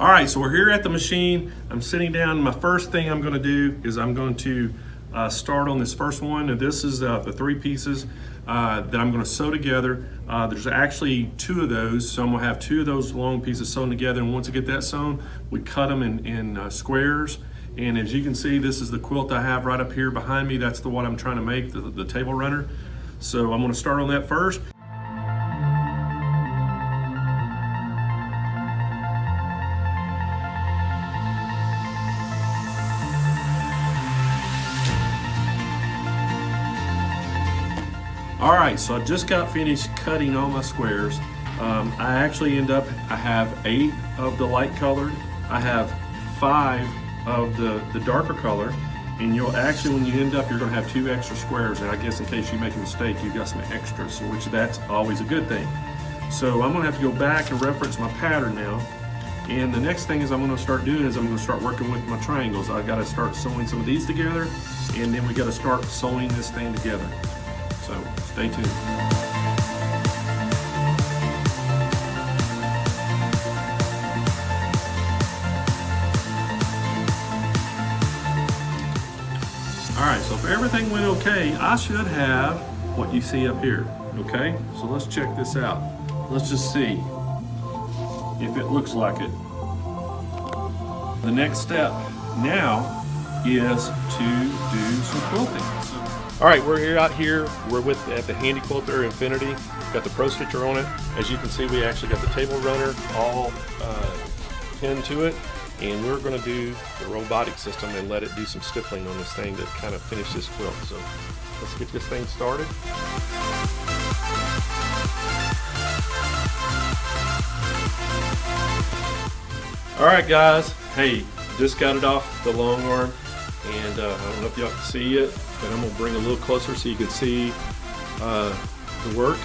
All right, so we're here at the machine. I'm sitting down. My first thing I'm gonna do is I'm going to start on this first one. And this is the 3 pieces that I'm gonna sew together. There's actually 2 of those, so I'm gonna have 2 of those long pieces sewn together. And once I get that sewn, we cut them in squares. And as you can see, this is the quilt I have right up here behind me. That's the one I'm trying to make, the table runner. So I'm gonna start on that first. All right, so I just got finished cutting all my squares. I actually I have 8 of the light colored. I have 5 of the darker color. And you'll actually, when you end up, you're gonna have 2 extra squares. And I guess in case you make a mistake, you've got some extras, which that's always a good thing. So I'm gonna have to go back and reference my pattern now. And the next thing is I'm gonna start doing is I'm gonna start working with my triangles. I gotta start sewing some of these together, and then we gotta start sewing this thing together. So stay tuned. All right, so if everything went okay, I should have what you see up here, okay? So let's check this out. Let's just see if it looks like it. The next step now is to do some quilting. All right, we're out here. We're at the Handy Quilter Infinity. Got the Pro Stitcher on it. As you can see, we actually got the table runner all pinned to it. And we're gonna do the robotic system and let it do some stippling on this thing to kind of finish this quilt. So let's get this thing started. All right, guys. Hey, just got it off the long arm. And I don't know if y'all can see it, but I'm gonna bring it a little closer so you can see the work.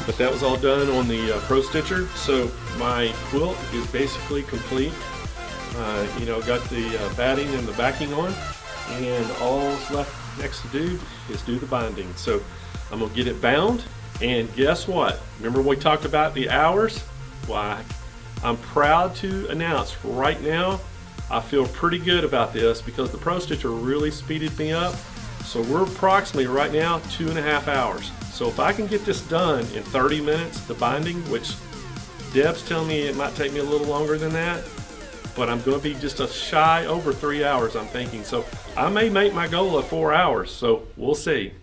But that was all done on the Pro Stitcher. So my quilt is basically complete. You know, got the batting and the backing on, and all left next to do is do the binding. So I'm gonna get it bound, and guess what? Remember we talked about the hours? Why, I'm proud to announce right now, I feel pretty good about this because the Pro Stitcher really speeded me up. So we're approximately right now 2.5 hours. So if I can get this done in 30 minutes, the binding, which Deb's telling me it might take me a little longer than that, but I'm going to be just a shy over 3 hours, I'm thinking. So I may make my goal of 4 hours, so we'll see.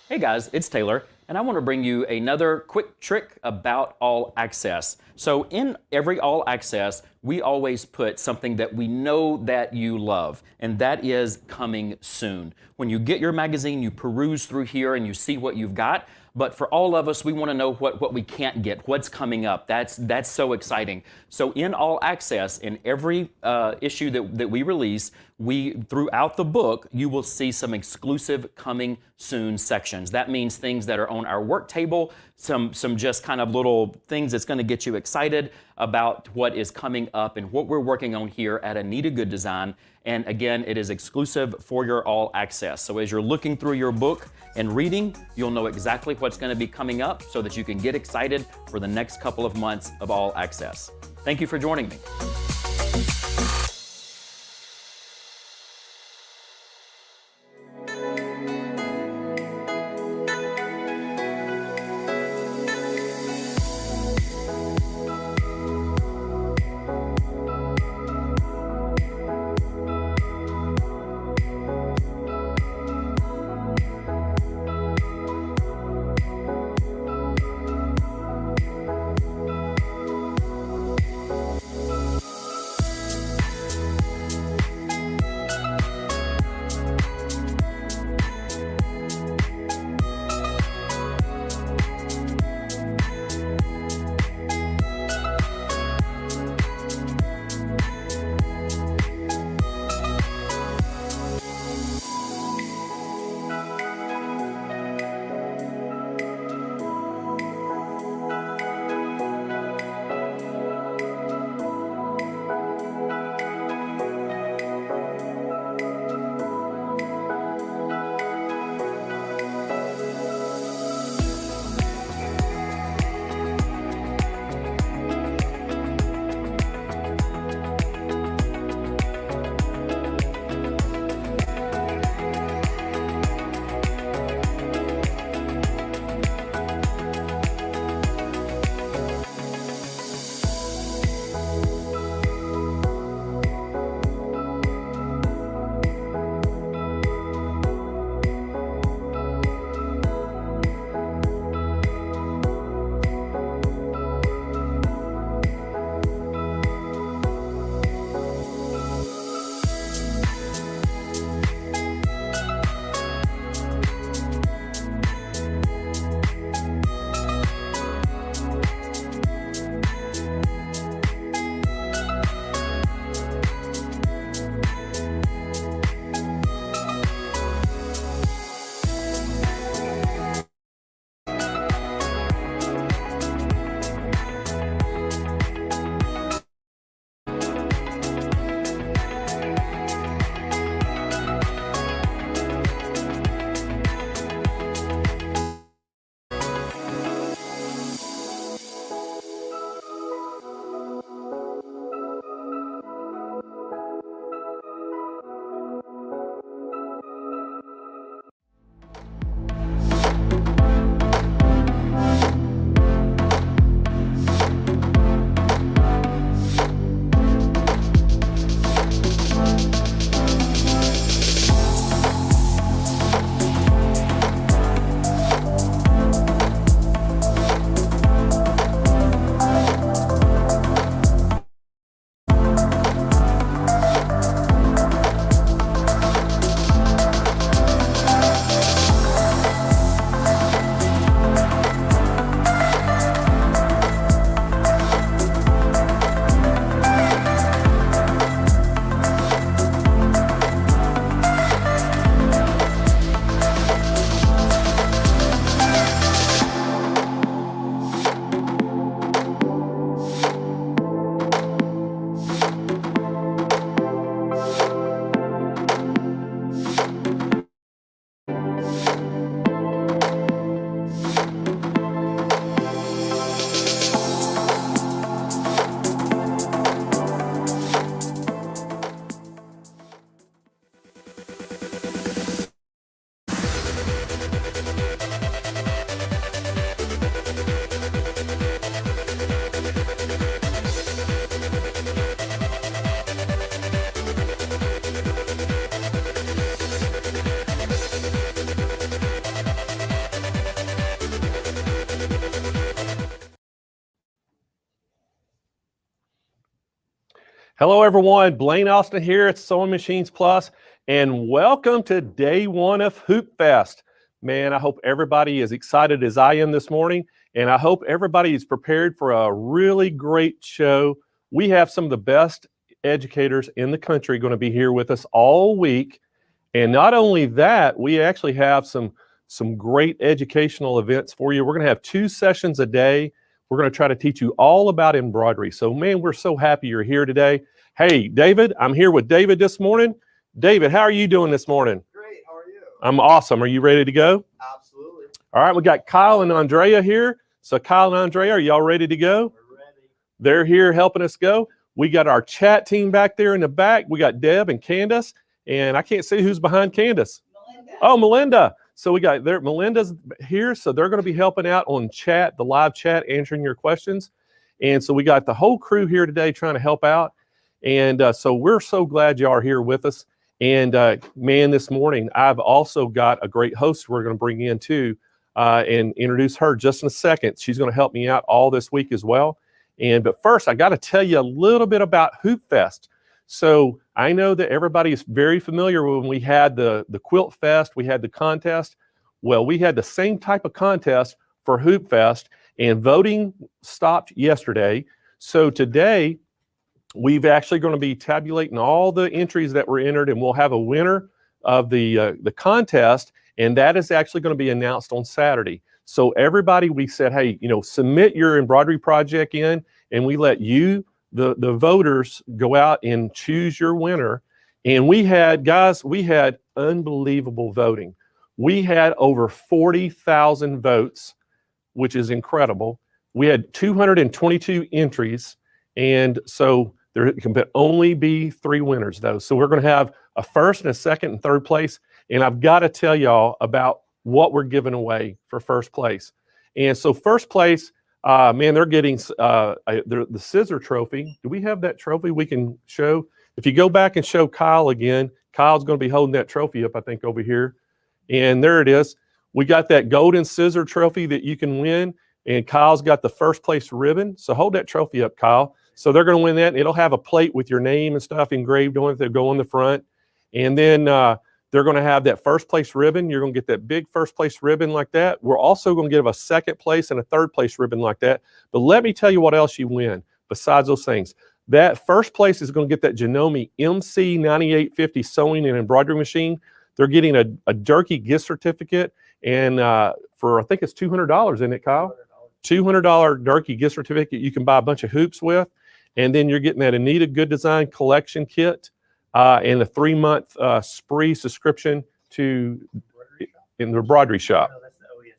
Hey guys, it's Taylor, and I want to bring you another quick trick about All Access. So in every All Access, we always put something that we know that you love, and that is coming soon. When you get your magazine, you peruse through here and you see what you've got. But for all of us, we want to know what we can't get, what's coming up. That's so exciting. So in All Access, in every issue that we release, throughout the book, you will see some exclusive coming soon sections. That means things that are on our work table, some just kind of little things that's going to get you excited about what is coming up and what we're working on here at Anita Good Design. And again, it is exclusive for your All Access. So as you're looking through your book and reading, you'll know exactly what's going to be coming up so that you can get excited for the next couple of months of All Access. Thank you for joining me. Hello, everyone. Blaine Austin here at Sewing Machines Plus, and welcome to day one of Hoopfest. Man, I hope everybody is excited as I am this morning, and I hope everybody is prepared for a really great show. We have some of the best educators in the country going to be here with us all week, and not only that, we actually have some great educational events for you. We're going to have 2 sessions a day. We're going to try to teach you all about embroidery. So, man, we're so happy you're here today. Hey, David, I'm here with David this morning. David, how are you doing this morning? Great, how are you? I'm awesome. Are you ready to go? Absolutely. All right, we got Kyle and Andrea here. So, Kyle and Andrea, are y'all ready to go? We're ready. They're here helping us go. We got our chat team back there in the back. We got Deb and Candace, and I can't see who's behind Candace. Melinda. Oh, Melinda. So we got there. Melinda's here, so they're going to be helping out on chat, the live chat, answering your questions. And so we got the whole crew here today trying to help out. And so we're so glad you are here with us. And man, this morning I've also got a great host we're going to bring in too, and introduce her just in a second. She's going to help me out all this week as well. But first, I got to tell you a little bit about Hoopfest. So I know that everybody is very familiar when we had the Quilt Fest, we had the contest. Well, we had the same type of contest for Hoop Fest, and voting stopped yesterday. So today, we've actually going to be tabulating all the entries that were entered, and we'll have a winner of the contest, and that is actually going to be announced on Saturday. So everybody, we said, hey, submit your embroidery project in, and we let you, the voters, go out and choose your winner. And we had unbelievable voting. We had over 40,000 votes, which is incredible. We had 222 entries, and so there can only be 3 winners though. So we're going to have a first and a second and third place, and I've got to tell y'all about what we're giving away for first place. And so first place, man, they're getting the scissor trophy. Do we have that trophy we can show? If you go back and show Kyle again, Kyle's going to be holding that trophy up, I think, over here. And there it is. We got that golden scissor trophy that you can win. And Kyle's got the first place ribbon. So hold that trophy up, Kyle. So they're going to win that. And it'll have a plate with your name and stuff engraved on it. They'll go on the front. And then they're going to have that first place ribbon. You're going to get that big first place ribbon like that. We're also going to give a second place and a third place ribbon like that. But let me tell you what else you win besides those things. That first place is going to get that 𝐏𝐫𝐞𝐬𝐞 MC9850 sewing and embroidery machine. They're getting a 𝐓𝐿𝐥𝐬𝐞 gift certificate, and for I think it's $200, isn't it, Kyle? $200 𝐓𝐿𝐥𝐬𝐞 gift certificate you can buy a bunch of hoops with. And then you're getting that Anita Good Design collection kit. And a 3-month spree subscription in the embroidery shop. No, that's the OESD.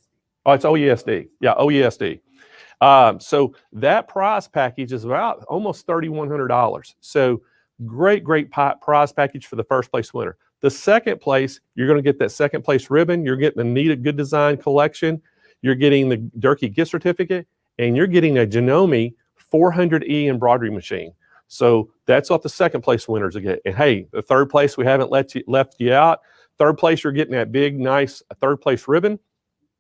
Oh, it's OESD. Yeah, OESD. So that prize package is about almost $3,100. So great prize package for the first place winner. The second place, you're going to get that second place ribbon. You're getting the Anita Good Design collection. You're getting the 𝐓𝐿𝐥𝐬𝐞 gift certificate, and you're getting a 𝐏𝐿𝐥𝐬𝐞 400E embroidery machine. So that's what the second place winners will get. And hey, the third place, we haven't left you out. Third place, you're getting that big, nice third place ribbon.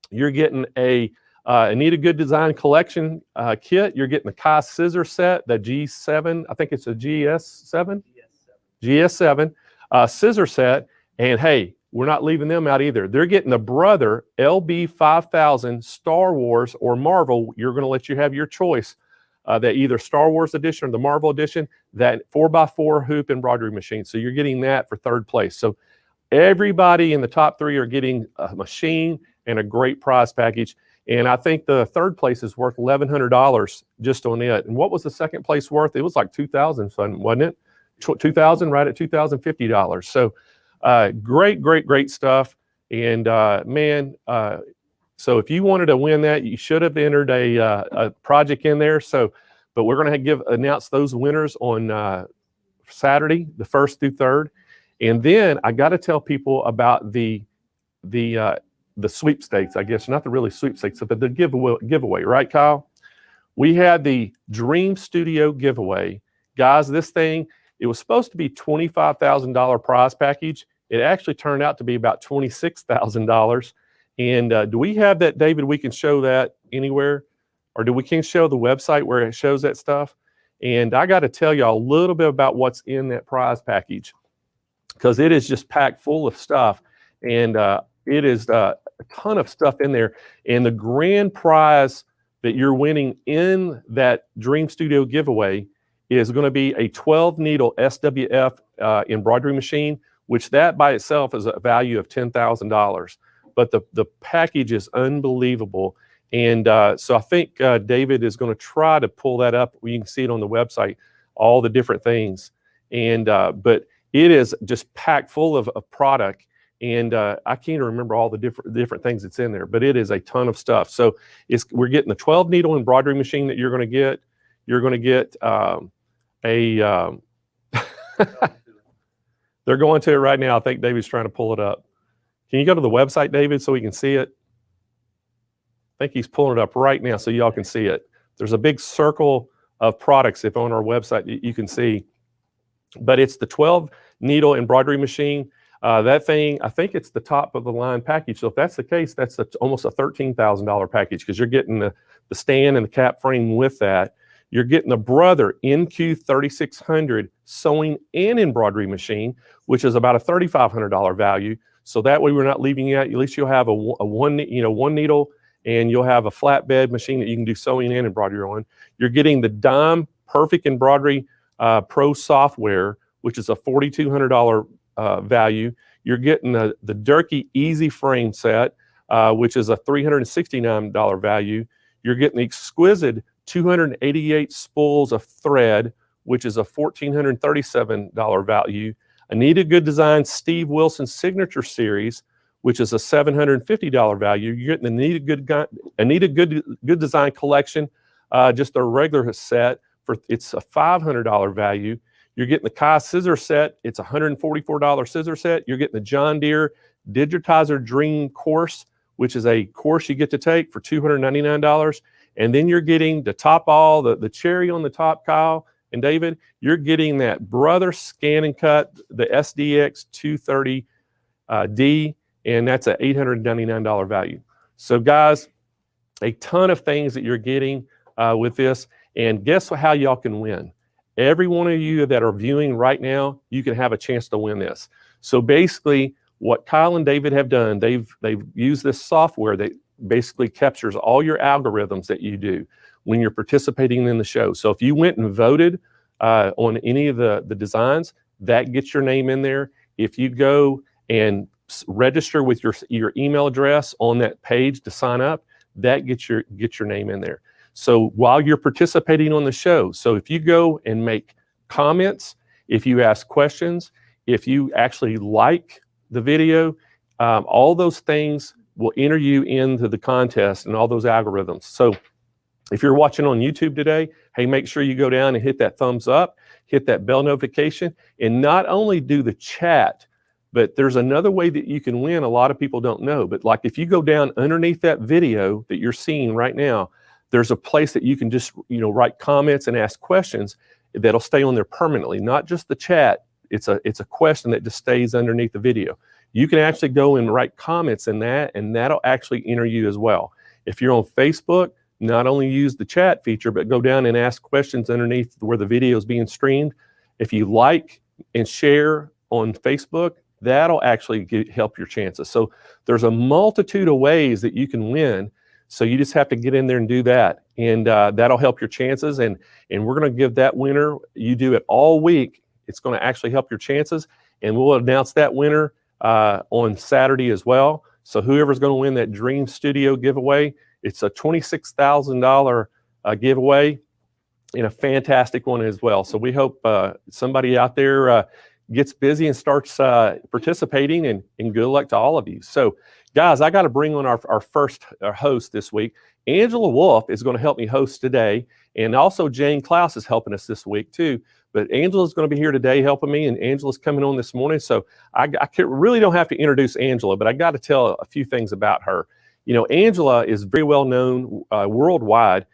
You're getting a Anita Good Design collection kit. You're getting the 𝐏𝐫𝐞𝐬𝐞 scissor set, the G7, I think it's a GS7? GS7 scissor set. And hey, we're not leaving them out either. They're getting the Brother LB5000 Star Wars or Marvel. You're going to let you have your choice. That either Star Wars edition or the Marvel edition, that 4x4 hoop embroidery machine. So you're getting that for third place. So everybody in the top 3 are getting a machine and a great prize package. And I think the third place is worth $1,100 just on it. And what was the second place worth? It was like $2,000, wasn't it? $2,000, right at $2,050. So great stuff. And man, so if you wanted to win that, you should have entered a project in there. So, but we're going to announce those winners on Saturday, the 1st through 3rd. And then I got to tell people about the sweepstakes, I guess, not the really sweepstakes, but the giveaway, right, Kyle? We had the Dream Studio giveaway. Guys, this thing, it was supposed to be $25,000 prize package. It actually turned out to be about $26,000. And do we have that, David? We can show that anywhere, or can show the website where it shows that stuff? And I got to tell y'all a little bit about what's in that prize package, because it is just packed full of stuff. And it is a ton of stuff in there. And the grand prize that you're winning in that Dream Studio giveaway is going to be a 12 needle SWF embroidery machine, which that by itself is a value of $10,000. But the package is unbelievable. And so I think David is going to try to pull that up. You can see it on the website, all the different things. And but it is just packed full of product. And I can't remember all the different things that's in there, but it is a ton of stuff. So we're getting the 12 needle embroidery machine that you're going to get. You're going to get they're going to it right now. I think David's trying to pull it up. Can you go to the website, David, so we can see it? I think he's pulling it up right now so y'all can see it. There's a big circle of products if on our website you can see. But it's the 12 needle embroidery machine. That thing, I think it's the top of the line package. So if that's the case, that's almost a $13,000 package, because you're getting the stand and the cap frame with that. You're getting the Brother 𝐓𝐢𝐦𝐞 sewing and embroidery machine, which is about a $3,500 value. So that way we're not leaving you out. At least you'll have a one needle, and you'll have a flatbed machine that you can do sewing and embroidery on. You're getting the Dime Perfect Embroidery Pro software, which is a $4,200 value. You're getting the Durkee Easy Frame set, which is a $369 value. You're getting the exquisite 288 spools of thread, which is a $1,437 value. Anita Good Design Steve Wilson Signature Series, which is a $750 value. You're getting the Anita Good Design collection, just a regular set, it's a $500 value. You're getting the Kai scissor set. It's a $144 scissor set. You're getting the John Deere Digitizer Dream course, which is a course you get to take for $299. And then you're getting to top all, the cherry on the top, Kyle and David, you're getting that Brother Scan and Cut, the SDX 230D, and that's an $899 value. So guys, a ton of things that you're getting with this. And guess how y'all can win? Every one of you that are viewing right now, you can have a chance to win this. So basically, what Kyle and David have done, they've used this software that basically captures all your algorithms that you do when you're participating in the show. So if you went and voted on any of the designs, that gets your name in there. If you go and register with your email address on that page to sign up, that gets your name in there. So while you're participating on the show, so if you go and make comments, if you ask questions, if you actually like the video, all those things will enter you into the contest and all those algorithms. So if you're watching on YouTube today, hey, make sure you go down and hit that thumbs up, hit that bell notification, and not only do the chat, but there's another way that you can win. A lot of people don't know, but like if you go down underneath that video that you're seeing right now, there's a place that you can just, write comments and ask questions that'll stay on there permanently, not just the chat. It's a question that just stays underneath the video. You can actually go and write comments in that, and that'll actually enter you as well. If you're on Facebook, not only use the chat feature, but go down and ask questions underneath where the video is being streamed. If you like and share on Facebook, that'll actually help your chances. So there's a multitude of ways that you can win. So you just have to get in there and do that, and that'll help your chances. And we're going to give that winner, you do it all week, it's going to actually help your chances, and we'll announce that winner on Saturday as well. So whoever's going to win that Dream Studio giveaway, it's a $26,000 giveaway, and a fantastic one as well. So we hope somebody out there gets busy and starts participating, and good luck to all of you. So guys, I got to bring on our first host this week. Angela Wolf is going to help me host today, and also Jane Klaus is helping us this week too. But Angela's going to be here today helping me, and Angela's coming on this morning. So I really don't have to introduce Angela, but I got to tell a few things about her. Angela is very well known worldwide.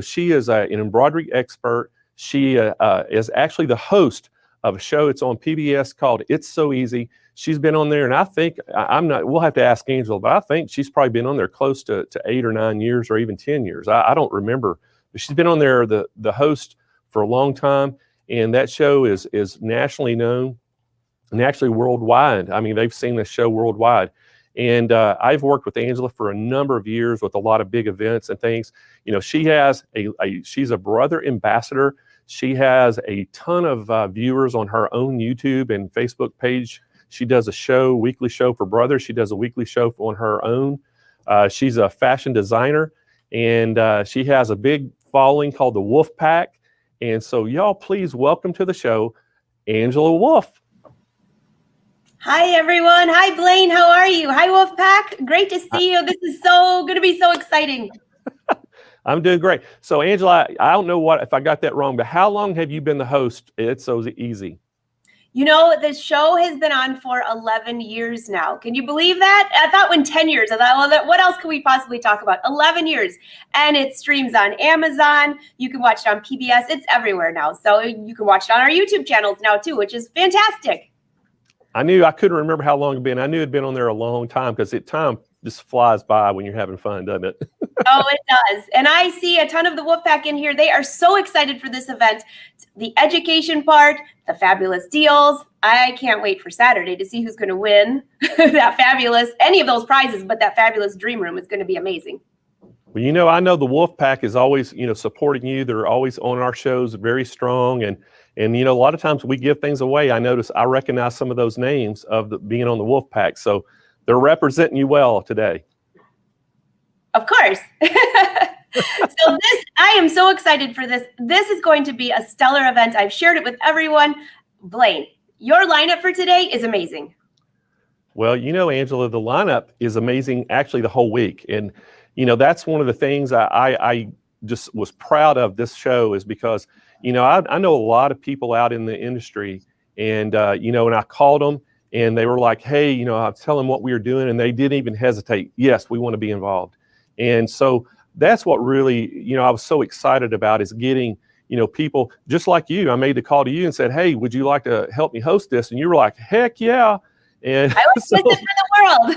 She is an embroidery expert. She is actually the host of a show. It's on PBS called It's So Easy. She's been on there, and I think, we'll have to ask Angela, but I think she's probably been on there close to 8 or 9 years or even 10 years. I don't remember, but she's been on there, the host, for a long time, and that show is nationally known and actually worldwide. I mean, they've seen this show worldwide. And I've worked with Angela for a number of years with a lot of big events and things. You know, she has she's a brother ambassador. She has a ton of viewers on her own YouTube and Facebook page. She does a weekly show for Brothers. She does a weekly show on her own. She's a fashion designer, and she has a big following called the Wolf Pack. And so y'all please welcome to the show, Angela Wolf. Hi, everyone. Hi, Blaine. How are you? Hi, Wolfpack. Great to see you. This is going to be so exciting. I'm doing great. So, Angela, I don't know if I got that wrong, but how long have you been the host? It's so easy. You know, the show has been on for 11 years now. Can you believe that? I thought 10 years. I thought, well, what else could we possibly talk about? 11 years. And it streams on Amazon. You can watch it on PBS. It's everywhere now. So you can watch it on our YouTube channels now, too, which is fantastic. I couldn't remember how long it'd been. I knew it'd been on there a long time because time just flies by when you're having fun, doesn't it? Oh, it does. And I see a ton of the Wolfpack in here. They are so excited for this event. The education part, the fabulous deals. I can't wait for Saturday to see who's going to win any of those prizes, but that fabulous dream room is going to be amazing. Well, you know, I know the Wolfpack is always, supporting you. They're always on our shows, very strong. And a lot of times we give things away. I recognize some of those names of being on the Wolfpack. So they're representing you well today. Of course. I am so excited for this. This is going to be a stellar event. I've shared it with everyone. Blaine, your lineup for today is amazing. Well, Angela, the lineup is amazing actually the whole week. And, that's one of the things I just was proud of this show is because, I know a lot of people out in the industry and, and I called them and they were like, hey, I was telling them what we were doing and they didn't even hesitate. Yes, we want to be involved. And so that's what really, I was so excited about is getting, people just like you. I made the call to you and said, hey, would you like to help me host this? And you were like, heck yeah. And I was for the world.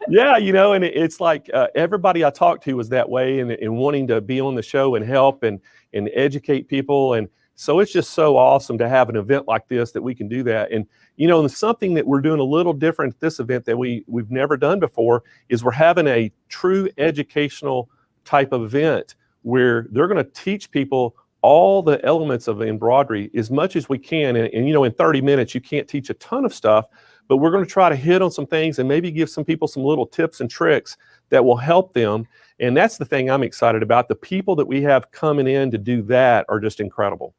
Yeah, and it's like everybody I talked to was that way and wanting to be on the show and help and educate people. And so it's just so awesome to have an event like this that we can do that. And, and something that we're doing a little different at this event that we've never done before is we're having a true educational type of event where they're going to teach people all the elements of embroidery as much as we can. And in 30 minutes, you can't teach a ton of stuff, but we're going to try to hit on some things and maybe give some people some little tips and tricks that will help them. And that's the thing I'm excited about. The people that we have coming in to do that are just incredible.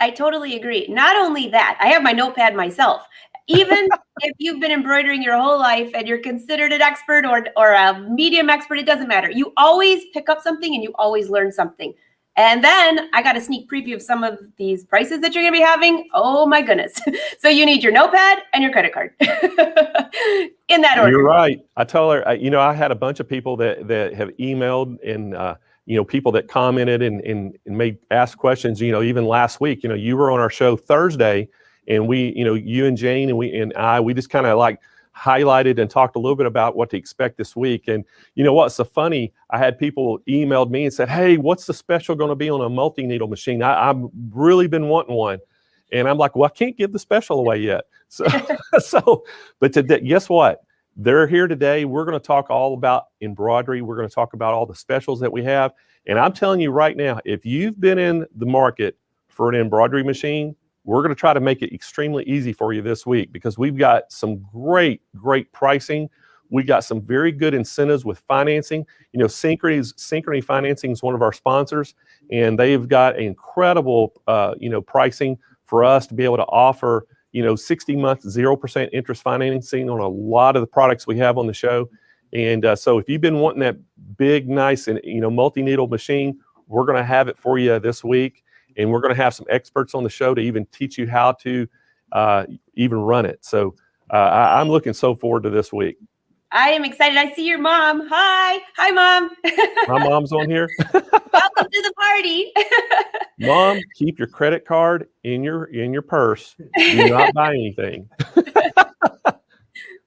I totally agree. Not only that, I have my notepad myself. Even if you've been embroidering your whole life and you're considered an expert or a medium expert, it doesn't matter. You always pick up something and you always learn something. And then I got a sneak preview of some of these prices that you're going to be having. Oh, my goodness. So you need your notepad and your credit card in that order. You're right. I told her, I had a bunch of people that have emailed and, people that commented and made ask questions, even last week, you were on our show Thursday and we, you and Jane and we just kind of like highlighted and talked a little bit about what to expect this week. And what's so funny, I had people emailed me and said, hey, what's the special going to be on a multi-needle machine? I've really been wanting one. And I'm like, well, I can't give the special away yet. So, but today, guess what? They're here today. We're going to talk all about embroidery. We're going to talk about all the specials that we have. And I'm telling you right now, if you've been in the market for an embroidery machine, we're going to try to make it extremely easy for you this week because we've got some great pricing. We got some very good incentives with financing. Synchrony Financing is one of our sponsors, and they've got incredible, pricing for us to be able to offer, 60-month 0% interest financing on a lot of the products we have on the show. And so if you've been wanting that big, nice, and multi-needle machine, we're going to have it for you this week. And we're going to have some experts on the show to even teach you how to even run it. So I'm looking so forward to this week. I am excited. I see your mom. Hi, Mom. My mom's on here. Welcome to the party. Mom, keep your credit card in your purse. Do not buy anything.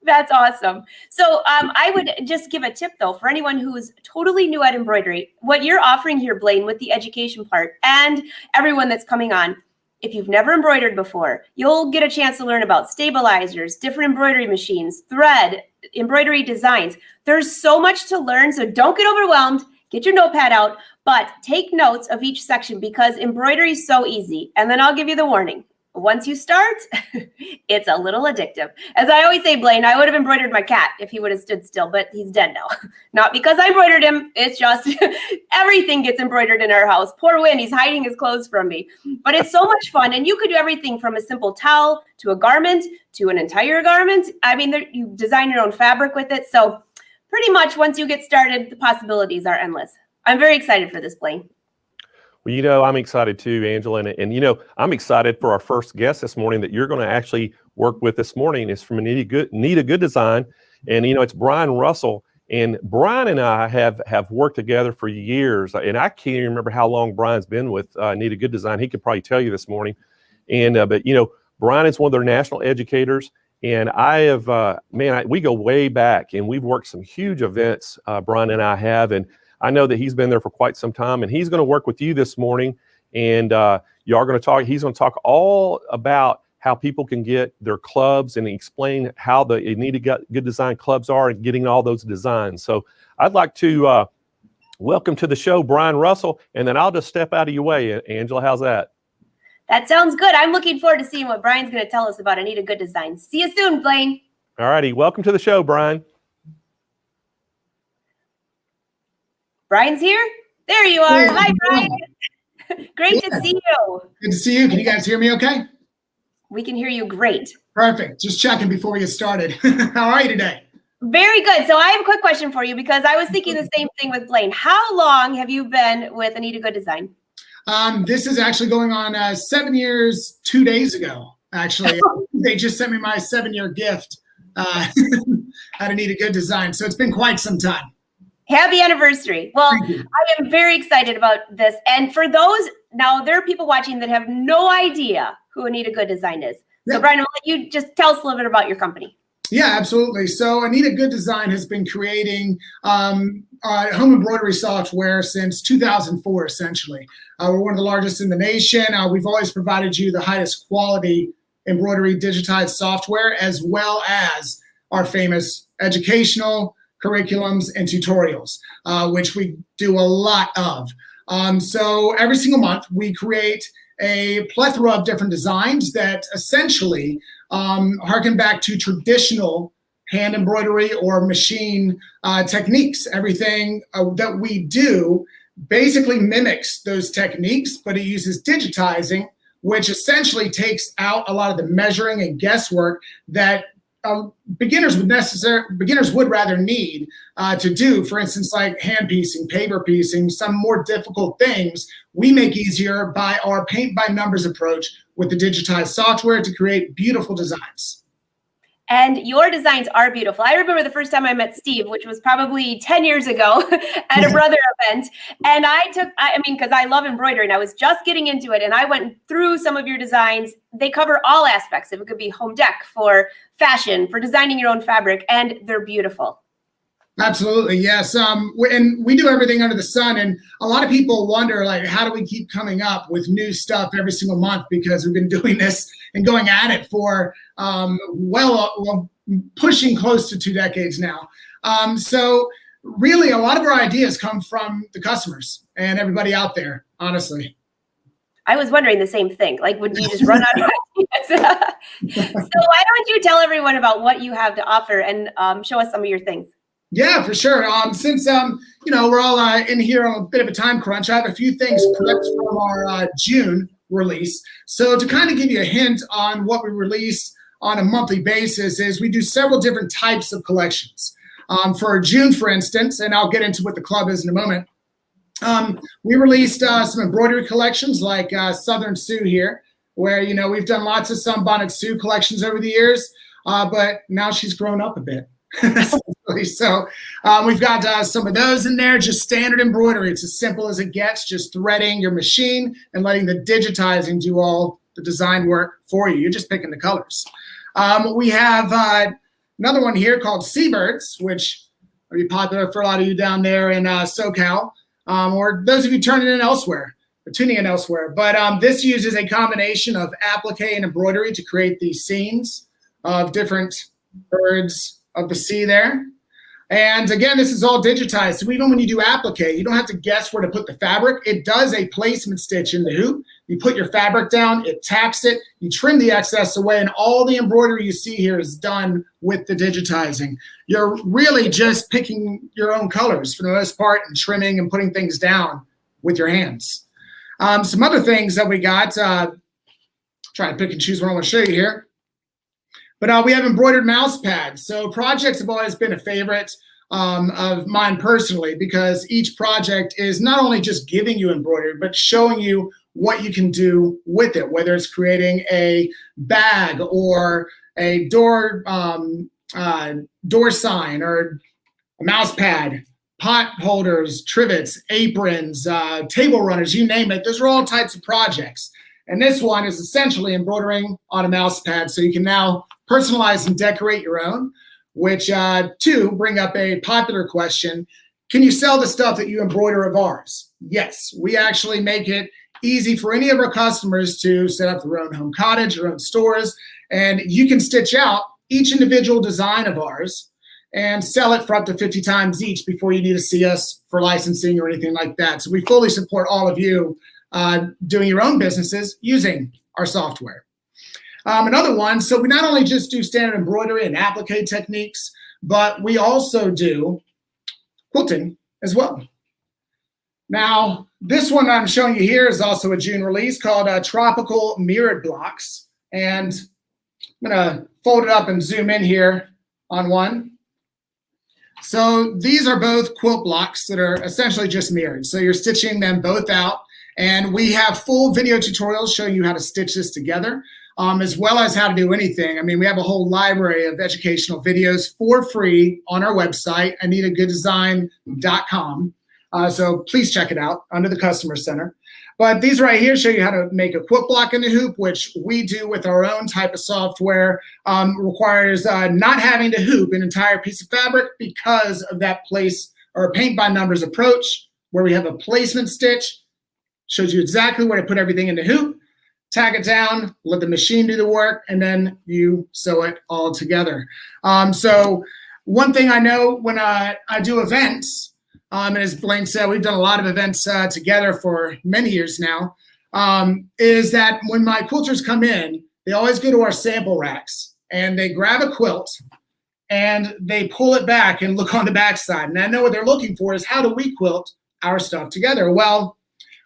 That's awesome. So I would just give a tip though, for anyone who's totally new at embroidery, what you're offering here, Blaine, with the education part and everyone that's coming on, if you've never embroidered before, you'll get a chance to learn about stabilizers, different embroidery machines, thread, embroidery designs. There's so much to learn, so don't get overwhelmed. Get your notepad out, but take notes of each section because embroidery is so easy. And then I'll give you the warning. Once you start, it's a little addictive. As I always say, Blaine, I would have embroidered my cat if he would have stood still, but he's dead now. Not because I embroidered him. It's just everything gets embroidered in our house. Poor Win, he's hiding his clothes from me. But it's so much fun. And you could do everything from a simple towel to a garment to an entire garment. I mean, you design your own fabric with it. So pretty much once you get started, the possibilities are endless. I'm very excited for this, Blaine. Well, I'm excited too, Angela. And I'm excited for our first guest this morning that you're going to actually work with this morning. It's from Anita Good Design. And, it's Bryan Russell. And Bryan and I have worked together for years. And I can't even remember how long Bryan's been with Anita Good Design. He could probably tell you this morning. And, but Bryan is one of their national educators. And I have, we go way back and we've worked some huge events, Bryan and I have. And I know that he's been there for quite some time, and he's going to work with you this morning. And you are going to talk. He's going to talk all about how people can get their clubs and explain how the Anita Good Design clubs are and getting all those designs. So I'd like to welcome to the show Bryan Russell, and then I'll just step out of your way. Angela, how's that? That sounds good. I'm looking forward to seeing what Bryan's going to tell us about Anita Good Design. See you soon, Blaine. All righty. Welcome to the show, Bryan. Bryan's here. There you are. Hi, Bryan. Great to see you. Good to see you. Can you guys hear me okay? We can hear you great. Perfect. Just checking before we get started. How are you today? Very good. So I have a quick question for you because I was thinking the same thing with Blaine. How long have you been with Anita Good Design? This is actually going on 7 years, 2 days ago, actually. They just sent me my 7-year gift at Anita Good Design. So it's been quite some time. Happy anniversary. Well, I am very excited about this. And for those, now there are people watching that have no idea who Anita Good Design is. So Yeah. Bryan, I'll let you just tell us a little bit about your company. Yeah, absolutely. So Anita Good Design has been creating home embroidery software since 2004, essentially. We're one of the largest in the nation. We've always provided you the highest quality embroidery digitized software, as well as our famous educational curriculums and tutorials, which we do a lot of. So every single month, we create a plethora of different designs that essentially harken back to traditional hand embroidery or machine techniques. Everything that we do basically mimics those techniques, but it uses digitizing, which essentially takes out a lot of the measuring and guesswork that beginners would rather need to do. For instance, like hand piecing, paper piecing, some more difficult things we make easier by our paint by numbers approach with the digitized software to create beautiful designs. And your designs are beautiful. I remember the first time I met Steve, which was probably 10 years ago at a brother event. And because I love embroidery and I was just getting into it and I went through some of your designs. They cover all aspects of it. It could be home deck, for fashion, for designing your own fabric, and they're beautiful. Absolutely, yes. And we do everything under the sun. And a lot of people wonder, like, how do we keep coming up with new stuff every single month? Because we've been doing this and going at it for pushing close to 2 decades now. So really, a lot of our ideas come from the customers and everybody out there, honestly. I was wondering the same thing. Like, would you just run out of ideas? So why don't you tell everyone about what you have to offer and show us some of your things? Yeah, for sure. Since we're all in here on a bit of a time crunch, I have a few things prepped from our June release. So to kind of give you a hint on what we release on a monthly basis is we do several different types of collections. For June, for instance, and I'll get into what the club is in a moment, we released some embroidery collections like Southern Sioux here, where, we've done lots of Sunbonnet Sioux collections over the years, but now she's grown up a bit. So we've got some of those in there, just standard embroidery. It's as simple as it gets, just threading your machine and letting the digitizing do all the design work for you. You're just picking the colors. We have Another one here called Seabirds, which will be popular for a lot of you down there in SoCal, or those of you turning in elsewhere, or tuning in elsewhere. But this uses a combination of applique and embroidery to create these scenes of different birds of the sea there. And again, this is all digitized. So even when you do applique, you don't have to guess where to put the fabric. It does a placement stitch in the hoop. You put your fabric down, it tacks it, you trim the excess away, and all the embroidery you see here is done with the digitizing. You're really just picking your own colors for the most part and trimming and putting things down with your hands. Some other things that we got, try to pick and choose what I want to show you here. But we have embroidered mouse pads. So projects have always been a favorite of mine personally, because each project is not only just giving you embroidery, but showing you what you can do with it, whether it's creating a bag or a door sign or a mouse pad, pot holders, trivets, aprons, table runners, you name it. Those are all types of projects. And this one is essentially embroidering on a mouse pad, so you can now personalize and decorate your own, which to bring up a popular question, can you sell the stuff that you embroider of ours? Yes, we actually make it easy for any of our customers to set up their own home cottage, their own stores, and you can stitch out each individual design of ours and sell it for up to 50 times each before you need to see us for licensing or anything like that. So we fully support all of you doing your own businesses using our software. Another one, so we not only just do standard embroidery and applique techniques, but we also do quilting as well. Now, this one I'm showing you here is also a June release called Tropical Mirrored Blocks. And I'm gonna fold it up and zoom in here on one. So these are both quilt blocks that are essentially just mirrored. So you're stitching them both out. And we have full video tutorials showing you how to stitch this together, as well as how to do anything. I mean, we have a whole library of educational videos for free on our website, AnitaGoodDesign.com. So please check it out under the Customer Center. But these right here show you how to make a quilt block in the hoop, which we do with our own type of software. Requires not having to hoop an entire piece of fabric because of that place or paint by numbers approach, where we have a placement stitch. Shows you exactly where to put everything in the hoop, tag it down, let the machine do the work, and then you sew it all together. So one thing I know when I do events, and as Blaine said, we've done a lot of events together for many years now, is that when my quilters come in, they always go to our sample racks and they grab a quilt and they pull it back and look on the back side. And I know what they're looking for is, how do we quilt our stuff together? Well,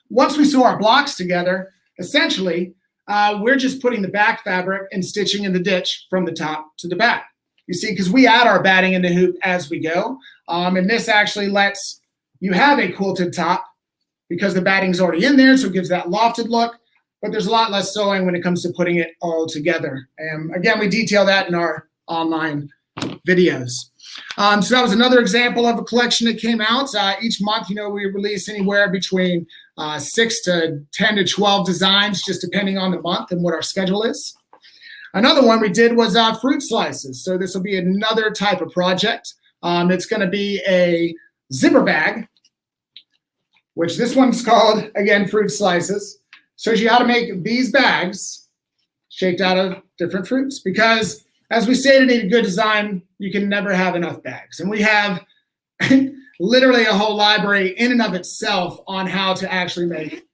once we sew our blocks together, essentially, we're just putting the back fabric and stitching in the ditch from the top to the back. You see, because we add our batting in the hoop as we go. And this actually lets you have a quilted top because the batting's already in there, so it gives that lofted look. But there's a lot less sewing when it comes to putting it all together. And again, we detail that in our online videos. So that was another example of a collection that came out. Each month, you know, we release anywhere between 6 to 10 to 12 designs, just depending on the month and what our schedule is. Another one we did was fruit slices. So this will be another type of project. It's going to be a zipper bag, which this one's called, again, fruit slices. Shows you how to make these bags shaped out of different fruits, because as we say at Anita Good Design, you can never have enough bags. And we have literally a whole library in and of itself on how to actually make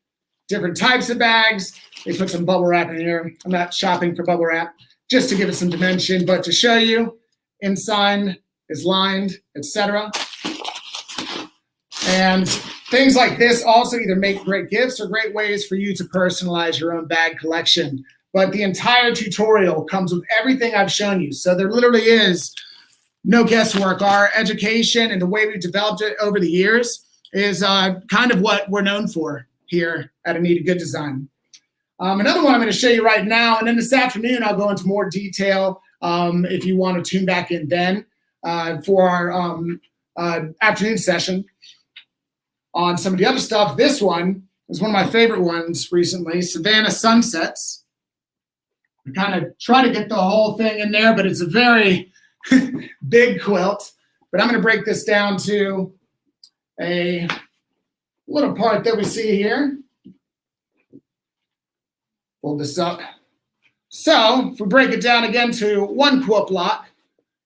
different types of bags. They put some bubble wrap in here. I'm not shopping for bubble wrap, just to give it some dimension, but to show you, inside is lined, etc. And things like this also either make great gifts or great ways for you to personalize your own bag collection. But the entire tutorial comes with everything I've shown you. So there literally is no guesswork. Our education and the way we've developed it over the years is kind of what we're known for here at Anita Good Design. Another one I'm going to show you right now, and then this afternoon I'll go into more detail if you want to tune back in then for our afternoon session on some of the other stuff. This one is one of my favorite ones recently, Savannah Sunsets. I kind of try to get the whole thing in there, but it's a very big quilt, but I'm going to break this down to a little part that we see here. Fold this up. So if we break it down again to one quilt block,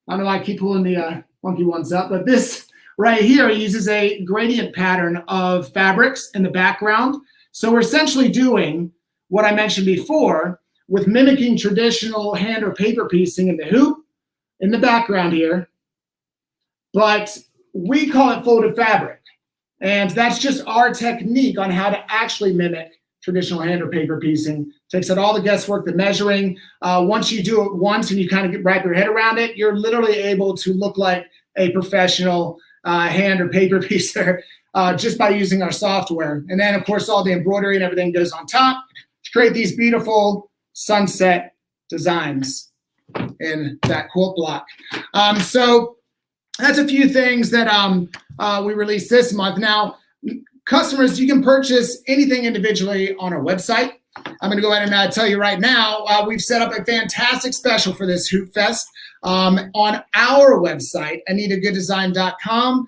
I don't know why I keep pulling the funky ones up, but this right here uses a gradient pattern of fabrics in the background. So we're essentially doing what I mentioned before with mimicking traditional hand or paper piecing in the hoop in the background here, but we call it folded fabric. And that's just our technique on how to actually mimic traditional hand or paper piecing. Takes out all the guesswork, the measuring. Once you do it once and you kind of wrap your head around it, you're literally able to look like a professional hand or paper piecer just by using our software. And then, of course, all the embroidery and everything goes on top to create these beautiful sunset designs in that quilt block. So that's a few things that we released this month. Now, customers, you can purchase anything individually on our website. I'm going to go ahead and tell you right now, we've set up a fantastic special for this Hoopfest. On our website, AnitaGoodDesign.com,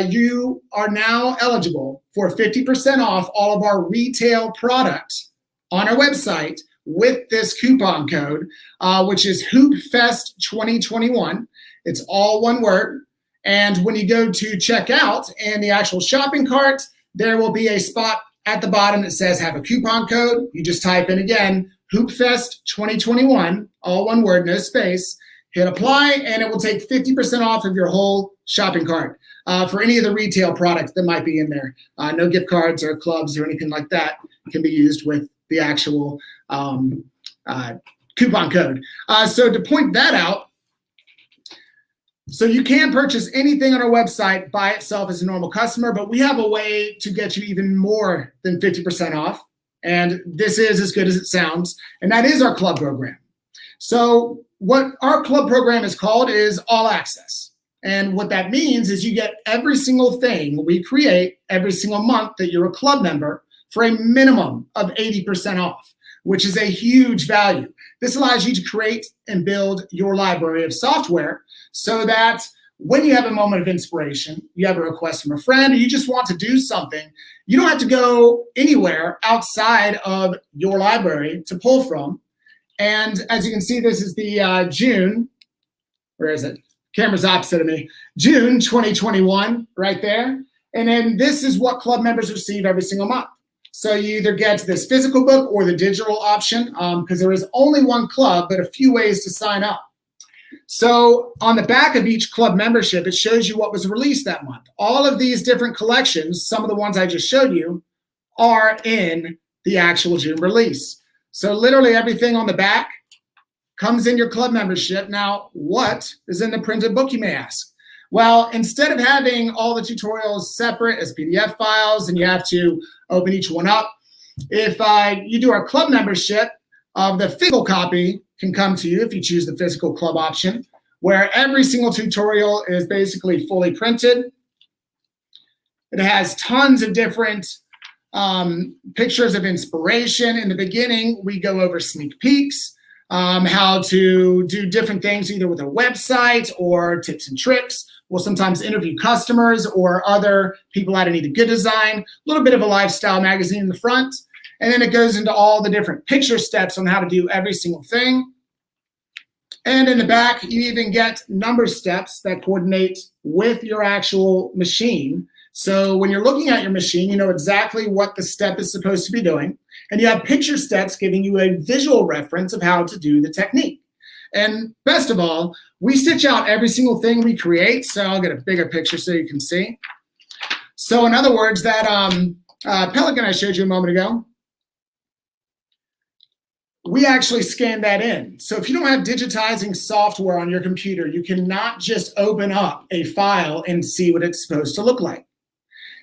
you are now eligible for 50% off all of our retail products on our website with this coupon code, which is Hoopfest 2021. It's all one word. And when you go to checkout in the actual shopping cart, there will be a spot at the bottom that says have a coupon code. You just type in again, Hoopfest 2021, all one word, no space. Hit apply, and it will take 50% off of your whole shopping cart for any of the retail products that might be in there. No gift cards or clubs or anything like that can be used with the actual coupon code. So to point that out, so you can purchase anything on our website by itself as a normal customer, but we have a way to get you even more than 50% off. And this is as good as it sounds. And that is our club program. So what our club program is called is All Access. And what that means is you get every single thing we create every single month that you're a club member for a minimum of 80% off, which is a huge value. This allows you to create and build your library of software so that when you have a moment of inspiration, you have a request from a friend, or you just want to do something, you don't have to go anywhere outside of your library to pull from. And as you can see, this is the June, where is it? Camera's opposite of me. June 2021, right there. And then this is what club members receive every single month. So you either get this physical book or the digital option, because there is only one club, but a few ways to sign up. So on the back of each club membership, it shows you what was released that month. All of these different collections, some of the ones I just showed you, are in the actual June release. So literally everything on the back comes in your club membership. Now, what is in the printed book, you may ask? Well, instead of having all the tutorials separate as PDF files and you have to open each one up, if you do our club membership, the physical copy can come to you if you choose the physical club option, where every single tutorial is basically fully printed. It has tons of different pictures of inspiration. In the beginning, we go over sneak peeks, how to do different things either with a website or tips and tricks. We'll sometimes interview customers or other people at Anita Good Design, a little bit of a lifestyle magazine in the front. And then it goes into all the different picture steps on how to do every single thing. And in the back, you even get number steps that coordinate with your actual machine. So when you're looking at your machine, you know exactly what the step is supposed to be doing. And you have picture steps giving you a visual reference of how to do the technique. And best of all, we stitch out every single thing we create. So I'll get a bigger picture so you can see. So in other words, that pelican I showed you a moment ago, we actually scan that in. So if you don't have digitizing software on your computer, you cannot just open up a file and see what it's supposed to look like.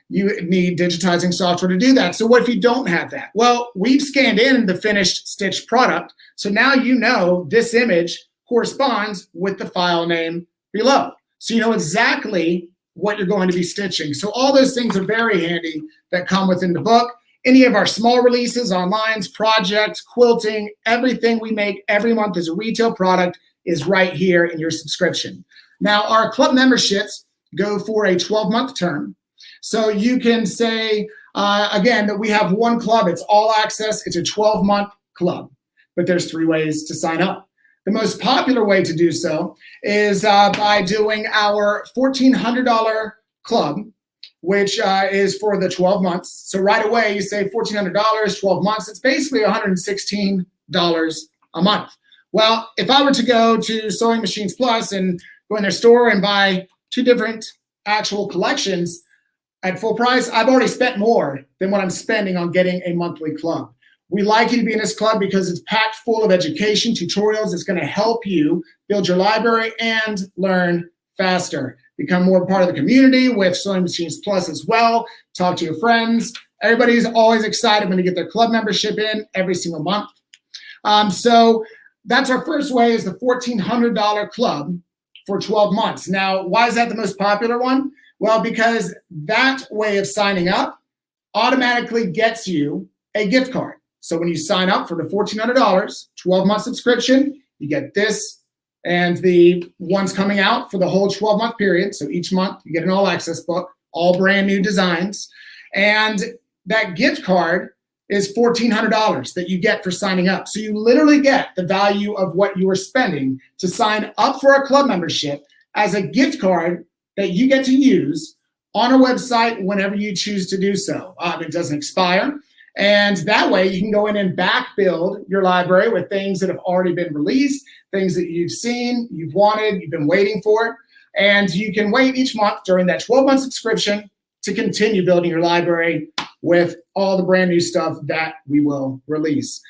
You need digitizing software to do that. So what if you don't have that? Well, we've scanned in the finished stitched product. So now you know this image corresponds with the file name below. So you know exactly what you're going to be stitching. So all those things are very handy that come within the book. Any of our small releases, online, projects, quilting, everything we make every month is a retail product is right here in your subscription. Now, our club memberships go for a 12-month term. So you can say, again, that we have one club. It's all access. It's a 12-month club. But there's 3 ways to sign up. The most popular way to do so is by doing our $1,400 club, which is for the 12 months. So right away, you say $1,400, 12 months. It's basically $116 a month. Well, if I were to go to Sewing Machines Plus and go in their store and buy 2 different actual collections at full price, I've already spent more than what I'm spending on getting a monthly club. We like you to be in this club because it's packed full of education, tutorials. It's going to help you build your library and learn faster. Become more part of the community with Sewing Machines Plus as well. Talk to your friends. Everybody's always excited when they get their club membership in every single month. So that's our first way, is the $1,400 club for 12 months. Now, why is that the most popular one? Well, because that way of signing up automatically gets you a gift card. So when you sign up for the $1,400, 12-month subscription, you get this and the ones coming out for the whole 12-month period. So each month you get an all-access book, all brand new designs. And that gift card is $1,400 that you get for signing up. So you literally get the value of what you are spending to sign up for a club membership as a gift card that you get to use on our website whenever you choose to do so. It doesn't expire. And that way you can go in and back build your library with things that have already been released, things that you've seen, you've wanted, you've been waiting for. And you can wait each month during that 12-month subscription to continue building your library with all the brand new stuff that we will release.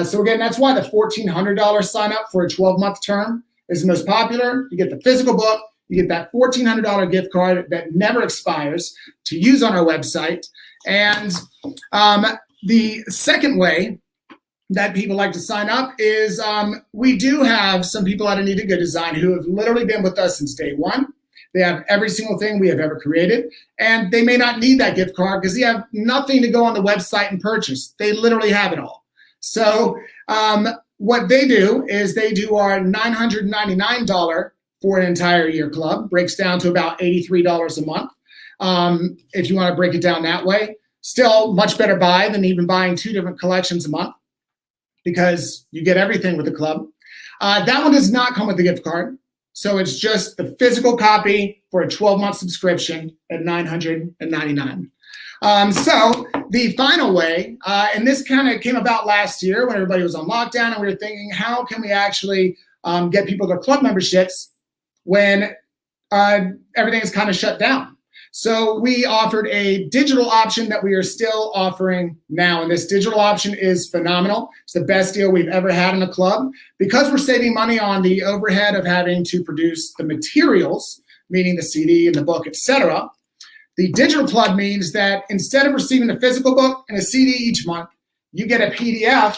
So again, that's why the $1,400 sign up for a 12-month term is the most popular. You get the physical book, you get that $1,400 gift card that never expires to use on our website. And the second way that people like to sign up is we do have some people at Anita Good Design who have literally been with us since day one. They have every single thing we have ever created, and they may not need that gift card because they have nothing to go on the website and purchase. They literally have it all. So what they do is they do our $999 for an entire year club, breaks down to about $83 a month. If you want to break it down that way, still much better buy than even buying 2 different collections a month because you get everything with the club. That one does not come with the gift card. So it's just the physical copy for a 12-month subscription at $999. So the final way, and this kind of came about last year when everybody was on lockdown and we were thinking, how can we actually get people their club memberships when everything is kind of shut down? So we offered a digital option that we are still offering now. And this digital option is phenomenal. It's the best deal we've ever had in a club because we're saving money on the overhead of having to produce the materials, meaning the CD and the book, etc. The digital club means that instead of receiving a physical book and a CD each month, you get a PDF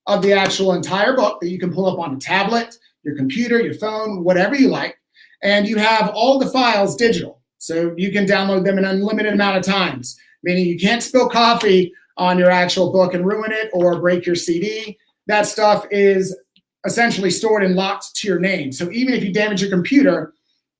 of the actual entire book that you can pull up on a tablet, your computer, your phone, whatever you like. And you have all the files digital. So you can download them an unlimited amount of times, meaning you can't spill coffee on your actual book and ruin it or break your CD. That stuff is essentially stored and locked to your name. So even if you damage your computer,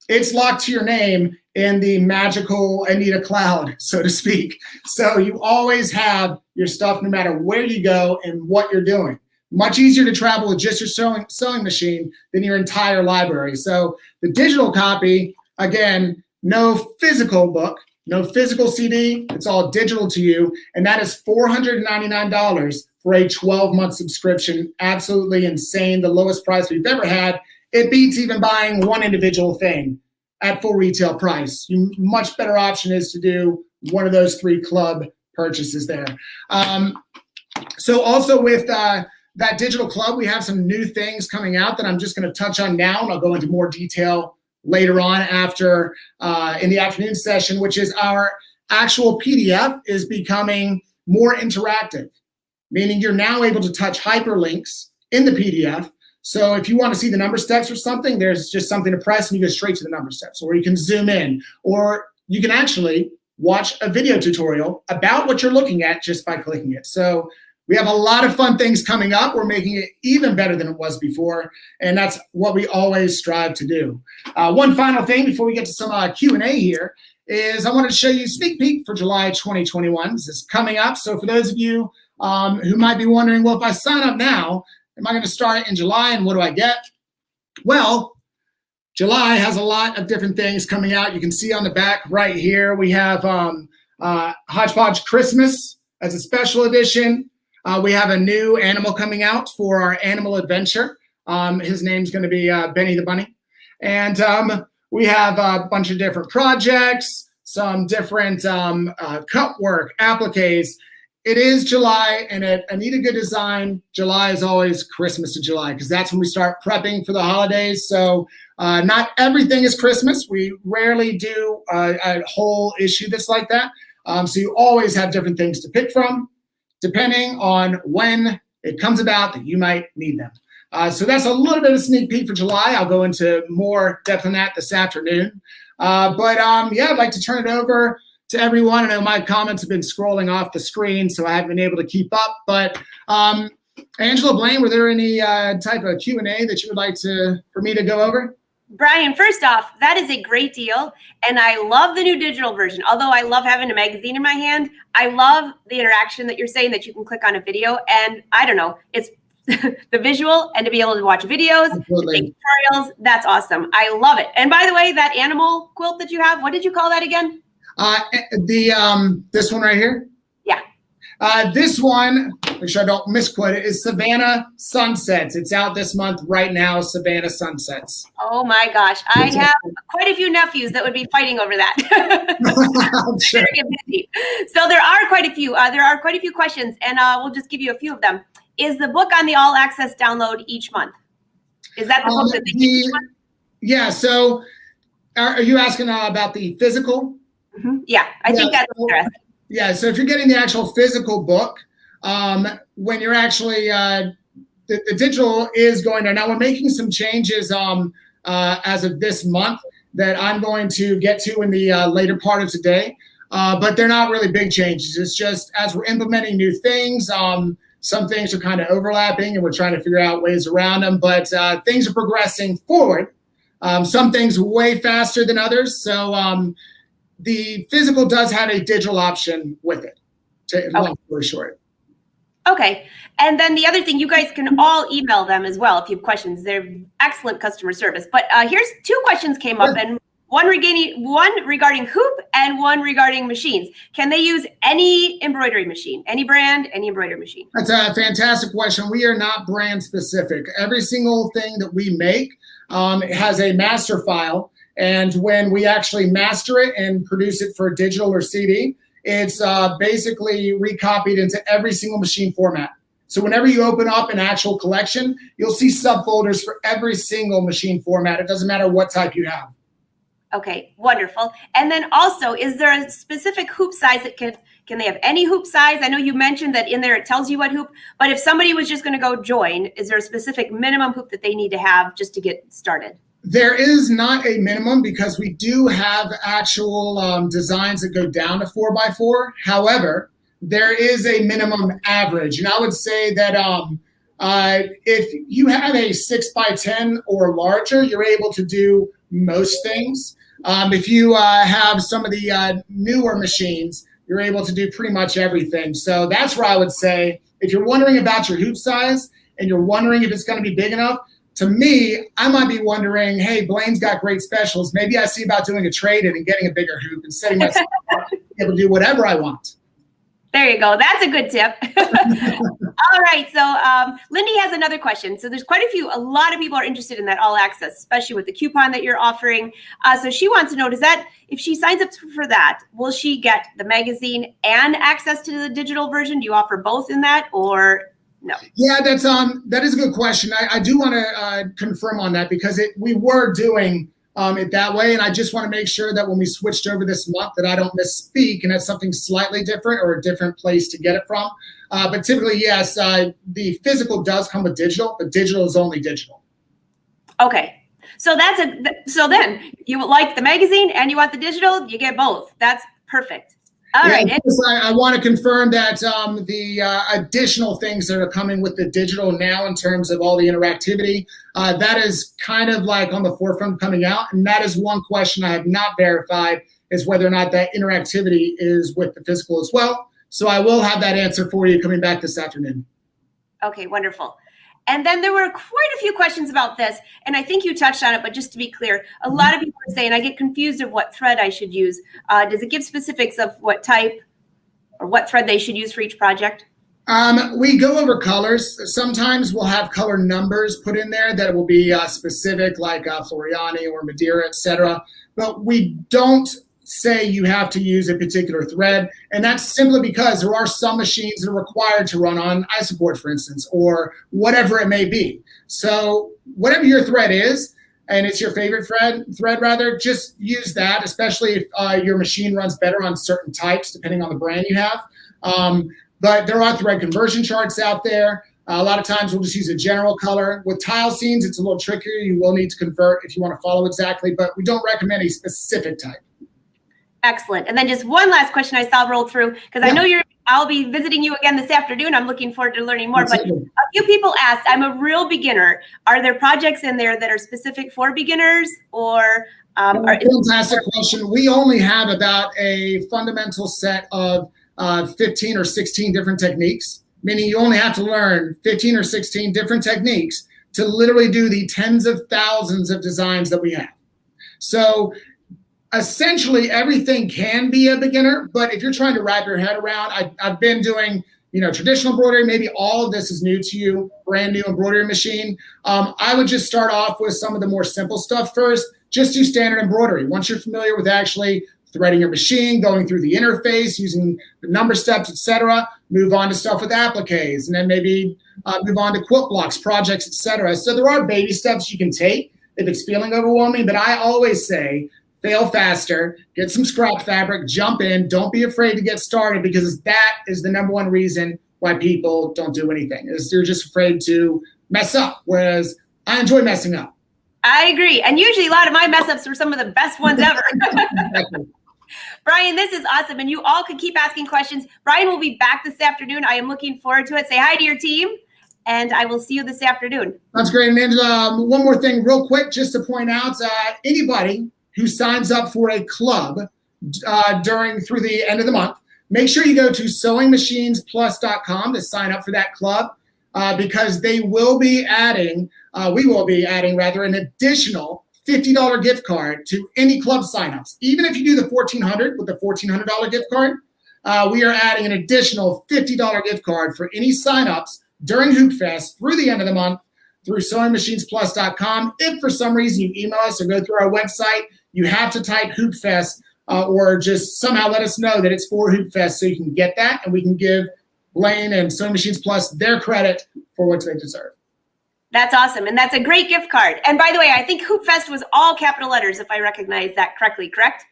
it's locked to your name in the magical Anita cloud, so to speak. So you always have your stuff no matter where you go and what you're doing. Much easier to travel with just your sewing machine than your entire library. So the digital copy, again, no physical book, no physical CD, it's all digital to you, and that is $499 for a 12-month subscription. Absolutely insane, the lowest price we've ever had. It beats even buying one individual thing at full retail price. Much better option is to do one of those 3 club purchases there. So also with that digital club, we have some new things coming out that I'm just going to touch on now, and I'll go into more detail later on after in the afternoon session, which is our actual PDF is becoming more interactive, meaning you're now able to touch hyperlinks in the PDF. So if you want to see the number steps or something, there's just something to press and you go straight to the number steps, or you can zoom in, or you can actually watch a video tutorial about what you're looking at just by clicking it. So We have a lot of fun things coming up. We're making it even better than it was before, and that's what we always strive to do. One final thing before we get to some Q&A here is I wanted to show you a sneak peek for July 2021. This is coming up, so for those of you who might be wondering, well, if I sign up now, am I going to start in July, and what do I get? Well, July has a lot of different things coming out. You can see on the back right here, we have Hodgepodge Christmas as a special edition. We have a new animal coming out for our animal adventure. His name's going to be Benny the Bunny. And we have a bunch of different projects, some different cut work, appliques. It is July, and at Anita Good Design, July is always Christmas to July, because that's when we start prepping for the holidays. So not everything is Christmas. We rarely do a whole issue that's like that. So you always have different things to pick from, depending on when it comes about that you might need them. So that's a little bit of a sneak peek for July. I'll go into more depth on that this afternoon. Yeah, I'd like to turn it over to everyone. I know my comments have been scrolling off the screen, so I haven't been able to keep up. But Angela, Blaine, were there any type of Q&A that you would like for me to go over? Bryan, first off, that is a great deal. And I love the new digital version. Although I love having a magazine in my hand, I love the interaction that you're saying that you can click on a video. And I don't know, it's the visual and to be able to watch videos, to take tutorials. That's awesome. I love it. And by the way, that animal quilt that you have, what did you call that again? This one right here? Yeah. This one, make sure I don't misquote it, is Savannah Sunsets. It's out this month right now, Savannah Sunsets. Oh my gosh. I have quite a few nephews that would be fighting over that. I'm sure. Get busy. So there are quite a few questions, and we'll just give you a few of them. Is the book on the all access download each month? Is that the book that they give each month? Yeah, so are you asking about the physical? Mm-hmm. Yeah, I think that's interesting. Yeah, so if you're getting the actual physical book, when you're actually, the digital is going to, now we're making some changes as of this month that I'm going to get to in the later part of today, but they're not really big changes. It's just as we're implementing new things, some things are kind of overlapping and we're trying to figure out ways around them, but things are progressing forward. Some things way faster than others. So the physical does have a digital option with it, long story short. Okay. And then the other thing, you guys can all email them as well if you have questions. They're excellent customer service. But here's two questions came up, and one regarding hoop and one regarding machines. Can they use any embroidery machine, any brand, any embroidery machine? That's a fantastic question. We are not brand specific. Every single thing that we make has a master file. And when we actually master it and produce it for digital or CD, it's basically recopied into every single machine format. So whenever you open up an actual collection, you'll see subfolders for every single machine format. It doesn't matter what type you have. Okay, wonderful. And then also, is there a specific hoop size that can they have any hoop size? I know you mentioned that in there it tells you what hoop, but if somebody was just going to go join, is there a specific minimum hoop that they need to have just to get started? There is not a minimum because we do have actual designs that go down to 4x4. However, there is a minimum average. And I would say that if you have a 6x10 or larger, you're able to do most things. If you have some of the newer machines, you're able to do pretty much everything. So that's where I would say, if you're wondering about your hoop size and you're wondering if it's going to be big enough, to me, I might be wondering, hey, Blaine's got great specials. Maybe I see about doing a trade-in and getting a bigger hoop and setting myself up to be able to do whatever I want. There you go. That's a good tip. All right. So Lindy has another question. So there's a lot of people are interested in that all access, especially with the coupon that you're offering. So she wants to know, if she signs up for that, will she get the magazine and access to the digital version? Do you offer both in that, or no? Yeah, that is a good question. I do want to confirm on that because we were doing it that way, and I just want to make sure that when we switched over this month that I don't misspeak and it's something slightly different or a different place to get it from. But typically, yes, the physical does come with digital, but digital is only digital. Okay. So so then you like the magazine and you want the digital, you get both. That's perfect. All right. I want to confirm that the additional things that are coming with the digital now in terms of all the interactivity, that is kind of like on the forefront coming out. And that is one question I have not verified, is whether or not that interactivity is with the physical as well. So I will have that answer for you coming back this afternoon. Okay, wonderful. And then there were quite a few questions about this, and I think you touched on it, but just to be clear, a lot of people are saying, I get confused of what thread I should use. Does it give specifics of what type or what thread they should use for each project? We go over colors. Sometimes we'll have color numbers put in there that will be specific, like Floriani or Madeira, etc. But we don't say you have to use a particular thread, and that's simply because there are some machines that are required to run on isoboard, for instance, or whatever it may be. So whatever your thread is, and it's your favorite thread rather, just use that, especially if your machine runs better on certain types, depending on the brand you have. But there are thread conversion charts out there. A lot of times we'll just use a general color. With tile scenes, it's a little trickier. You will need to convert if you want to follow exactly, but we don't recommend a specific type. Excellent. And then just one last question I saw roll through, because I know I'll be visiting you again this afternoon. I'm looking forward to learning more. But a few people asked, I'm a real beginner. Are there projects in there that are specific for beginners, or fantastic question. We only have about a fundamental set of 15 or 16 different techniques, meaning you only have to learn 15 or 16 different techniques to literally do the tens of thousands of designs that we have. So essentially everything can be a beginner, but if you're trying to wrap your head around, I've been doing, traditional embroidery, maybe all of this is new to you, brand new embroidery machine. I would just start off with some of the more simple stuff first. Just do standard embroidery. Once you're familiar with actually threading your machine, going through the interface, using the number steps, etc., move on to stuff with appliques, and then maybe move on to quilt blocks, projects, etc. So there are baby steps you can take if it's feeling overwhelming, but I always say, fail faster, get some scrap fabric, jump in, don't be afraid to get started, because that is the number one reason why people don't do anything, is they're just afraid to mess up, whereas I enjoy messing up. I agree. And usually a lot of my mess ups are some of the best ones ever. Bryan, this is awesome. And you all can keep asking questions. Bryan will be back this afternoon. I am looking forward to it. Say hi to your team, and I will see you this afternoon. That's great. And Angela, one more thing real quick, just to point out, anybody who signs up for a club through the end of the month, make sure you go to SewingMachinesPlus.com to sign up for that club, because we will be adding an additional $50 gift card to any club signups. Even if you do the $1,400 with the $1,400 gift card, we are adding an additional $50 gift card for any signups during Hoopfest through the end of the month through SewingMachinesPlus.com. If for some reason you email us or go through our website, you have to type Hoopfest or just somehow let us know that it's for Hoopfest so you can get that, and we can give Blaine and Sewing Machines Plus their credit for what they deserve. That's awesome. And that's a great gift card. And by the way, I think Hoopfest was all capital letters, if I recognize that correctly, correct?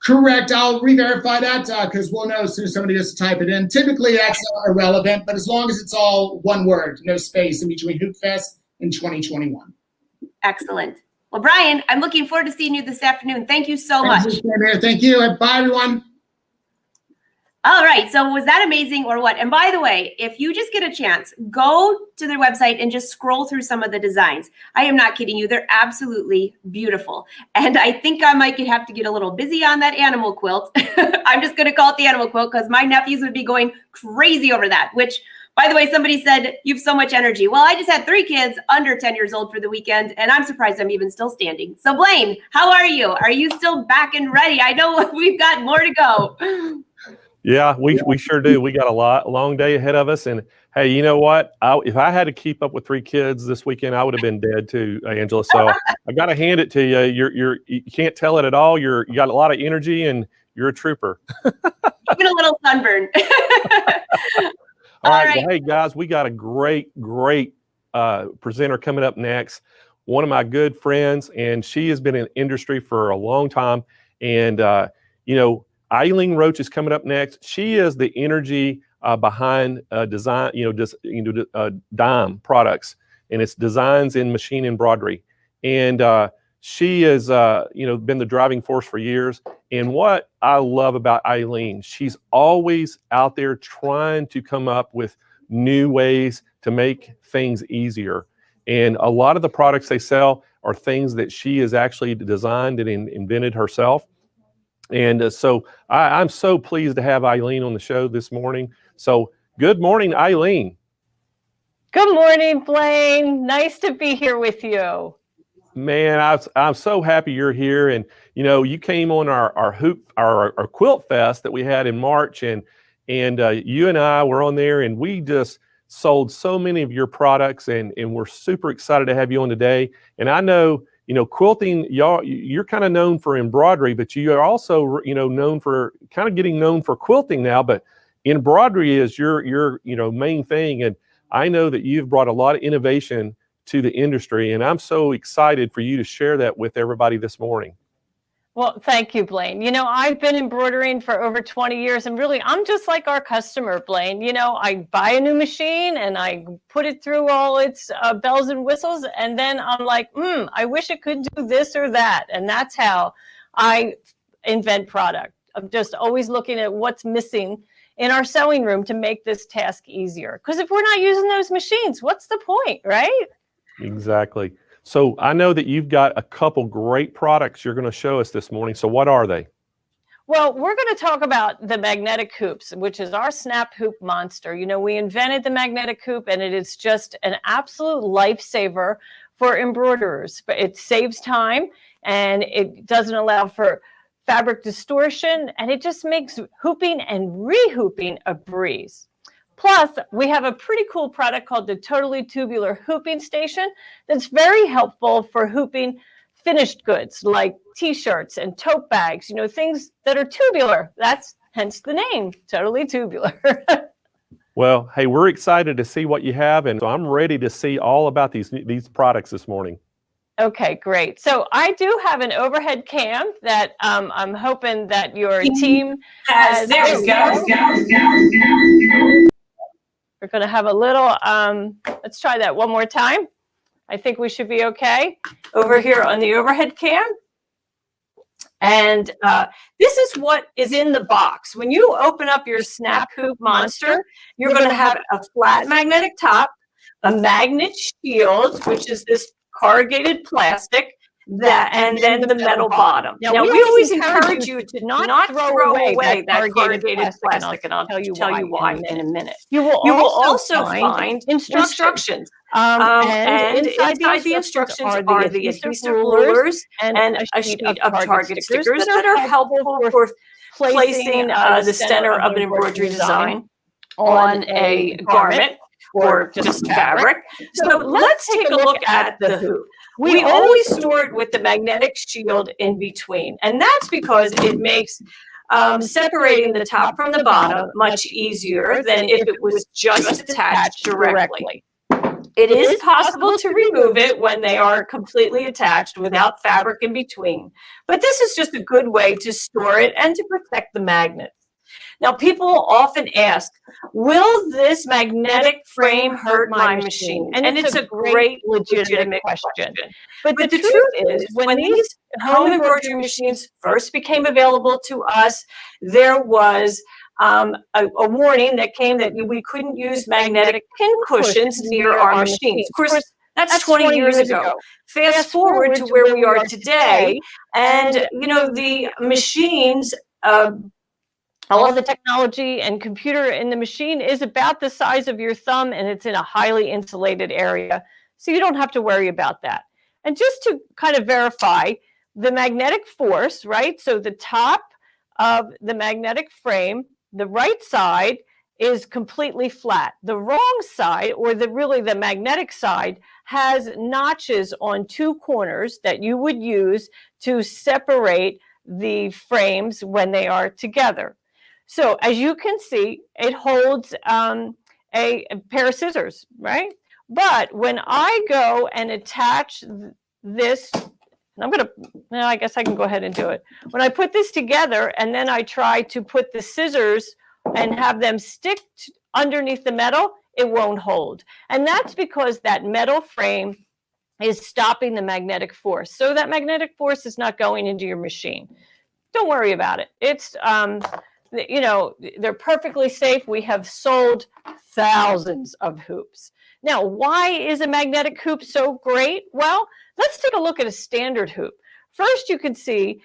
Correct. I'll re-verify that because we'll know as soon as somebody has to type it in. Typically, that's irrelevant, but as long as it's all one word, no space in between Hoopfest and 2021. Excellent. Well, Bryan, I'm looking forward to seeing you this afternoon. Thank you so much. Thank you. Bye, everyone. All right. So was that amazing or what? And by the way, if you just get a chance, go to their website and just scroll through some of the designs. I am not kidding you. They're absolutely beautiful. And I think I might have to get a little busy on that animal quilt. I'm just going to call it the animal quilt because my nephews would be going crazy over that, which, by the way, somebody said, you have so much energy. Well, I just had 3 kids under 10 years old for the weekend, and I'm surprised I'm even still standing. So Blaine, how are you? Are you still back and ready? I know we've got more to go. Yeah, we sure do. We got a long day ahead of us. And hey, you know what? If I had to keep up with 3 kids this weekend, I would have been dead too, Angela. So I got to hand it to you. You can't tell it at all. You got a lot of energy, and you're a trooper. Even a little sunburn. All right. Well, hey guys, we got a great presenter coming up next. One of my good friends, and she has been in the industry for a long time. And Eileen Roche is coming up next. She is the energy behind design, dime products, and it's designs in machine embroidery. And she has, been the driving force for years. And what I love about Eileen, she's always out there trying to come up with new ways to make things easier. And a lot of the products they sell are things that she has actually designed and invented herself. And so I'm so pleased to have Eileen on the show this morning. So good morning, Eileen. Good morning, Blaine. Nice to be here with you. Man, I'm so happy you're here. And you came on our Quilt Fest that we had in March, and you and I were on there, and we just sold so many of your products, and we're super excited to have you on today. And I know, quilting, you're kind of known for embroidery, but you are also, known for kind of getting known for quilting now, but embroidery is your main thing. And I know that you've brought a lot of innovation to the industry, and I'm so excited for you to share that with everybody this morning. Well, thank you, Blaine. I've been embroidering for over 20 years, and really, I'm just like our customer, Blaine. I buy a new machine and I put it through all its bells and whistles, and then I'm like, I wish it could do this or that. And that's how I invent product. I'm just always looking at what's missing in our sewing room to make this task easier. Because if we're not using those machines, what's the point, right? Exactly. So I know that you've got a couple great products you're going to show us this morning. So what are they? Well, we're going to talk about the magnetic hoops, which is our snap hoop monster. We invented the magnetic hoop, and it is just an absolute lifesaver for embroiderers. But it saves time, and it doesn't allow for fabric distortion, and it just makes hooping and re-hooping a breeze. Plus, we have a pretty cool product called the Totally Tubular Hooping Station that's very helpful for hooping finished goods like t-shirts and tote bags, things that are tubular. That's hence the name, Totally Tubular. Well, hey, we're excited to see what you have, and so I'm ready to see all about these products this morning. Okay, great. So I do have an overhead cam that I'm hoping that your team has. There we go. We're going to have a little, let's try that one more time. I think we should be okay. Over here on the overhead cam. And this is what is in the box. When you open up your snap hoop monster, you're going to have a flat magnetic top, a magnet shield, which is this corrugated plastic, and then the metal bottom. Now we always encourage you to not throw away that corrugated plastic, and I'll tell you why in a minute. You will also find instructions. And inside the instructions are the adhesive rulers and a sheet of target stickers that are helpful for placing the center of an embroidery design on a garment or just fabric. So let's take a look at the hoop. We always store it with the magnetic shield in between, and that's because it makes separating the top from the bottom much easier than if it was just attached directly. It is possible to remove it when they are completely attached without fabric in between, but this is just a good way to store it and to protect the magnets. Now, people often ask, will this magnetic frame hurt my machine? And it's a great, legitimate question. But the truth is, when these home embroidery machines first became available to us, there was a warning that came that we couldn't use magnetic pin cushions near our machines. Of course, that's 20 years ago. Fast forward to where we are today, and the machines, all of the technology and computer in the machine is about the size of your thumb, and it's in a highly insulated area, so you don't have to worry about that. And just to kind of verify the magnetic force, right? So the top of the magnetic frame, the right side is completely flat. The wrong side, or the magnetic side, has notches on two corners that you would use to separate the frames when they are together. So as you can see, it holds a pair of scissors, right? But when I go and attach this, I guess I can go ahead and do it. When I put this together and then I try to put the scissors and have them stick underneath the metal, it won't hold. And that's because that metal frame is stopping the magnetic force. So that magnetic force is not going into your machine. Don't worry about it. It's, you know, they're perfectly safe. We have sold thousands of hoops. Now, why is a magnetic hoop so great? Well, let's take a look at a standard hoop. First, you can see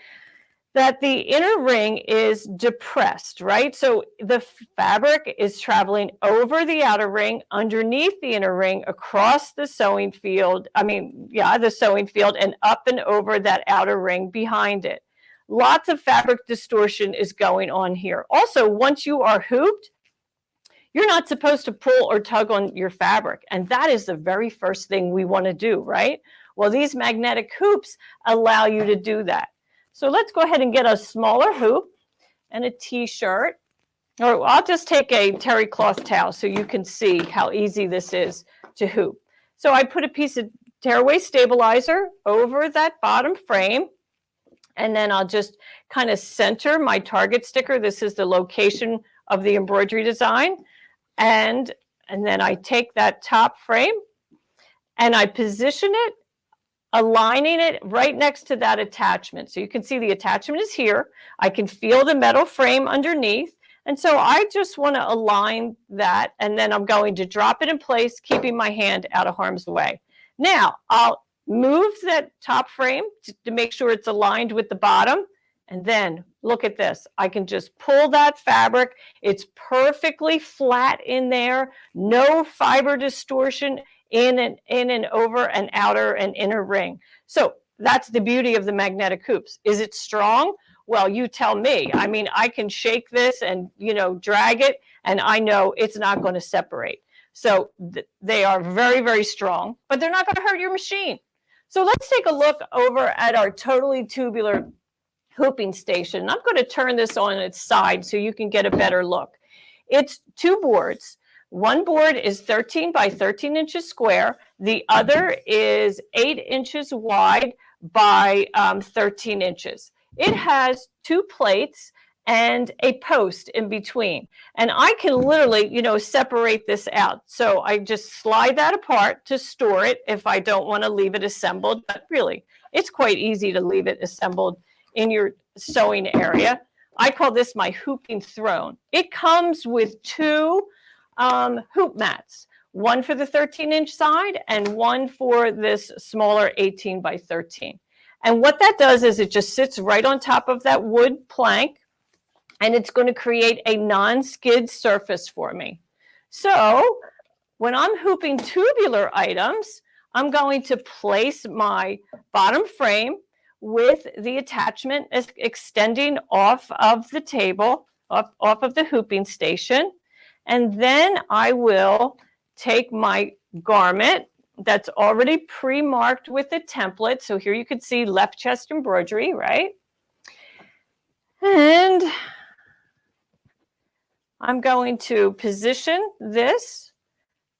that the inner ring is depressed, right? So the fabric is traveling over the outer ring, underneath the inner ring, across the sewing field, the sewing field, and up and over that outer ring behind it. Lots of fabric distortion is going on here. Also, once you are hooped, you're not supposed to pull or tug on your fabric. And that is the very first thing we want to do, right? Well, these magnetic hoops allow you to do that. So let's go ahead and get a smaller hoop and a t-shirt. Or I'll just take a terry cloth towel so you can see how easy this is to hoop. So I put a piece of tearaway stabilizer over that bottom frame. And then I'll just kind of center my target sticker. This is the location of the embroidery design. And then I take that top frame and I position it, aligning it right next to that attachment. So you can see the attachment is here. I can feel the metal frame underneath. And so I just want to align that, and then I'm going to drop it in place, keeping my hand out of harm's way. Now, I'll move that top frame to make sure it's aligned with the bottom. And then look at this. I can just pull that fabric. It's perfectly flat in there. No fiber distortion in and over an outer and inner ring. So that's the beauty of the magnetic hoops. Is it strong? Well, you tell me. I mean, I can shake this and, drag it, and I know it's not going to separate. So they are very, very strong, but they're not going to hurt your machine. So let's take a look over at our totally tubular hooping station. I'm going to turn this on its side so you can get a better look. It's two boards. One board is 13 by 13 inches square. The other is 8 inches wide by 13 inches. It has two plates and a post in between. And I can literally, separate this out. So I just slide that apart to store it if I don't want to leave it assembled. But really, it's quite easy to leave it assembled in your sewing area. I call this my hooping throne. It comes with two hoop mats, one for the 13-inch side and one for this smaller 18 by 13. And what that does is it just sits right on top of that wood plank, and it's going to create a non-skid surface for me. So when I'm hooping tubular items, I'm going to place my bottom frame with the attachment extending off of the table, off of the hooping station. And then I will take my garment that's already pre-marked with a template. So here you can see left chest embroidery, right? And I'm going to position this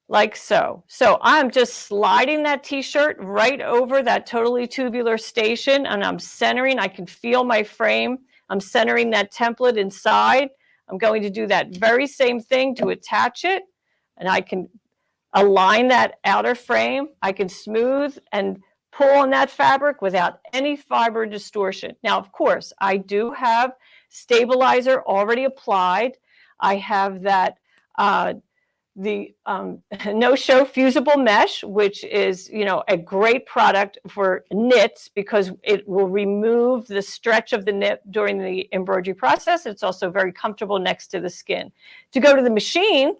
like so. So I'm just sliding that t-shirt right over that totally tubular station, and I'm centering. I can feel my frame. I'm centering that template inside. I'm going to do that very same thing to attach it, and I can align that outer frame. I can smooth and pull on that fabric without any fiber distortion. Now, of course, I do have stabilizer already applied. I have that no-show fusible mesh, which is, a great product for knits because it will remove the stretch of the knit during the embroidery process. It's also very comfortable next to the skin. To go to the machine,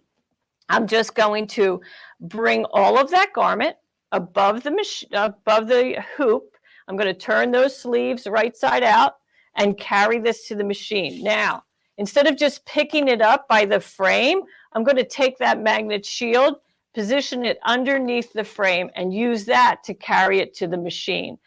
I'm just going to bring all of that garment above the hoop. I'm going to turn those sleeves right side out and carry this to the machine. Now, instead of just picking it up by the frame, I'm going to take that magnet shield, position it underneath the frame, and use that to carry it to the machine.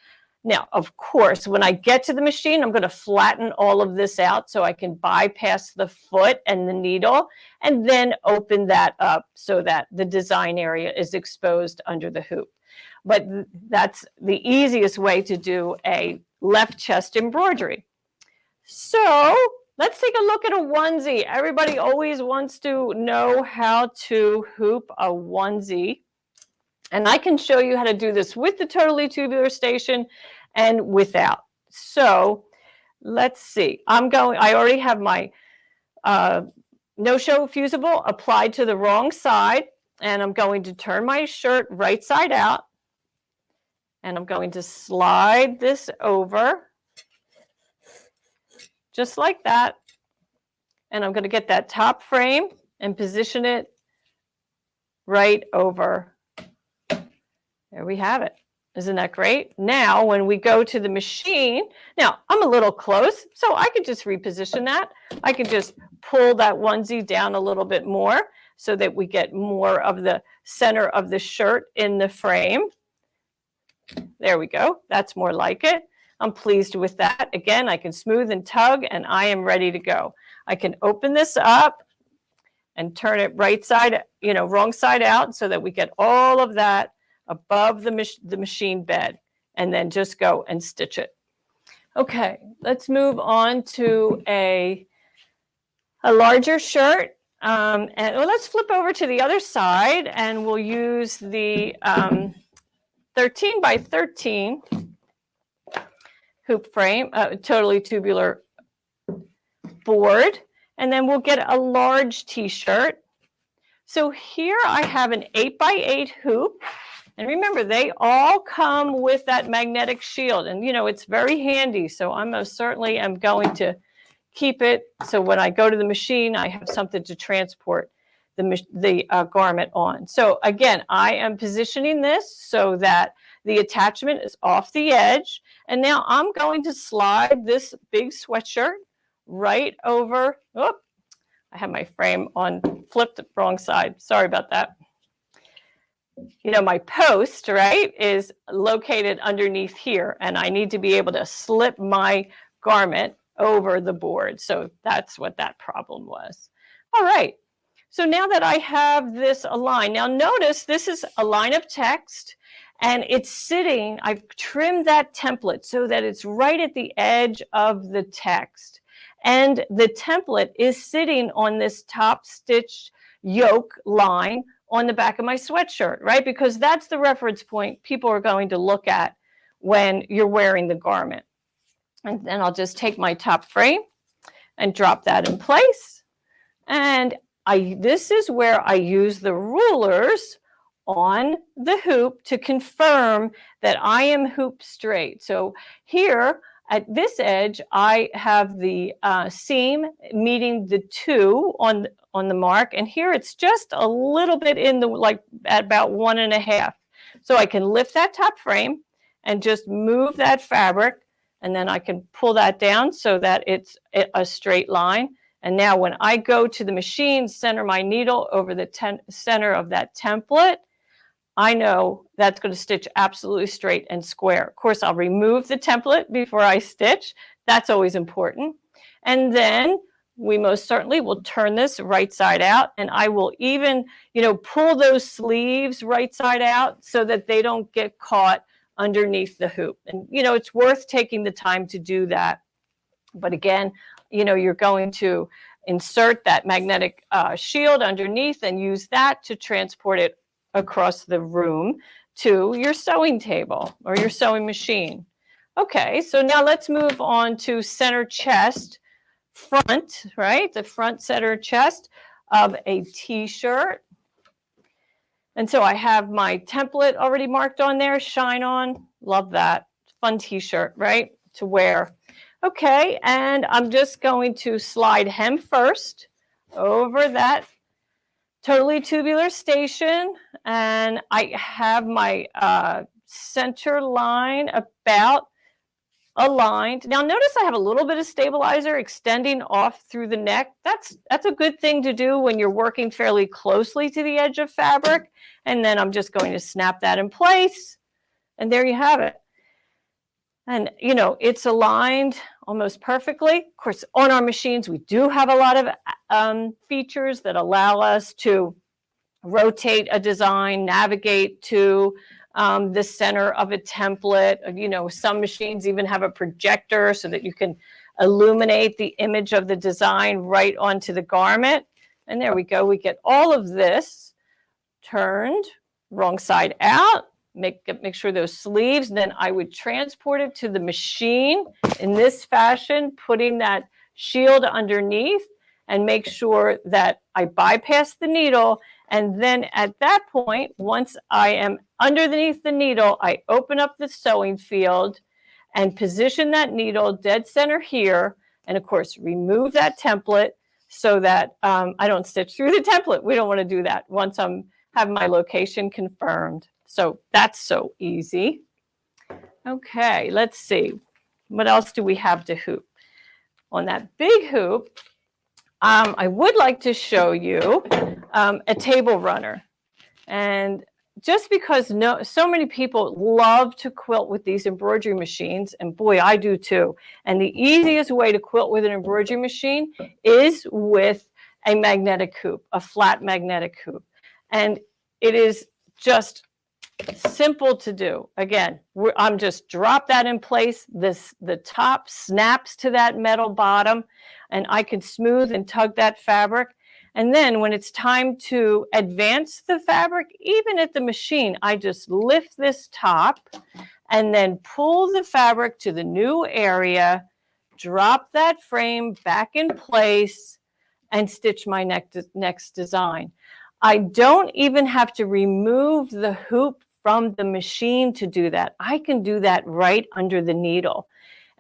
Now, of course, when I get to the machine, I'm going to flatten all of this out so I can bypass the foot and the needle, and then open that up so that the design area is exposed under the hoop. But that's the easiest way to do a left chest embroidery. So let's take a look at a onesie. Everybody always wants to know how to hoop a onesie. And I can show you how to do this with the totally tubular station and without. So let's see. I already have my no-show fusible applied to the wrong side. And I'm going to turn my shirt right side out. And I'm going to slide this over just like that. And I'm going to get that top frame and position it right over. There we have it. Isn't that great? Now, when we go to the machine, now I'm a little close, so I could just reposition that. I could just pull that onesie down a little bit more so that we get more of the center of the shirt in the frame. There we go. That's more like it. I'm pleased with that. Again, I can smooth and tug, and I am ready to go. I can open this up and turn it right side, wrong side out so that we get all of that above the machine bed, and then just go and stitch it. Okay, let's move on to a larger shirt. And let's flip over to the other side, and we'll use the 13 by 13 hoop frame, totally tubular board, and then we'll get a large t-shirt. So here I have an 8 by 8 hoop. And remember, they all come with that magnetic shield. And, it's very handy. So I most certainly am going to keep it. So when I go to the machine, I have something to transport the garment on. So again, I am positioning this so that the attachment is off the edge. And now I'm going to slide this big sweatshirt right over. Oh, I have my frame on flipped the wrong side. Sorry about that. My post, right, is located underneath here, and I need to be able to slip my garment over the board. So that's what that problem was. All right. So now that I have this aligned, now notice this is a line of text, and it's sitting, I've trimmed that template so that it's right at the edge of the text. And the template is sitting on this top stitched yoke line on the back of my sweatshirt, right? Because that's the reference point people are going to look at when you're wearing the garment. And then I'll just take my top frame and drop that in place. And this is where I use the rulers on the hoop to confirm that I am hoop straight. So here at this edge, I have the seam meeting the 2 on the mark, and here it's just a little bit in the at about 1.5. So I can lift that top frame and just move that fabric, and then I can pull that down so that it's a straight line. And now when I go to the machine, center my needle over the center of that template, I know that's going to stitch absolutely straight and square. Of course, I'll remove the template before I stitch. That's always important. And then we most certainly will turn this right side out, and I will even, pull those sleeves right side out so that they don't get caught underneath the hoop. And, it's worth taking the time to do that. But again, you're going to insert that magnetic shield underneath and use that to transport it across the room to your sewing table or your sewing machine. Okay, so now let's move on to center chest front, right? The front center chest of a t-shirt. And so I have my template already marked on there, shine on, love that. Fun t-shirt, right, to wear. Okay, and I'm just going to slide hem first over that totally tubular station, and I have my center line about aligned. Now notice I have a little bit of stabilizer extending off through the neck. That's a good thing to do when you're working fairly closely to the edge of fabric. And then I'm just going to snap that in place, and there you have it. And it's aligned almost perfectly. Of course, on our machines, we do have a lot of features that allow us to rotate a design, navigate to the center of a template. Some machines even have a projector so that you can illuminate the image of the design right onto the garment. And there we go. We get all of this turned wrong side out, make sure those sleeves, then I would transport it to the machine in this fashion, putting that shield underneath, and make sure that I bypass the needle. And then at that point, once I am underneath the needle, I open up the sewing field and position that needle dead center here. And of course, remove that template so that I don't stitch through the template. We don't want to do that once I have my location confirmed. So that's so easy. Okay, let's see. What else do we have to hoop? On that big hoop, I would like to show you a table runner. And just because so many people love to quilt with these embroidery machines, and boy, I do too. And the easiest way to quilt with an embroidery machine is with a magnetic hoop, a flat magnetic hoop. And it is just simple to do. Again, I'm just drop that in place. The top snaps to that metal bottom, and I can smooth and tug that fabric. And then when it's time to advance the fabric, even at the machine, I just lift this top and then pull the fabric to the new area, drop that frame back in place, and stitch my next design. I don't even have to remove the hoop from the machine to do that. I can do that right under the needle.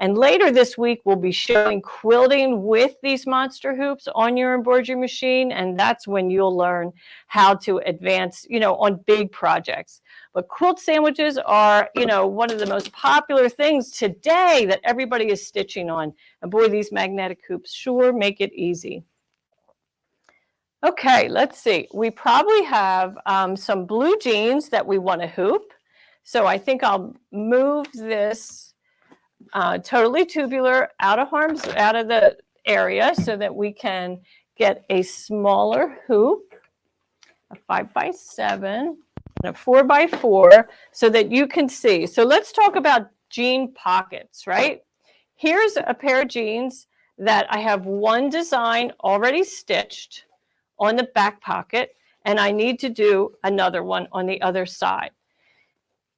And later this week, we'll be showing quilting with these monster hoops on your embroidery machine. And that's when you'll learn how to advance, on big projects. But quilt sandwiches are, one of the most popular things today that everybody is stitching on. And boy, these magnetic hoops sure make it easy. Okay, let's see. We probably have some blue jeans that we want to hoop. So I think I'll move this totally tubular out of the area so that we can get a smaller hoop, a 5x7 and a 4x4, so that you can see. So let's talk about jean pockets, right? Here's a pair of jeans that I have one design already stitched on the back pocket, and I need to do another one on the other side.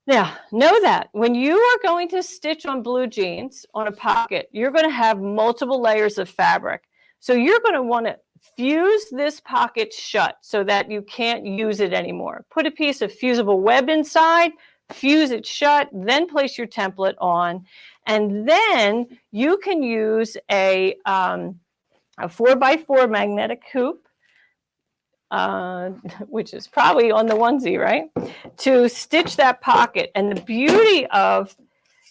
Now, know that when you are going to stitch on blue jeans on a pocket, you're going to have multiple layers of fabric. So you're going to want to fuse this pocket shut so that you can't use it anymore. Put a piece of fusible web inside, fuse it shut, then place your template on, and then you can use a 4x4 magnetic hoop, which is probably on the onesie, right, to stitch that pocket. And the beauty of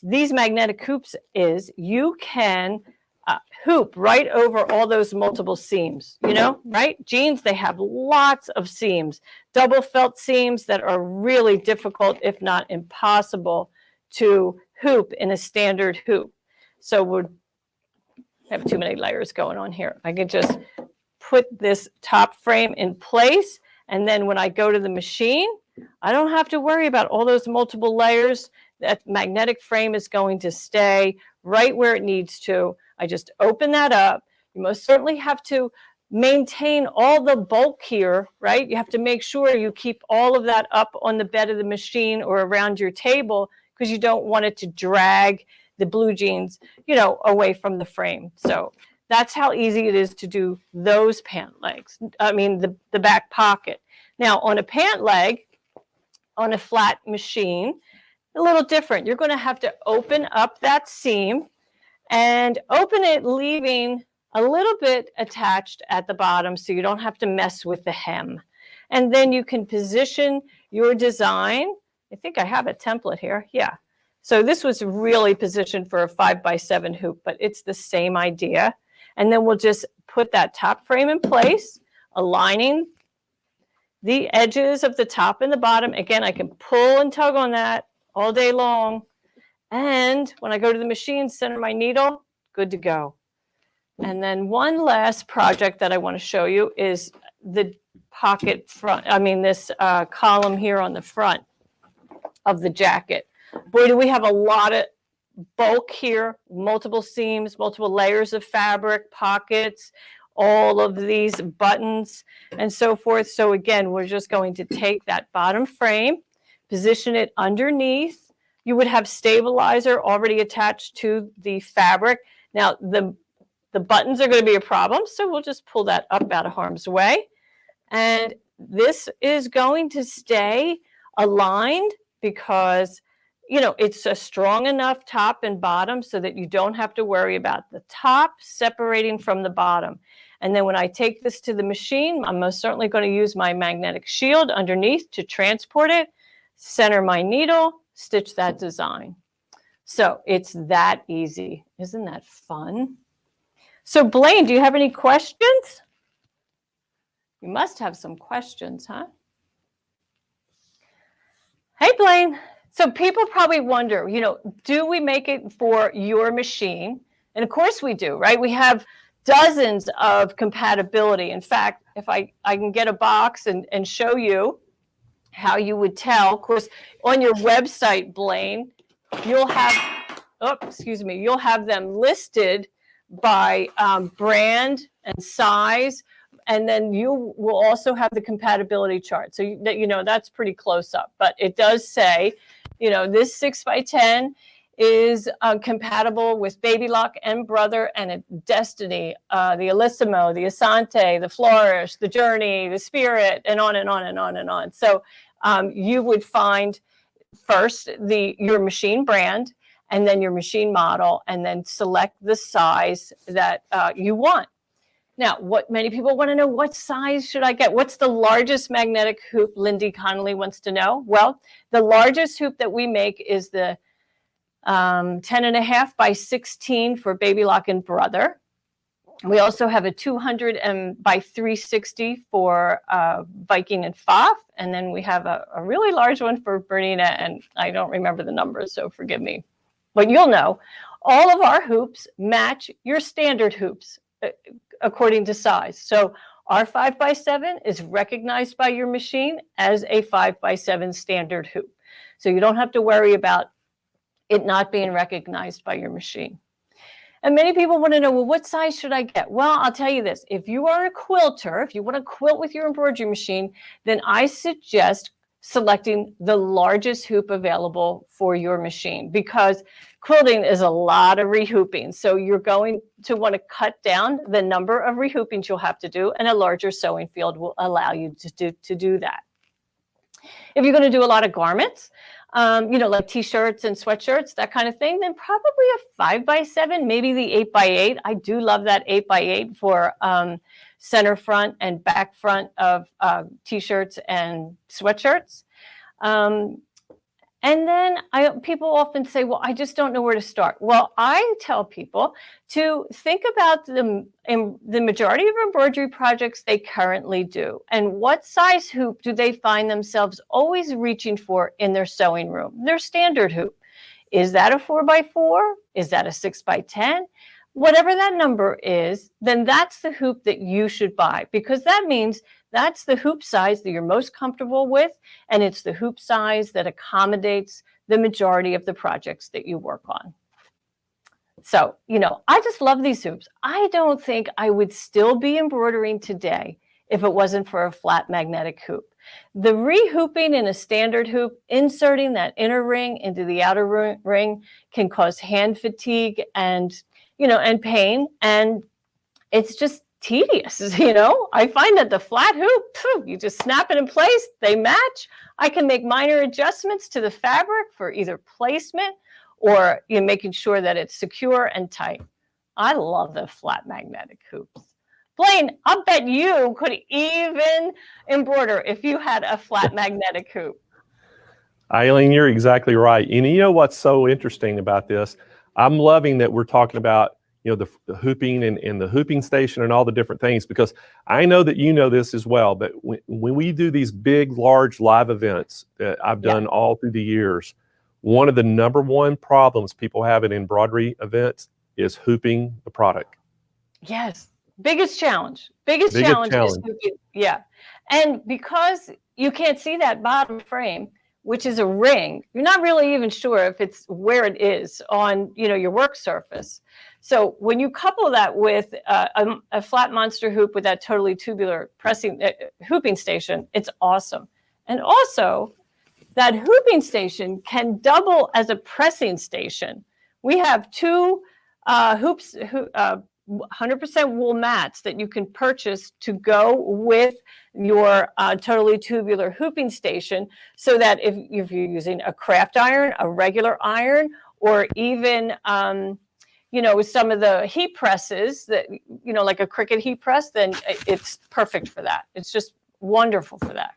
these magnetic hoops is you can hoop right over all those multiple seams, right? Jeans, they have lots of seams, double felt seams that are really difficult, if not impossible, to hoop in a standard hoop. So we have too many layers going on here. I can just put this top frame in place, and then when I go to the machine, I don't have to worry about all those multiple layers. That magnetic frame is going to stay right where it needs to. I just open that up. You most certainly have to maintain all the bulk here, right? You have to make sure you keep all of that up on the bed of the machine or around your table, because you don't want it to drag the blue jeans, away from the frame. So that's how easy it is to do those pant legs. I mean, the back pocket. Now, on a pant leg, on a flat machine, a little different. You're going to have to open up that seam and open it, leaving a little bit attached at the bottom so you don't have to mess with the hem. And then you can position your design. I think I have a template here. Yeah. So this was really positioned for a 5x7 hoop, but it's the same idea. And then we'll just put that top frame in place, aligning the edges of the top and the bottom. Again, I can pull and tug on that all day long. And when I go to the machine, center my needle, good to go. And then one last project that I want to show you is the pocket front. This column here on the front of the jacket. Boy, do we have a lot of bulk here, multiple seams, multiple layers of fabric, pockets, all of these buttons and so forth. So again, we're just going to take that bottom frame, position it underneath. You would have stabilizer already attached to the fabric. Now, the buttons are going to be a problem, so we'll just pull that up out of harm's way. And this is going to stay aligned because, you know, it's a strong enough top and bottom so that you don't have to worry about the top separating from the bottom. And then when I take this to the machine, I'm most certainly going to use my magnetic shield underneath to transport it, center my needle, stitch that design. So it's that easy. Isn't that fun? So Blaine, do you have any questions? You must have some questions, huh? Hey, Blaine. So people probably wonder, you know, do we make it for your machine? And of course we do, right? We have dozens of compatibility. In fact, if I can get a box and show you how you would tell, of course, on your website, Blaine, you'll have, you'll have them listed by brand and size, and then you will also have the compatibility chart. So you know that's pretty close up, but it does say, you know, this 6x10 is compatible with Baby Lock and Brother and Destiny, the Ellissimo, the Asante, the Flourish, the Journey, the Spirit, and on and on and on and on. So you would find first your machine brand, and then your machine model, and then select the size that you want. Now, what many people want to know, what size should I get? What's the largest magnetic hoop? Lindy Connolly wants to know. Well, the largest hoop that we make is the 10.5 by 16 for Baby Lock and Brother. We also have a 200 by 360 for Viking and Pfaff. And then we have a really large one for Bernina, and I don't remember the numbers, so forgive me. But you'll know, all of our hoops match your standard hoops according to size. So our 5x7 is recognized by your machine as a 5x7 standard hoop. So you don't have to worry about it not being recognized by your machine. And many people want to know, well, what size should I get? Well, I'll tell you this. If you are a quilter, if you want to quilt with your embroidery machine, then I suggest selecting the largest hoop available for your machine, because quilting is a lot of rehooping. So you're going to want to cut down the number of rehoopings you'll have to do, and a larger sewing field will allow you to do that. If you're going to do a lot of garments, you know, like t-shirts and sweatshirts, that kind of thing, then probably a 5x7, maybe the 8x8. I do love that 8x8 for center front and back front of t-shirts and sweatshirts. And then people often say, well, I just don't know where to start. Well, I tell people to think about the majority of embroidery projects they currently do, and what size hoop do they find themselves always reaching for in their sewing room, their standard hoop. Is that a 4x4? Is that a 6x10? Whatever that number is, then that's the hoop that you should buy, because that means that's the hoop size that you're most comfortable with, and it's the hoop size that accommodates the majority of the projects that you work on. So, you know, I just love these hoops. I don't think I would still be embroidering today if it wasn't for a flat magnetic hoop. The rehooping in a standard hoop, inserting that inner ring into the outer ring, can cause hand fatigue and, you know, and pain, and it's just tedious. You know, I find that the flat hoop, you just snap it in place, they match. I can make minor adjustments to the fabric for either placement or, you know, making sure that it's secure and tight. I love the flat magnetic hoops. Blaine, I'll bet you could even embroider if you had a flat magnetic hoop. Eileen, you're exactly right. And you know what's so interesting about this? I'm loving that we're talking about, you know, the hooping and the hooping station and all the different things, because I know that you know this as well, but when we do these big, large live events that I've done all through the years, one of the number one problems people have at embroidery events is hooping the product. Yes. Biggest challenge. Biggest challenge is hooping. Yeah. And because you can't see that bottom frame, which is a ring, you're not really even sure if it's where it is on, your work surface. So when you couple that with a flat monster hoop with that totally tubular pressing hooping station, it's awesome. And also, that hooping station can double as a pressing station. We have two 100% wool mats that you can purchase to go with your totally tubular hooping station, so that if you're using a craft iron, a regular iron, or even some of the heat presses that, like a Cricut heat press, then it's perfect for that. It's just wonderful for that.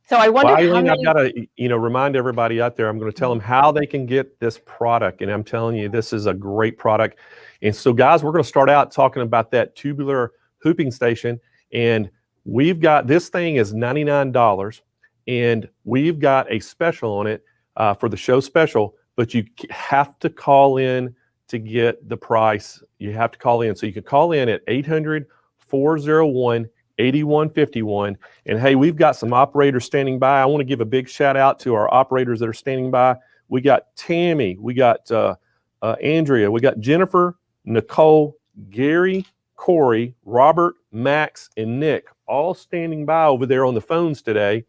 So I wonder Eileen, I've got to, remind everybody out there, I'm going to tell them how they can get this product. And I'm telling you, this is a great product. And so guys, we're going to start out talking about that tubular hooping station. And we've got, this thing is $99 and we've got a special on it for the show special, but you have to call in to get the price. You have to call in. So you can call in at 800-401-8151. And hey, we've got some operators standing by. I want to give a big shout out to our operators that are standing by. We got Tammy, we got Andrea, we got Jennifer, Nicole, Gary, Corey, Robert, Max, and Nick, all standing by over there on the phones today.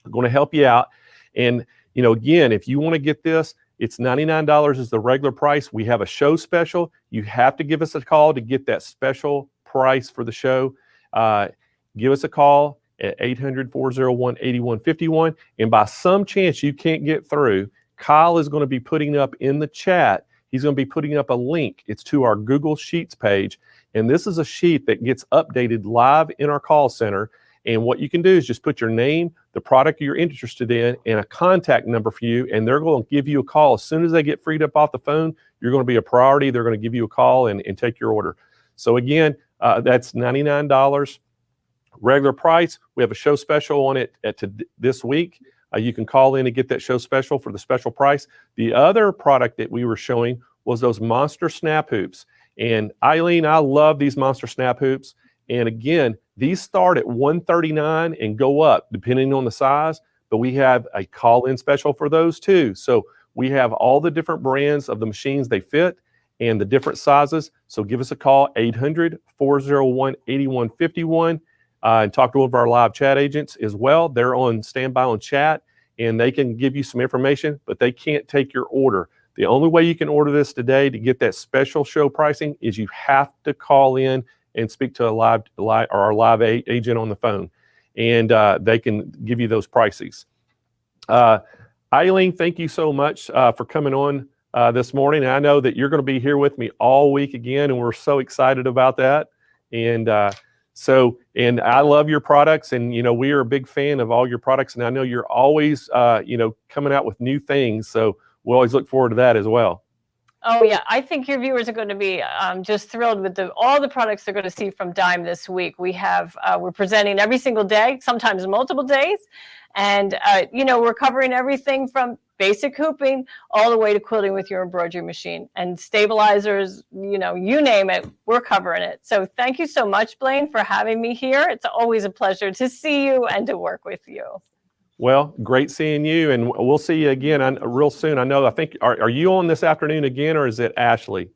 We're going to help you out. And again, if you want to get this, it's $99 is the regular price. We have a show special. You have to give us a call to get that special price for the show. Give us a call at 800-401-8151. And by some chance you can't get through, Kyle is going to be putting up in the chat, he's going to be putting up a link. It's to our Google Sheets page. And this is a sheet that gets updated live in our call center. And what you can do is just put your name, the product you're interested in, and a contact number for you. And they're going to give you a call. As soon as they get freed up off the phone, you're going to be a priority. They're going to give you a call and take your order. So again, that's $99 regular price. We have a show special on it this week. You can call in and get that show special for the special price. The other product that we were showing was those monster snap hoops. And Eileen, I love these monster snap hoops. And again, these start at $139 and go up depending on the size. But we have a call-in special for those too. So we have all the different brands of the machines they fit and the different sizes. So give us a call, 800-401-8151. And talk to one of our live chat agents as well. They're on standby on chat, and they can give you some information, but they can't take your order. The only way you can order this today to get that special show pricing is you have to call in and speak to our live agent on the phone, and they can give you those prices. Eileen, thank you so much for coming on this morning. And I know that you're going to be here with me all week again, and we're so excited about that. And and I love your products, and we are a big fan of all your products, and I know you're always coming out with new things, so we always look forward to that as well. Oh yeah, I think your viewers are going to be just thrilled with all the products they're going to see from Dime this week. We're presenting every single day, sometimes multiple days, and we're covering everything from basic hooping all the way to quilting with your embroidery machine and stabilizers, you name it, we're covering it. So thank you so much, Blaine, for having me here. It's always a pleasure to see you and to work with you. Well, great seeing you, and we'll see you again real soon. I think, are you on this afternoon again, or is it Ashley?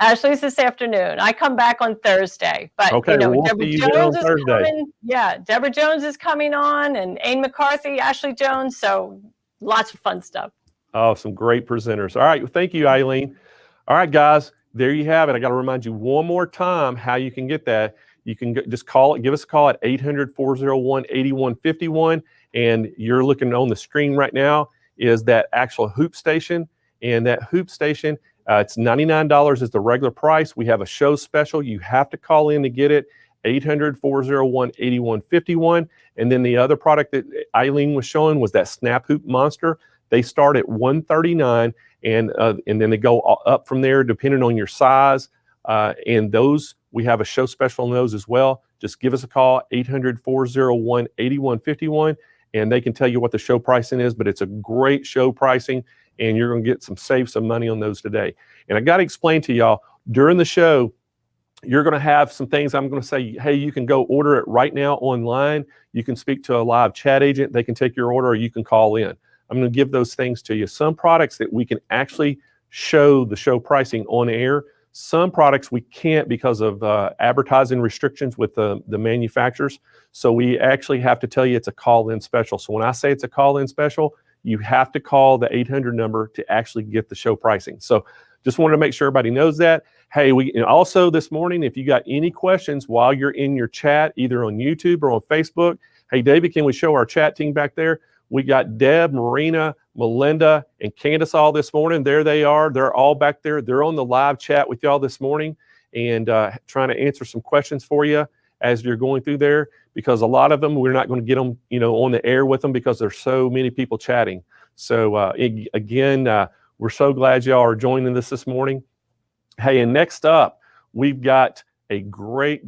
Ashley's this afternoon. I come back on Thursday, but okay, we'll Deborah see you Jones on is Thursday. coming. Yeah, Deborah Jones is coming on, and Aine McCarthy, Ashley Jones. So lots of fun stuff. Oh, some great presenters. All right, well, thank you, Eileen. All right, guys, there you have it. I got to remind you one more time how you can get that. You can just give us a call at 800-401-8151. And you're looking on the screen right now is that actual hoop station. And that hoop station, it's $99 is the regular price. We have a show special. You have to call in to get it, 800-401-8151. And then the other product that Eileen was showing was that snap hoop monster. They start at $139 and then they go up from there depending on your size. And those, we have a show special on those as well. Just give us a call, 800-401-8151. And they can tell you what the show pricing is, but it's a great show pricing, and you're going to save some money on those today. And I got to explain to y'all, during the show, you're going to have some things I'm going to say, hey, you can go order it right now online. You can speak to a live chat agent. They can take your order, or you can call in. I'm going to give those things to you. Some products that we can actually show the show pricing on air. Some products we can't because of advertising restrictions with the manufacturers. So we actually have to tell you it's a call-in special. So when I say it's a call-in special, you have to call the 800 number to actually get the show pricing. So just wanted to make sure everybody knows that. Hey, and also this morning, if you got any questions while you're in your chat, either on YouTube or on Facebook, hey, David, can we show our chat team back there? We got Deb, Marina, Melinda, and Candace all this morning. There they are. They're all back there. They're on the live chat with y'all this morning and trying to answer some questions for you as you're going through there, because a lot of them, we're not going to get them, on the air with them because there's so many people chatting. So again, we're so glad y'all are joining us this morning. Hey, and next up, we've got a great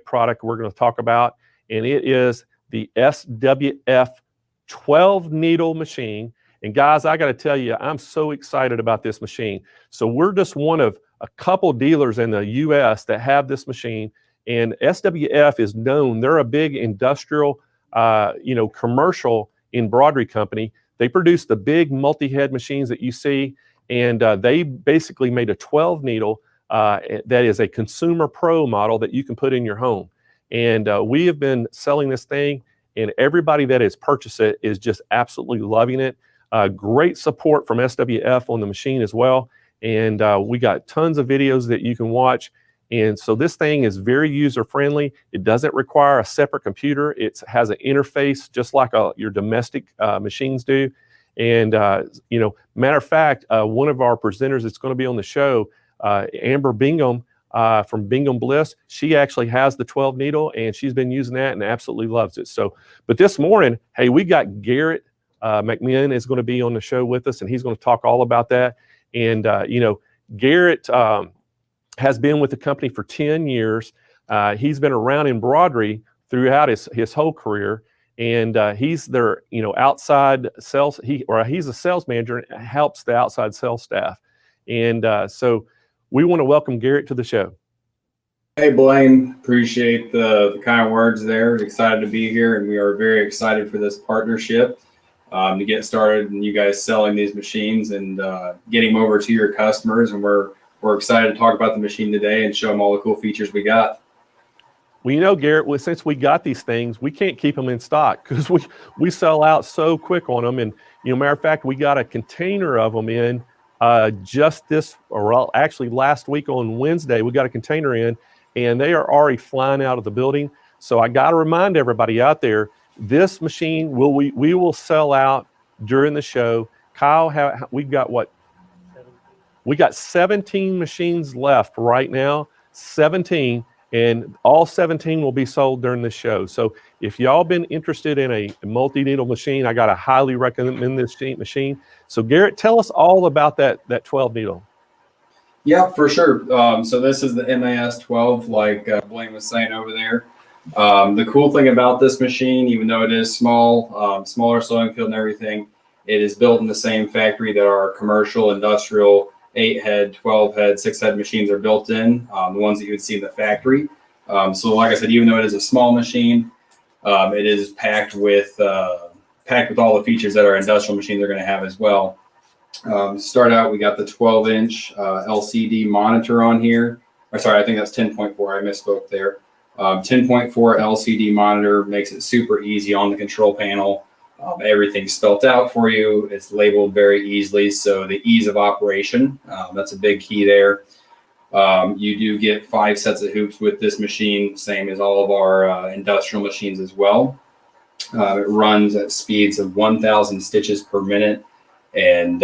product we're going to talk about, and it is the SWF 12 needle machine. And guys, I got to tell you, I'm so excited about this machine. So we're just one of a couple dealers in the US that have this machine, and SWF is known. They're a big industrial, commercial embroidery company. They produce the big multi-head machines that you see, and they basically made a 12 needle that is a consumer pro model that you can put in your home. And we have been selling this thing, and everybody that has purchased it is just absolutely loving it. Great support from SWF on the machine as well. And we got tons of videos that you can watch. And so this thing is very user-friendly. It doesn't require a separate computer. It has an interface just like your domestic machines do. And, matter of fact, one of our presenters that's going to be on the show, Amber Bingham from Bingham Bliss, she actually has the 12 needle, and she's been using that and absolutely loves it. So, but this morning, hey, we got Garrett McMinn is going to be on the show with us, and he's going to talk all about that. And, Garrett has been with the company for 10 years. He's been around embroidery throughout his whole career. And he's their, outside sales. He's a sales manager and helps the outside sales staff. And so we want to welcome Garrett to the show. Hey, Blaine, appreciate the kind words there. Excited to be here, and we are very excited for this partnership to get started and you guys selling these machines and getting them over to your customers. And we're excited to talk about the machine today and show them all the cool features we got. Well, Garrett, since we got these things, we can't keep them in stock because we sell out so quick on them. And, matter of fact, we got a container of them in actually last week on Wednesday, we got a container in, and they are already flying out of the building. So I got to remind everybody out there, this machine, we will sell out during the show. Kyle, we've got what? We got 17 machines left right now, 17. And all 17 will be sold during this show. So if y'all been interested in a multi-needle machine, I got to highly recommend this machine. So Garrett, tell us all about that 12 needle. Yeah, for sure. So this is the MAS 12, like Blaine was saying over there. The cool thing about this machine, even though it is small, smaller sewing field and everything, it is built in the same factory that our commercial, industrial, 8-head, 12-head, 6-head machines are built in, the ones that you would see in the factory. So like I said, even though it is a small machine, it is packed with all the features that our industrial machines are going to have as well. Start out, we got the 12-inch LCD monitor on here. Or sorry, I think that's 10.4. I misspoke there. 10.4 LCD monitor makes it super easy on the control panel. Everything's spelled out for you. It's labeled very easily. So the ease of operation, that's a big key there. You do get 5 sets of hoops with this machine, same as all of our industrial machines as well. It runs at speeds of 1,000 stitches per minute. And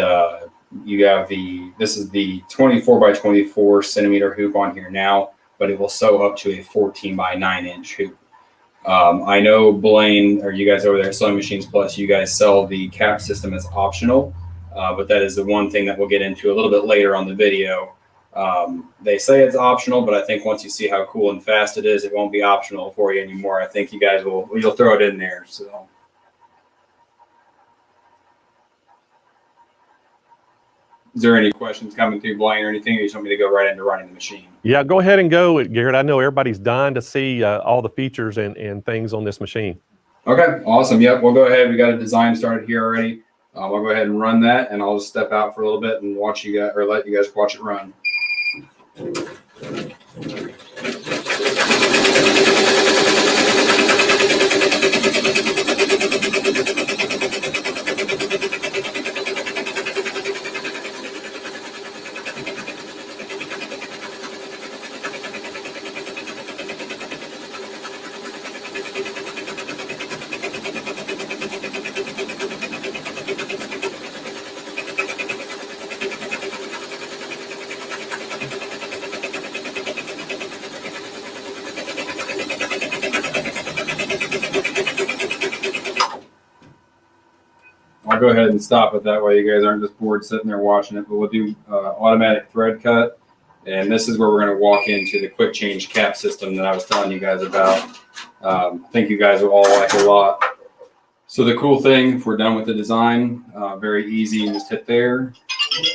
you have this is the 24 by 24 centimeter hoop on here now, but it will sew up to a 14 by 9 inch hoop. I know Blaine, or you guys over there at Sewing Machines Plus, you guys sell the cap system as optional, but that is the one thing that we'll get into a little bit later on the video. They say it's optional, but I think once you see how cool and fast it is, it won't be optional for you anymore. I think you guys you'll throw it in there. So. Is there any questions coming through, Blaine, or anything? Or you just want me to go right into running the machine? Yeah, go ahead and go, Garrett. I know everybody's dying to see all the features and things on this machine. Okay, awesome. Yep, we'll go ahead. We got a design started here already. I'll go ahead and run that, and I'll just step out for a little bit and watch you guys, or let you guys watch it run. I'll go ahead and stop it. That way you guys aren't just bored sitting there watching it, but we'll do automatic thread cut. And this is where we're going to walk into the quick change cap system that I was telling you guys about. I think you guys will all like a lot. So the cool thing, if we're done with the design, very easy, you just hit there.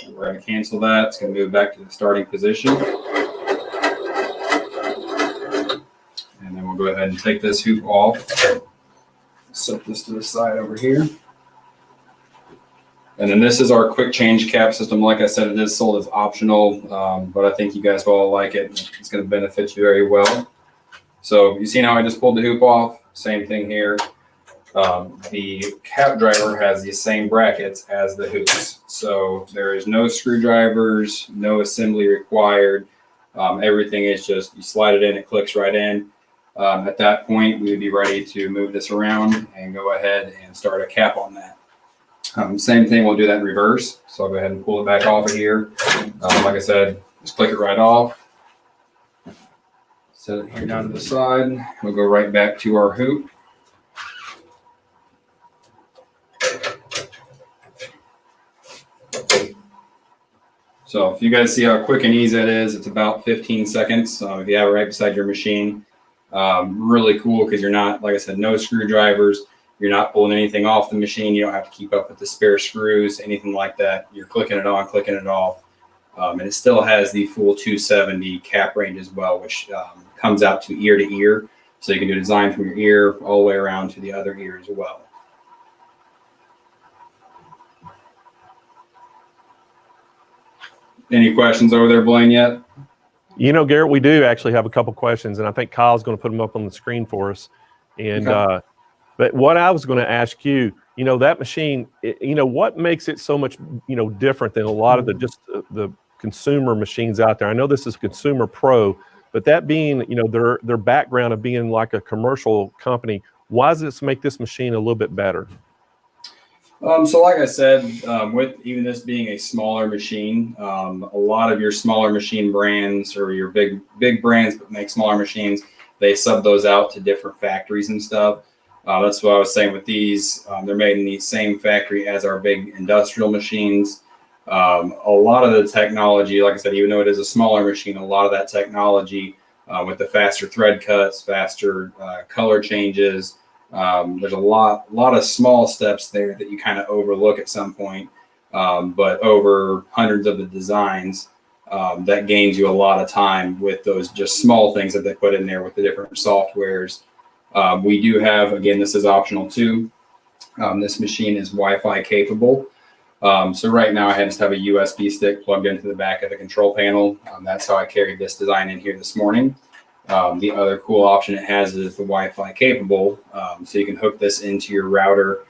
We're going to cancel that. It's going to move back to the starting position. And then we'll go ahead and take this hoop off. Set this to the side over here. And then this is our quick change cap system. Like I said, it is sold as optional, but I think you guys will all like it. It's going to benefit you very well. So you seen how I just pulled the hoop off? Same thing here. The cap driver has the same brackets as the hoops. So there is no screwdrivers, no assembly required. Everything is just, you slide it in, it clicks right in. At that point, we would be ready to move this around and go ahead and start a cap on that. Same thing, we'll do that in reverse. So I'll go ahead and pull it back off of here. Like I said, just click it right off. Set it here down to the side. We'll go right back to our hoop. So if you guys see how quick and easy it is, it's about 15 seconds. If you have it right beside your machine, really cool because you're not, like I said, no screwdrivers. You're not pulling anything off the machine. You don't have to keep up with the spare screws, anything like that. You're clicking it on, clicking it off. And it still has the full 270 cap range as well, which comes out to ear. So you can do design from your ear all the way around to the other ear as well. Any questions over there, Blaine, yet? You know, Garrett, we do actually have a couple questions, and I think Kyle's going to put them up on the screen for us. And Okay. But what I was going to ask you, you know, that machine, what makes it so much, different than a lot of the consumer machines out there? I know this is Consumer Pro, but that being, their background of being like a commercial company, why does this make this machine a little bit better? So like I said, with even this being a smaller machine, a lot of your smaller machine brands or your big brands that make smaller machines, they sub those out to different factories and stuff. That's what I was saying with these. They're made in the same factory as our big industrial machines. A lot of the technology, like I said, even though it is a smaller machine, a lot of that technology with the faster thread cuts, faster color changes, there's a lot of small steps there that you kind of overlook at some point. But over hundreds of the designs, that gains you a lot of time with those just small things that they put in there with the different softwares. We do have, again, this is optional too. This machine is Wi-Fi capable. So right now I just have a USB stick plugged into the back of the control panel. That's how I carried this design in here this morning. The other cool option it has is the Wi-Fi capable. So you can hook this into your router,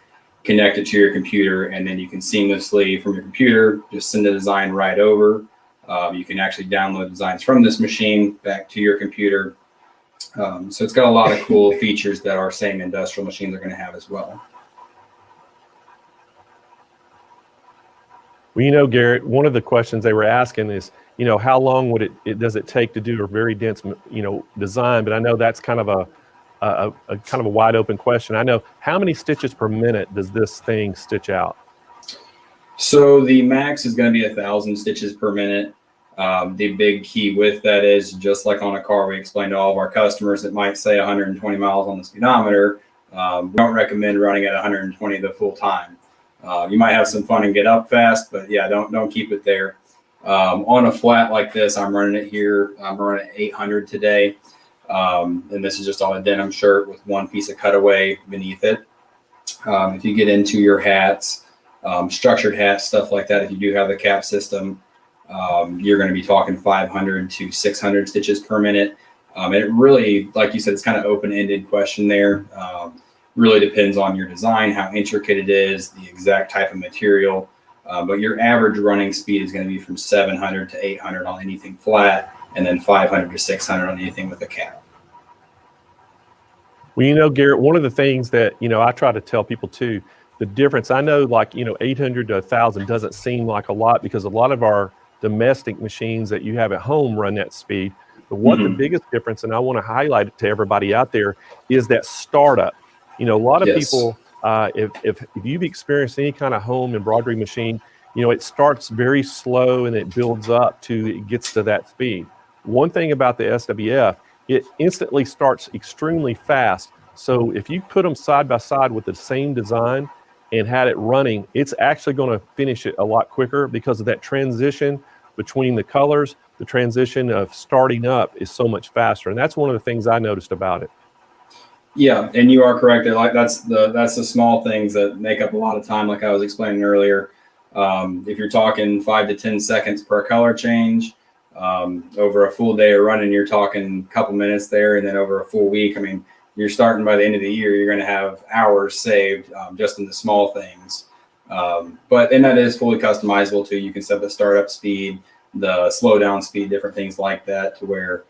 connect it to your computer, and then you can seamlessly from your computer, just send the design right over. You can actually download designs from this machine back to your computer. So it's got a lot of cool features that our same industrial machines are going to have as well. Well, Garrett, one of the questions they were asking is, how long would does it take to do a very dense, design? But I know that's kind of a wide open question. I know, how many stitches per minute does this thing stitch out? So the max is going to be 1,000 stitches per minute. The big key with that is, just like on a car, we explain to all of our customers, it might say 120 miles on the speedometer. We don't recommend running at 120 the full time. You might have some fun and get up fast, but yeah, don't keep it there. On a flat like this, I'm running it here. I'm running 800 today. And this is just on a denim shirt with one piece of cutaway beneath it. If you get into your hats, structured hats, stuff like that, if you do have the cap system, you're going to be talking 500 to 600 stitches per minute. And it really, like you said, it's kind of open-ended question there. Really depends on your design, how intricate it is, the exact type of material. But your average running speed is going to be from 700 to 800 on anything flat, and then 500 to 600 on anything with a cap. Well, Garrett, one of the things that, I try to tell people too, the difference, I know 800 to 1,000 doesn't seem like a lot because a lot of our domestic machines that you have at home run that speed. But what the biggest difference, and I want to highlight it to everybody out there, is that startup. A lot of people, if you've experienced any kind of home embroidery machine, it starts very slow and it builds up to it gets to that speed. One thing about the SWF, it instantly starts extremely fast. So if you put them side by side with the same design and had it running, it's actually going to finish it a lot quicker because of that transition between the colors. The transition of starting up is so much faster. And that's one of the things I noticed about it. Yeah, and you are correct. Like that's the small things that make up a lot of time, like I was explaining earlier. If you're talking 5 to 10 seconds per color change, over a full day of running, you're talking a couple minutes there, and then over a full week, I mean, you're starting by the end of the year, you're going to have hours saved just in the small things. And that is fully customizable too. You can set the startup speed, the slow down speed, different things like that, to where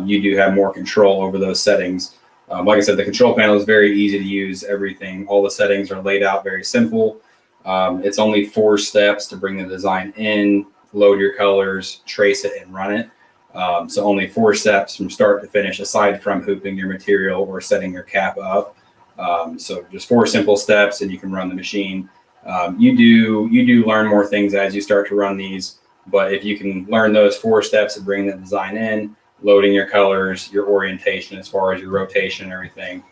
you do have more control over those settings. Like I said, the control panel is very easy to use. Everything, all the settings are laid out very simple. It's only 4 steps to bring the design in, load your colors, trace it, and run it. So only 4 steps from start to finish, aside from hooping your material or setting your cap up. So just 4 simple steps, and you can run the machine. You do learn more things as you start to run these, but if you can learn those 4 steps of bringing the design in, loading your colors, your orientation as far as your rotation and everything,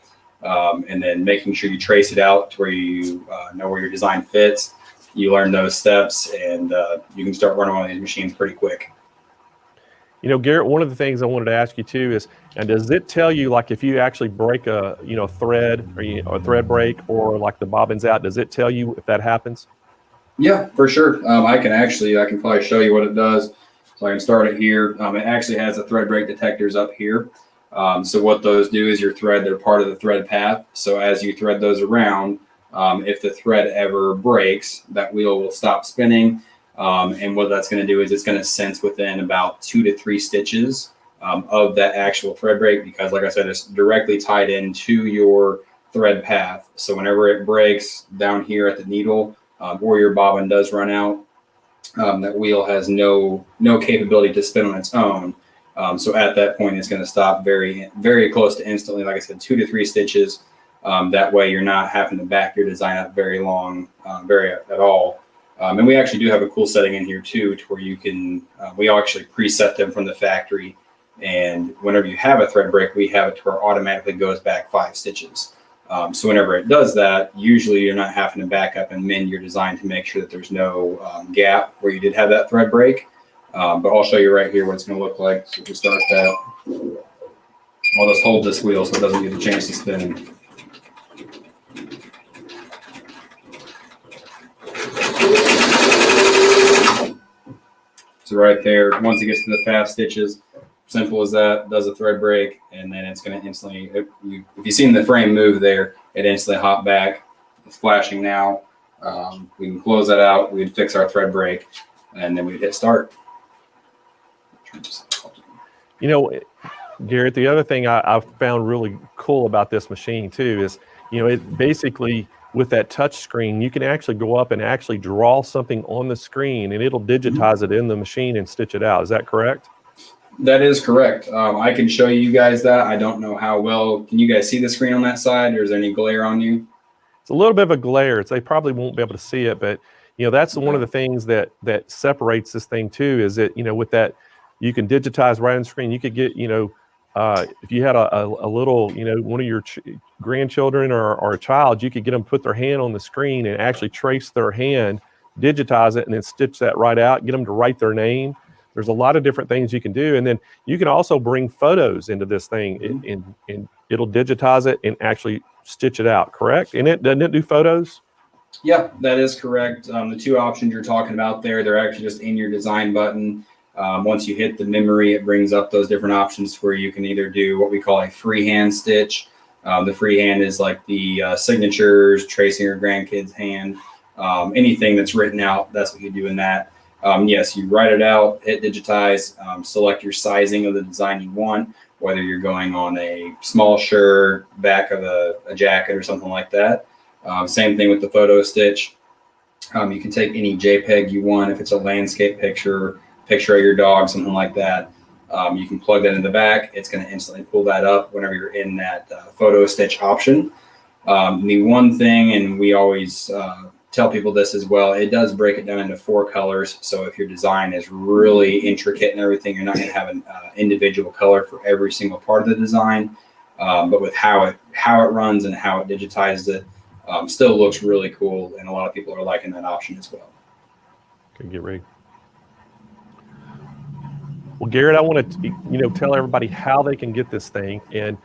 and then making sure you trace it out to where you know where your design fits. You learn those steps, and you can start running one of these machines pretty quick. Garrett, one of the things I wanted to ask you too is, and does it tell you, like, if you actually break a thread or a thread break, or like the bobbin's out, does it tell you if that happens? Yeah, for sure. I can probably show you what it does. So I can start it here. It actually has the thread break detectors up here. So what those do is they're part of the thread path. So as you thread those around, if the thread ever breaks, that wheel will stop spinning. And what that's going to do is it's going to sense within about 2 to 3 stitches of that actual thread break, because like I said, it's directly tied into your thread path. So whenever it breaks down here at the needle, or your bobbin does run out, that wheel has no capability to spin on its own. So at that point, it's going to stop very, very close to instantly. Like I said, 2 to 3 stitches. That way you're not having to back your design up very long, at all. And we actually do have a cool setting in here too, to where you can, we actually preset them from the factory. And whenever you have a thread break, we have it to where it automatically goes back 5 stitches. So whenever it does that, usually you're not having to back up and mend your design to make sure that there's no gap where you did have that thread break. But I'll show you right here what it's going to look like. So if we start that, I'll just hold this wheel so it doesn't get a chance to spin. So right there, once it gets to the 5 stitches, simple as that, does a thread break, and then it's going to instantly, if you've seen the frame move there, it instantly hop back. It's flashing now. We can close that out. We'd fix our thread break, and then we'd hit start. Garrett, the other thing I've found really cool about this machine too is, it basically, with that touch screen, you can actually go up and actually draw something on the screen, and it'll digitize it in the machine and stitch it out. Is that correct? That is correct. I can show you guys that. I don't know how well. Can you guys see the screen on that side, or is there any glare on you? It's a little bit of a glare. They probably won't be able to see it, but that's one of the things that separates this thing too, is that with that, you can digitize right on the screen. You could get if you had a little, one of your grandchildren or a child, you could get them to put their hand on the screen and actually trace their hand, digitize it, and then stitch that right out, get them to write their name. There's a lot of different things you can do. And then you can also bring photos into this thing, and it'll digitize it and actually stitch it out, correct? And doesn't it do photos? Yeah, that is correct. The two options you're talking about there, they're actually just in your design button. Once you hit the memory, it brings up those different options where you can either do what we call a freehand stitch. The freehand is like the signatures, tracing your grandkid's hand, anything that's written out, that's what you do in that. Yes, you write it out, hit digitize, select your sizing of the design you want, whether you're going on a small shirt, back of a jacket or something like that. Same thing with the photo stitch. You can take any JPEG you want. If it's a landscape picture of your dog, something like that, you can plug that in the back. It's going to instantly pull that up whenever you're in that photo stitch option. The one thing, and we always tell people this as well, it does break it down into 4 colors. So if your design is really intricate and everything, you're not going to have an individual color for every single part of the design. But with how it runs and how it digitizes it, still looks really cool, and a lot of people are liking that option as well. Okay, get ready. Well, Garrett, I want to tell everybody how they can get this thing. And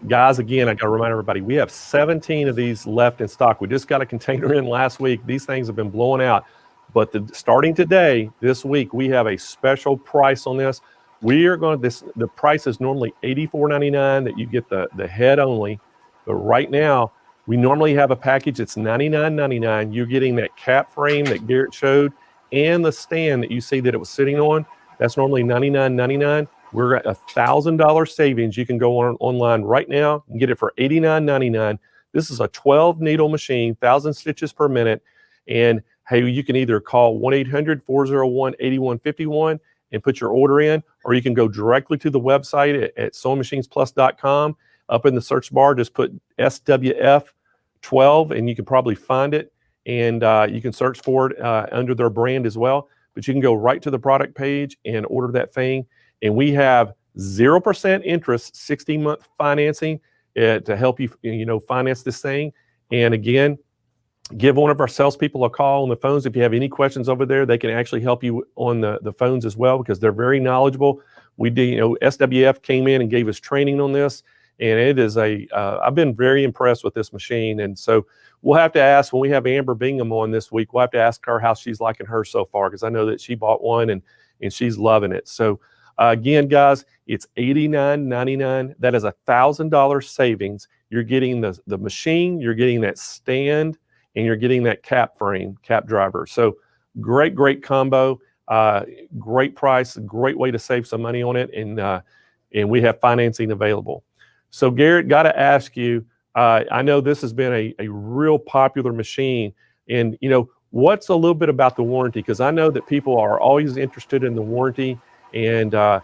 guys, again, I got to remind everybody, we have 17 of these left in stock. We just got a container in last week. These things have been blowing out. But starting today, this week, we have a special price on this. We are going to, the price is normally $84.99 that you get the head only. But right now, we normally have a package that's $99.99. You're getting that cap frame that Garrett showed and the stand that you see that it was sitting on. That's normally $99.99. We're at $1,000 savings. You can go online right now and get it for $89.99. This is a 12 needle machine, 1,000 stitches per minute. And hey, you can either call 1-800-401-8151 and put your order in, or you can go directly to the website at SewingMachinesPlus.com. Up in the search bar, just put SWF12 and you can probably find it. And you can search for it under their brand as well. But you can go right to the product page and order that thing. And we have 0% interest, 60-month financing to help you, finance this thing. And again, give one of our salespeople a call on the phones. If you have any questions over there, they can actually help you on the phones as well, because they're very knowledgeable. We did, SWF came in and gave us training on this. And it is I've been very impressed with this machine. And so we'll have to ask, when we have Amber Bingham on this week, we'll have to ask her how she's liking hers so far, because I know that she bought one and she's loving it. So again, guys, it's $89.99. That is $1,000 savings. You're getting the machine, you're getting that stand, and you're getting that cap driver. So great combo, great price, great way to save some money on it. And we have financing available. So Garrett, got to ask you, I know this has been a real popular machine, and what's a little bit about the warranty? Because I know that people are always interested in the warranty, and are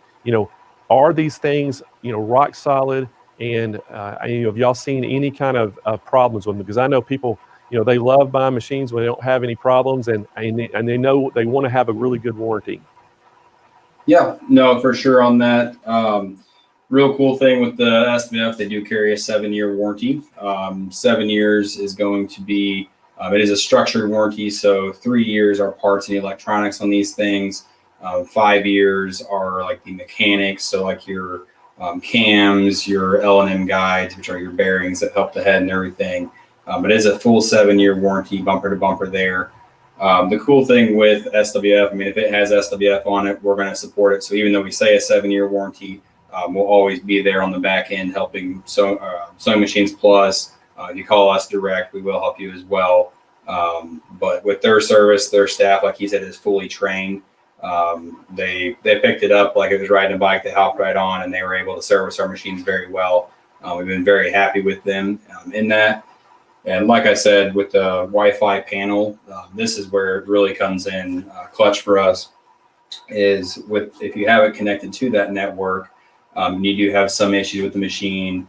these things rock solid? And have y'all seen any kind of problems with them? Because I know people, they love buying machines when they don't have any problems, and they know they want to have a really good warranty. Yeah, no, for sure on that. Real cool thing with the SWF, they do carry a 7-year warranty. 7 years is going to be, it is a structured warranty. So 3 years are parts and electronics on these things. 5 years are like the mechanics. So like your cams, your L&M guides, which are your bearings that help the head and everything. But it is a full 7-year warranty, bumper to bumper there. The cool thing with SWF, if it has SWF on it, we're going to support it. So even though we say a 7-year warranty, we'll always be there on the back end helping Sewing Machines Plus. If you call us direct, we will help you as well. But with their service, their staff, like he said, is fully trained. They picked it up like it was riding a bike. They hopped right on, and they were able to service our machines very well. We've been very happy with them in that. And like I said, with the Wi-Fi panel, this is where it really comes in clutch for us. Is if you have it connected to that network, and you do have some issues with the machine,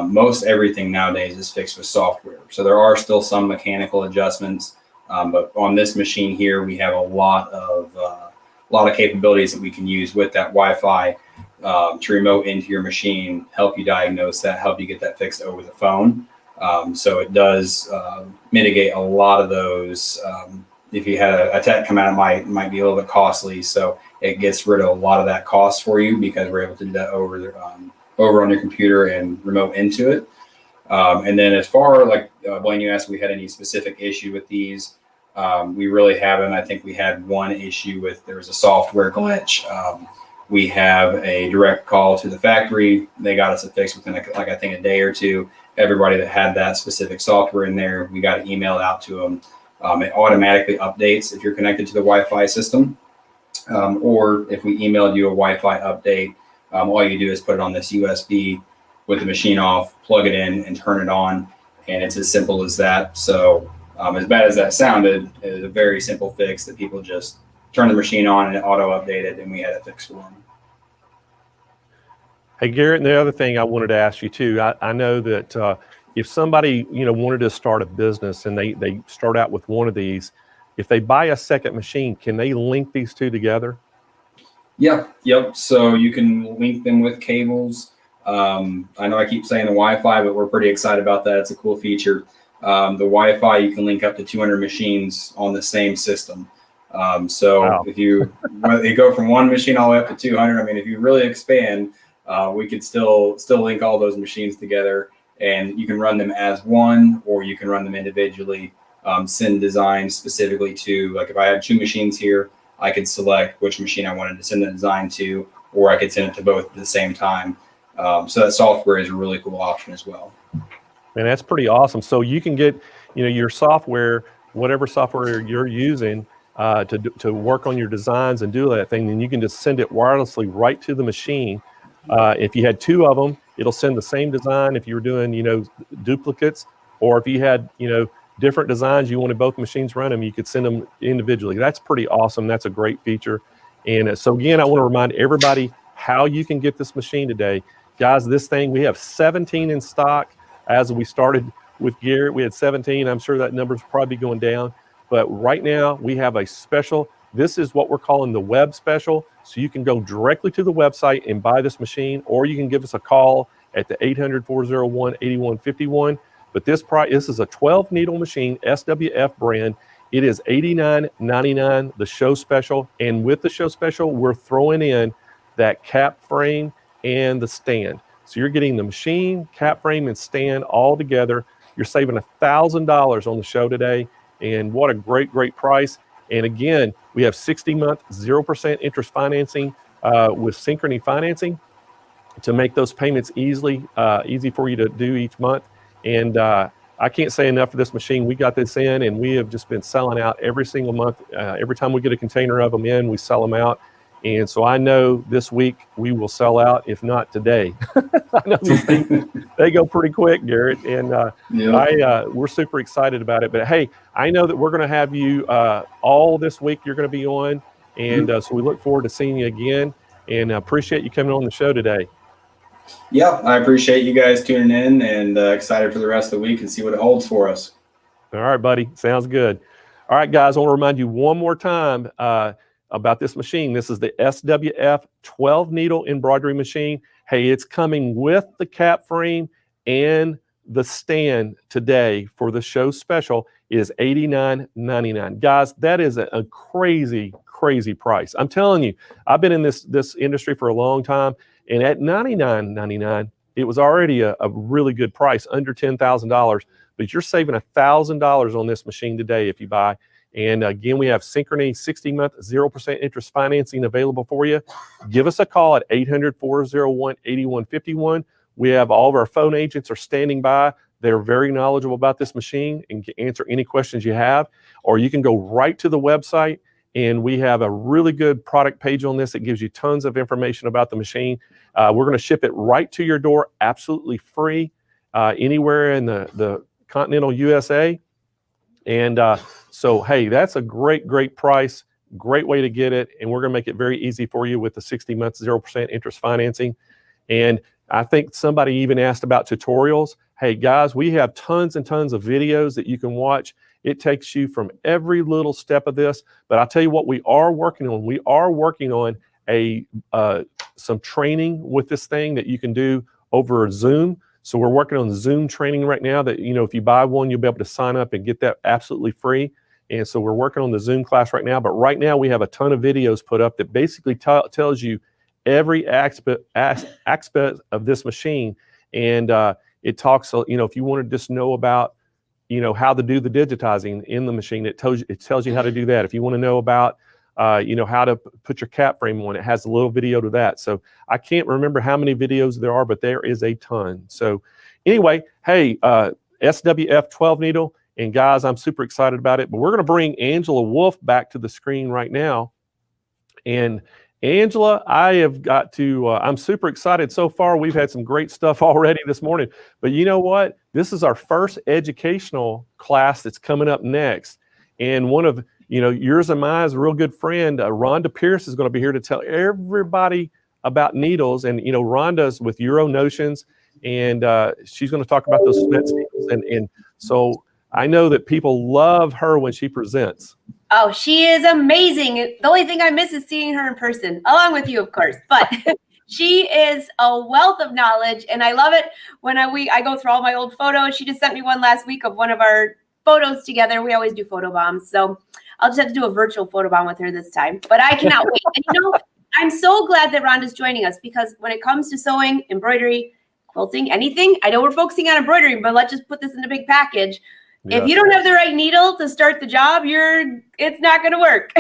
most everything nowadays is fixed with software. So there are still some mechanical adjustments, but on this machine here, we have a lot of capabilities that we can use with that Wi-Fi. to remote into your machine, help you diagnose that, help you get that fixed over the phone. So it does mitigate a lot of those. If you had a tech come out, it might be a little bit costly. So it gets rid of a lot of that cost for you because we're able to do that over on your computer and remote into it. And then as far like Blaine, you asked if we had any specific issue with these. We really haven't. I think we had one issue with, there was a software glitch. We have a direct call to the factory. They got us a fix within I think a day or two. Everybody that had that specific software in there, we got it emailed out to them. It automatically updates if you're connected to the Wi-Fi system. Or if we emailed you a Wi-Fi update, all you do is put it on this USB with the machine off, plug it in and turn it on. And it's as simple as that. So as bad as that sounded, it was a very simple fix that people just turned the machine on and it auto updated and we had it fixed for them. Hey, Garrett, and the other thing I wanted to ask you too, I know that if somebody, wanted to start a business and they start out with one of these, if they buy a second machine, can they link these two together? Yep. So you can link them with cables. I know I keep saying the Wi-Fi, but we're pretty excited about that. It's a cool feature. The Wi-Fi, you can link up to 200 machines on the same system. So wow. If you go from one machine all the way up to 200, I mean, if you really expand, we could still link all those machines together, and you can run them as one, or you can run them individually. Send designs specifically to, like if I had 2 machines here, I could select which machine I wanted to send the design to, or I could send it to both at the same time. So that software is a really cool option as well. And that's pretty awesome. So you can get, your software, whatever software you're using to work on your designs and do that thing, and you can just send it wirelessly right to the machine. If you had 2 of them, it'll send the same design. If you were doing, duplicates, or if you had, different designs, you wanted both machines run them, you could send them individually. That's pretty awesome. That's a great feature. And so again, I want to remind everybody how you can get this machine today. Guys, this thing, we have 17 in stock. As we started with Garrett, we had 17. I'm sure that number's probably going down. But right now, we have a special. This is what we're calling the web special. So you can go directly to the website and buy this machine, or you can give us a call at the 800-401-8151. But this is a 12 needle machine, SWF brand. It is $89.99, the show special. And with the show special, we're throwing in that cap frame and the stand. So you're getting the machine, cap frame, and stand all together. You're saving $1,000 on the show today. And what a great, great price. And again, we have 60-month, 0% interest financing with Synchrony financing to make those payments easy for you to do each month. And I can't say enough for this machine. We got this in, and we have just been selling out every single month. Every time we get a container of them in, we sell them out. And so I know this week we will sell out, if not today. I know these things, they go pretty quick, Garrett. And we're super excited about it. But hey, I know that we're going to have you all this week. You're going to be on. And so we look forward to seeing you again. And appreciate you coming on the show today. Yeah, I appreciate you guys tuning in, and excited for the rest of the week and see what it holds for us. All right, buddy. Sounds good. All right, guys, I want to remind you one more time about this machine. This is the SWF 12 needle embroidery machine. Hey, it's coming with the cap frame and the stand today for the show special. It is $89.99. Guys, that is a crazy, crazy price. I'm telling you, I've been in this industry for a long time, and at $99.99, it was already a really good price, under $10,000. But you're saving $1,000 on this machine today if you buy. And again, we have Synchrony 60-month, 0% interest financing available for you. Give us a call at 800-401-8151. We have all of our phone agents are standing by. They're very knowledgeable about this machine and can answer any questions you have. Or you can go right to the website, and we have a really good product page on this that gives you tons of information about the machine. We're going to ship it right to your door, absolutely free, anywhere in the continental USA. And so, hey, that's a great, great price, great way to get it. And we're going to make it very easy for you with the 60 months, 0% interest financing. And I think somebody even asked about tutorials. Hey, guys, we have tons and tons of videos that you can watch. It takes you from every little step of this. But I'll tell you what we are working on. We are working on some training with this thing that you can do over Zoom. So we're working on Zoom training right now that, you know, if you buy one, you'll be able to sign up and get that absolutely free. And so we're working on the Zoom class right now. But right now we have a ton of videos put up that basically tells you every aspect of this machine. And it talks, you know, if you want to just know about, you know, how to do the digitizing in the machine, it tells you how to do that. If you want to know about, you know, how to put your cap frame on, it has a little video to that. So I can't remember how many videos there are, but there is a ton. So anyway, hey, SWF 12 needle, and guys, I'm super excited about it. But we're going to bring Angela Wolf back to the screen right now. And Angela, I have got to, I'm super excited. So far, we've had some great stuff already this morning. But you know what? This is our first educational class that's coming up next. And one of, you know, yours and mine's a real good friend, Rhonda Pierce, is going to be here to tell everybody about needles. And, you know, Rhonda's with Euro Notions, and she's going to talk about those Smets needles. And so I know that people love her when she presents. Oh, she is amazing. The only thing I miss is seeing her in person, along with you, of course. But she is a wealth of knowledge, and I love it when I go through all my old photos. She just sent me one last week of one of our photos together. We always do photo bombs, so I'll just have to do a virtual photo bomb with her this time. But I cannot wait. And you know, I'm so glad that Rhonda's joining us, because when it comes to sewing, embroidery, quilting, anything, I know we're focusing on embroidery, but let's just put this in a big package. Yeah. If you don't have the right needle to start the job, it's not going to work.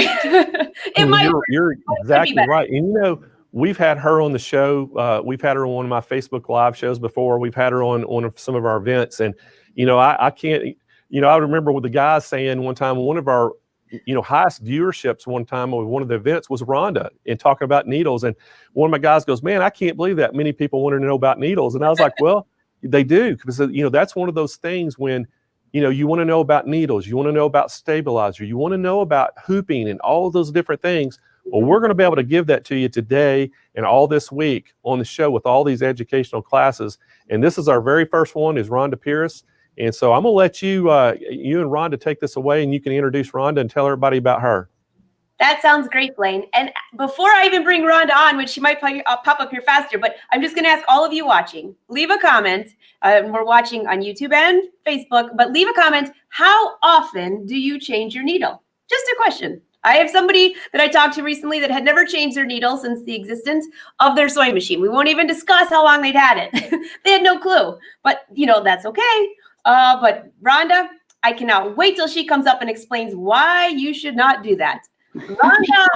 You're exactly right. And you know, we've had her on the show. We've had her on one of my Facebook Live shows before. We've had her on some of our events. And, you know, I can't, you know, I remember with the guys saying one time, one of our, you know, highest viewerships one time with one of the events was Rhonda, and talking about needles. And one of my guys goes, man, I can't believe that many people want to know about needles. And I was like, well, they do. Because, you know, that's one of those things when, you know, you want to know about needles, you want to know about stabilizer, you want to know about hooping and all of those different things. Well, we're going to be able to give that to you today and all this week on the show with all these educational classes. And this is our very first one, is Rhonda Pierce. And so I'm going to let you and Rhonda take this away, and you can introduce Rhonda and tell everybody about her. That sounds great, Blaine. And before I even bring Rhonda on, which she might pop up here faster, but I'm just going to ask all of you watching, leave a comment. We're watching on YouTube and Facebook, but leave a comment. How often do you change your needle? Just a question. I have somebody that I talked to recently that had never changed their needle since the existence of their sewing machine. We won't even discuss how long they'd had it. They had no clue, but you know, that's okay. But Rhonda, I cannot wait till she comes up and explains why you should not do that. Rhonda,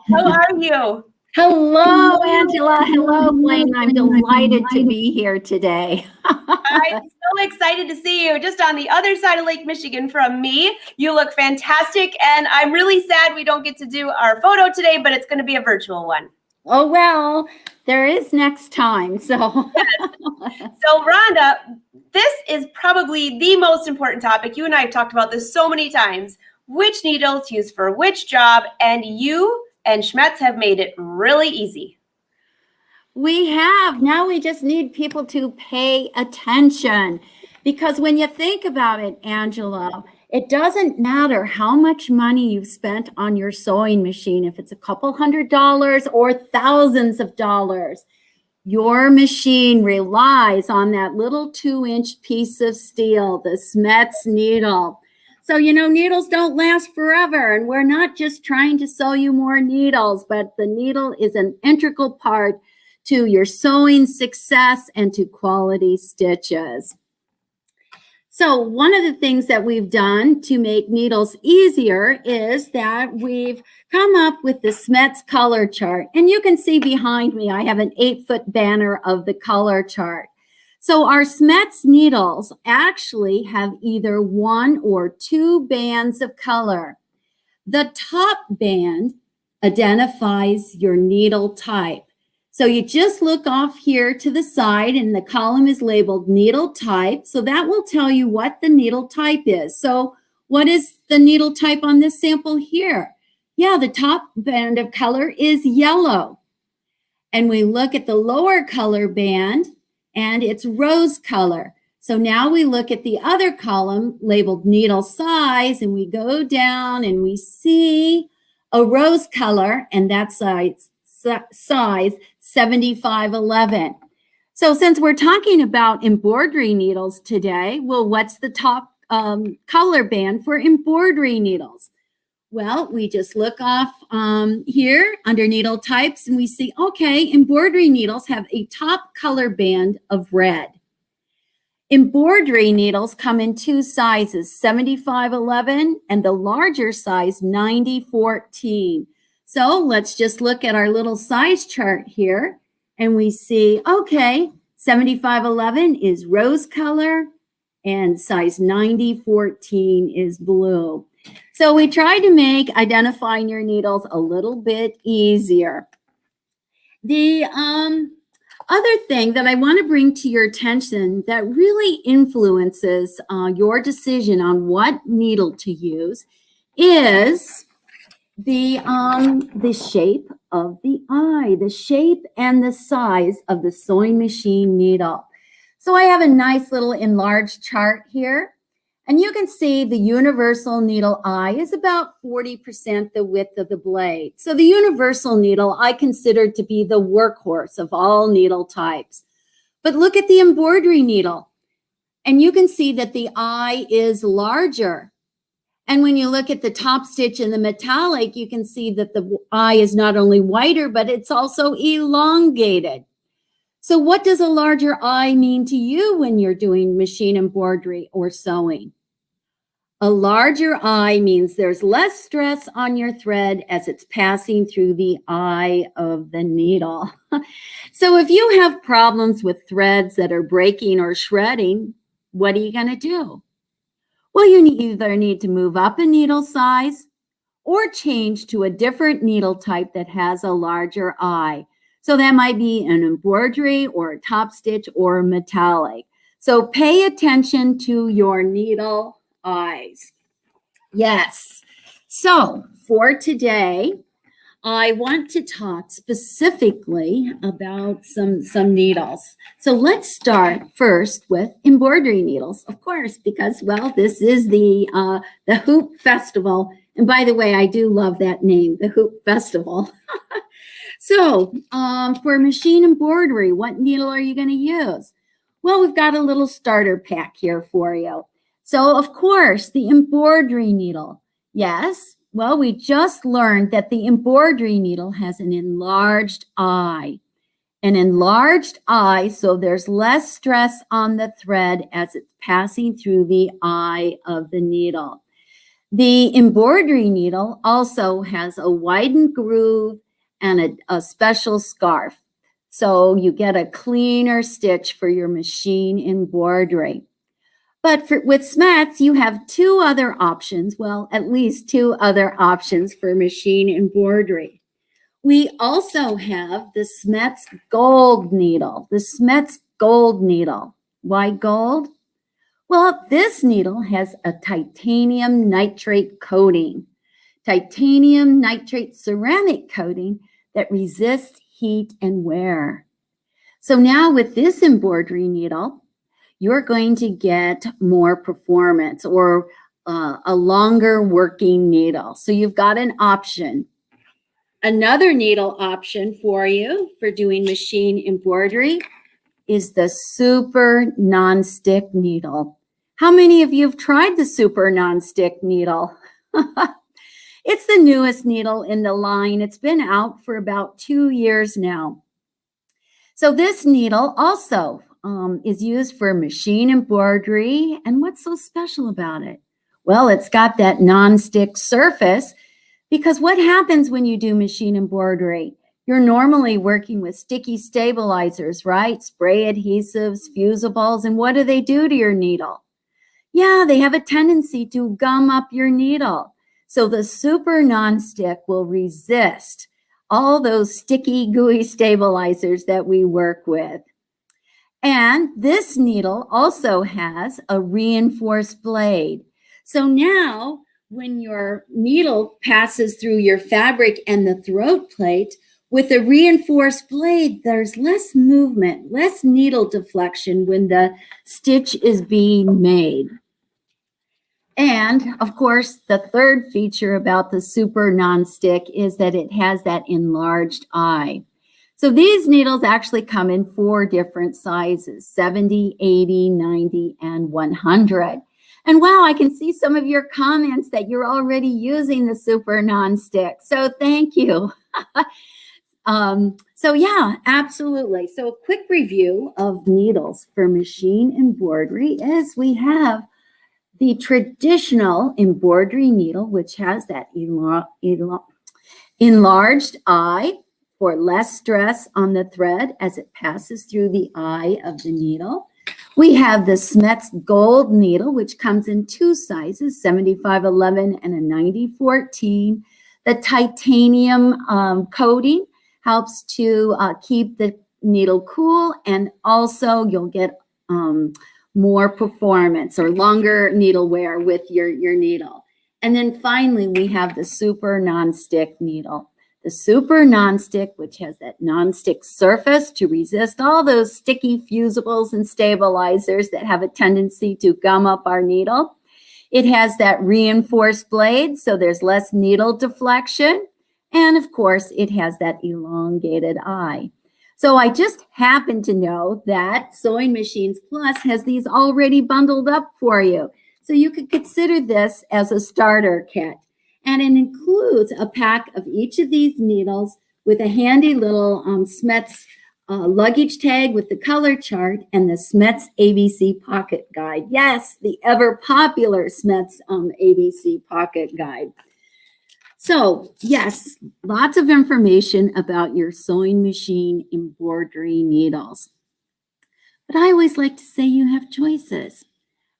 how are you? Hello, Angela. Hello, Blaine. I'm delighted to be here today. I'm so excited to see you just on the other side of Lake Michigan from me. You look fantastic, and I'm really sad we don't get to do our photo today, but it's going to be a virtual one. Oh, well, there is next time. So, So Rhonda, this is probably the most important topic. You and I have talked about this so many times. Which needle to use for which job, and you and Schmetz have made it really easy. we have. Now we just need people to pay attention, because when you think about it, Angela, it doesn't matter how much money you've spent on your sewing machine, if it's a couple $100s or thousands of dollars. Your machine relies on that little 2-inch piece of steel, the Smets needle. So, you know, needles don't last forever, and we're not just trying to sew you more needles, but the needle is an integral part to your sewing success and to quality stitches. So one of the things that we've done to make needles easier is that we've come up with the Smets color chart. And you can see behind me, I have an 8-foot banner of the color chart. So our Smets needles actually have either 1 or 2 bands of color. The top band identifies your needle type. So you just look off here to the side, and the column is labeled needle type. So that will tell you what the needle type is. So what is the needle type on this sample here? Yeah, the top band of color is yellow. And we look at the lower color band, and it's rose color. So now we look at the other column labeled needle size, and we go down and we see a rose color, and that's size size 7511. So since we're talking about embroidery needles today, well, what's the top color band for embroidery needles? Well, we just look off here under needle types and we see, okay, embroidery needles have a top color band of red. Embroidery needles come in two sizes, 7511 and the larger size, 9014. So let's just look at our little size chart here and we see, okay, 7511 is rose color and size 9014 is blue. So we try to make identifying your needles a little bit easier. The other thing that I want to bring to your attention that really influences your decision on what needle to use is the shape of the eye, the shape and the size of the sewing machine needle. So I have a nice little enlarged chart here. And you can see the universal needle eye is about 40% the width of the blade. So the universal needle I consider to be the workhorse of all needle types. But look at the embroidery needle. And you can see that the eye is larger. And when you look at the top stitch in the metallic, you can see that the eye is not only wider, but it's also elongated. So what does a larger eye mean to you when you're doing machine embroidery or sewing? A larger eye means there's less stress on your thread as it's passing through the eye of the needle. So if you have problems with threads that are breaking or shredding, what are you going to do? Well, you either need to move up a needle size or change to a different needle type that has a larger eye. So that might be an embroidery or a top stitch or metallic. So pay attention to your needle eyes. Yes. So for today, I want to talk specifically about some needles. So let's start first with embroidery needles, of course, because, well, this is the Hoop Festival. And by the way, I do love that name, the Hoop Festival. So for machine embroidery, what needle are you going to use? Well, we've got a little starter pack here for you. So, of course, the embroidery needle. Yes, well, we just learned that the embroidery needle has an enlarged eye. An enlarged eye, so there's less stress on the thread as it's passing through the eye of the needle. The embroidery needle also has a widened groove and a special scarf. So you get a cleaner stitch for your machine embroidery. But with SMETs, you have two other options, well, at least two other options for machine embroidery. We also have the SMETS gold needle, the SMETS gold needle. Why gold? Well, this needle has a titanium nitrate coating, titanium nitrate ceramic coating that resists heat and wear. So now with this embroidery needle, you're going to get more performance or a longer working needle. So you've got an option. Another needle option for you for doing machine embroidery is the super non-stick needle. How many of you have tried the super non-stick needle? It's the newest needle in the line. It's been out for about 2 years now. So this needle also is used for machine embroidery. And what's so special about it? Well, it's got that non-stick surface because what happens when you do machine embroidery? You're normally working with sticky stabilizers, right? Spray adhesives, fusibles, and what do they do to your needle? Yeah, they have a tendency to gum up your needle. So the super non-stick will resist all those sticky, gooey stabilizers that we work with. And this needle also has a reinforced blade. So now when your needle passes through your fabric and the throat plate, with a reinforced blade, there's less movement, less needle deflection when the stitch is being made. And of course, the third feature about the super nonstick is that it has that enlarged eye. So these needles actually come in 4 different sizes, 70, 80, 90, and 100. And wow, I can see some of your comments that you're already using the super nonstick. So thank you. So yeah, absolutely. So a quick review of needles for machine embroidery is we have the traditional embroidery needle, which has that enlarged eye for less stress on the thread as it passes through the eye of the needle. We have the Smets Gold needle, which comes in 2 sizes, 7511 and a 9014. The titanium coating helps to keep the needle cool, and also you'll get more performance or longer needle wear with your needle. And then finally, we have the super nonstick needle. The super nonstick, which has that nonstick surface to resist all those sticky fusibles and stabilizers that have a tendency to gum up our needle. It has that reinforced blade, so there's less needle deflection. And of course, it has that elongated eye. So I just happen to know that Sewing Machines Plus has these already bundled up for you. So you could consider this as a starter kit. And it includes a pack of each of these needles with a handy little Smets luggage tag with the color chart and the Smets ABC Pocket Guide. Yes, the ever popular Smets ABC Pocket Guide. So yes, lots of information about your sewing machine embroidery needles. But I always like to say you have choices.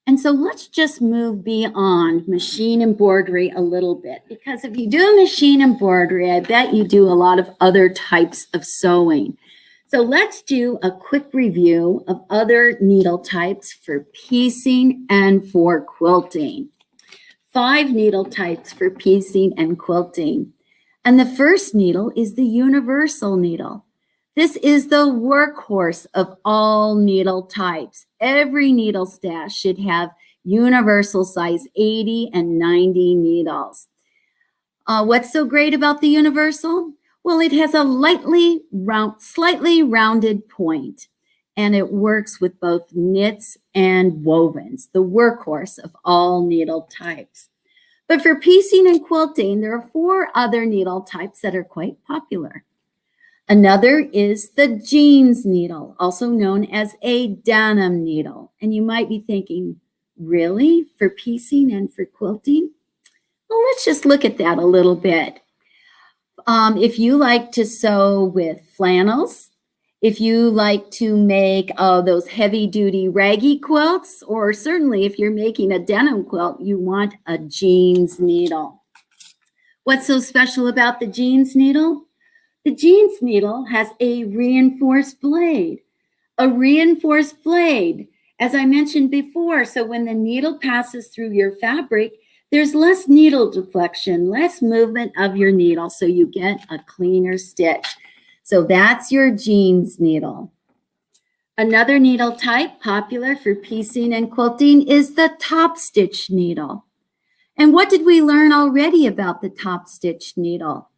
And so let's just move beyond machine embroidery a little bit, because if you do machine embroidery, I bet you do a lot of other types of sewing. So let's do a quick review of other needle types for piecing and for quilting. 5 needle types for piecing and quilting. And the first needle is the universal needle. This is the workhorse of all needle types. Every needle stash should have universal size 80 and 90 needles. What's so great about the universal? Well, it has a slightly rounded point, and it works with both knits and wovens, the workhorse of all needle types. But for piecing and quilting, there are 4 other needle types that are quite popular. Another is the jeans needle, also known as a denim needle. And you might be thinking, really? For piecing and for quilting? Well, let's just look at that a little bit. If you like to sew with flannels, if you like to make those heavy-duty raggy quilts, or certainly if you're making a denim quilt, you want a jeans needle. What's so special about the jeans needle? The jeans needle has a reinforced blade. A reinforced blade, as I mentioned before, so when the needle passes through your fabric, there's less needle deflection, less movement of your needle, so you get a cleaner stitch. So that's your jeans needle. Another needle type popular for piecing and quilting is the top stitch needle. And what did we learn already about the top stitch needle?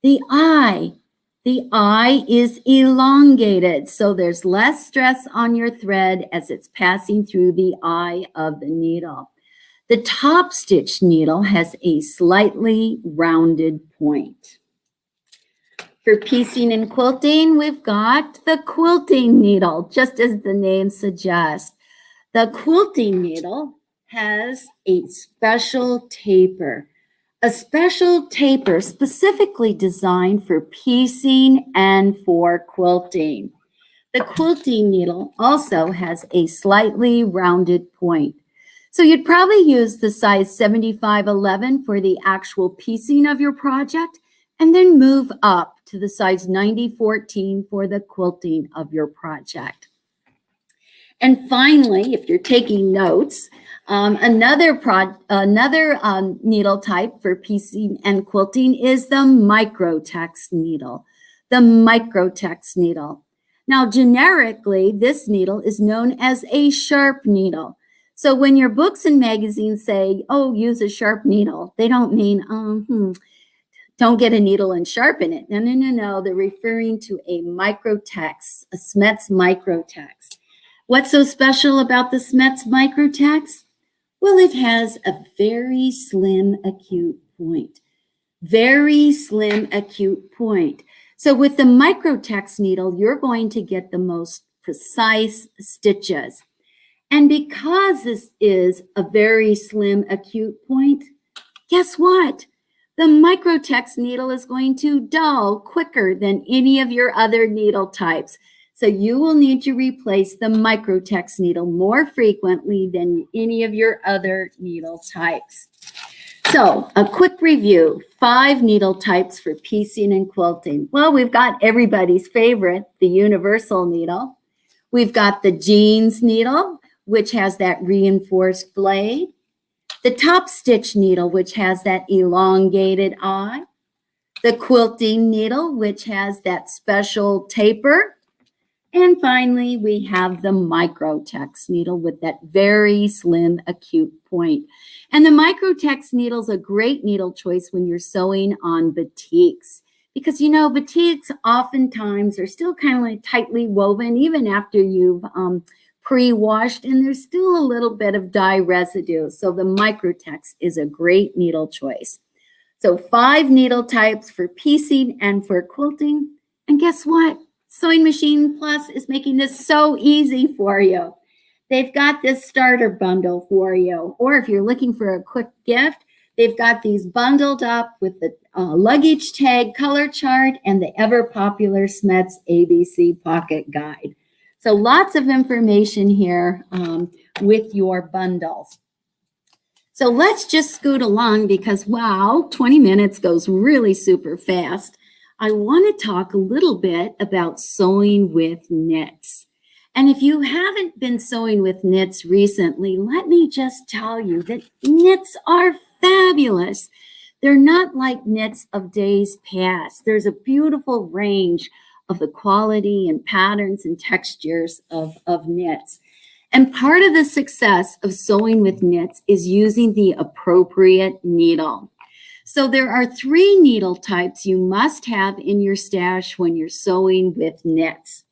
The eye. The eye is elongated, so there's less stress on your thread as it's passing through the eye of the needle. The top stitch needle has a slightly rounded point. For piecing and quilting, we've got the quilting needle, just as the name suggests. The quilting needle has a special taper. A special taper specifically designed for piecing and for quilting. The quilting needle also has a slightly rounded point. So you'd probably use the size 7511 for the actual piecing of your project, and then move up to the size 9014 for the quilting of your project. And finally, if you're taking notes, another needle type for piecing and quilting is the microtex needle. The microtex needle. Now, generically, this needle is known as a sharp needle. So when your books and magazines say, oh, use a sharp needle, they don't mean, don't get a needle and sharpen it. No, no, no, no. They're referring to a microtext, a Smets microtext. What's so special about the Smets microtext? Well, it has a very slim acute point. Very slim acute point. So with the microtext needle, you're going to get the most precise stitches. And because this is a very slim acute point, guess what? The microtext needle is going to dull quicker than any of your other needle types. So you will need to replace the microtext needle more frequently than any of your other needle types. So a quick review, 5 needle types for piecing and quilting. Well, we've got everybody's favorite, the universal needle. We've got the jeans needle, which has that reinforced blade. The top stitch needle, which has that elongated eye. The quilting needle, which has that special taper. And finally, we have the microtext needle with that very slim acute point. And the microtext needle is a great needle choice when you're sewing on batiks. Because, you know, batiks oftentimes are still kind of like tightly woven, even after you've pre-washed, and there's still a little bit of dye residue. So the microtext is a great needle choice. So 5 needle types for piecing and for quilting. And guess what? Sewing Machine Plus is making this so easy for you. They've got this starter bundle for you. Or if you're looking for a quick gift, they've got these bundled up with the luggage tag, color chart, and the ever popular Smets ABC Pocket Guide. So lots of information here with your bundles. So let's just scoot along because, wow, 20 minutes goes really super fast. I want to talk a little bit about sewing with knits. And if you haven't been sewing with knits recently, let me just tell you that knits are fabulous. They're not like knits of days past. There's a beautiful range of the quality and patterns and textures of knits. And part of the success of sewing with knits is using the appropriate needle. So there are 3 needle types you must have in your stash when you're sewing with knits.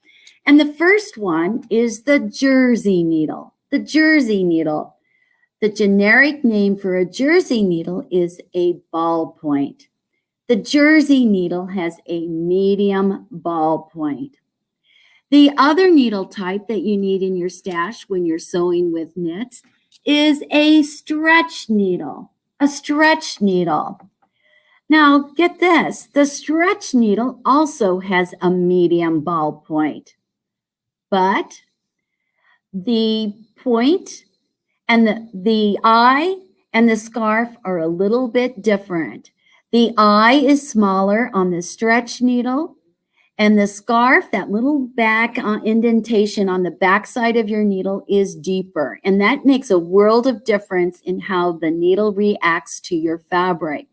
And the first one is the jersey needle. The jersey needle. The generic name for a jersey needle is a ballpoint. The jersey needle has a medium ballpoint. The other needle type that you need in your stash when you're sewing with knits is a stretch needle. A stretch needle. Now, get this. The stretch needle also has a medium ballpoint, but the point and the eye and the scarf are a little bit different. The eye is smaller on the stretch needle, and the scarf, that little back indentation on the back side of your needle, is deeper. And that makes a world of difference in how the needle reacts to your fabric.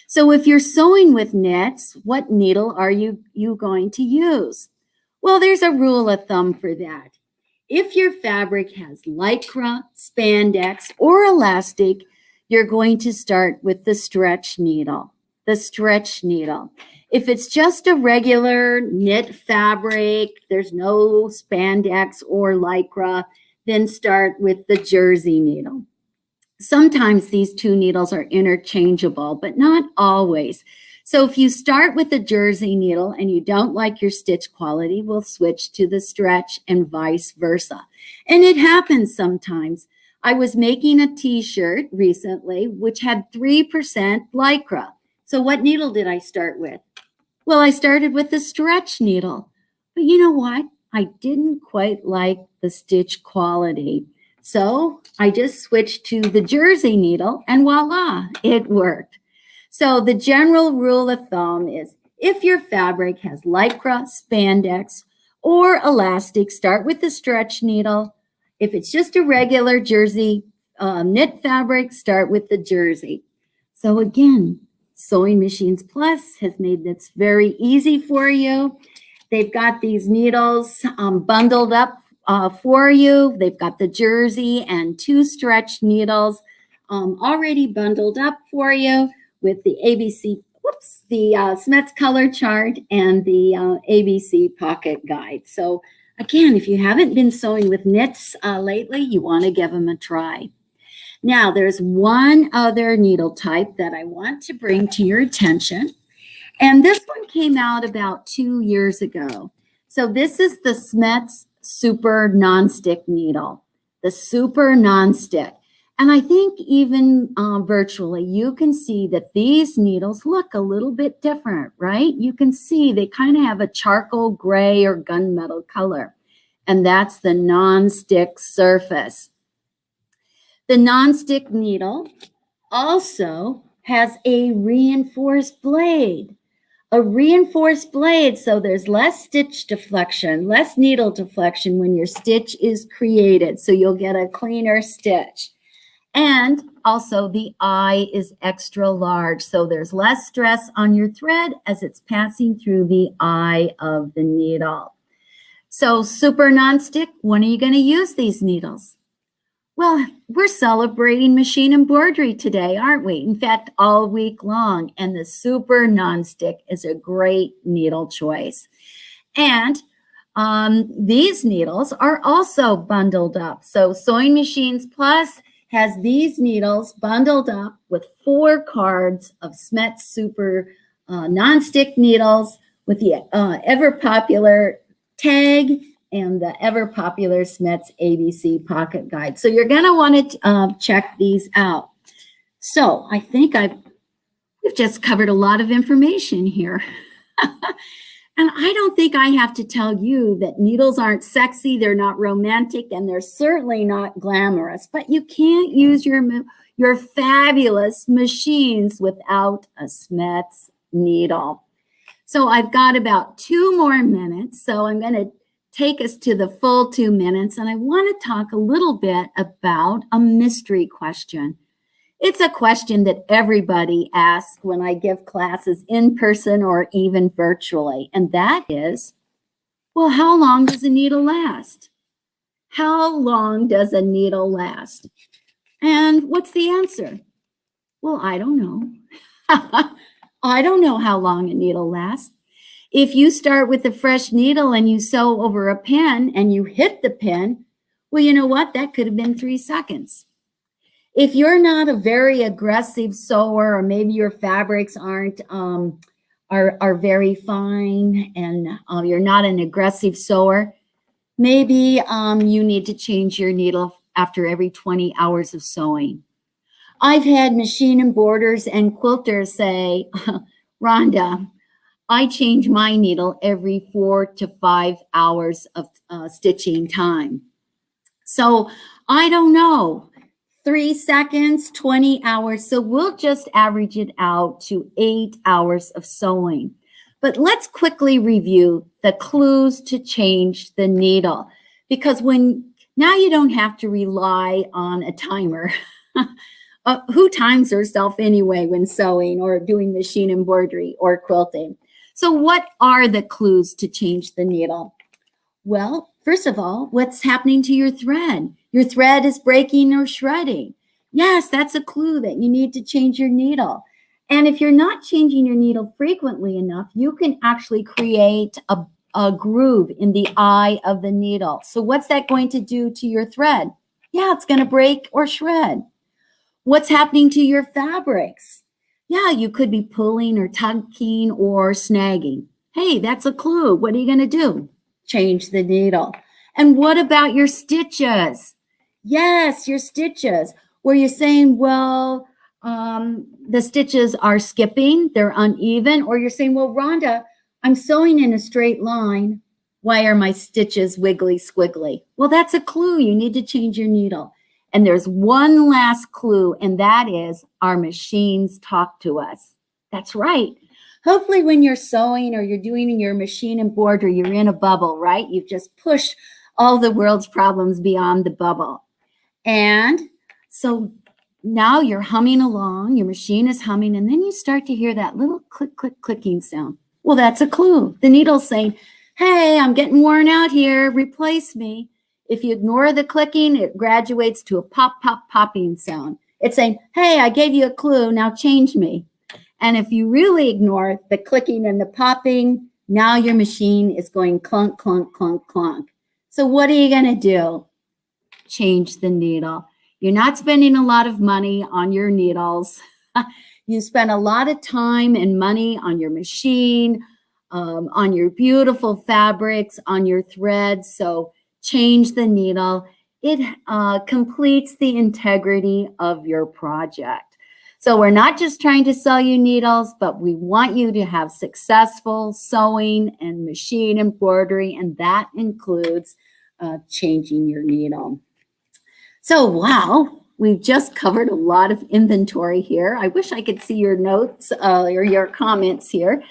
So if you're sewing with knits, what needle are you going to use? Well, there's a rule of thumb for that. If your fabric has lycra, spandex, or elastic, you're going to start with the stretch needle. The stretch needle. If it's just a regular knit fabric, there's no spandex or lycra, then start with the jersey needle. Sometimes these 2 needles are interchangeable, but not always. So if you start with the jersey needle and you don't like your stitch quality, we'll switch to the stretch and vice versa. And it happens sometimes. I was making a t-shirt recently, which had 3% lycra. So what needle did I start with? Well, I started with the stretch needle. But you know what? I didn't quite like the stitch quality. So I just switched to the jersey needle and voila, it worked. So the general rule of thumb is if your fabric has lycra, spandex, or elastic, start with the stretch needle. If it's just a regular jersey knit fabric, start with the jersey. So again, Sewing Machines Plus has made this very easy for you. They've got these needles bundled up for you. They've got the jersey and 2 stretch needles already bundled up for you with the the Smets color chart and the ABC pocket guide. So again, if you haven't been sewing with knits lately, you want to give them a try. Now, there's one other needle type that I want to bring to your attention. And this one came out about 2 years ago. So this is the Smets Super Nonstick needle, the Super Nonstick. And I think even virtually, you can see that these needles look a little bit different, right? You can see they kind of have a charcoal gray or gunmetal color. And that's the nonstick surface. The nonstick needle also has a reinforced blade. A reinforced blade, so there's less stitch deflection, less needle deflection when your stitch is created, so you'll get a cleaner stitch. And also the eye is extra large, so there's less stress on your thread as it's passing through the eye of the needle. So super nonstick, when are you going to use these needles? Well, we're celebrating machine embroidery today, aren't we? In fact, all week long. And the super nonstick is a great needle choice. And these needles are also bundled up. So Sewing Machines Plus has these needles bundled up with 4 cards of Smets Super nonstick needles with the ever popular tag and the ever popular Smets ABC pocket guide. So you're going to want to check these out. So I think we've just covered a lot of information here. And I don't think I have to tell you that needles aren't sexy, they're not romantic, and they're certainly not glamorous, but you can't use your fabulous machines without a Smets needle. So I've got about 2 more minutes, so I'm going to take us to the full 2 minutes, and I want to talk a little bit about a mystery question. It's a question that everybody asks when I give classes in person or even virtually, and that is, well, how long does a needle last? How long does a needle last? And what's the answer? Well, I don't know. I don't know how long a needle lasts. If you start with a fresh needle and you sew over a pin and you hit the pin, well, you know what? That could have been 3 seconds. If you're not a very aggressive sewer, or maybe your fabrics aren't are very fine, and you're not an aggressive sewer, maybe you need to change your needle after every 20 hours of sewing. I've had machine embroiders and quilters say, Rhonda, I change my needle every 4 to 5 hours of stitching time. So I don't know. 3 seconds, 20 hours. So we'll just average it out to 8 hours of sewing. But let's quickly review the clues to change the needle, because now you don't have to rely on a timer. Who times herself anyway when sewing or doing machine embroidery or quilting? So what are the clues to change the needle? Well, first of all, what's happening to your thread? Your thread is breaking or shredding. Yes, that's a clue that you need to change your needle. And if you're not changing your needle frequently enough, you can actually create a groove in the eye of the needle. So what's that going to do to your thread? Yeah, it's going to break or shred. What's happening to your fabrics? Yeah, you could be pulling or tugging or snagging. Hey, that's a clue. What are you going to do? Change the needle. And what about your stitches? Yes, your stitches, where you're saying, well, the stitches are skipping, they're uneven, or you're saying, well, Rhonda, I'm sewing in a straight line. Why are my stitches wiggly squiggly? Well, that's a clue. You need to change your needle. And there's one last clue, and that is our machines talk to us. That's right. Hopefully when you're sewing or you're doing your machine embroidery, you're in a bubble, right? You've just pushed all the world's problems beyond the bubble. And so now you're humming along, your machine is humming, and then you start to hear that little click, click, clicking sound. Well, that's a clue. The needle's saying, hey, I'm getting worn out here, replace me. If you ignore the clicking, it graduates to a pop, pop, popping sound. It's saying, hey, I gave you a clue, now change me. And if you really ignore the clicking and the popping, now your machine is going clunk, clunk, clunk, clunk. So what are you going to do? Change the needle. You're not spending a lot of money on your needles. You spend a lot of time and money on your machine, on your beautiful fabrics, on your threads. So change the needle. It completes the integrity of your project. So we're not just trying to sell you needles, but we want you to have successful sewing and machine embroidery, and that includes changing your needle. So wow, we've just covered a lot of inventory here. I wish I could see your notes or your comments here.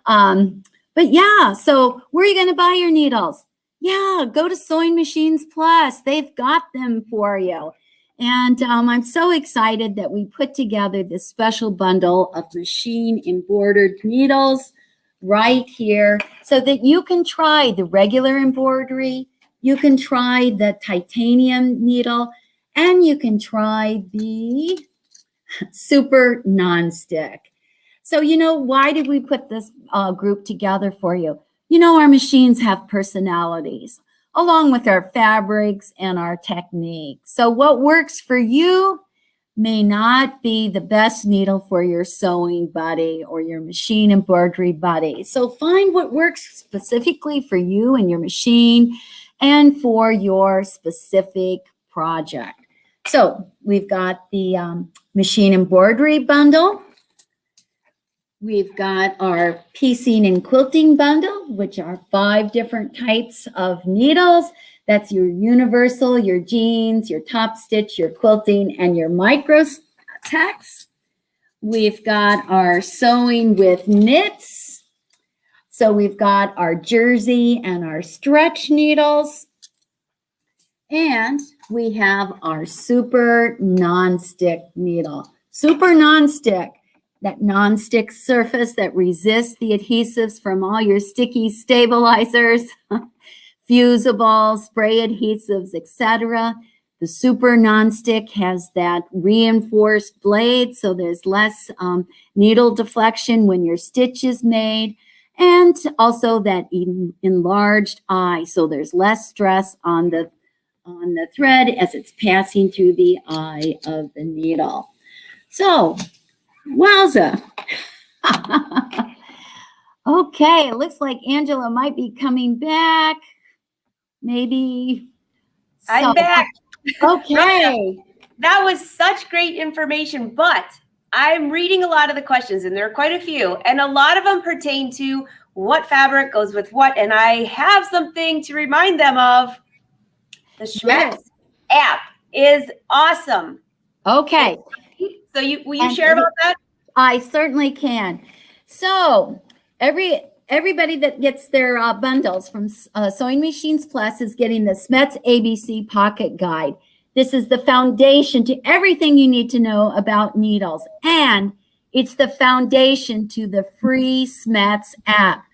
But yeah, so where are you going to buy your needles? Yeah, go to Sewing Machines Plus. They've got them for you. And I'm so excited that we put together this special bundle of machine embroidered needles right here so that you can try the regular embroidery, you can try the titanium needle, and you can try the super nonstick. So, you know, why did we put this group together for you? You know, our machines have personalities, along with our fabrics and our techniques. So what works for you may not be the best needle for your sewing buddy or your machine embroidery buddy. So find what works specifically for you and your machine and for your specific project. So we've got the machine embroidery bundle. We've got our piecing and quilting bundle, which are 5 different types of needles. That's your universal, your jeans, your top stitch, your quilting, and your micro text. We've got our sewing with knits. So we've got our jersey and our stretch needles. And we have our super non-stick needle. Super non-stick. That non-stick surface that resists the adhesives from all your sticky stabilizers, fusibles, spray adhesives, etc. The super non-stick has that reinforced blade, so there's less needle deflection when your stitch is made, and also that enlarged eye, so there's less stress on the thread as it's passing through the eye of the needle. So, wowza. Okay, it looks like Angela might be coming back. Maybe. I'm back. Okay. That was such great information, but I'm reading a lot of the questions, and there are quite a few, and a lot of them pertain to what fabric goes with what, and I have something to remind them of. The Schmetz app is awesome. Okay. So will you share about that? I certainly can. So everybody that gets their bundles from Sewing Machines Plus is getting the Schmetz ABC Pocket Guide. This is the foundation to everything you need to know about needles, and it's the foundation to the free Schmetz app.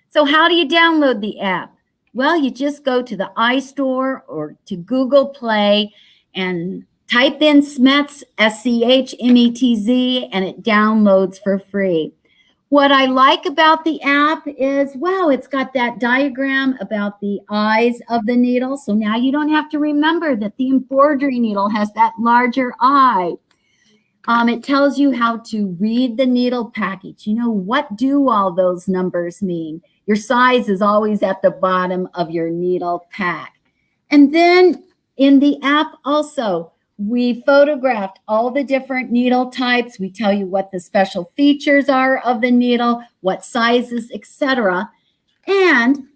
So how do you download the app? Well, you just go to the iStore or to Google Play and type in Schmetz, SCHMETZ, and it downloads for free. What I like about the app is, wow, it's got that diagram about the eyes of the needle. So now you don't have to remember that the embroidery needle has that larger eye. It tells you how to read the needle package. You know, what do all those numbers mean? Your size is always at the bottom of your needle pack. And then in the app also, we photographed all the different needle types. We tell you what the special features are of the needle, what sizes, etc. And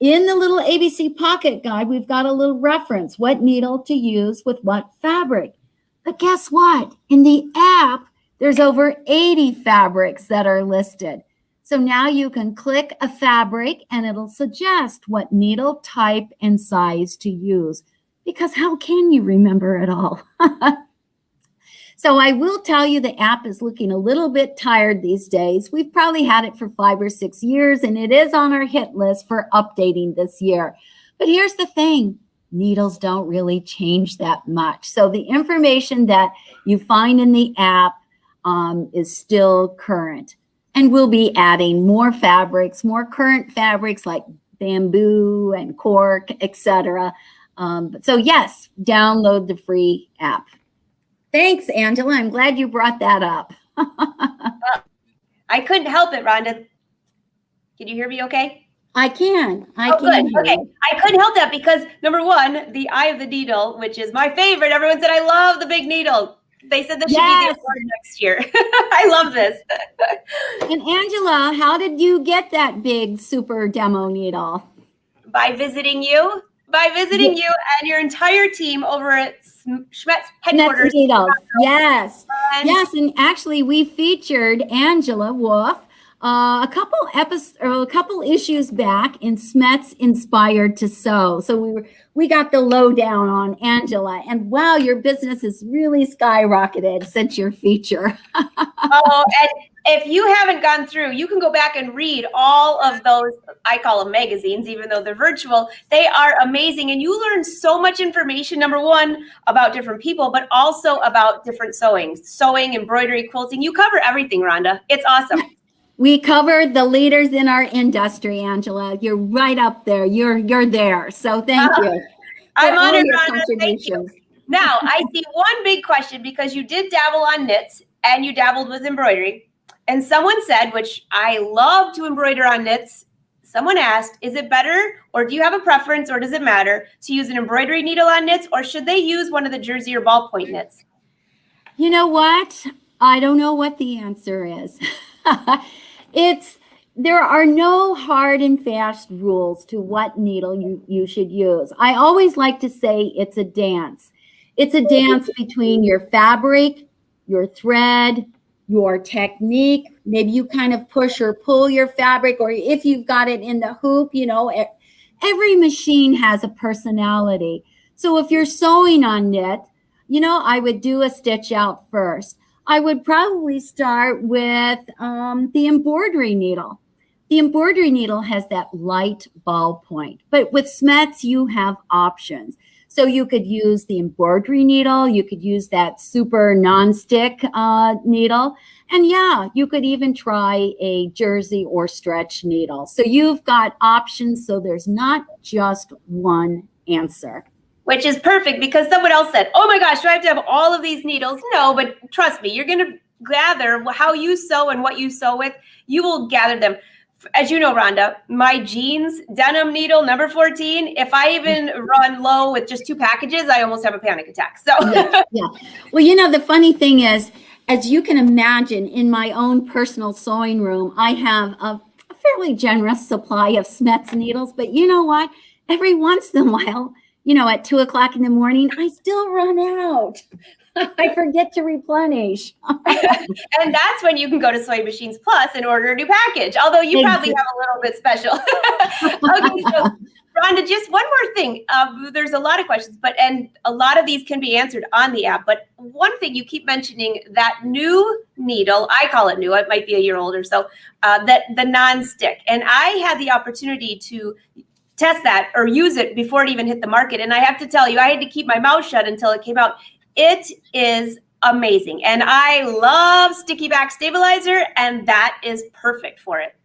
in the little ABC Pocket Guide, we've got a little reference, what needle to use with what fabric. But guess what? In the app, there's over 80 fabrics that are listed. So now you can click a fabric and it'll suggest what needle type and size to use. Because how can you remember it all? So I will tell you the app is looking a little bit tired these days. We've probably had it for 5 or 6 years, and it is on our hit list for updating this year. But here's the thing. needles don't really change that much. So the information that you find in the app is still current. And we'll be adding more fabrics, more current fabrics like bamboo and cork, etc. So yes, download the free app. Thanks, Angela. I'm glad you brought that up. I couldn't help it, Rhonda. Can you hear me okay? I can. Good. Okay. I couldn't help that because number one, the eye of the needle, which is my favorite. Everyone said, I love the big needle. They said this should be the award next year. I love this. And Angela, how did you get that big super demo needle? By visiting you and your entire team over at Schmetz headquarters. Needles. Yes. Yes. And actually we featured Angela Wolf a couple issues back in Schmetz Inspired to Sew. So we got the lowdown on Angela, and wow, your business has really skyrocketed since your feature. Oh, and if you haven't gone through, you can go back and read all of those, I call them magazines, even though they're virtual. They are amazing. And you learn so much information, number one, about different people, but also about different sewing, embroidery, quilting. You cover everything, Rhonda. It's awesome. We covered the leaders in our industry, Angela. You're right up there. You're there. So thank you. I'm honored, Rhonda. Thank you. Now, I see one big question because you did dabble on knits and you dabbled with embroidery. And someone said, which I love to embroider on knits, someone asked, is it better or do you have a preference or does it matter to use an embroidery needle on knits or should they use one of the jersey or ballpoint knits? You know what? I don't know what the answer is. There are no hard and fast rules to what needle you should use. I always like to say it's a dance. It's a dance between your fabric, your thread, your technique. Maybe you kind of push or pull your fabric, or if you've got it in the hoop, every machine has a personality. So if you're sewing on knit, I would do a stitch out first. I would probably start with the embroidery needle. The embroidery needle has that light ballpoint, but with Schmetz, you have options. So you could use the embroidery needle, you could use that super non-stick needle, and yeah, you could even try a jersey or stretch needle. So you've got options, so there's not just one answer. Which is perfect because someone else said, oh my gosh, do I have to have all of these needles? No, but trust me, you're going to gather how you sew and what you sew with. You will gather them. As you know, Rhonda, my jeans denim needle number 14, if I even run low with just 2 packages, I almost have a panic attack. So yeah. Well, the funny thing is, as you can imagine, in my own personal sewing room, I have a fairly generous supply of Schmetz needles. But you know what? Every once in a while, at 2 o'clock in the morning, I still run out. I forget to replenish. And that's when you can go to Sewing Machines Plus and order a new package, although you probably have a little bit special. Okay, so Rhonda, just one more thing. There's a lot of questions, and a lot of these can be answered on the app. But one thing you keep mentioning, that new needle, I call it new, it might be a year old or so, that the non-stick. And I had the opportunity to test that or use it before it even hit the market. And I have to tell you, I had to keep my mouth shut until it came out. It is amazing. And I love sticky back stabilizer, and that is perfect for it.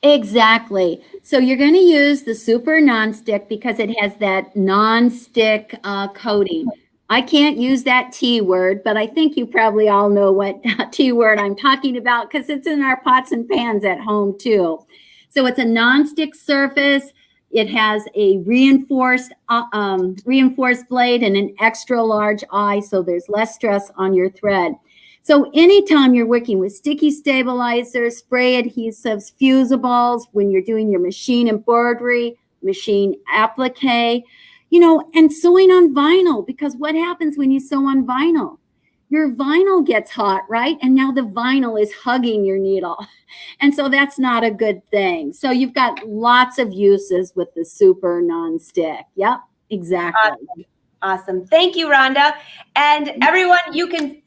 Exactly. So you're going to use the super non-stick because it has that non-stick coating. I can't use that T word, but I think you probably all know what T word I'm talking about because it's in our pots and pans at home too. So it's a non-stick surface. It has a reinforced blade and an extra large eye, so there's less stress on your thread. So anytime you're working with sticky stabilizers, spray adhesives, fusibles, when you're doing your machine embroidery, machine applique, and sewing on vinyl, because what happens when you sew on vinyl? Your vinyl gets hot, right? And now the vinyl is hugging your needle. And so that's not a good thing. So you've got lots of uses with the super non-stick. Yep, exactly. Awesome. Thank you, Rhonda. And everyone, you can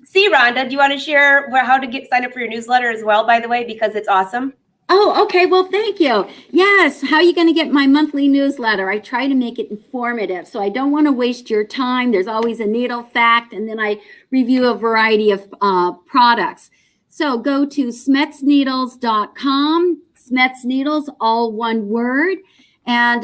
see Rhonda. Do you want to share how to sign up for your newsletter as well, by the way, because it's awesome? Oh, okay. Well, thank you. Yes. How are you going to get my monthly newsletter? I try to make it informative, so I don't want to waste your time. There's always a needle fact, and then I review a variety of products. So go to 𝐓𝐲𝐻𝐿s.com, Smets Needles, all one word. And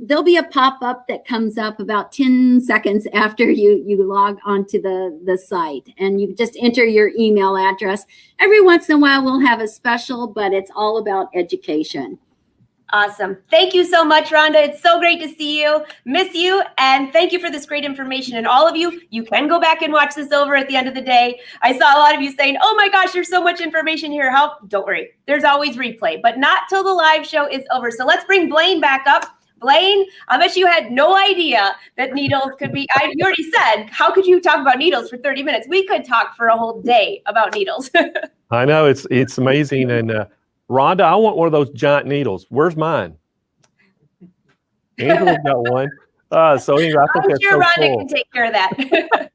there'll be a pop-up that comes up about 10 seconds after you log onto the site. And you just enter your email address. Every once in a while, we'll have a special, but it's all about education. Awesome. Thank you so much, Rhonda. It's so great to see you. Miss you. And thank you for this great information. And all of you, you can go back and watch this over at the end of the day. I saw a lot of you saying, oh my gosh, there's so much information here. How? Don't worry. There's always replay, but not till the live show is over. So let's bring Blaine back up. Blaine, I bet you had no idea that needles could be, you already said, how could you talk about needles for 30 minutes? We could talk for a whole day about needles. I know, it's amazing. And Rhonda, I want one of those giant needles. Where's mine? Angela's got one. So anyway, I think I'm that's sure so Rhonda cool. can take care of that.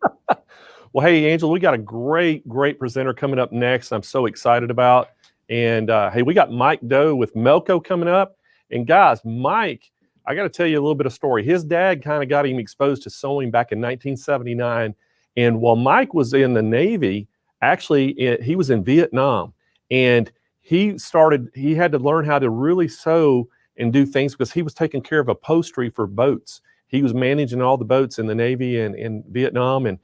Well, hey, Angela, we got a great presenter coming up next. I'm so excited about. And hey, we got Mike Doe with Melco coming up. And guys, Mike, I got to tell you a little bit of story. His dad kind of got him exposed to sewing back in 1979. And while Mike was in the Navy, actually, he was in Vietnam. And he had to learn how to really sew and do things because he was taking care of upholstery for boats. He was managing all the boats in the Navy and in Vietnam. And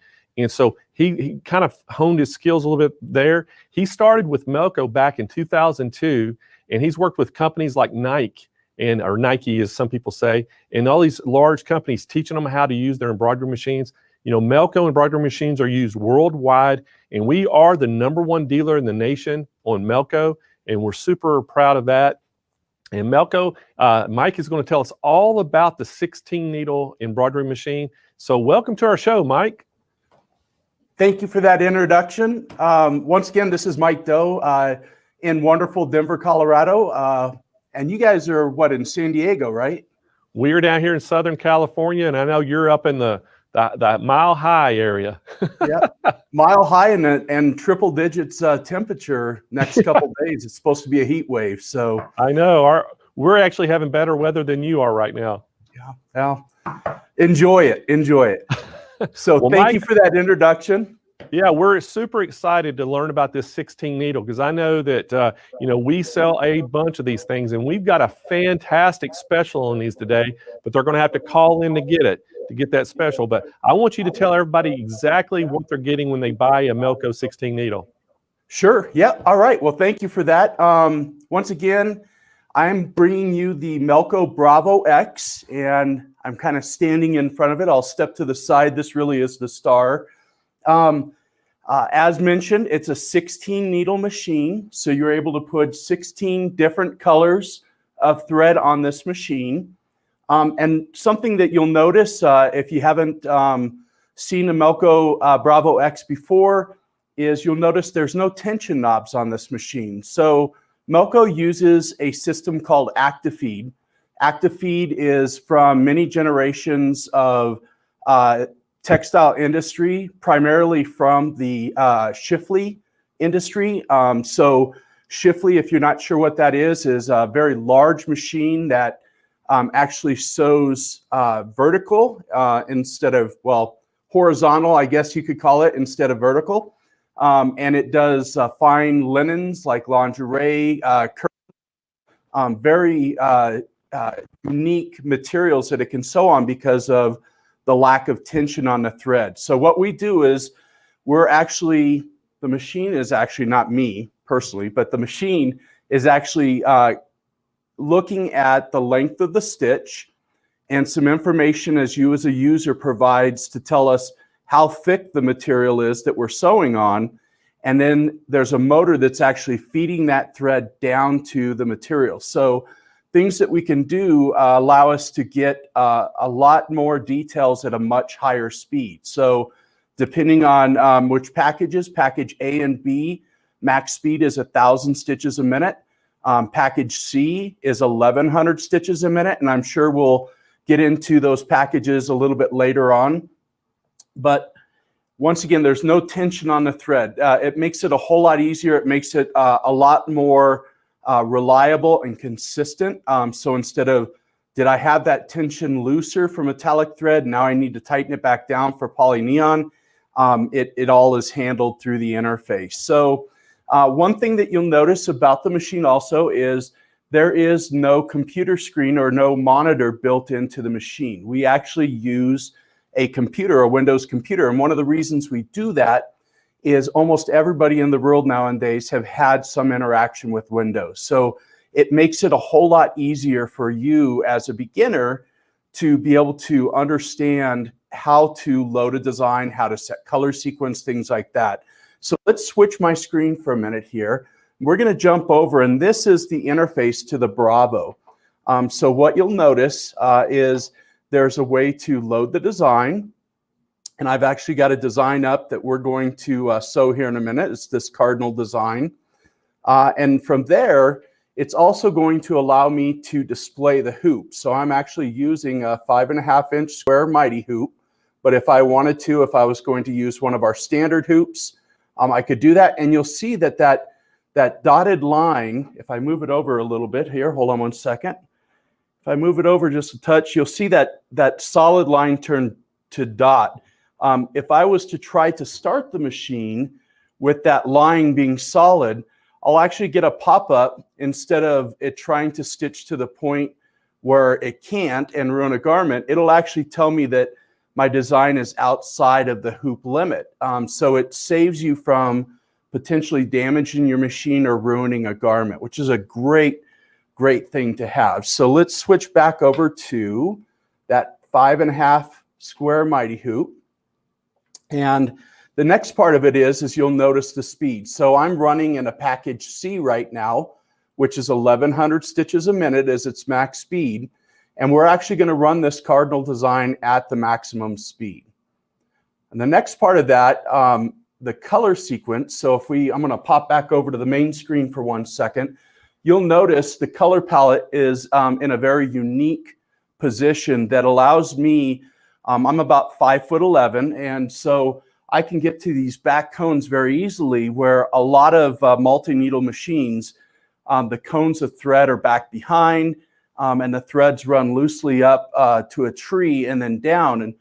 so he kind of honed his skills a little bit there. He started with Melco back in 2002, and he's worked with companies like Nike, or Nike as some people say, and all these large companies teaching them how to use their embroidery machines. You know, Melco embroidery machines are used worldwide, and we are the #1 dealer in the nation on Melco. And we're super proud of that. And Melco, Mike is going to tell us all about the 16 needle embroidery machine. So welcome to our show, Mike. Thank you for that introduction. Once again, this is Mike Doe in wonderful Denver, Colorado. And you guys are what, in San Diego, right? We're down here in Southern California, and I know you're up in the Mile High area. Yeah, Mile High and triple digits temperature next couple days. It's supposed to be a heat wave. So I know we're actually having better weather than you are right now. Yeah, well, enjoy it. So well, thank Mike, you for that introduction. Yeah, we're super excited to learn about this 16 needle because I know that we sell a bunch of these things, and we've got a fantastic special on these today, but they're going to have to call in to get that special. But I want you to tell everybody exactly what they're getting when they buy a Melco 16 needle. Sure. Yeah. All right. Well, thank you for that. Once again, I'm bringing you the Melco Bravo X, and I'm kind of standing in front of it. I'll step to the side. This really is the star. As mentioned, it's a 16 needle machine. So you're able to put 16 different colors of thread on this machine. And something that you'll notice if you haven't seen a Melco Bravo X before is you'll notice there's no tension knobs on this machine. So Melco uses a system called ActiFeed. ActiFeed is from many generations of textile industry, primarily from the Schiffley industry. So Schiffley, if you're not sure what that is a very large machine that actually sews vertical instead of, well, horizontal, I guess you could call it, instead of vertical. And it does fine linens like lingerie, very unique materials that it can sew on because of the lack of tension on the thread. So what we do is the machine is actually not me personally, but the machine is actually looking at the length of the stitch and some information as you as a user provides to tell us how thick the material is that we're sewing on. And then there's a motor that's actually feeding that thread down to the material. So things that we can do allow us to get a lot more details at a much higher speed. So depending on which packages, package A and B, max speed is 1,000 stitches a minute. Package C is 1,100 stitches a minute. And I'm sure we'll get into those packages a little bit later on. But once again, there's no tension on the thread. It makes it a whole lot easier. It makes it a lot more reliable and consistent. So instead of, did I have that tension looser for metallic thread? Now I need to tighten it back down for poly neon. It all is handled through the interface. So one thing that you'll notice about the machine also is there is no computer screen or no monitor built into the machine. We actually use a computer, a Windows computer. And one of the reasons we do that is almost everybody in the world nowadays have had some interaction with Windows. So it makes it a whole lot easier for you as a beginner to be able to understand how to load a design, how to set color sequence, things like that. So let's switch my screen for a minute here. We're going to jump over, and this is the interface to the Bravo. So what you'll notice is there's a way to load the design. And I've actually got a design up that we're going to sew here in a minute. It's this cardinal design. And from there, it's also going to allow me to display the hoop. So I'm actually using a 5.5-inch square mighty hoop. But if I wanted to, if I was going to use one of our standard hoops, I could do that. And you'll see that that dotted line, if I move it over a little bit here, hold on one second. If I move it over just a touch, you'll see that solid line turn to dot. If I was to try to start the machine with that line being solid, I'll actually get a pop-up instead of it trying to stitch to the point where it can't and ruin a garment. It'll actually tell me that my design is outside of the hoop limit. So it saves you from potentially damaging your machine or ruining a garment, which is a great thing to have. So let's switch back over to that 5.5 square mighty hoop. And the next part of it is you'll notice the speed. So I'm running in a package C right now, which is 1,100 stitches a minute as its max speed. And we're actually going to run this cardinal design at the maximum speed. And the next part of that, the color sequence. So if I'm going to pop back over to the main screen for 1 second, you'll notice the color palette is in a very unique position that allows me, I'm about 5'11", and so I can get to these back cones very easily, where a lot of multi-needle machines, the cones of thread are back behind, and the threads run loosely up to a tree and then down. And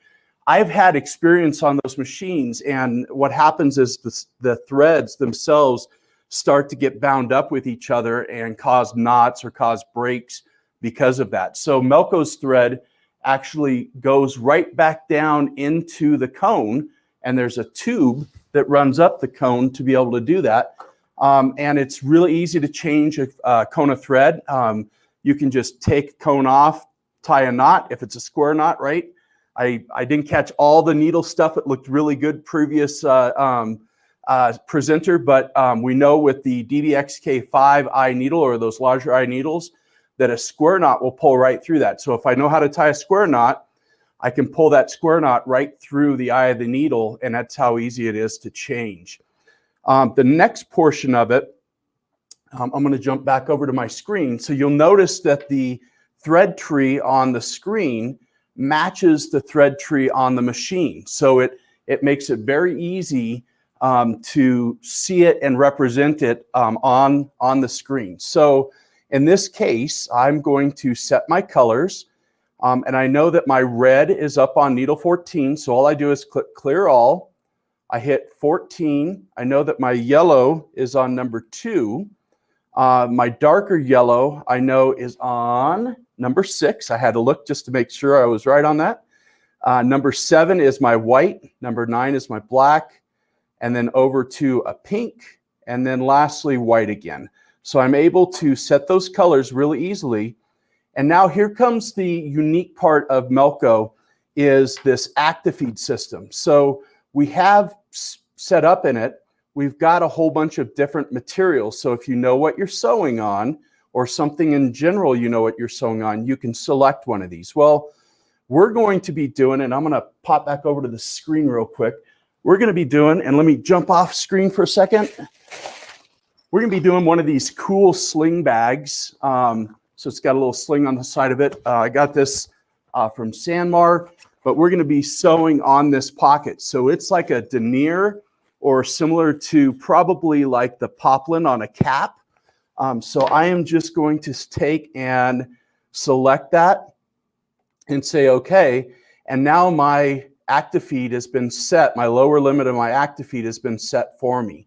I've had experience on those machines, and what happens is the threads themselves start to get bound up with each other and cause knots or cause breaks because of that. So Melco's thread actually goes right back down into the cone, and there's a tube that runs up the cone to be able to do that. And it's really easy to change a cone of thread. You can just take cone off, tie a knot if it's a square knot, right? I didn't catch all the needle stuff. It looked really good previous presenter, but we know with the DBXK5 eye needle, or those larger eye needles, that a square knot will pull right through that. So if I know how to tie a square knot, I can pull that square knot right through the eye of the needle, and that's how easy it is to change. The next portion of it, I'm going to jump back over to my screen. So you'll notice that the thread tree on the screen matches the thread tree on the machine. So it makes it very easy to see it and represent it on the screen. So in this case, I'm going to set my colors, and I know that my red is up on needle 14, so all I do is click clear all. I hit 14. I know that my yellow is on number 2. My darker yellow I know is on number 6. I had to look just to make sure I was right on that. Number 7 is my white. Number 9 is my black. And then over to a pink. And then lastly, white again. So I'm able to set those colors really easily. And now here comes the unique part of Melco, is this ActiFeed system. So we have set up in it, we've got a whole bunch of different materials. So if you know what you're sewing on, or something in general you know what you're sewing on, you can select one of these. Well, we're going to be doing, and I'm going to pop back over to the screen real quick. We're going to be doing, and let me jump off screen for a second. We're going to be doing one of these cool sling bags. So it's got a little sling on the side of it. I got this from Sanmar, but we're going to be sewing on this pocket. So it's like a denier, or similar to probably like the poplin on a cap. So I am just going to take and select that and say, okay. And now my active feed has been set. My lower limit of my active feed has been set for me.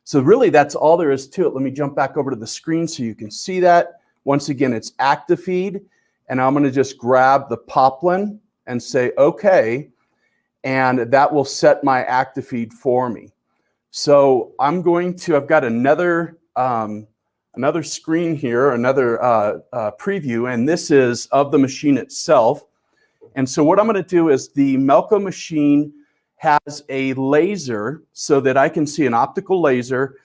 So really that's all there is to it. Let me jump back over to the screen so you can see that. Once again, it's active feed. And I'm going to just grab the poplin and say, okay. And that will set my active feed for me. So I'm going to, I've got another screen here, another preview, and this is of the machine itself. And so what I'm going to do is the Melco machine has a laser so that I can see an optical laser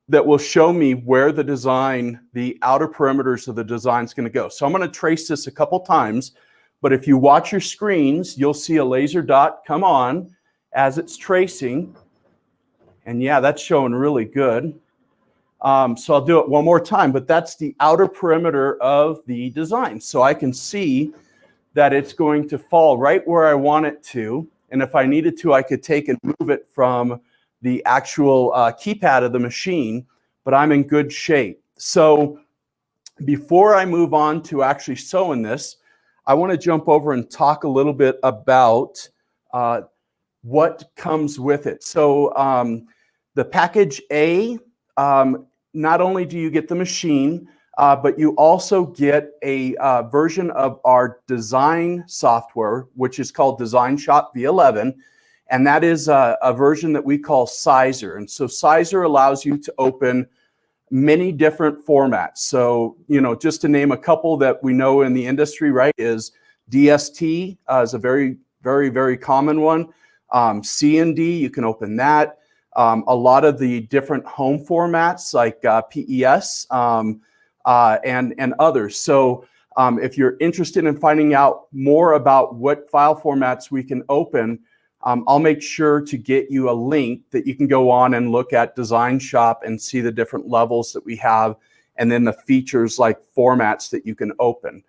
that will show me where the design, the outer perimeters of the design is going to go. So I'm going to trace this a couple times, but if you watch your screens, you'll see a laser dot come on as it's tracing. And yeah, that's showing really good. So I'll do it one more time, but that's the outer perimeter of the design. So I can see that it's going to fall right where I want it to. And if I needed to, I could take and move it from the actual keypad of the machine, but I'm in good shape. So before I move on to actually sewing this, I want to jump over and talk a little bit about what comes with it. So the package A, not only do you get the machine, but you also get a version of our design software, which is called Design Shop V11. And that is a version that we call Sizer. And so Sizer allows you to open many different formats. So, you know, just to name a couple that we know in the industry, right, is DST is a very, very, very common one. C&D, you can open that. A lot of the different home formats like PES and others. So if you're interested in finding out more about what file formats we can open, I'll make sure to get you a link that you can go on and look at Design Shop and see the different levels that we have, and then the features like formats that you can open.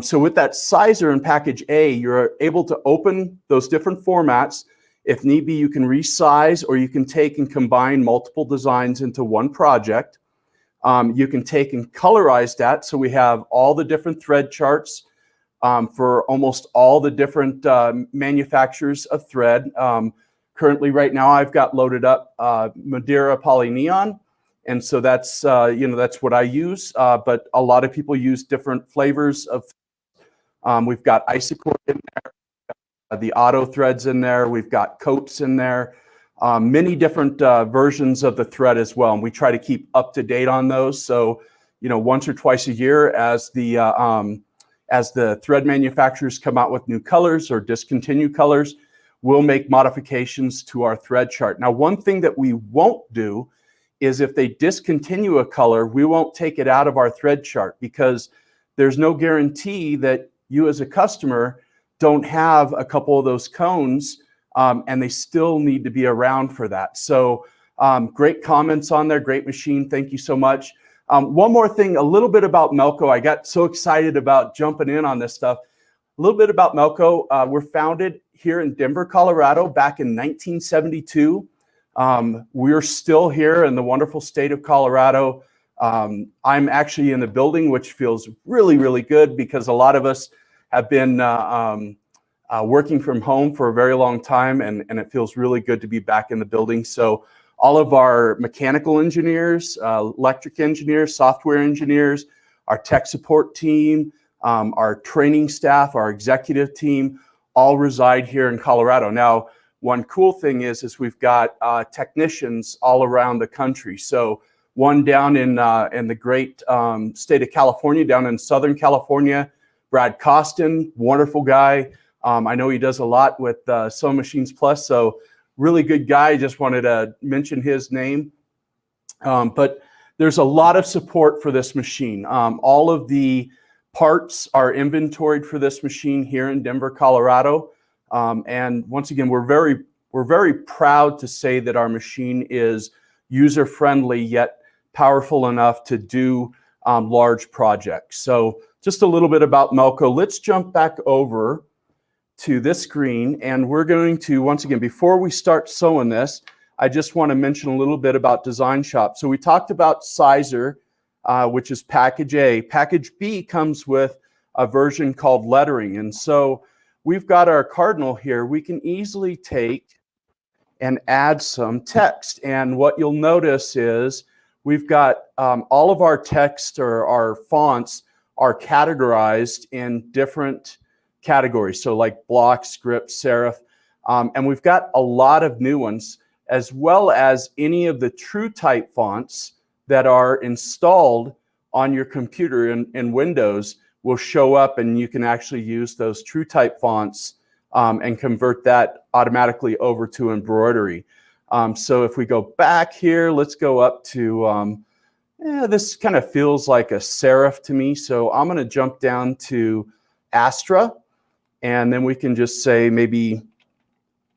So with that Sizer in package A, you're able to open those different formats. If need be, you can resize, or you can take and combine multiple designs into one project. You can take and colorize that. So we have all the different thread charts for almost all the different manufacturers of thread. Currently, right now, I've got loaded up Madeira Polyneon. And so that's, that's what I use. But a lot of people use different flavors of. We've got Isocord in there. The auto threads in there. We've got coats in there. Many different versions of the thread as well. And we try to keep up to date on those. So, once or twice a year as the thread manufacturers come out with new colors or discontinue colors, we'll make modifications to our thread chart. Now, one thing that we won't do is if they discontinue a color, we won't take it out of our thread chart, because there's no guarantee that you as a customer don't have a couple of those cones, and they still need to be around for that. So great comments on there. Great machine. Thank you so much. One more thing, a little bit about Melco. I got so excited about jumping in on this stuff. A little bit about Melco. We're founded here in Denver, Colorado back in 1972. We're still here in the wonderful state of Colorado. I'm actually in the building, which feels really, really good, because a lot of us have been working from home for a very long time, and it feels really good to be back in the building. So all of our mechanical engineers, electric engineers, software engineers, our tech support team, our training staff, our executive team, all reside here in Colorado. Now, one cool thing is we've got technicians all around the country. So one down in the great state of California, down in Southern California, Brad Costin, wonderful guy. I know he does a lot with Sewing Machines Plus, so really good guy. Just wanted to mention his name. But there's a lot of support for this machine. All of the parts are inventoried for this machine here in Denver, Colorado. And once again, we're very proud to say that our machine is user-friendly yet powerful enough to do large projects. So just a little bit about Melco. Let's jump back over to this screen, and we're going to, once again, before we start sewing this, I just want to mention a little bit about Design Shop. So we talked about Sizer which is package A. Package B comes with a version called lettering. And so we've got our cardinal here. We can easily take and add some text. And what you'll notice is we've got all of our text or our fonts are categorized in different categories. So like block, script, serif, and we've got a lot of new ones, as well as any of the true type fonts that are installed on your computer in Windows will show up, and you can actually use those true type fonts and convert that automatically over to embroidery. So if we go back here, let's go up to, this kind of feels like a serif to me. So I'm going to jump down to Astra, and then we can just say maybe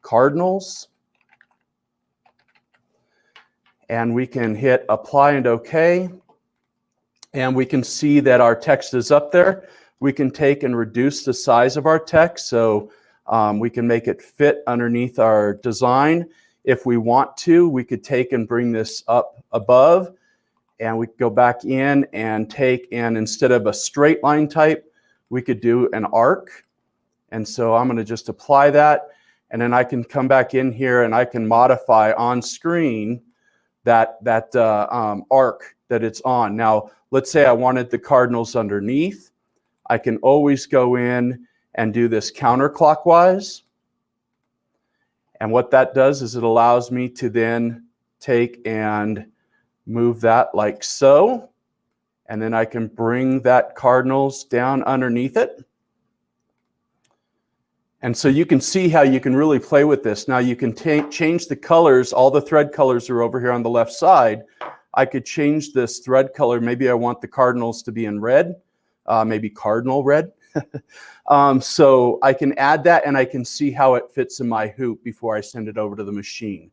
cardinals. And we can hit apply and OK. And we can see that our text is up there. We can take and reduce the size of our text. So we can make it fit underneath our design. If we want to, we could take and bring this up above, and we could go back in and take, and instead of a straight line type, we could do an arc. And so I'm going to just apply that, and then I can come back in here and I can modify on screen that arc that it's on. Now, let's say I wanted the cardinals underneath. I can always go in and do this counterclockwise. And what that does is it allows me to then take and move that like so. And then I can bring that cardinals down underneath it. And so you can see how you can really play with this. Now you can change the colors. All the thread colors are over here on the left side. I could change this thread color. Maybe I want the cardinals to be in red, maybe cardinal red. So I can add that, and I can see how it fits in my hoop before I send it over to the machine.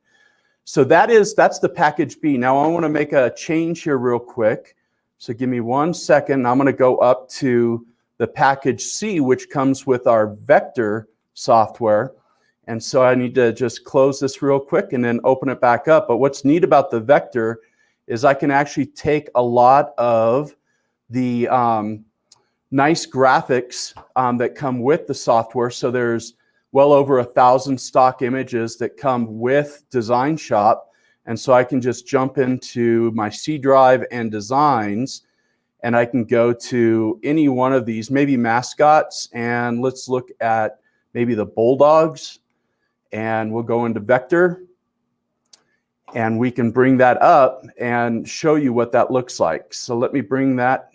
So that's the package B. Now I want to make a change here real quick. So give me 1 second. I'm going to go up to the package C, which comes with our vector software. And so I need to just close this real quick and then open it back up. But what's neat about the vector is I can actually take a lot of the nice graphics that come with the software. So there's well over 1,000 stock images that come with Design Shop. And so I can just jump into my C drive and designs, and I can go to any one of these, maybe mascots, and let's look at maybe the Bulldogs, and we'll go into vector, and we can bring that up and show you what that looks like. So let me bring that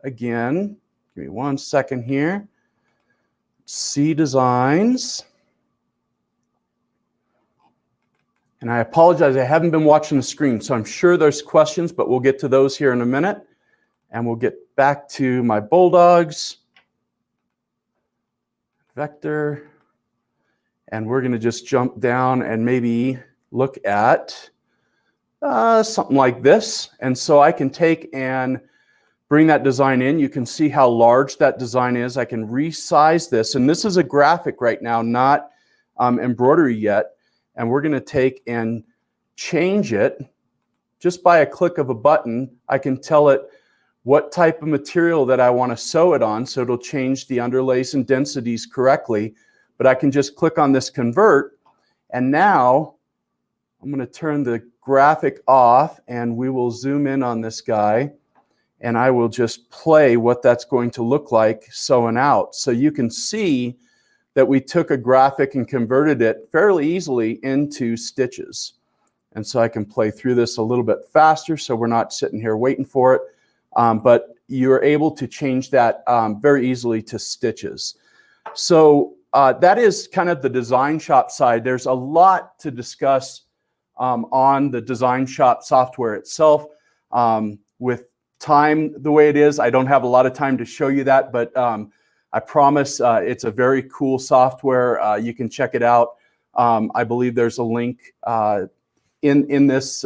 again. Give me 1 second here. C designs. And I apologize, I haven't been watching the screen, so I'm sure there's questions, but we'll get to those here in a minute. And we'll get back to my Bulldogs. Vector. And we're going to just jump down and maybe look at something like this. And so I can take and bring that design in. You can see how large that design is. I can resize this. And this is a graphic right now, not embroidery yet. And we're going to take and change it just by a click of a button. I can tell it what type of material that I want to sew it on, so it'll change the underlays and densities correctly. But I can just click on this convert, and now I'm going to turn the graphic off, and we will zoom in on this guy, and I will just play what that's going to look like sewing out. So you can see that we took a graphic and converted it fairly easily into stitches. And so I can play through this a little bit faster, so we're not sitting here waiting for it. But you're able to change that very easily to stitches. So that is kind of the Design Shop side. There's a lot to discuss on the Design Shop software itself. With time the way it is, I don't have a lot of time to show you that, but I promise it's a very cool software. You can check it out. I believe there's a link in this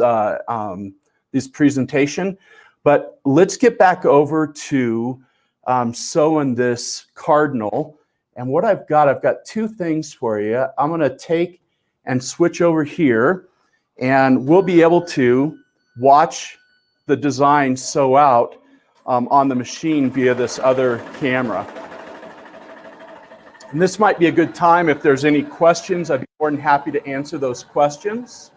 presentation. But let's get back over to sewing this cardinal. And what I've got two things for you. I'm going to take and switch over here, and we'll be able to watch the design sew out on the machine via this other camera. And this might be a good time if there's any questions. I'd be more than happy to answer those questions.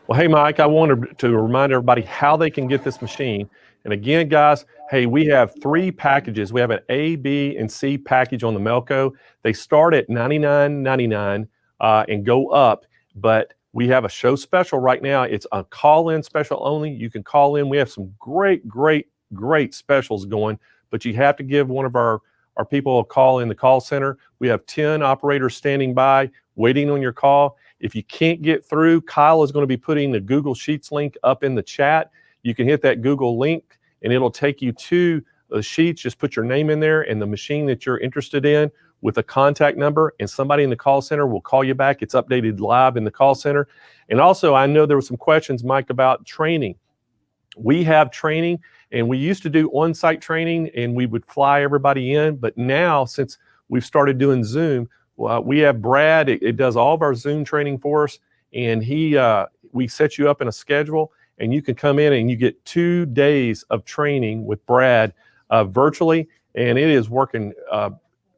Well, hey, Mike, I wanted to remind everybody how they can get this machine. And again, guys, hey, we have 3 packages. We have an A, B, and C package on the Melco. They start at $99.99 and go up, but we have a show special right now. It's a call-in special only. You can call in. We have some great specials going, but you have to give one of our people a call in the call center. We have 10 operators standing by waiting on your call. If you can't get through, Kyle is going to be putting the Google Sheets link up in the chat. You can hit that Google link and it'll take you to the sheets. Just put your name in there and the machine that you're interested in with a contact number, and somebody in the call center will call you back. It's updated live in the call center. And also, I know there were some questions, Mike, about training. We have training, and we used to do on-site training and we would fly everybody in, but now since we've started doing Zoom, we have Brad. It does all of our Zoom training for us, and we set you up in a schedule, and you can come in and you get 2 days of training with Brad virtually, and it is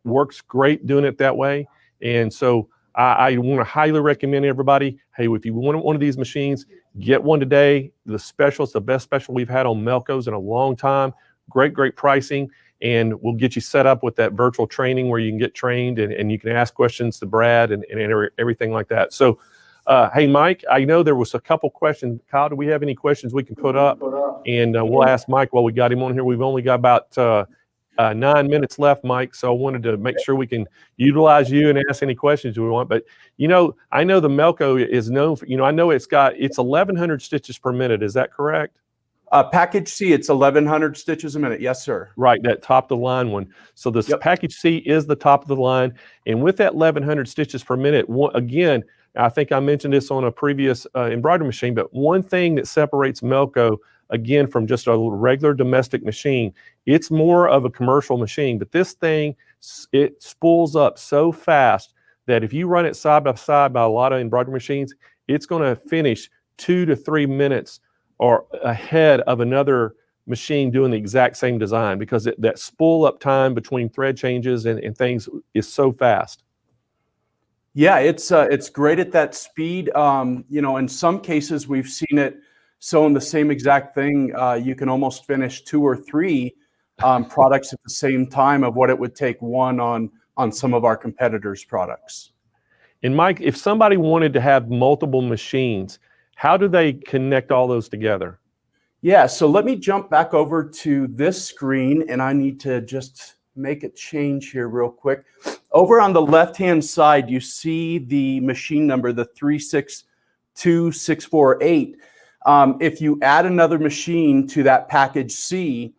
works great doing it that way. And so I want to highly recommend everybody, hey, if you want one of these machines, get one today. The special, it's the best special we've had on Melcos in a long time. Great pricing. And we'll get you set up with that virtual training where you can get trained and you can ask questions to Brad and everything like that. So, hey, Mike, I know there was a couple questions. Kyle, do we have any questions we can put up? And we'll ask Mike while we got him on here. We've only got about 9 minutes left, Mike. So I wanted to make sure we can utilize you and ask any questions we want. But, I know the Melco is known for, I know it's 1,100 stitches per minute. Is that correct? Package C, it's 1,100 stitches a minute. Yes, sir. Right, that top of the line one. So this package C is the top of the line. And with that 1,100 stitches per minute, again, I think I mentioned this on a previous embroidery machine, but one thing that separates Melco, again, from just a regular domestic machine, it's more of a commercial machine. But this thing, it spools up so fast that if you run it side by side by a lot of embroidery machines, it's going to finish 2 to 3 minutes or ahead of another machine doing the exact same design, because that spool up time between thread changes and things is so fast. Yeah, it's great at that speed. In some cases we've seen it sewing the same exact thing. You can almost finish 2 or 3 products at the same time of what it would take one on some of our competitors' products. And Mike, if somebody wanted to have multiple machines, how do they connect all those together? Yeah, so let me jump back over to this screen, and I need to just make a change here real quick. Over on the left-hand side, you see the machine number, the 362648. If you add another machine to that package C,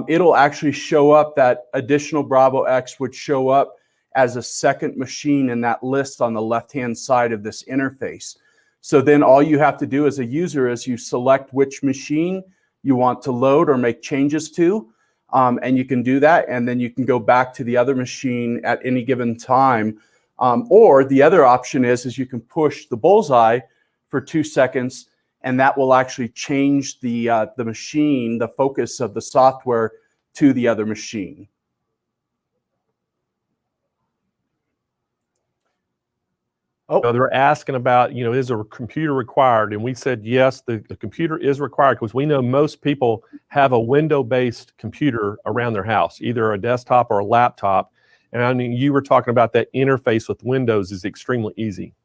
it'll actually show up, that additional Bravo X would show up as a second machine in that list on the left-hand side of this interface. So then all you have to do as a user is you select which machine you want to load or make changes to, and you can do that, and then you can go back to the other machine at any given time. Or the other option is you can push the bullseye for 2 seconds, and that will actually change the machine, the focus of the software to the other machine. So they're asking about, is a computer required? And we said, yes, the computer is required, because we know most people have a window-based computer around their house, either a desktop or a laptop. And I mean, you were talking about that interface with Windows is extremely easy.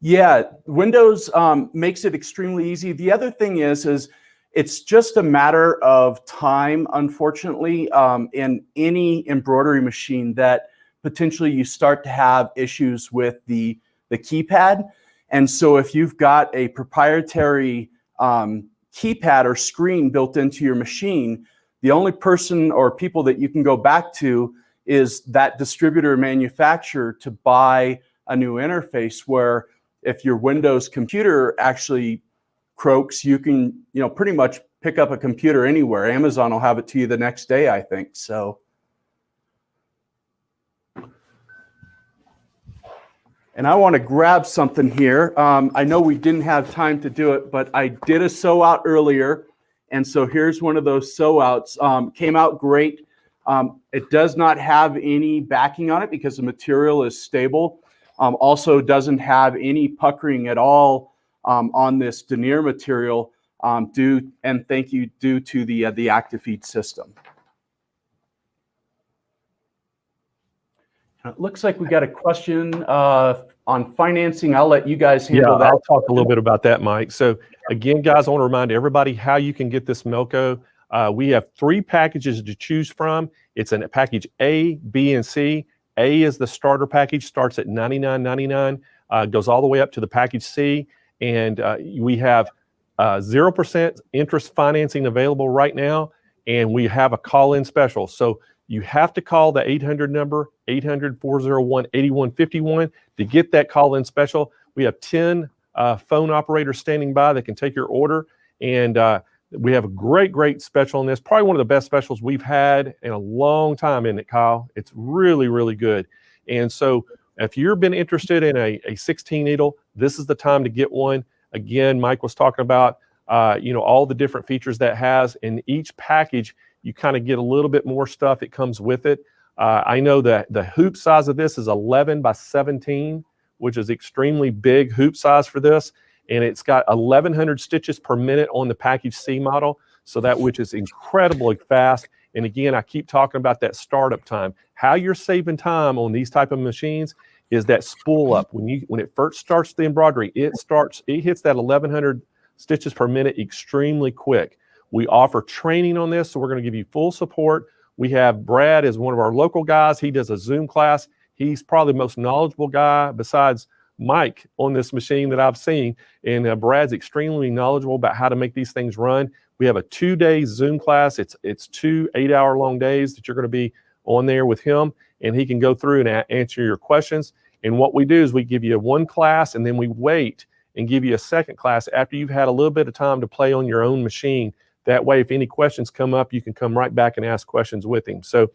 Yeah, Windows makes it extremely easy. The other thing is it's just a matter of time, unfortunately, in any embroidery machine that potentially you start to have issues with the keypad. And so if you've got a proprietary keypad or screen built into your machine, the only person or people that you can go back to is that distributor or manufacturer to buy a new interface, where if your Windows computer actually croaks, you can pretty much pick up a computer anywhere. Amazon will have it to you the next day, I think. So And I want to grab something here. I know we didn't have time to do it, but I did a sew out earlier. And so here's one of those sew outs. Came out great. It does not have any backing on it because the material is stable. Also doesn't have any puckering at all on this denier material due to the ActiFeed system. It looks like we got a question on financing. I'll let you guys handle that. I'll talk a little bit about that, Mike. So again, guys, I want to remind everybody how you can get this Melco. We have 3 packages to choose from. It's in package A, B, and C. A is the starter package, starts at $99.99, goes all the way up to the package C. And we have 0% interest financing available right now. And we have a call-in special. So you have to call the 800 number, 800-401-8151 to get that call-in special. We have 10 phone operators standing by that can take your order. And we have a great special on this. Probably one of the best specials we've had in a long time, isn't it, Kyle? It's really, really good. And so if you've been interested in a 16 needle, this is the time to get one. Again, Mike was talking about, all the different features that has. In each package, you kind of get a little bit more stuff. It comes with it. I know that the hoop size of this is 11 by 17, which is extremely big hoop size for this. And it's got 1,100 stitches per minute on the package C model. So that, which is incredibly fast. And again, I keep talking about that startup time. How you're saving time on these type of machines is that spool up. When it first starts the embroidery, it hits that 1,100 stitches per minute extremely quick. We offer training on this, so we're going to give you full support. We have Brad as one of our local guys. He does a Zoom class. He's probably the most knowledgeable guy besides Mike on this machine that I've seen. And Brad's extremely knowledgeable about how to make these things run. We have a 2-day Zoom class. It's 2 8-hour-long days that you're going to be on there with him, and he can go through and answer your questions. And what we do is we give you one class, and then we wait and give you a second class after you've had a little bit of time to play on your own machine. That way, if any questions come up, you can come right back and ask questions with him. So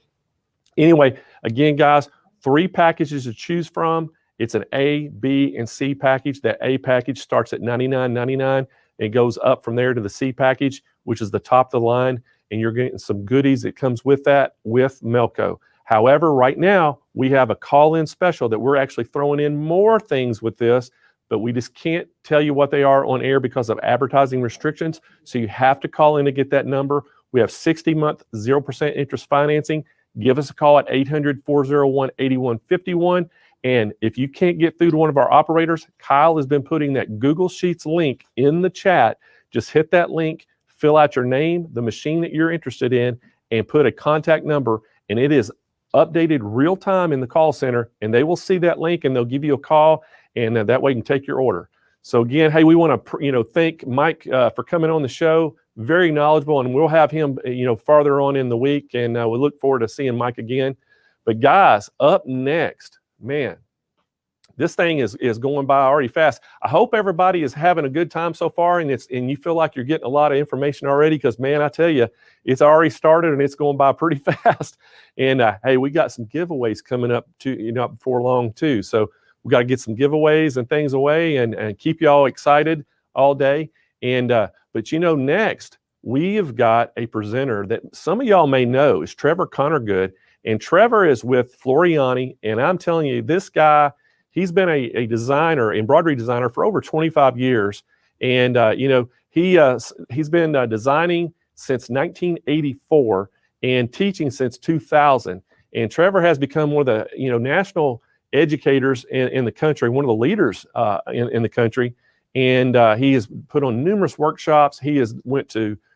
anyway, again, guys, 3 packages to choose from. It's an A, B, and C package. That A package starts at $99.99. It goes up from there to the C package, which is the top of the line, and you're getting some goodies that comes with that with Melco. However, right now, we have a call-in special that we're actually throwing in more things with this, but we just can't tell you what they are on air because of advertising restrictions. So you have to call in to get that number. We have 60-month 0% interest financing. Give us a call at 800-401-8151. And if you can't get through to one of our operators, Kyle has been putting that Google Sheets link in the chat. Just hit that link, fill out your name, the machine that you're interested in, and put a contact number. And it is updated real time in the call center, and they will see that link and they'll give you a call, and that way you can take your order. So again, hey, we want to thank Mike for coming on the show. Very knowledgeable, and we'll have him farther on in the week, and we look forward to seeing Mike again. But guys, up next, man, this thing is going by already fast. I hope everybody is having a good time so far, and you feel like you're getting a lot of information already, because man, I tell you, it's already started and it's going by pretty fast. And hey, we got some giveaways coming up before long too. So we got to get some giveaways and things away and keep y'all excited all day. And but next we have got a presenter that some of y'all may know is Trevor Conquergood, and Trevor is with Floriani. And I'm telling you, this guy, he's been a designer, embroidery designer for over 25 years. And, he's been designing since 1984 and teaching since 2000. And Trevor has become one of the, national educators in the country, one of the leaders in the country. And he has put on numerous workshops. He has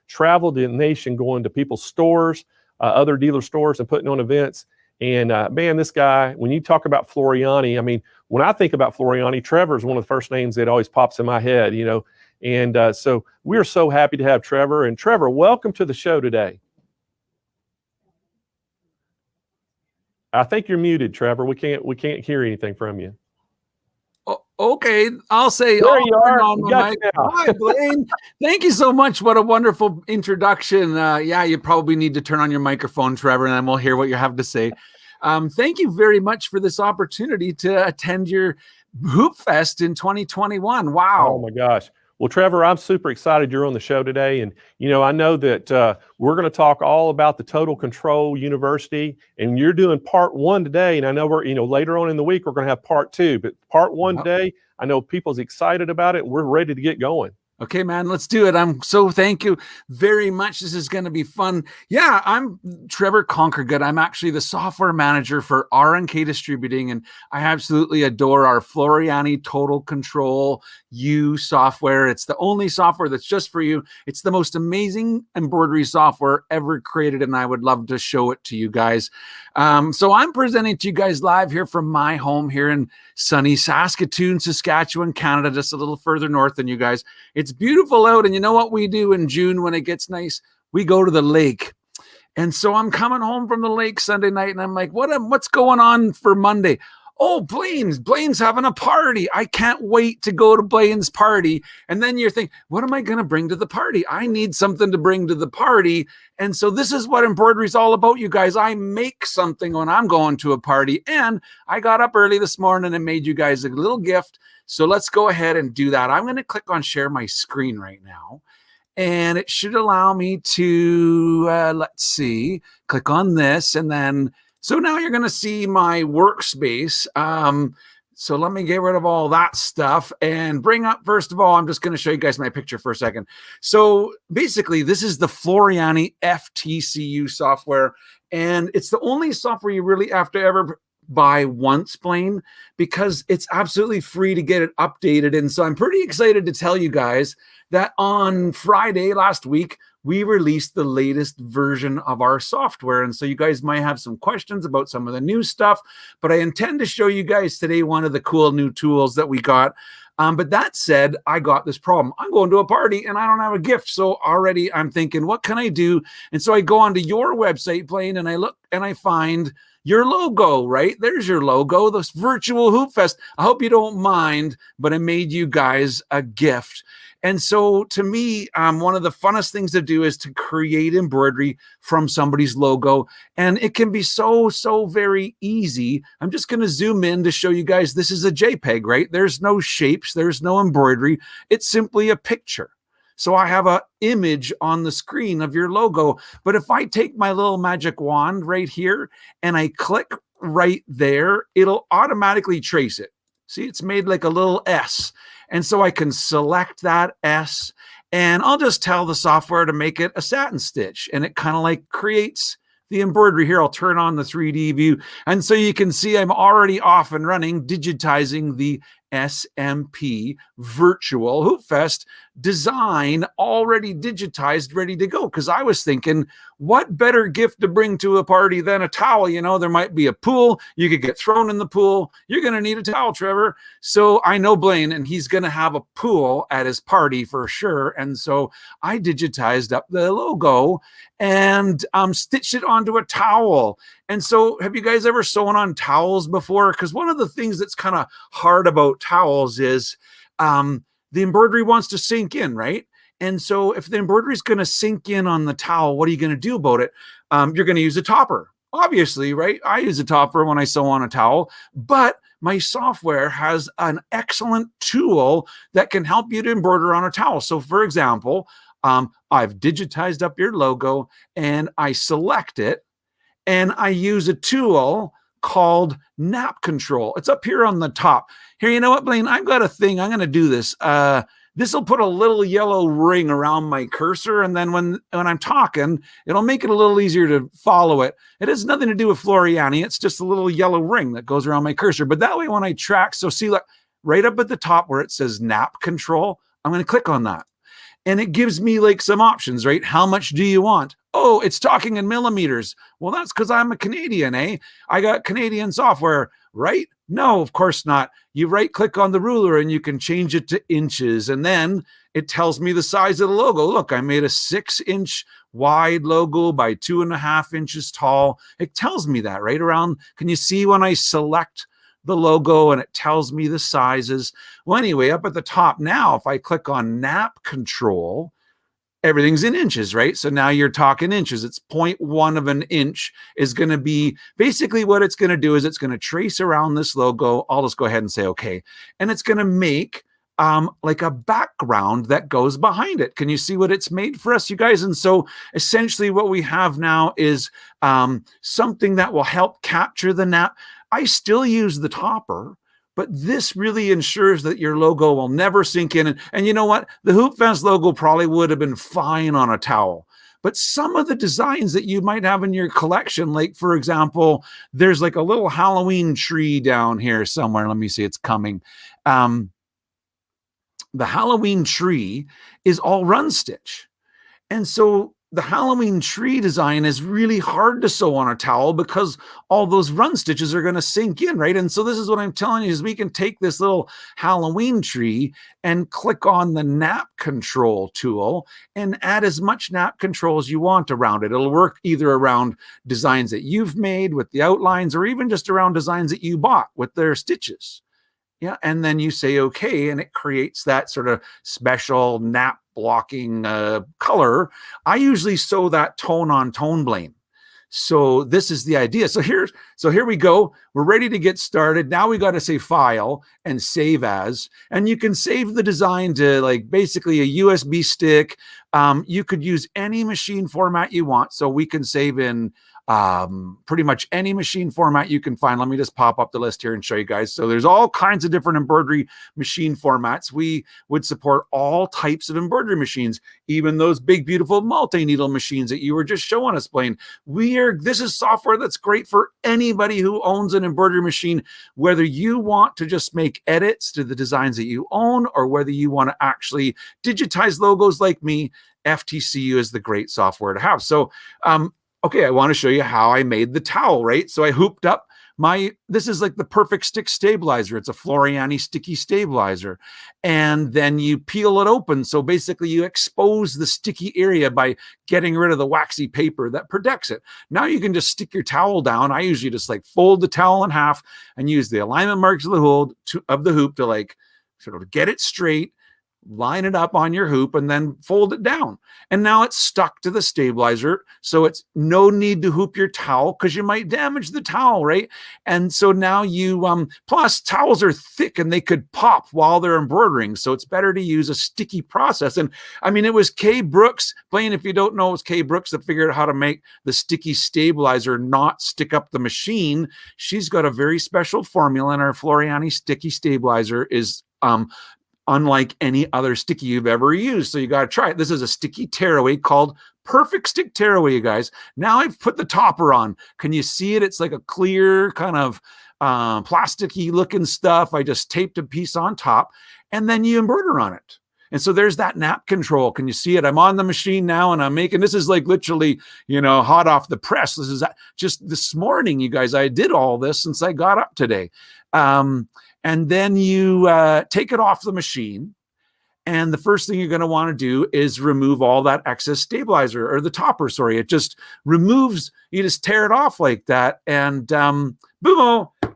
traveled the nation, going to people's stores, other dealer stores, and putting on events. And man, this guy, when you talk about Floriani, I mean, when I think about Floriani, Trevor is one of the first names that always pops in my head, And so we're so happy to have Trevor. And Trevor, welcome to the show today. I think you're muted, Trevor. We can't hear anything from you. Okay, I'll say. There you are. Hi, Blaine. Thank you so much. What a wonderful introduction. You probably need to turn on your microphone, Trevor, and then we'll hear what you have to say. Thank you very much for this opportunity to attend your Hoopfest in 2021. Oh Wow. my gosh. Well, Trevor, I'm super excited you're on the show today. And, I know that we're going to talk all about the Total Control University, and you're doing part 1 today. And I know we're, later on in the week, we're going to have part 2, but part 1 today, I know people's excited about it. We're ready to get going. Okay, man, let's do it. Thank you very much. This is going to be fun. Yeah, I'm Trevor Conquergood. I'm actually the software manager for RNK Distributing, and I absolutely adore our Floriani Total Control U software. It's the only software that's just for you. It's the most amazing embroidery software ever created, and I would love to show it to you guys. So I'm presenting to you guys live here from my home here in sunny Saskatoon, Saskatchewan, Canada, just a little further north than you guys. It's beautiful out, and you know what we do in June when it gets nice? We go to the lake. And so I'm coming home from the lake Sunday night, and I'm like, what's going on for Monday? Oh, Blaine's having a party. I can't wait to go to Blaine's party. And then you're thinking, what am I going to bring to the party? I need something to bring to the party. And so this is what embroidery is all about, you guys. I make something when I'm going to a party. And I got up early this morning and made you guys a little gift. So let's go ahead and do that. I'm going to click on share my screen right now. And it should allow me to, let's see, click on this. And then, so now you're going to see my workspace. So let me get rid of all that stuff and bring up, first of all, I'm just going to show you guys my picture for a second. So basically, this is the Floriani FTCU software. And it's the only software you really have to ever buy once, Blaine, because it's absolutely free to get it updated. And so I'm pretty excited to tell you guys that on Friday last week, we released the latest version of our software. And so you guys might have some questions about some of the new stuff, but I intend to show you guys today one of the cool new tools that we got. But that said, I got this problem. I'm going to a party and I don't have a gift. So already I'm thinking, what can I do? And so I go onto your website, Blaine, and I look and I find your logo, right? There's your logo, this virtual Hoopfest. I hope you don't mind, but I made you guys a gift. And so to me, one of the funnest things to do is to create embroidery from somebody's logo. And it can be so very easy. I'm just going to zoom in to show you guys this is a JPEG, right? There's no shapes. There's no embroidery. It's simply a picture. So I have an image on the screen of your logo. But if I take my little magic wand right here and I click right there, it'll automatically trace it. See, it's made like a little S. And so I can select that S and I'll just tell the software to make it a satin stitch. And it kind of like creates the embroidery here. I'll turn on the 3D view. And so you can see I'm already off and running, digitizing the SMP virtual Hoopfest design, already digitized, ready to go. Because I was thinking, what better gift to bring to a party than a towel? You know, there might be a pool. You could get thrown in the pool. You're going to need a towel, Trevor. So I know Blaine, and he's going to have a pool at his party for sure. And so I digitized up the logo and stitched it onto a towel. And so have you guys ever sewn on towels before? Because one of the things that's kind of hard about towels is the embroidery wants to sink in, right? And so if the embroidery is going to sink in on the towel, what are you going to do about it? You're going to use a topper, obviously, right? I use a topper when I sew on a towel, but my software has an excellent tool that can help you to embroider on a towel. So for example, I've digitized up your logo and I select it and I use a tool called Nap Control. It's up here on the top. Here, you know what, Blaine? I've got a thing. I'm going to do this. This will put a little yellow ring around my cursor, and then when I'm talking, it'll make it a little easier to follow it. It has nothing to do with Floriani. It's just a little yellow ring that goes around my cursor. But that way, when I track, so see, like right up at the top where it says Nap Control, I'm going to click on that. And it gives me like some options, right? How much do you want? Oh, it's talking in millimeters. Well, that's because I'm a Canadian, eh? I got Canadian software, right? No, of course not. You right click on the ruler and you can change it to inches. And then it tells me the size of the logo. Look, I made a 6-inch wide logo by 2.5 inches tall. It tells me that right around. Can you see when I select the logo and it tells me the sizes? Well, anyway, up at the top now, if I click on Nap Control, everything's in inches, right? So now you're talking inches. It's 0.1 of an inch is going to be basically what it's going to do is it's going to trace around this logo. I'll just go ahead and say, okay. And it's going to make like a background that goes behind it. Can you see what it's made for us, you guys? And so essentially what we have now is something that will help capture the nap. I still use the topper, but this really ensures that your logo will never sink in. And you know what? The Hoopfest logo probably would have been fine on a towel. But some of the designs that you might have in your collection, like for example, there's like a little Halloween tree down here somewhere. Let me see, it's coming. The Halloween tree is all run stitch. And so the Halloween tree design is really hard to sew on a towel because all those run stitches are going to sink in, right? And so this is what I'm telling you is we can take this little Halloween tree and click on the nap control tool and add as much nap control as you want around it. It'll work either around designs that you've made with the outlines or even just around designs that you bought with their stitches. Yeah, and then you say okay, and it creates that sort of special nap blocking color. I usually sew that tone on tone, Blaine. So this is the idea. So here we go. We're ready to get started. Now we got to say file and save as, and you can save the design to like basically a USB stick. You could use any machine format you want. So we can save in pretty much any machine format you can find. Let me just pop up the list here and show you guys. So there's all kinds of different embroidery machine formats. We would support all types of embroidery machines, even those big, beautiful multi-needle machines that you were just showing us, Blaine. This is software that's great for anybody who owns an embroidery machine, whether you want to just make edits to the designs that you own or whether you want to actually digitize logos like me. FTCU is the great software to have. So, okay, I want to show you how I made the towel, right? So I hooped up this is like the perfect stick stabilizer. It's a Floriani sticky stabilizer. And then you peel it open. So basically you expose the sticky area by getting rid of the waxy paper that protects it. Now you can just stick your towel down. I usually just like fold the towel in half and use the alignment marks of the hoop to like sort of get it straight, line it up on your hoop, and then fold it down. And now it's stuck to the stabilizer. So it's no need to hoop your towel because you might damage the towel, right? And so now you, plus towels are thick and they could pop while they're embroidering. So it's better to use a sticky process. And I mean, it was Kay Brooks, Blaine, if you don't know, it was Kay Brooks that figured out how to make the sticky stabilizer not stick up the machine. She's got a very special formula, and our Floriani sticky stabilizer is, unlike any other sticky you've ever used. So you got to try it. This is a sticky tearaway called Perfect Stick Tearaway, you guys. Now I've put the topper on. Can you see it? It's like a clear kind of plasticky looking stuff. I just taped a piece on top and then you embroider on it. And so there's that nap control. Can you see it? I'm on the machine now and I'm making, this is like literally, hot off the press. This is just this morning, you guys. I did all this since I got up today. And then you take it off the machine. And the first thing you're going to want to do is remove all that excess stabilizer or the topper. Sorry, it just removes, you just tear it off like that. And boom,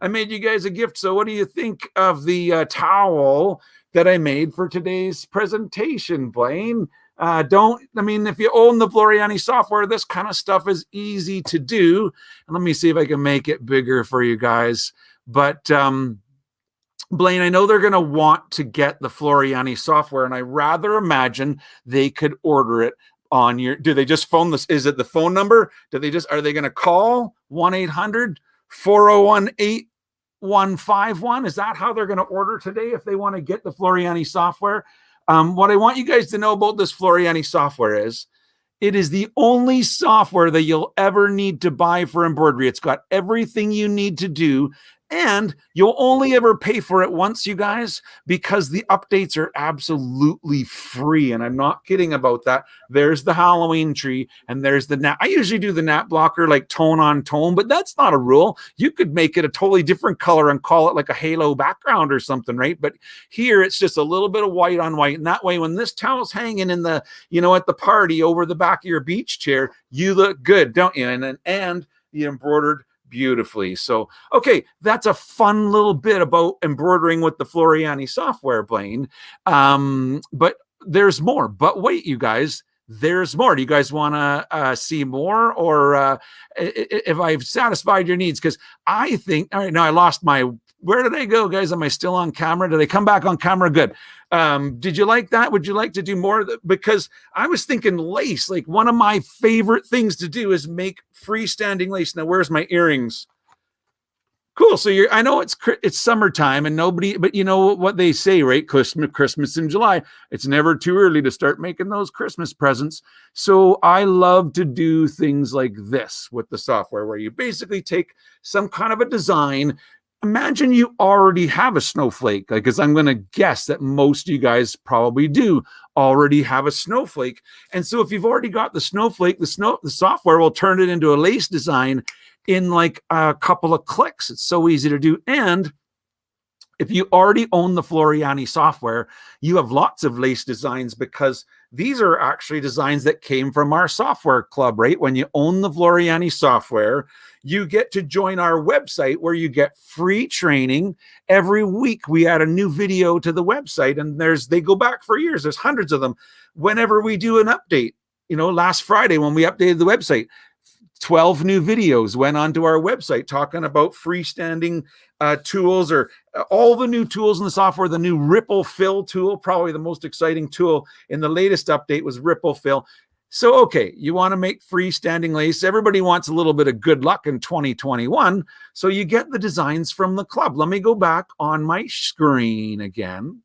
I made you guys a gift. So what do you think of the towel that I made for today's presentation, Blaine? If you own the Floriani software, this kind of stuff is easy to do. And let me see if I can make it bigger for you guys. But Blaine, I know they're going to want to get the Floriani software, and I rather imagine they could order it on your, do they just phone this? Is it the phone number? Are they going to call 1-800-401-8151? Is that how they're going to order today if they want to get the Floriani software? What I want you guys to know about this Floriani software is it is the only software that you'll ever need to buy for embroidery. It's got everything you need to do. And you'll only ever pay for it once, you guys, because the updates are absolutely free. And I'm not kidding about that. There's the Halloween tree and there's the nap. I usually do the nap blocker like tone on tone, but that's not a rule. You could make it a totally different color and call it like a halo background or something, right? But here it's just a little bit of white on white. And that way, when this towel's hanging in the, at the party over the back of your beach chair, you look good, don't you? And you embroidered beautifully. So, okay, that's a fun little bit about embroidering with the Floriani software, Blaine. But there's more. But wait, you guys, there's more. Do you guys want to see more, or if I've satisfied your needs? Because I think, all right, now I lost my, where did I go, guys? Am I still on camera? Did I come back on camera? Good. Did you like that? Would you like to do more? Because I was thinking lace, like one of my favorite things to do is make freestanding lace. Now, where's my earrings? Cool. So I know it's summertime and nobody, but you know what they say, right? Christmas in July. It's never too early to start making those Christmas presents. So I love to do things like this with the software, where you basically take some kind of a design. Imagine you already have a snowflake, because I'm going to guess that most of you guys probably do already have a snowflake. And so if you've already got the snowflake, the software will turn it into a lace design in like a couple of clicks. It's so easy to do. And if you already own the Floriani software, you have lots of lace designs, because these are actually designs that came from our software club, right? When you own the Floriani software, you get to join our website where you get free training. Every week we add a new video to the website, and they go back for years. There's hundreds of them. Whenever we do an update, last Friday when we updated the website, 12 new videos went onto our website talking about freestanding tools, or all the new tools in the software. The new Ripple Fill tool, probably the most exciting tool in the latest update, was Ripple Fill. So, okay, you want to make freestanding lace. Everybody wants a little bit of good luck in 2021. So you get the designs from the club. Let me go back on my screen again.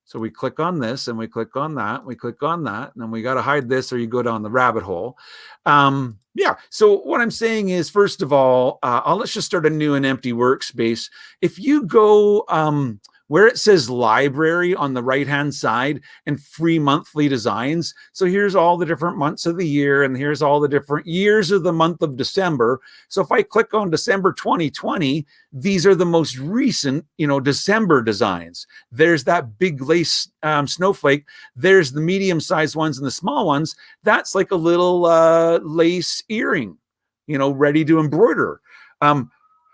So we click on this and we click on that, we click on that, and then we got to hide this or you go down the rabbit hole. Yeah, so what I'm saying is, first of all, let's just start a new and empty workspace. If you go where it says library on the right-hand side and free monthly designs, so here's all the different months of the year, and here's all the different years of the month of December. So if I click on December 2020, these are the most recent, December designs. There's that big lace snowflake. There's the medium-sized ones and the small ones. That's like a little lace earring, ready to embroider.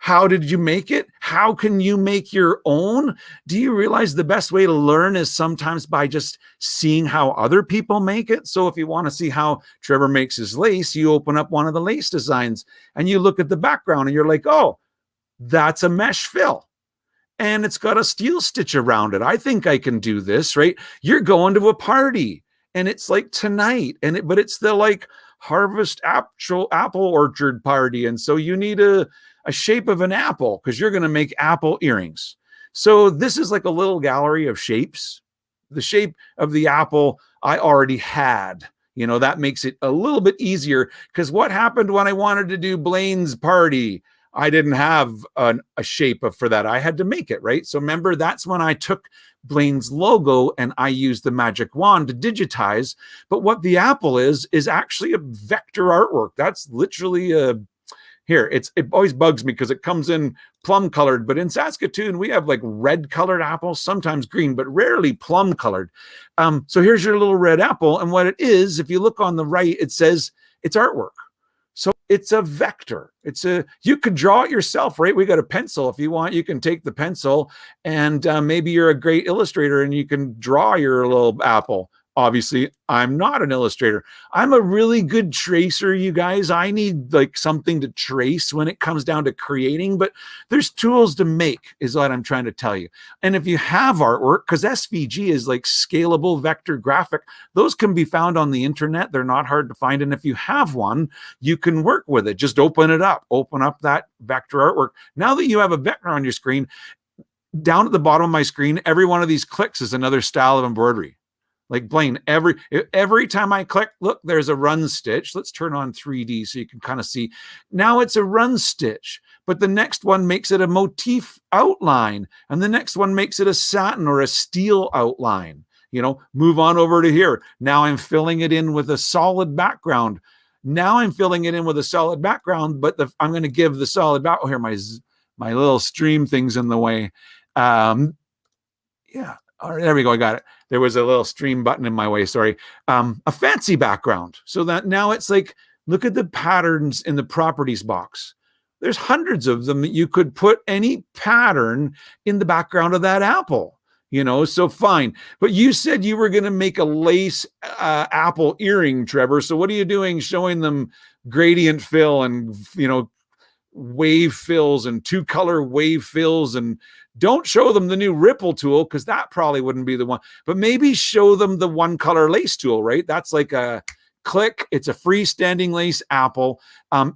How did you make it? How can you make your own? Do you realize the best way to learn is sometimes by just seeing how other people make it? So if you want to see how Trevor makes his lace, you open up one of the lace designs and you look at the background and you're like, oh, that's a mesh fill. And it's got a steel stitch around it. I think I can do this, right? You're going to a party and it's like tonight, but it's the like harvest apple orchard party. And so you need a shape of an apple because you're going to make apple earrings. So this is like a little gallery of shapes. The shape of the apple I already had. That makes it a little bit easier, because what happened when I wanted to do Blaine's party? I didn't have a shape for that. I had to make it, right? So remember, that's when I took Blaine's logo and I used the magic wand to digitize. But what the apple is actually a vector artwork. That's literally it always bugs me because it comes in plum colored, but in Saskatoon, we have like red colored apples, sometimes green, but rarely plum colored. So here's your little red apple. And what it is, if you look on the right, it says it's artwork. So it's a vector. You could draw it yourself, right? We got a pencil. If you want, you can take the pencil and maybe you're a great illustrator and you can draw your little apple. Obviously, I'm not an illustrator. I'm a really good tracer, you guys. I need like something to trace when it comes down to creating, but there's tools to make is what I'm trying to tell you. And if you have artwork, because SVG is like scalable vector graphic, those can be found on the internet. They're not hard to find. And if you have one, you can work with it. Just open it up, open up that vector artwork. Now that you have a vector on your screen, down at the bottom of my screen, every one of these clicks is another style of embroidery. Like Blaine, every time I click, look, there's a run stitch. Let's turn on 3D so you can kind of see. Now it's a run stitch, but the next one makes it a motif outline, and the next one makes it a satin or a steel outline. Move on over to here. Now I'm filling it in with a solid background. Now I'm filling it in with a solid background, but I'm going to give the solid back. Oh, here, my little stream thing's in the way. Yeah. All right, there we go. I got it. There was a little stream button in my way. Sorry. A fancy background. So that now it's like, look at the patterns in the properties box. There's hundreds of them that you could put any pattern in the background of that apple. so fine. But you said you were going to make a lace apple earring, Trevor. So what are you doing showing them gradient fill and, wave fills and 2-color wave fills? And don't show them the new ripple tool, because that probably wouldn't be the one. But maybe show them the 1-color lace tool, right? That's like a click. It's a freestanding lace apple.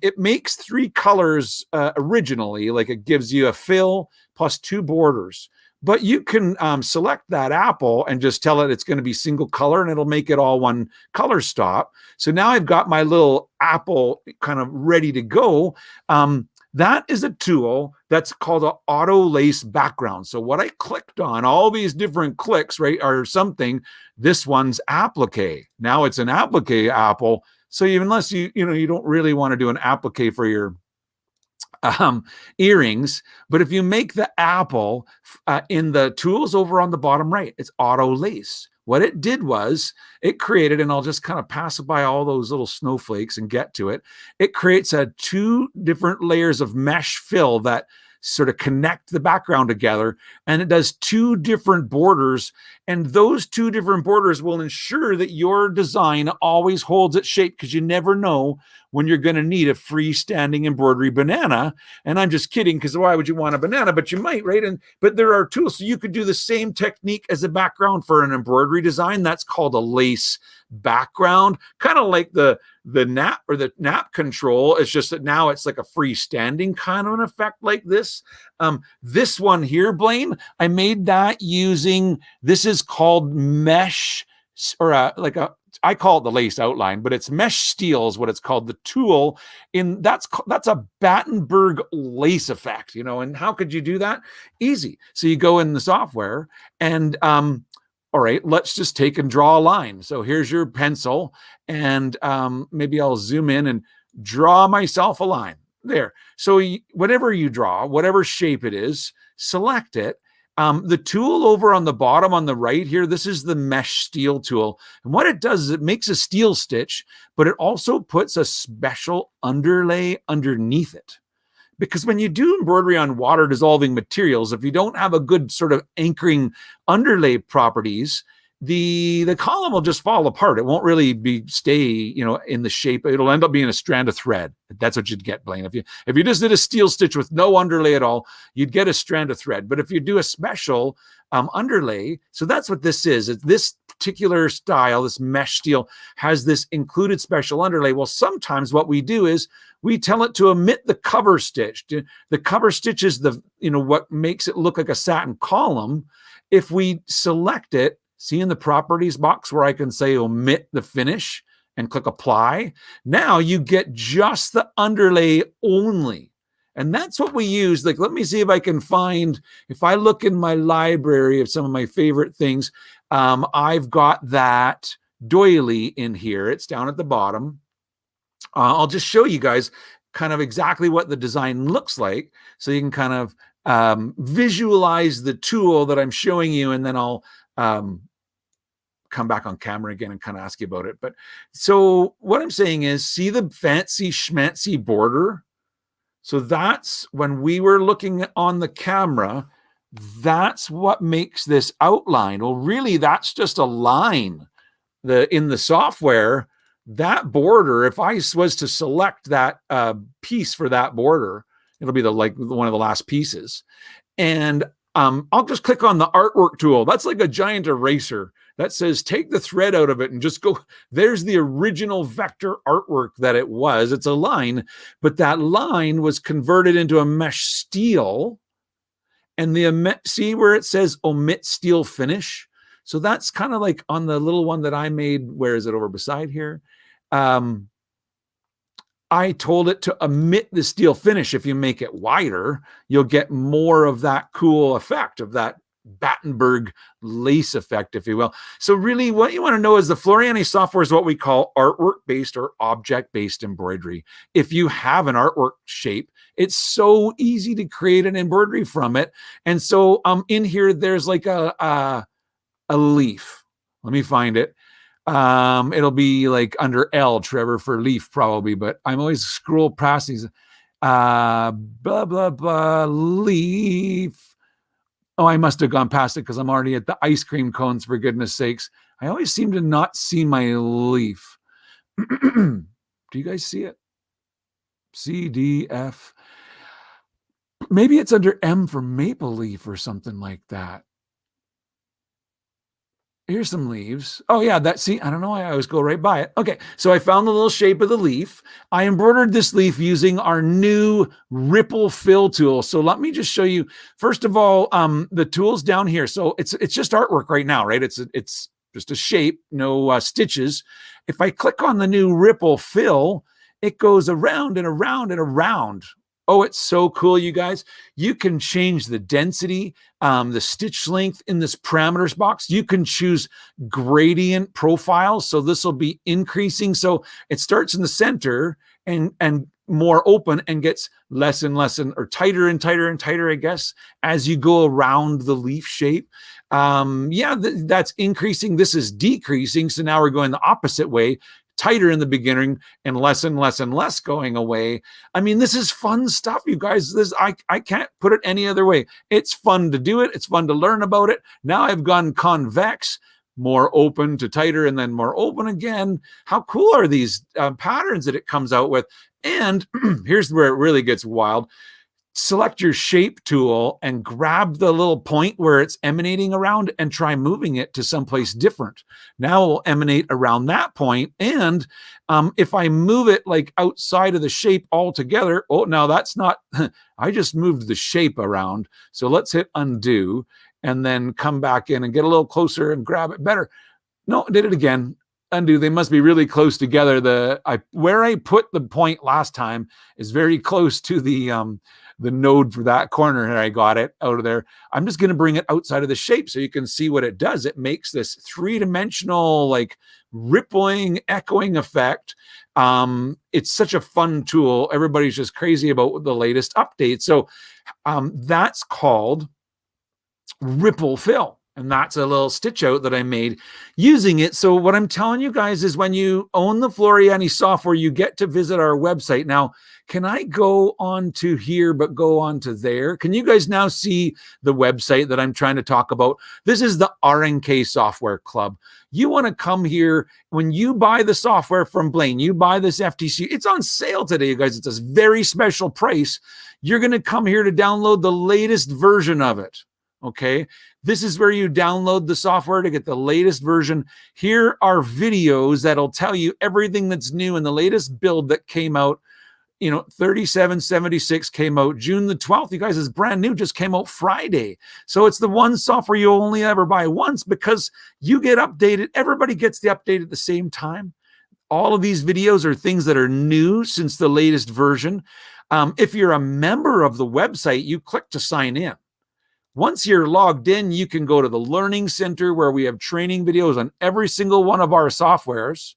It makes 3 colors originally, like it gives you a fill plus 2 borders. But you can select that apple and just tell it it's going to be single color, and it'll make it all 1 color stop. So now I've got my little apple kind of ready to go. That is a tool that's called an auto lace background. So what I clicked on, all these different clicks, right, are something. This one's applique. Now it's an applique apple. So unless you don't really want to do an applique for your earrings, but if you make the apple in the tools over on the bottom right, it's auto lace. What it did was it created, and I'll just kind of pass by all those little snowflakes and get to it. It creates 2 different layers of mesh fill that sort of connect the background together, and it does 2 different borders, and those 2 different borders will ensure that your design always holds its shape, because you never know when you're going to need a freestanding embroidery banana. And I'm just kidding, because why would you want a banana? But you might, right? But there are tools, so you could do the same technique as a background for an embroidery design. That's called a lace background, kind of like the nap or the nap control. It's just that now it's like a freestanding kind of an effect like this. This one here, Blaine, I made that using, this is called mesh, or I call it the lace outline, but it's mesh steel is what it's called. The tool that's a Battenberg lace effect, and how could you do that? Easy. So you go in the software and, all right, let's just take and draw a line. So here's your pencil, and maybe I'll zoom in and draw myself a line there. So whatever you draw, whatever shape it is, select it. The tool over on the bottom on the right here, this is the mesh steel tool. And what it does is it makes a steel stitch, but it also puts a special underlay underneath it. Because when you do embroidery on water dissolving materials, if you don't have a good sort of anchoring underlay properties, the column will just fall apart. It won't really stay, in the shape. It'll end up being a strand of thread. That's what you'd get, Blaine. If you just did a steel stitch with no underlay at all, you'd get a strand of thread. But if you do a special underlay, so that's what this is. It's this particular style, this mesh steel, has this included special underlay. Well, sometimes what we do is we tell it to omit the cover stitch. The cover stitch is what makes it look like a satin column. If we select it, see in the properties box where I can say omit the finish and click apply, now you get just the underlay only. And that's what we use. Like, let me see if I can find, if I look in my library of some of my favorite things, I've got that doily in here. It's down at the bottom. I'll just show you guys kind of exactly what the design looks like, so you can kind of visualize the tool that I'm showing you, and then I'll come back on camera again and kind of ask you about it. But so what I'm saying is, see the fancy schmancy border? So that's when we were looking on the camera, that's what makes this outline. Well, really, that's just a line. In the software, that border, if I was to select that piece for that border, it'll be one of the last pieces. And I'll just click on the artwork tool. That's like a giant eraser that says, take the thread out of it and just go. There's the original vector artwork that it was. It's a line, but that line was converted into a mesh steel. And see where it says omit steel finish? So that's kind of like on the little one that I made. Where is it? Over beside here. I told it to omit the steel finish. If you make it wider, you'll get more of that cool effect, of that Battenberg lace effect, if you will. So really what you want to know is the Floriani software is what we call artwork-based or object-based embroidery. If you have an artwork shape, it's so easy to create an embroidery from it. And so in here, there's like a leaf. Let me find it. It'll be like under L, Trevor, for leaf probably, but I'm always scroll past these, blah, blah, blah, leaf. Oh, I must have gone past it because I'm already at the ice cream cones, for goodness sakes. I always seem to not see my leaf. Do you guys see it? C, D, F. Maybe it's under M for maple leaf or something like that. Here's some leaves. Oh yeah, see, I don't know why I always go right by it. Okay, so I found the little shape of the leaf. I embroidered this leaf using our new ripple fill tool. So let me just show you, first of all, the tool's down here. So it's just artwork right now, right? It's just a shape, no stitches. If I click on the new ripple fill, it goes around and around and around. Oh, it's so cool, you guys. You can change the density, the stitch length in this parameters box. You can choose gradient profiles. So this will be increasing. So it starts in the center and more open and gets less and less or tighter and tighter and tighter, I guess, as you go around the leaf shape. Yeah, that's increasing. This is decreasing. So now we're going the opposite way. Tighter in the beginning and less and less going away. I mean, this is fun stuff, you guys. I can't put it any other way. It's fun to do it. It's fun to learn about it. Now I've gone convex, more open to tighter and then more open again. How cool are these patterns that it comes out with? And here's where it really gets wild. Select your shape tool and grab the little point where it's emanating around and try moving it to someplace different. Now it will emanate around that point. And if I move it like outside of the shape altogether, oh, now that's not, I just moved the shape around. So let's hit undo and then come back in and get a little closer and grab it better. No, I did it again. Undo. They must be really close together. Where I put the point last time is very close to the node for that corner, and I got it out of there. I'm just going to bring it outside of the shape so you can see what it does. It makes this three-dimensional, like rippling, echoing effect. It's such a fun tool. Everybody's just crazy about the latest update. So that's called Ripple Fill. And that's a little stitch out that I made using it. So what I'm telling you guys is when you own the Floriani software, you get to visit our website. Now, can I go on to here, but go on to there? Can you guys now see the website that I'm trying to talk about? This is the RNK Software Club. You want to come here when you buy the software from Blaine, you buy this FTCU. It's on sale today, you guys. It's a very special price. You're going to come here to download the latest version of it. Okay, this is where you download the software to get the latest version. Here are videos that'll tell you everything that's new in the latest build that came out. 3776 came out June the 12th. You guys, is brand new, just came out Friday. So it's the one software you only ever buy once because you get updated. Everybody gets the update at the same time. All of these videos are things that are new since the latest version. If you're a member of the website, you click to sign in. Once you're logged in, you can go to the Learning Center where we have training videos on every single one of our softwares.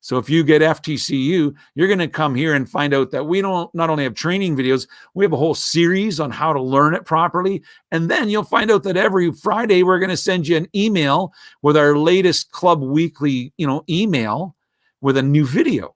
So if you get FTCU, you're going to come here and find out that we don't not only have training videos, we have a whole series on how to learn it properly. And then you'll find out that every Friday, we're going to send you an email with our latest club weekly, email with a new video.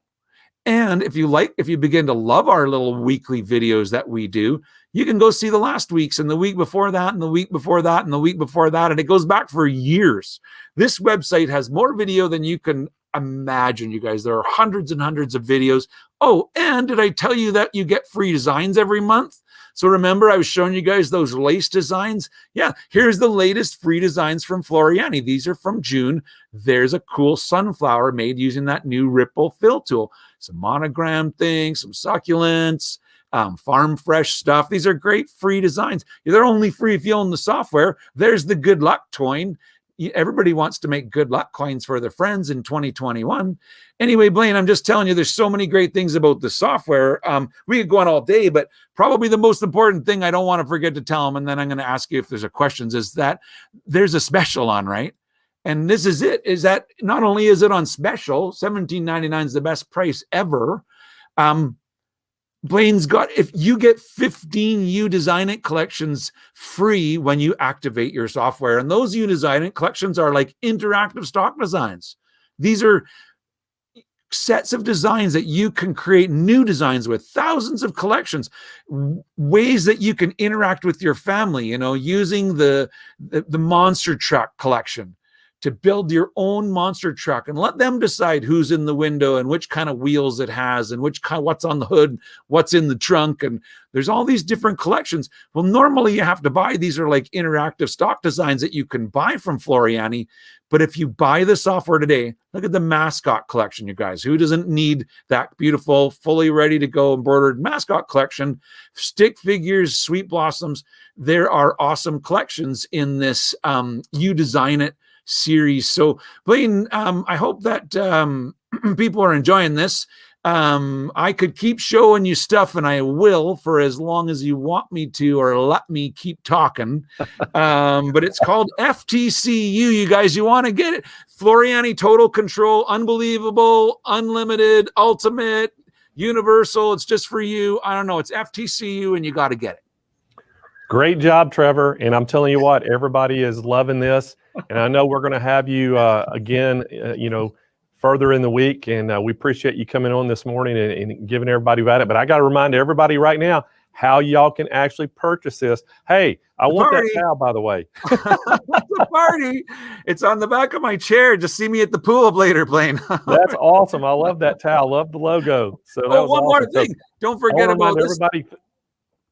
And if you begin to love our little weekly videos that we do, you can go see the last week's and the week before that and the week before that and the week before that. And it goes back for years. This website has more video than you can imagine, you guys. There are hundreds and hundreds of videos. Oh, and did I tell you that you get free designs every month? So remember, I was showing you guys those lace designs. Yeah, here's the latest free designs from Floriani. These are from June. There's a cool sunflower made using that new Ripple Fill tool. Some monogram things, some succulents, farm fresh stuff. These are great free designs. They're only free if you own the software. There's the Good Luck coin. Everybody wants to make good luck coins for their friends in 2021. Anyway, Blaine, I'm just telling you, there's so many great things about the software. We could go on all day, but probably the most important thing I don't want to forget to tell them, and then I'm going to ask you if there's a questions, is that there's a special on, right? And this is it, is that not only is it on special, $17.99 is the best price ever. Blaine's got, if you get 15 𝐓𝐢𝐦𝐞 collections free when you activate your software. And those 𝐓𝐢𝐦𝐞 collections are like interactive stock designs. These are sets of designs that you can create new designs with, thousands of collections, ways that you can interact with your family, you know, using the monster truck collection to build your own monster truck and let them decide who's in the window and which kind of wheels it has and what's on the hood, what's in the trunk. And there's all these different collections. Well, normally you have to buy, these are like interactive stock designs that you can buy from Floriani. But if you buy the software today, look at the mascot collection, you guys. Who doesn't need that beautiful, fully ready to go embroidered mascot collection? Stick figures, sweet blossoms. There are awesome collections in this You Design It series. So Blaine, I hope that people are enjoying this. I could keep showing you stuff, and I will for as long as you want me to, or let me keep talking. But it's called FTCU, you guys. You want to get it? Floriani Total Control, unbelievable, unlimited, ultimate, universal. It's just for you. I don't know. It's FTCU, and you got to get it. Great job, Trevor. And I'm telling you what, everybody is loving this. And I know we're going to have you again, you know, further in the week. And we appreciate you coming on this morning and giving everybody about it. But I got to remind everybody right now how y'all can actually purchase this. Hey, I want that towel, by the way. The party. It's on the back of my chair. Just see me at the pool later, Blaine. That's awesome. I love that towel. Love the logo. So that was one awesome. more thing. Don't forget about this. Everybody.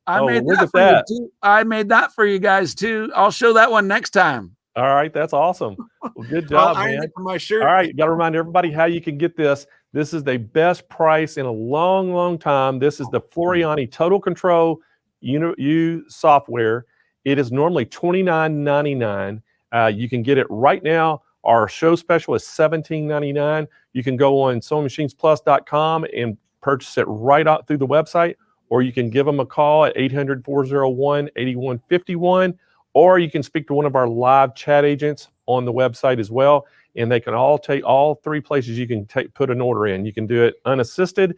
I made that for you too. I made that for you guys too. I'll show that one next time. All right, that's awesome. Well, good job, man. For my shirt. All right, got to remind everybody how you can get this. This is the best price in a long, long time. This is the Floriani Total Control U software. It is normally $29.99. You can get it right now. Our show special is $17.99. You can go on SewingMachinesPlus.com and purchase it right out through the website, or you can give them a call at 800-401-8151, or you can speak to one of our live chat agents on the website as well, and they can all take all three places you can put an order in. You can do it unassisted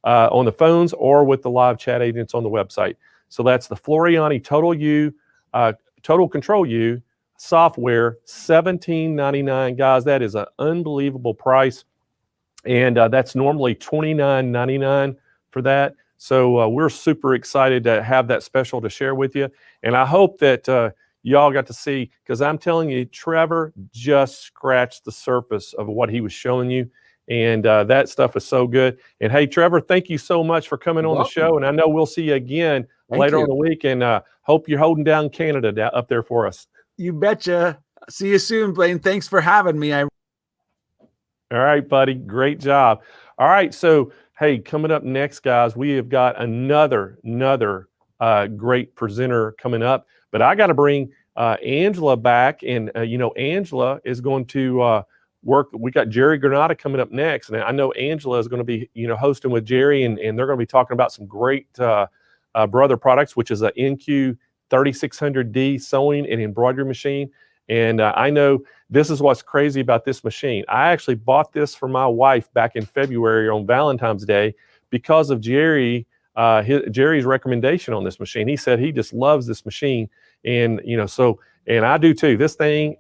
on the phones or with the live chat agents on the website. So that's the Floriani Total Control U software, $17.99. Guys, that is an unbelievable price, and that's normally $29.99 for that. So we're super excited to have that special to share with you. And I hope that y'all got to see, because I'm telling you, Trevor just scratched the surface of what he was showing you. And that stuff is so good. And hey, Trevor, thank you so much for coming on the show. And I know we'll see you again later on the week. And hope you're holding down Canada up there for us. You betcha. See you soon, Blaine. Thanks for having me. All right, buddy. Great job. All right. So, hey, coming up next, guys, we have got another great presenter coming up. But I got to bring Angela back. And, you know, Angela is going to work. We got Jerry Granata coming up next. And I know Angela is going to be, you know, hosting with Jerry. And they're going to be talking about some great brother products, which is a 𝐓𝐸𝐞 3600D sewing and embroidery machine. And I know this is what's crazy about this machine. I actually bought this for my wife back in February on Valentine's Day because of Jerry's recommendation on this machine. He said he just loves this machine, and you know, so, and I do too. This thing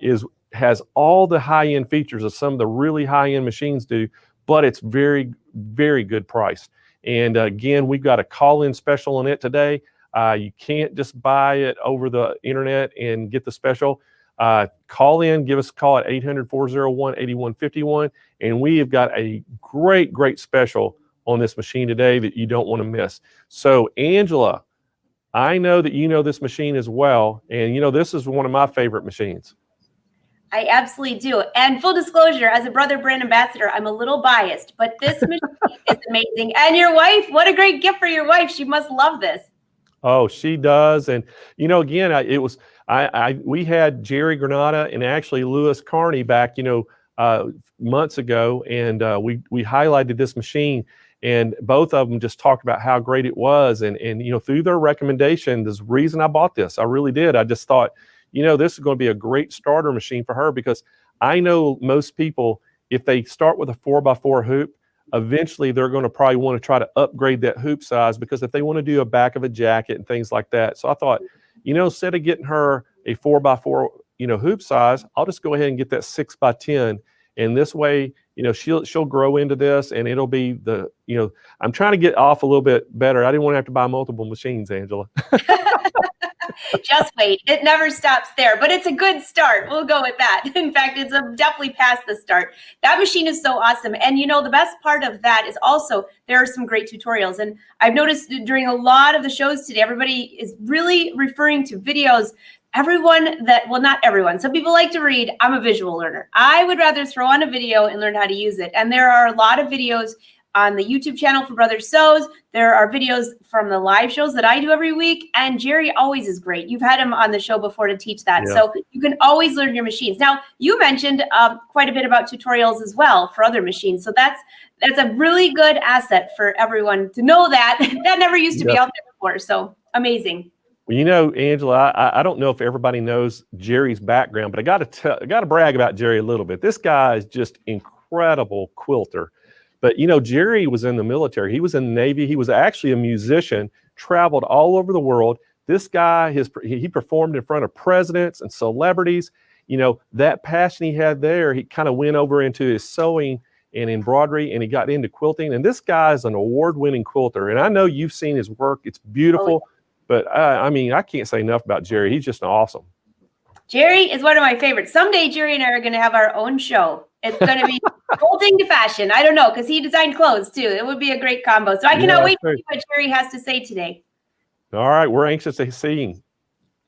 has all the high-end features of some of the really high-end machines do, but it's very, very good price. And again, we've got a call-in special on it today. You can't just buy it over the internet and get the special. Call in, give us a call at 800-401-8151, and we have got a great special on this machine today that you don't want to miss. So, Angela, I know that you know this machine as well, and you know this is one of my favorite machines. I absolutely do. And full disclosure, as a brother brand ambassador, I'm a little biased, but this machine is amazing. And your wife, what a great gift for your wife. She must love this. Oh, she does. And, you know, again, we had Jerry Granata and actually Louis Carney back, you know, months ago. And we highlighted this machine, and both of them just talked about how great it was. And you know, through their recommendation, there's the reason I bought this. I really did. I just thought, you know, this is going to be a great starter machine for her, because I know most people, if they start with a 4x4 hoop, eventually they're going to probably want to try to upgrade that hoop size, because if they want to do a back of a jacket and things like that. So I thought, you know, instead of getting her a 4x4, you know, hoop size, I'll just go ahead and get that 6x10. And this way, she'll grow into this, and it'll be I'm trying to get off a little bit better. I didn't want to have to buy multiple machines, Angela. Just wait. It never stops there, but it's a good start. We'll go with that. In fact, it's definitely past the start. That machine is so awesome. And the best part of that is also there are some great tutorials. And I've noticed during a lot of the shows today, everybody is really referring to videos. Not everyone. Some people like to read. I'm a visual learner. I would rather throw on a video and learn how to use it. And there are a lot of videos on the YouTube channel for Brother Sews. There are videos from the live shows that I do every week. And Jerry always is great. You've had him on the show before to teach that. Yeah. So you can always learn your machines. Now, you mentioned quite a bit about tutorials as well for other machines. So that's a really good asset for everyone to know that. That never used to be out there before. So amazing. Well, Angela, I don't know if everybody knows Jerry's background, but I got to brag about Jerry a little bit. This guy is just incredible quilter. But, Jerry was in the military. He was in the Navy. He was actually a musician, traveled all over the world. This guy, he performed in front of presidents and celebrities. That passion he had there, he kind of went over into his sewing and embroidery, and he got into quilting. And this guy is an award-winning quilter. And I know you've seen his work. It's beautiful. But, I can't say enough about Jerry. He's just awesome. Jerry is one of my favorites. Someday, Jerry and I are going to have our own show. It's going to be quilting to fashion. I don't know, because he designed clothes too. It would be a great combo. So I cannot wait to see what Jerry has to say today. All right, we're anxious to see him.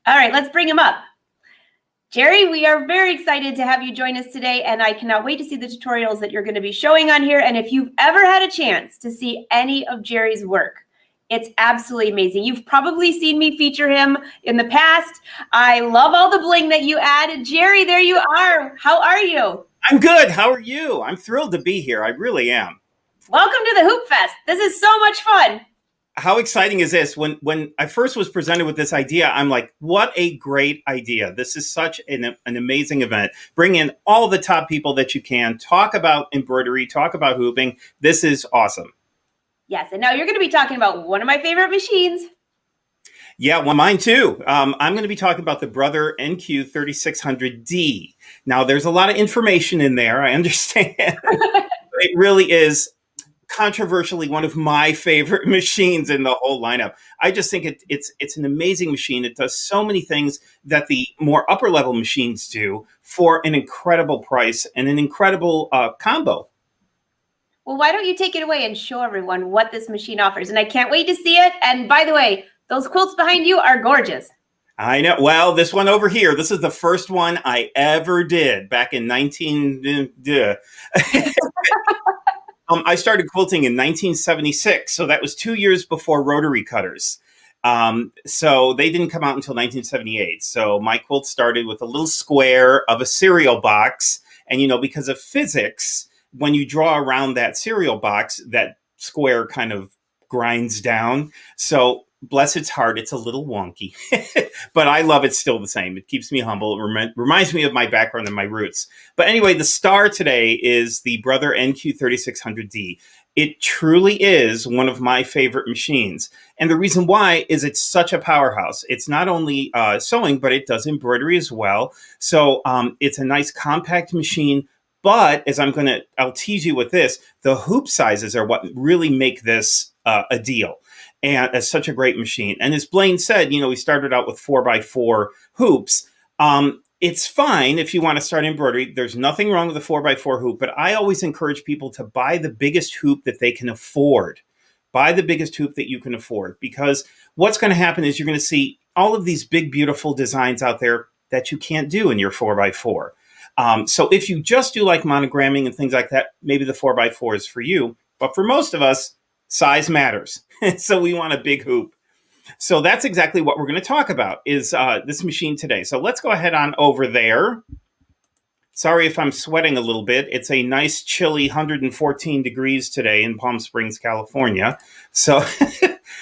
All right, let's bring him up. Jerry, we are very excited to have you join us today, and I cannot wait to see the tutorials that you're going to be showing on here. And if you've ever had a chance to see any of Jerry's work, it's absolutely amazing. You've probably seen me feature him in the past. I love all the bling that you add. Jerry, there you are. How are you? I'm good. How are you? I'm thrilled to be here. I really am. Welcome to the Hoopfest. This is so much fun. How exciting is this? When I first was presented with this idea, I'm like, what a great idea. This is such an amazing event. Bring in all the top people that you can. Talk about embroidery. Talk about hooping. This is awesome. Yes, and now you're going to be talking about one of my favorite machines. Yeah, well, mine too. I'm going to be talking about the Brother NQ3600D. Now, there's a lot of information in there. I understand. It really is controversially one of my favorite machines in the whole lineup. I just think it's an amazing machine. It does so many things that the more upper level machines do for an incredible price and an incredible combo. Well, why don't you take it away and show everyone what this machine offers? And I can't wait to see it. And by the way, those quilts behind you are gorgeous. I know. Well, this one over here, this is the first one I ever did back in I started quilting in 1976. So that was 2 years before rotary cutters. So they didn't come out until 1978. So my quilt started with a little square of a cereal box. And, because of physics, when you draw around that cereal box, that square kind of grinds down. So bless its heart, it's a little wonky, but I love it still the same. It keeps me humble. It reminds me of my background and my roots. But anyway, the star today is the Brother NQ3600D. It truly is one of my favorite machines. And the reason why is it's such a powerhouse. It's not only sewing, but it does embroidery as well. So it's a nice compact machine. But as I'll tease you with this, the hoop sizes are what really make this a deal. And it's such a great machine. And as Blaine said, we started out with 4x4 hoops. It's fine if you want to start embroidery. There's nothing wrong with a 4x4 hoop, but I always encourage people to buy the biggest hoop that they can afford. Buy the biggest hoop that you can afford, because what's going to happen is you're going to see all of these big, beautiful designs out there that you can't do in your 4x4. So if you just do like monogramming and things like that, maybe the 4x4 is for you. But for most of us, size matters. So we want a big hoop. So that's exactly what we're going to talk about is this machine today. So let's go ahead on over there. Sorry if I'm sweating a little bit. It's a nice chilly 114 degrees today in Palm Springs, California. So,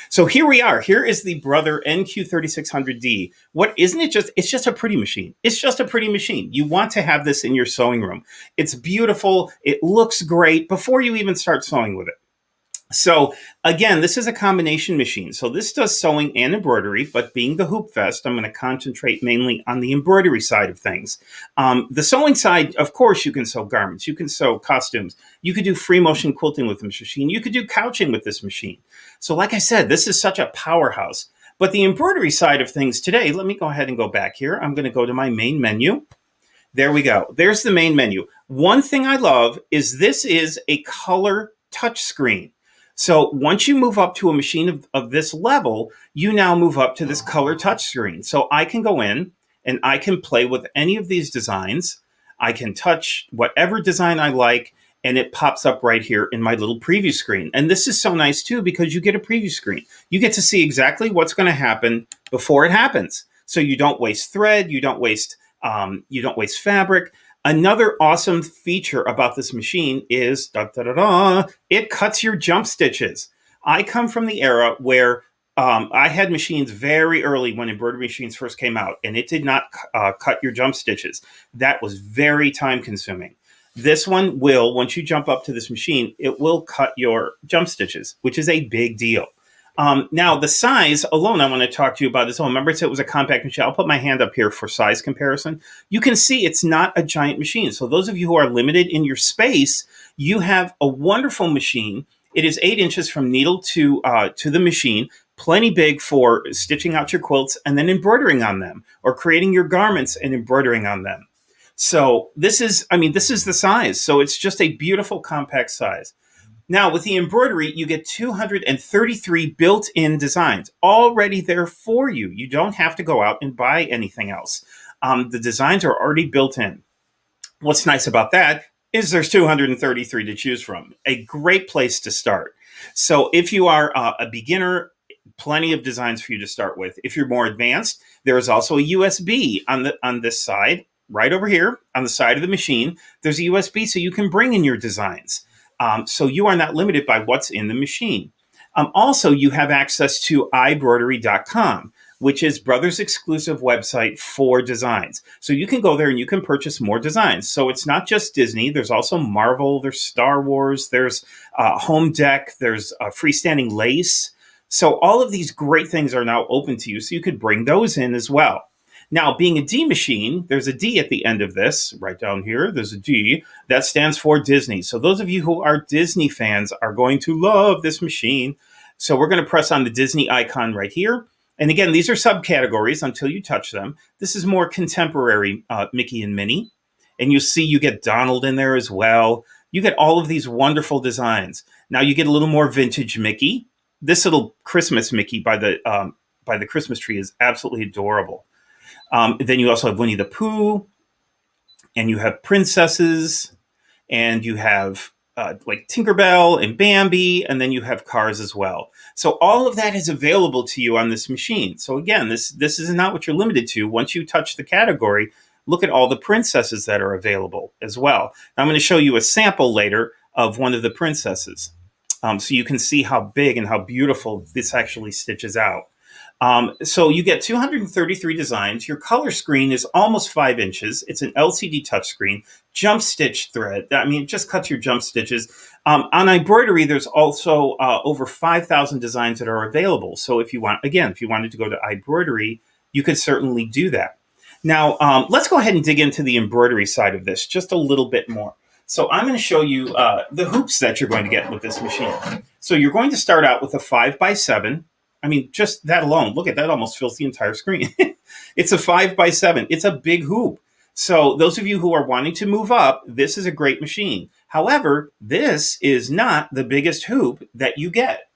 so here we are. Here is the Brother NQ3600D. What isn't it just? It's just a pretty machine. It's just a pretty machine. You want to have this in your sewing room. It's beautiful. It looks great before you even start sewing with it. So again, this is a combination machine. So this does sewing and embroidery, but being the Hoopfest, I'm going to concentrate mainly on the embroidery side of things. The sewing side, of course, you can sew garments, you can sew costumes, you could do free motion quilting with this machine, you could do couching with this machine. So like I said, this is such a powerhouse. But the embroidery side of things today, let me go ahead and go back here. I'm going to go to my main menu. There we go. There's the main menu. One thing I love is this is a color touch screen. So once you move up to a machine of this level, you now move up to this color touch screen. So I can go in and I can play with any of these designs. I can touch whatever design I like, and it pops up right here in my little preview screen. And this is so nice too, because you get a preview screen. You get to see exactly what's going to happen before it happens. So you don't waste thread, you don't waste fabric. Another awesome feature about this machine is it cuts your jump stitches. I come from the era where I had machines very early when embroidery machines first came out, and it did not cut your jump stitches. That was very time consuming. This one will, once you jump up to this machine, it will cut your jump stitches, which is a big deal. Now, the size alone I want to talk to you about as well. Remember, it was a compact machine. I'll put my hand up here for size comparison. You can see it's not a giant machine. So those of you who are limited in your space, you have a wonderful machine. It is 8 inches from needle to the machine, plenty big for stitching out your quilts and then embroidering on them, or creating your garments and embroidering on them. So this is the size. So it's just a beautiful compact size. Now, with the embroidery, you get 233 built-in designs already there for you. You don't have to go out and buy anything else. The designs are already built in. What's nice about that is there's 233 to choose from. A great place to start. So if you are a beginner, plenty of designs for you to start with. If you're more advanced, there is also a USB on this side, right over here on the side of the machine. There's a USB so you can bring in your designs. So you are not limited by what's in the machine. Also, you have access to 𝐓𝐤𝐿𝐤𝐷esign.com, which is Brothers' exclusive website for designs. So you can go there and you can purchase more designs. So it's not just Disney. There's also Marvel, there's Star Wars, there's Home Deck, there's freestanding lace. So all of these great things are now open to you. So you could bring those in as well. Now, being a D machine, there's a D at the end of this, right down here. There's a D that stands for Disney. So those of you who are Disney fans are going to love this machine. So we're going to press on the Disney icon right here. And again, these are subcategories until you touch them. This is more contemporary Mickey and Minnie. And you see you get Donald in there as well. You get all of these wonderful designs. Now you get a little more vintage Mickey. This little Christmas Mickey by the Christmas tree is absolutely adorable. Then you also have Winnie the Pooh, and you have princesses, and you have like Tinkerbell and Bambi, and then you have cars as well. So all of that is available to you on this machine. So again, this is not what you're limited to. Once you touch the category, look at all the princesses that are available as well. Now, I'm going to show you a sample later of one of the princesses, so you can see how big and how beautiful this actually stitches out. So you get 233 designs. Your color screen is almost 5 inches. It's an LCD touchscreen, jump stitch thread. I mean, it just cuts your jump stitches. On embroidery, there's also over 5,000 designs that are available. So if you wanted to go to embroidery, you could certainly do that. Now, let's go ahead and dig into the embroidery side of this just a little bit more. So I'm going to show you the hoops that you're going to get with this machine. So you're going to start out with a 5x7. I mean, just that alone, look at that, almost fills the entire screen. It's a 5x7. It's a big hoop. So those of you who are wanting to move up, this is a great machine. However, this is not the biggest hoop that you get.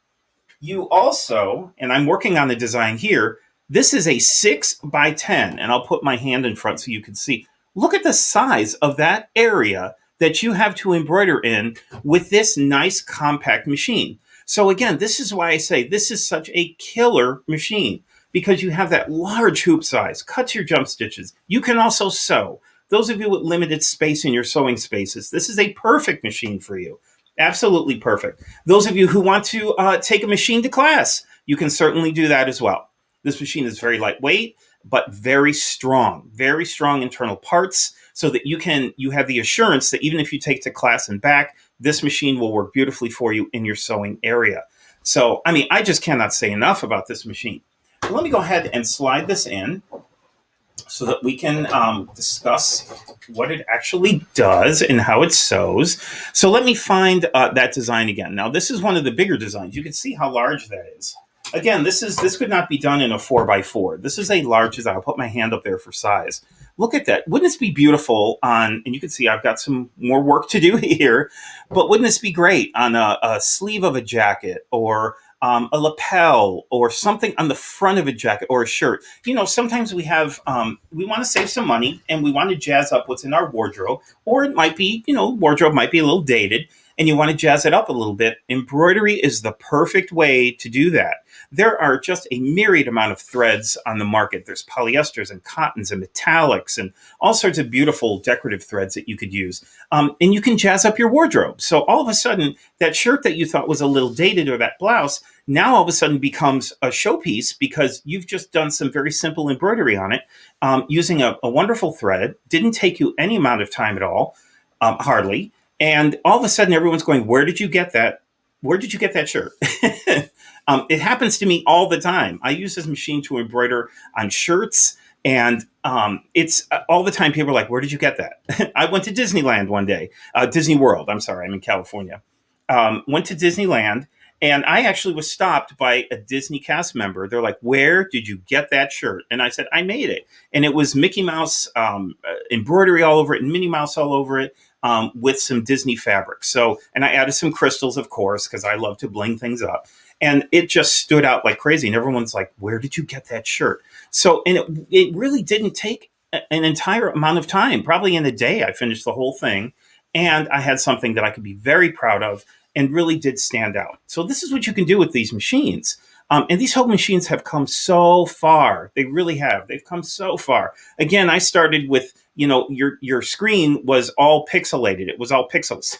You also, and I'm working on the design here, this is a 6x10, and I'll put my hand in front so you can see. Look at the size of that area that you have to embroider in with this nice compact machine. So again, this is why I say this is such a killer machine, because you have that large hoop size, cuts your jump stitches. You can also sew. Those of you with limited space in your sewing spaces, this is a perfect machine for you. Absolutely perfect. Those of you who want to take a machine to class, you can certainly do that as well. This machine is very lightweight, but very strong internal parts, so that you have the assurance that even if you take to class and back, this machine will work beautifully for you in your sewing area. So, I mean, I just cannot say enough about this machine. Let me go ahead and slide this in so that we can discuss what it actually does and how it sews. So let me find that design again. Now, this is one of the bigger designs. You can see how large that is. Again, this could not be done in a 4x4. This is a large design. I'll put my hand up there for size. Look at that. Wouldn't this be beautiful on, and you can see I've got some more work to do here, but wouldn't this be great on a sleeve of a jacket, or a lapel, or something on the front of a jacket or a shirt? You know, sometimes we have, we want to save some money and we want to jazz up what's in our wardrobe, or it might be, you know, wardrobe might be a little dated and you want to jazz it up a little bit. Embroidery is the perfect way to do that. There are just a myriad amount of threads on the market. There's polyesters and cottons and metallics and all sorts of beautiful decorative threads that you could use. And you can jazz up your wardrobe. So all of a sudden, that shirt that you thought was a little dated, or that blouse, now all of a sudden becomes a showpiece because you've just done some very simple embroidery on it using a wonderful thread. Didn't take you any amount of time at all, hardly. And all of a sudden, everyone's going, where did you get that? Where did you get that shirt? It happens to me all the time. I use this machine to embroider on shirts, and it's all the time. People are like, where did you get that? I went to Disneyland one day, Disney World. I'm sorry, I'm in California. Went to Disneyland, and I actually was stopped by a Disney cast member. They're like, where did you get that shirt? And I said, I made it. And it was Mickey Mouse embroidery all over it and Minnie Mouse all over it. With some Disney fabric. So, and I added some crystals, of course, because I love to bling things up. And it just stood out like crazy. And everyone's like, where did you get that shirt? So, and it really didn't take an entire amount of time. Probably in a day, I finished the whole thing. And I had something that I could be very proud of and really did stand out. So this is what you can do with these machines. And these whole machines have come so far. They really have. They've come so far. Again, I started with, you know, your screen was all pixelated. It was all pixels.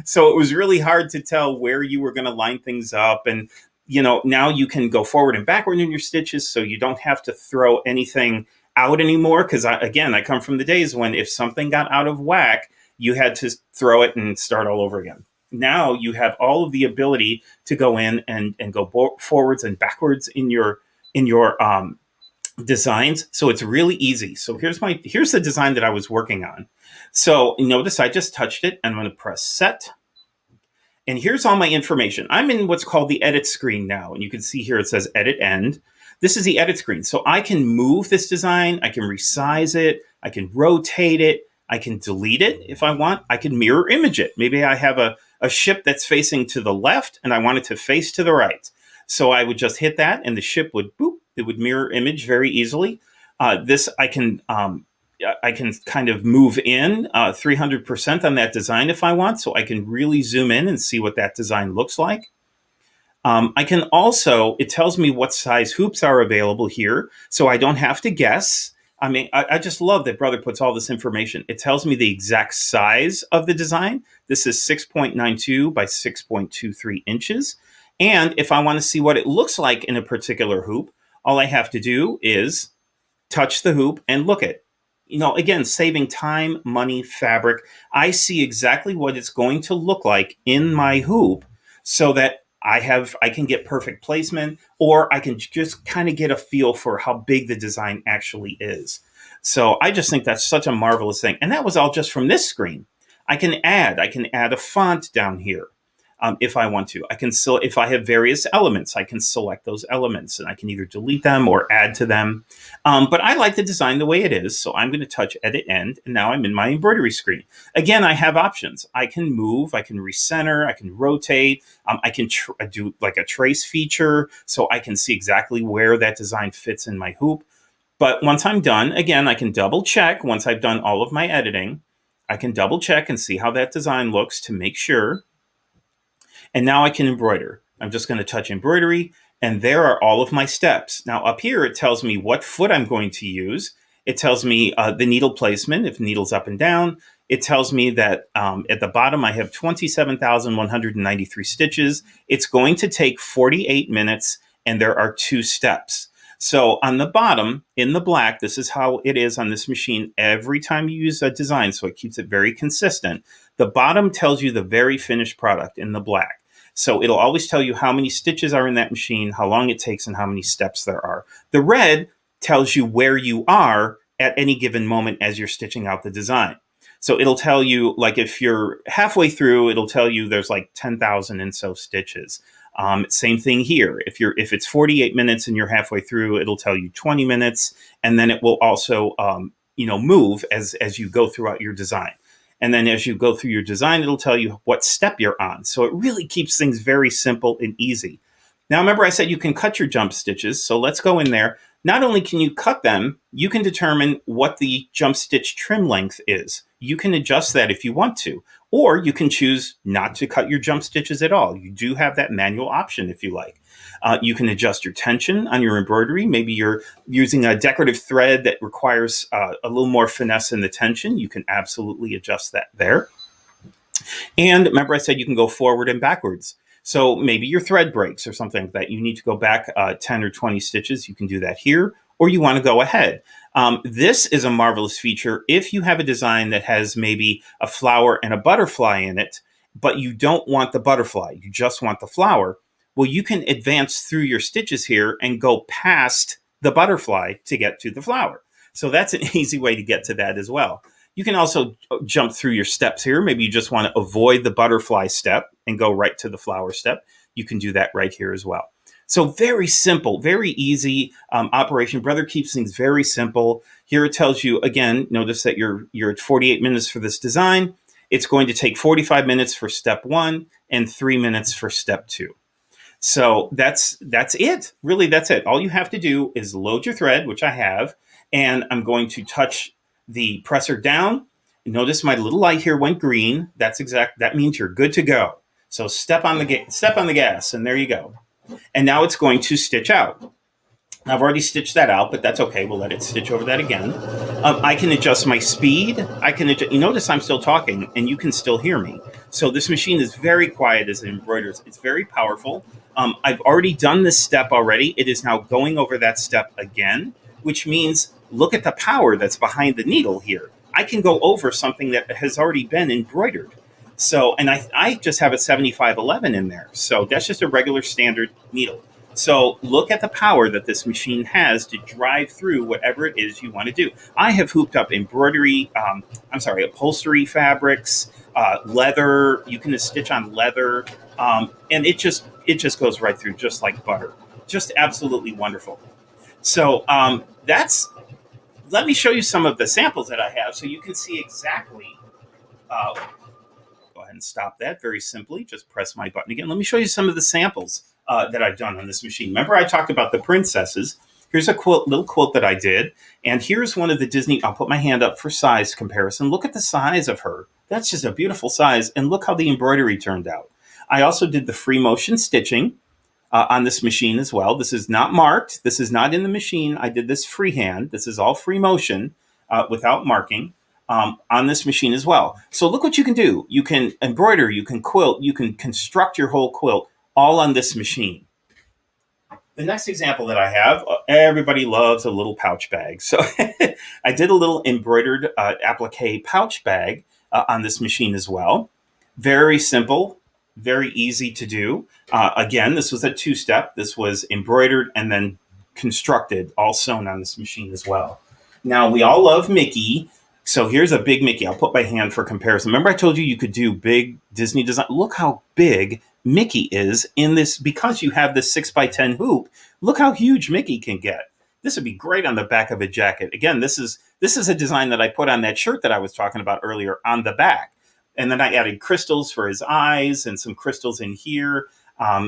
So it was really hard to tell where you were going to line things up. And, you know, now you can go forward and backward in your stitches, so you don't have to throw anything out anymore. Because, I come from the days when if something got out of whack, you had to throw it and start all over again. Now you have all of the ability to go in and go forwards and backwards in your designs. So it's really easy. So here's the design that I was working on. So notice I just touched it. I'm going to press set. And here's all my information. I'm in what's called the edit screen now. And you can see here it says edit end. This is the edit screen. So I can move this design. I can resize it. I can rotate it. I can delete it if I want. I can mirror image it. Maybe I have a ship that's facing to the left and I want it to face to the right. So I would just hit that and the ship would boop. It would mirror image very easily. This I can kind of move in 300% on that design if I want. So I can really zoom in and see what that design looks like. I can also, it tells me what size hoops are available here. So I don't have to guess. I mean, I just love that Brother puts all this information. It tells me the exact size of the design. This is 6.92 by 6.23 inches. And if I want to see what it looks like in a particular hoop, all I have to do is touch the hoop and look at, again, saving time, money, fabric. I see exactly what it's going to look like in my hoop so that I can get perfect placement, or I can just kind of get a feel for how big the design actually is. So I just think that's such a marvelous thing. And that was all just from this screen. I can add a font down here. If I want to, if I have various elements, I can select those elements and I can either delete them or add to them. But I like the design the way it is. So I'm going to touch edit end. And now I'm in my embroidery screen. Again, I have options. I can move, I can recenter, I can rotate. I can do like a trace feature. So I can see exactly where that design fits in my hoop. But once I'm done, again, I can double check once I've done all of my editing. I can double check and see how that design looks to make sure. And now I can embroider. I'm just going to touch embroidery, and there are all of my steps. Now up here, it tells me what foot I'm going to use. It tells me the needle placement, if needle's up and down. It tells me that at the bottom, I have 27,193 stitches. It's going to take 48 minutes, and there are 2 steps. So on the bottom, in the black, this is how it is on this machine every time you use a design, so it keeps it very consistent. The bottom tells you the very finished product in the black. So it'll always tell you how many stitches are in that machine, how long it takes, and how many steps there are. The red tells you where you are at any given moment as you're stitching out the design. So it'll tell you, like, if you're halfway through, it'll tell you there's like 10,000 and so stitches. Same thing here. If it's 48 minutes and you're halfway through, it'll tell you 20 minutes, and then it will also move as you go throughout your design. And then as you go through your design, it'll tell you what step you're on. So it really keeps things very simple and easy. Now, remember I said you can cut your jump stitches. So let's go in there. Not only can you cut them, you can determine what the jump stitch trim length is. You can adjust that if you want to, or you can choose not to cut your jump stitches at all. You do have that manual option if you like. You can adjust your tension on your embroidery. Maybe you're using a decorative thread that requires a little more finesse in the tension. You can absolutely adjust that there. And remember I said you can go forward and backwards. So maybe your thread breaks or something like that. You need to go back 10 or 20 stitches. You can do that here, or you want to go ahead. This is a marvelous feature if you have a design that has maybe a flower and a butterfly in it, but you don't want the butterfly. You just want the flower. Well, you can advance through your stitches here and go past the butterfly to get to the flower. So that's an easy way to get to that as well. You can also jump through your steps here. Maybe you just want to avoid the butterfly step and go right to the flower step. You can do that right here as well. So very simple, very easy operation. Brother keeps things very simple. Here it tells you, again, notice that you're at 48 minutes for this design. It's going to take 45 minutes for step 1 and 3 minutes for step 2. So that's it. Really, that's it. All you have to do is load your thread, which I have, and I'm going to touch the presser down. Notice my little light here went green. That means you're good to go. So step on the gas, and there you go. And now it's going to stitch out. I've already stitched that out, but that's okay. We'll let it stitch over that again. I can adjust my speed. You notice I'm still talking, and you can still hear me. So this machine is very quiet as it embroiders. It's very powerful. I've already done this step already. It is now going over that step again, which means look at the power that's behind the needle here. I can go over something that has already been embroidered. So, and I just have a 7511 in there. So that's just a regular standard needle. So look at the power that this machine has to drive through whatever it is you want to do. I have hooped up embroidery, upholstery fabrics, leather. You can stitch on leather. And it just goes right through just like butter. Just absolutely wonderful. So let me show you some of the samples that I have so you can see exactly. Go ahead and stop that very simply. Just press my button again. Let me show you some of the samples that I've done on this machine. Remember I talked about the princesses. Here's a little quilt that I did. And here's one of the Disney. I'll put my hand up for size comparison. Look at the size of her. That's just a beautiful size. And look how the embroidery turned out. I also did the free motion stitching on this machine as well. This is not marked. This is not in the machine. I did this freehand. This is all free motion without marking on this machine as well. So look what you can do. You can embroider, you can quilt, you can construct your whole quilt all on this machine. The next example that I have, everybody loves a little pouch bag. So I did a little embroidered applique pouch bag on this machine as well. Very simple. Very easy to do. Again, this was a 2-step. This was embroidered and then constructed, all sewn on this machine as well. Now, we all love Mickey. So here's a big Mickey. I'll put my hand for comparison. Remember I told you could do big Disney design? Look how big Mickey is in this. Because you have this 6x10 hoop, look how huge Mickey can get. This would be great on the back of a jacket. Again, this is a design that I put on that shirt that I was talking about earlier on the back. And then I added crystals for his eyes and some crystals in here.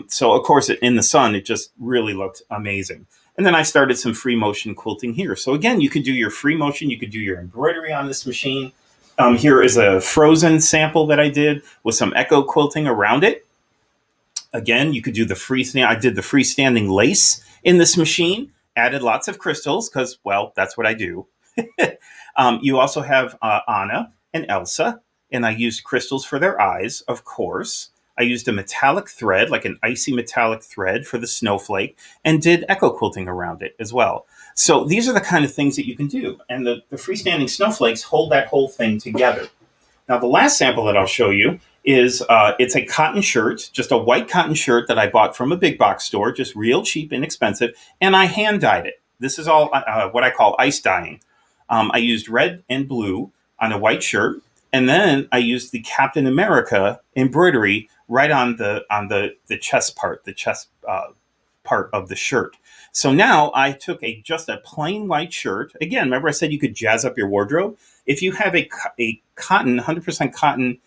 So, of course, in the sun, it just really looked amazing. And then I started some free motion quilting here. So, again, you could do your free motion. You could do your embroidery on this machine. Here is a frozen sample that I did with some echo quilting around it. Again, you could do the I did the freestanding lace in this machine. Added lots of crystals because, well, that's what I do. You also have Anna and Elsa. And I used crystals for their eyes, of course. I used a metallic thread, like an icy metallic thread for the snowflake, and did echo quilting around it as well. So these are the kind of things that you can do. And the freestanding snowflakes hold that whole thing together. Now, the last sample that I'll show you is it's a cotton shirt, just a white cotton shirt that I bought from a big box store, just real cheap, inexpensive, and I hand dyed it. This is all what I call ice dyeing. I used red and blue on a white shirt, and then I used the Captain America embroidery right on the chest part, part of the shirt. So now I took just a plain white shirt. Again, remember I said you could jazz up your wardrobe? If you have a cotton, 100% cotton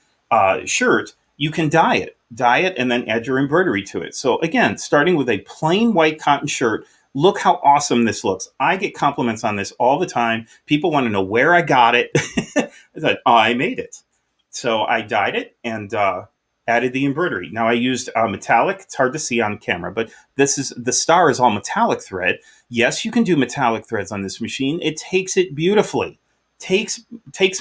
shirt, you can dye it, and then add your embroidery to it. So again, starting with a plain white cotton shirt, look how awesome this looks. I get compliments on this all the time. People want to know where I got it. I thought, I made it. So I dyed it and added the embroidery. Now I used metallic. It's hard to see on camera, but the star is all metallic thread. Yes, you can do metallic threads on this machine. It takes it beautifully. Takes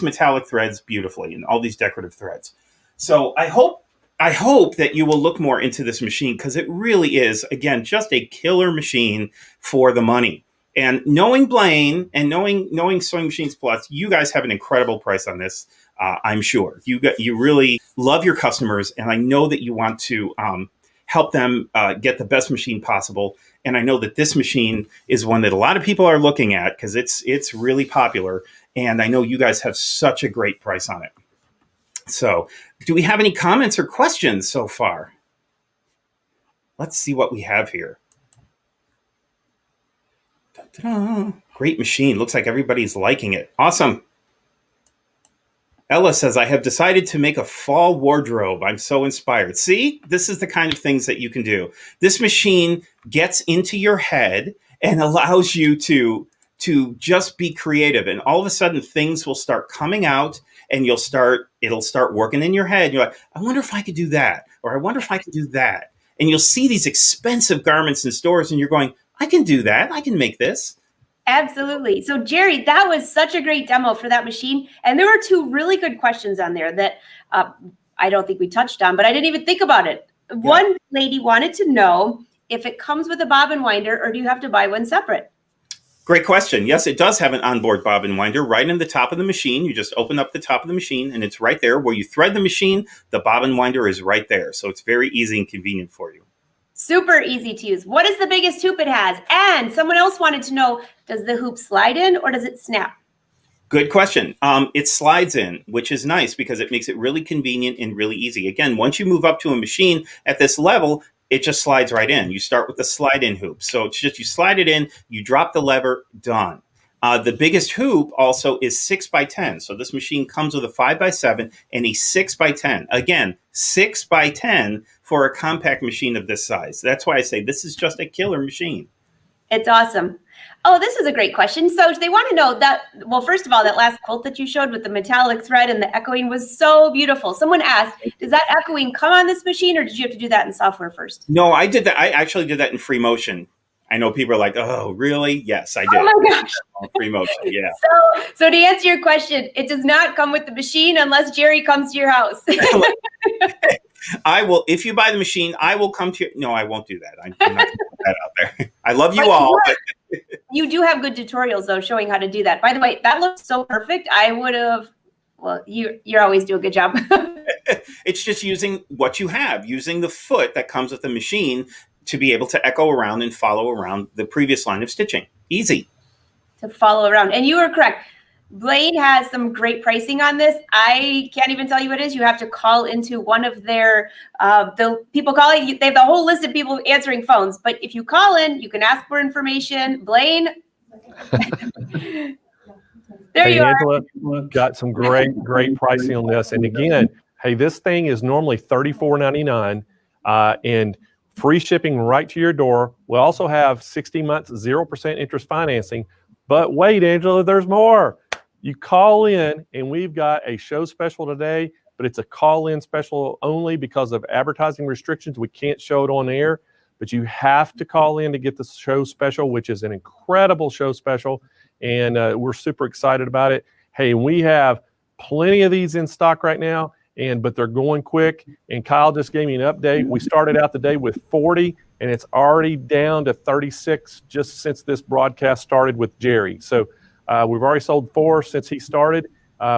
metallic threads beautifully and all these decorative threads. So I hope that you will look more into this machine, because it really is, again, just a killer machine for the money. And knowing Blaine and knowing Sewing Machines Plus, you guys have an incredible price on this. I'm sure you really love your customers, and I know that you want to help them get the best machine possible. And I know that this machine is one that a lot of people are looking at because it's really popular. And I know you guys have such a great price on it. So do we have any comments or questions so far? Let's see what we have here. Ta-da. Great machine. Looks like everybody's liking it. Awesome. Ella says, I have decided to make a fall wardrobe. I'm so inspired. See, this is the kind of things that you can do. This machine gets into your head and allows you to just be creative. And all of a sudden things will start coming out, and it'll start working in your head. You're like, I wonder if I could do that. Or I wonder if I could do that. And you'll see these expensive garments in stores and you're going, I can do that. I can make this. Absolutely. So Jerry, that was such a great demo for that machine. And there were two really good questions on there that I don't think we touched on, but I didn't even think about it. Yeah. One lady wanted to know if it comes with a bobbin winder or do you have to buy one separate? Great question. Yes, it does have an onboard bobbin winder right in the top of the machine. You just open up the top of the machine and it's right there where you thread the machine. The bobbin winder is right there. So it's very easy and convenient for you. Super easy to use. What is the biggest hoop it has? And someone else wanted to know, does the hoop slide in or does it snap? Good question. It slides in, which is nice because it makes it really convenient and really easy. Again, once you move up to a machine at this level, it just slides right in. You start with the slide-in hoop. So it's just you slide it in, you drop the lever, done. The biggest hoop also is 6x10. So this machine comes with a 5x7 and a 6x10. Again, 6x10 for a compact machine of this size. That's why I say this is just a killer machine. It's awesome. Oh, this is a great question. So they want to know that, well, first of all, that last quilt that you showed with the metallic thread and the echoing was so beautiful. Someone asked, does that echoing come on this machine or did you have to do that in software first? No, I did that. I actually did that in free motion. I know people are like, oh, really? Yes, I did. Oh my gosh. Free motion, yeah. So to answer your question, it does not come with the machine unless Jerry comes to your house. I will, if you buy the machine, I will come to you. No, I won't do that. I'm not going to put that out there. I love you all. But you do have good tutorials, though, showing how to do that. By the way, that looks so perfect. I would have, well, you always do a good job. It's just using what you have, using the foot that comes with the machine to be able to echo around and follow around the previous line of stitching. Easy. To follow around. And you are correct. Blaine has some great pricing on this. I can't even tell you what it is. You have to call into one of their, the people calling, they have the whole list of people answering phones. But if you call in, you can ask for information. Blaine. There you Angela, are. Got some great pricing on this. And again, hey, this thing is normally $34.99 and free shipping right to your door. We also have 60 months, 0% interest financing. But wait, Angela, there's more. You call in and we've got a show special today, but it's a call-in special only because of advertising restrictions. We can't show it on air, but you have to call in to get the show special, which is an incredible show special. And we're super excited about it. Hey, we have plenty of these in stock right now, but they're going quick. And Kyle just gave me an update. We started out the day with 40, and it's already down to 36 just since this broadcast started with Jerry. So we've already sold 4 since he started.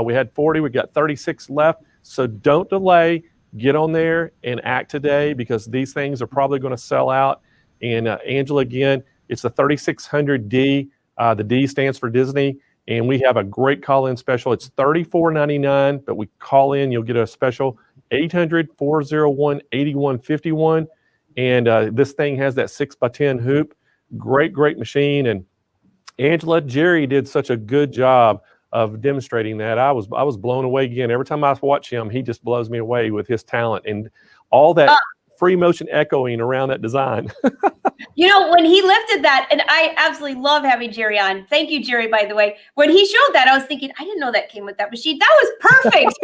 We had 40, we got 36 left. So don't delay, get on there and act today, because these things are probably going to sell out. And Angela, again, it's the 3600D. The D stands for Disney. And we have a great call-in special. It's $34.99, but we call in, you'll get a special 800-401-8151. And this thing has that 6x10 hoop. Great machine. And Angela, Jerry did such a good job of demonstrating that. I was blown away again. Every time I watch him, he just blows me away with his talent and all that free motion echoing around that design. You know, when he lifted that, and I absolutely love having Jerry on. Thank you, Jerry, by the way. When he showed that, I was thinking, I didn't know that came with that machine. That was perfect.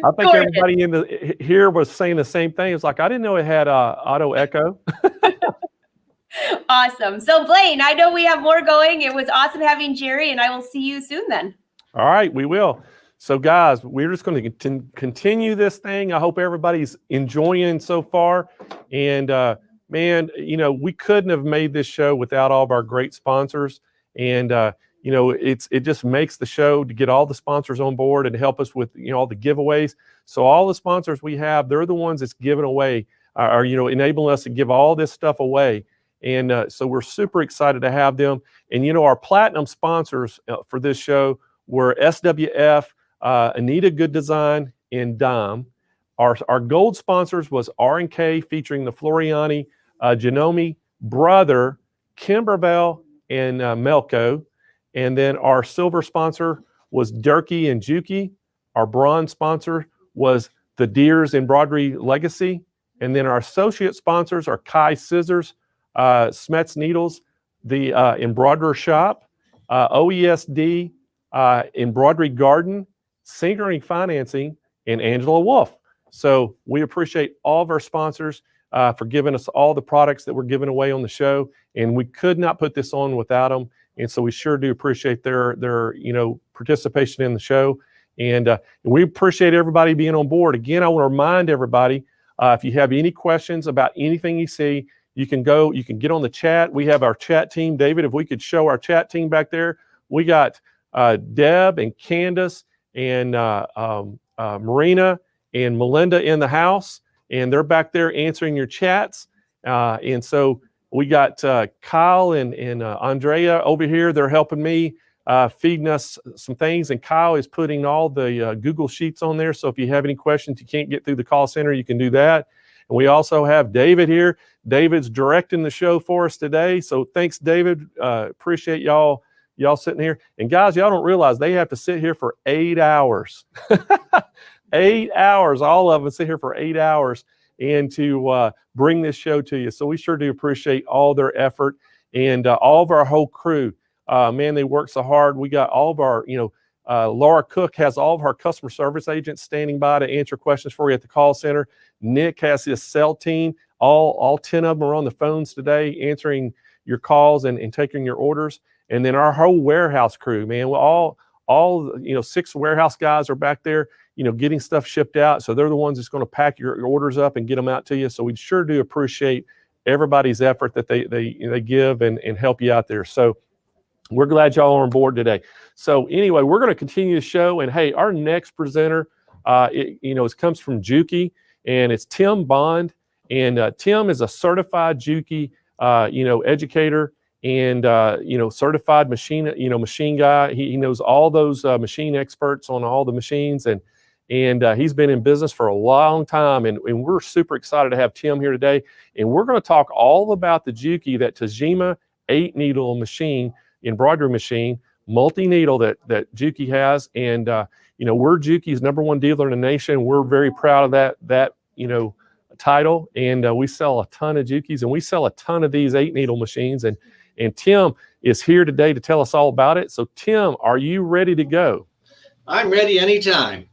I think everybody here was saying the same thing. It's like, I didn't know it had auto echo. Awesome. So Blaine, I know we have more going. It was awesome having Jerry, and I will see you soon then. All right, we will. So guys, we're just going to continue this thing. I hope everybody's enjoying so far. And man, you know, we couldn't have made this show without all of our great sponsors. And you know, it just makes the show to get all the sponsors on board and help us with, you know, all the giveaways. So all the sponsors we have, they're the ones that's giving away, are, you know, enabling us to give all this stuff away. And so we're super excited to have them. And, you know, our platinum sponsors for this show were SWF, Anita Good Design, and Dime. Our gold sponsors was RNK, featuring the Floriani, Genome, Brother, Kimberbell, and Melco. And then our silver sponsor was 𝐏𝐿𝐥𝐬𝐸 and Juki. Our bronze sponsor was the Deers Embroidery Legacy. And then our associate sponsors are 𝐏𝐫𝐞𝐬𝐿 Scissors, Smets Needles, the Embroiderer Shop, OESD, Embroidery Garden, Synchrony Financing, and Angela Wolf. So we appreciate all of our sponsors for giving us all the products that we're giving away on the show, and we could not put this on without them. And so we sure do appreciate their you know, participation in the show, and we appreciate everybody being on board. Again, I want to remind everybody, if you have any questions about anything you see, you can get on the chat. We have our chat team. David, if we could show our chat team back there, we got Deb and Candace and Marina and Melinda in the house, and they're back there answering your chats. And so we got Kyle and Andrea over here. They're helping me, feeding us some things, and Kyle is putting all the Google Sheets on there. So if you have any questions you can't get through the call center, you can do that. And we also have David here. David's directing the show for us today. So thanks, David. Appreciate y'all sitting here. And guys, y'all don't realize they have to sit here for 8 hours. 8 hours. All of them sit here for 8 hours and to bring this show to you. So we sure do appreciate all their effort, and all of our whole crew. Man, they work so hard. We got all of our, you know, Laura Cook has all of her customer service agents standing by to answer questions for you at the call center. Nick has his cell team. All 10 of them are on the phones today answering your calls and taking your orders. And then our whole warehouse crew, man, all you know, 6 warehouse guys are back there, you know, getting stuff shipped out. So they're the ones that's going to pack your orders up and get them out to you. So we sure do appreciate everybody's effort that they give and help you out there. So we're glad y'all are on board today. So anyway, we're going to continue the show. And hey, our next presenter, it comes from Juki, and it's Timm Bond. And Timm is a certified Juki, educator and, certified machine guy. He knows all those machine experts on all the machines. And he's been in business for a long time. And we're super excited to have Timm here today. And we're going to talk all about the Juki, that Tajima 8-needle machine, embroidery machine, multi-needle that Juki has. And, we're Juki's #1 dealer in the nation. We're very proud of that title. And we sell a ton of Jukis, and we sell a ton of these 8-needle machines. And Timm is here today to tell us all about it. So Timm, are you ready to go? I'm ready anytime.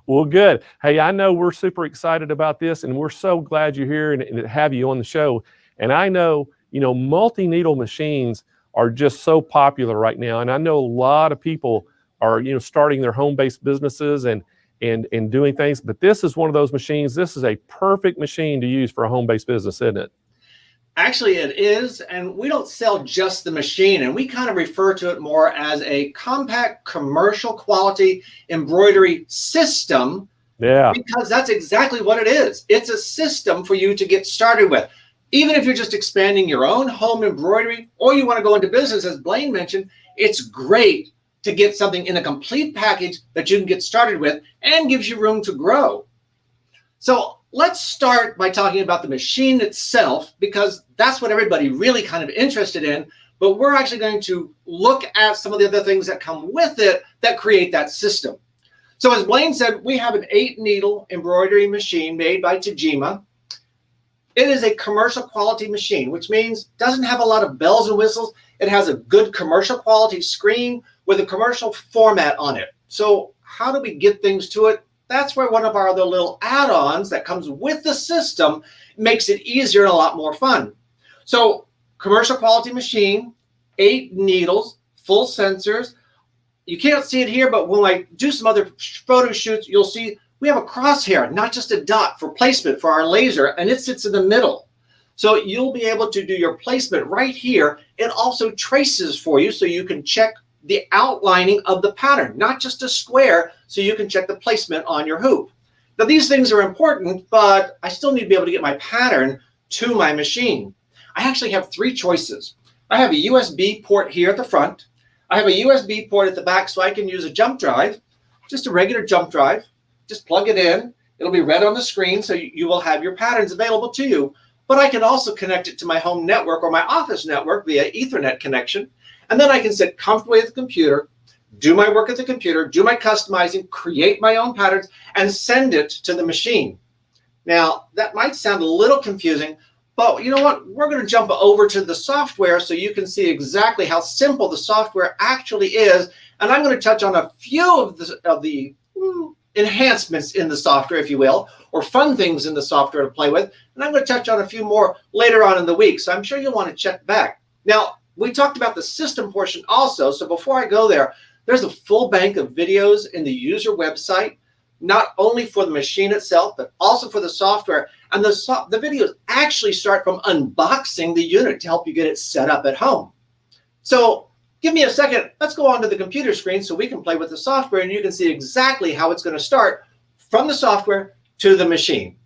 Well, good. Hey, I know we're super excited about this, and we're so glad you're here and to have you on the show. And I know, multi-needle machines are just so popular right now. And I know a lot of people are, starting their home-based businesses and doing things, but this is one of those machines. This is a perfect machine to use for a home-based business, isn't it? Actually, it is, and we don't sell just the machine, and we kind of refer to it more as a compact commercial quality embroidery system. Yeah. Because that's exactly what it is. It's a system for you to get started with. Even if you're just expanding your own home embroidery or you want to go into business, as Blaine mentioned, it's great to get something in a complete package that you can get started with and gives you room to grow. So let's start by talking about the machine itself, because that's what everybody really kind of interested in. But we're actually going to look at some of the other things that come with it that create that system. So as Blaine said, we have an 8-needle embroidery machine made by Tajima. It is a commercial quality machine, which means it doesn't have a lot of bells and whistles. It has a good commercial quality screen with a commercial format on it. So how do we get things to it? That's where one of our other little add-ons that comes with the system makes it easier and a lot more fun. So commercial quality machine, 8 needles, full sensors. You can't see it here, but when I do some other photo shoots, you'll see we have a crosshair, not just a dot for placement for our laser, and it sits in the middle. So you'll be able to do your placement right here. It also traces for you so you can check the outlining of the pattern, not just a square, so you can check the placement on your hoop. Now these things are important, but I still need to be able to get my pattern to my machine. I actually have 3 choices. I have a USB port here at the front. I have a USB port at the back so I can use a jump drive, just a regular jump drive. Just plug it in. It'll be red on the screen, so you will have your patterns available to you. But I can also connect it to my home network or my office network via Ethernet connection. And then I can sit comfortably at the computer, do my work at the computer, do my customizing, create my own patterns, and send it to the machine. Now, that might sound a little confusing, but you know what? We're going to jump over to the software so you can see exactly how simple the software actually is. And I'm going to touch on a few of the enhancements in the software, if you will, or fun things in the software to play with. And I'm going to touch on a few more later on in the week. So I'm sure you'll want to check back. Now, we talked about the system portion also. So before I go there, there's a full bank of videos in the user website, not only for the machine itself, but also for the software. And the videos actually start from unboxing the unit to help you get it set up at home. So give me a second. Let's go onto the computer screen so we can play with the software and you can see exactly how it's going to start from the software to the machine.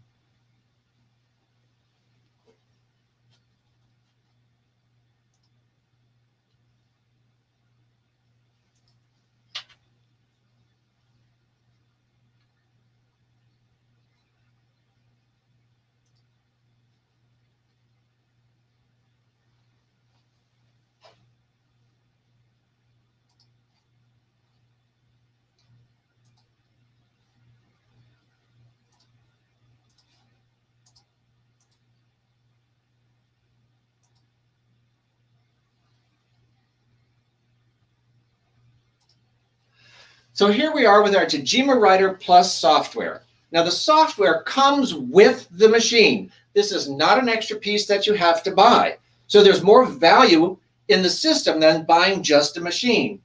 So here we are with our Tajima Writer Plus software. Now the software comes with the machine. This is not an extra piece that you have to buy. So there's more value in the system than buying just a machine.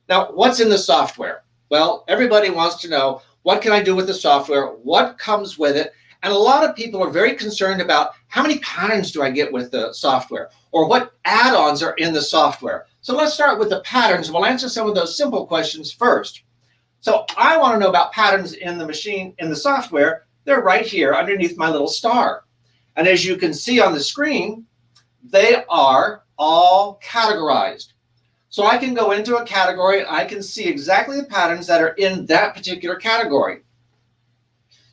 Now, what's in the software? Well, everybody wants to know, what can I do with the software? What comes with it? And a lot of people are very concerned about how many patterns do I get with the software, or what add-ons are in the software. So let's start with the patterns. We'll answer some of those simple questions first. So I want to know about patterns in the machine, in the software. They're right here underneath my little star. And as you can see on the screen, they are all categorized. So I can go into a category and I can see exactly the patterns that are in that particular category.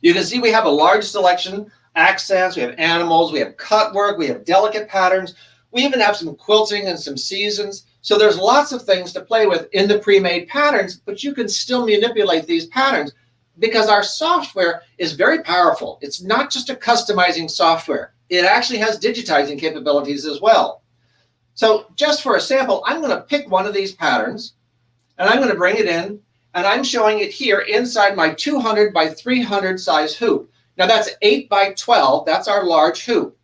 You can see we have a large selection, accents, we have animals, we have cut work, we have delicate patterns. We even have some quilting and some seasons. So there's lots of things to play with in the pre-made patterns, but you can still manipulate these patterns because our software is very powerful. It's not just a customizing software. It actually has digitizing capabilities as well. So just for a sample, I'm going to pick one of these patterns and I'm going to bring it in and I'm showing it here inside my 200 by 300 size hoop. Now that's 8 by 12. That's our large hoop.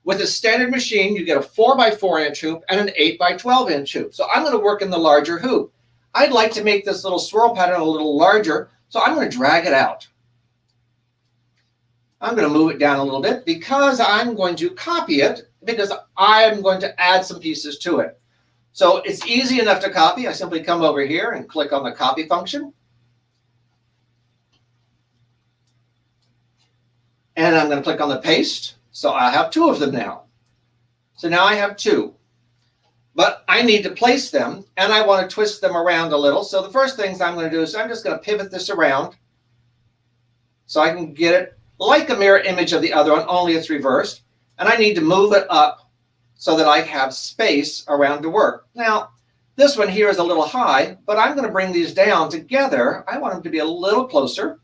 With a standard machine, you get a 4 by 4 inch hoop and an 8 by 12 inch hoop. So I'm going to work in the larger hoop. I'd like to make this little swirl pattern a little larger, so I'm going to drag it out. I'm going to move it down a little bit because I'm going to copy it because I'm going to add some pieces to it. So it's easy enough to copy. I simply come over here and click on the copy function. And I'm going to click on the paste. So I have 2 of them now. So now I have 2. But I need to place them, and I want to twist them around a little. So the first things I'm going to do is I'm just going to pivot this around so I can get it like a mirror image of the other one, only it's reversed. And I need to move it up so that I have space around to work. Now, this one here is a little high, but I'm going to bring these down together. I want them to be a little closer.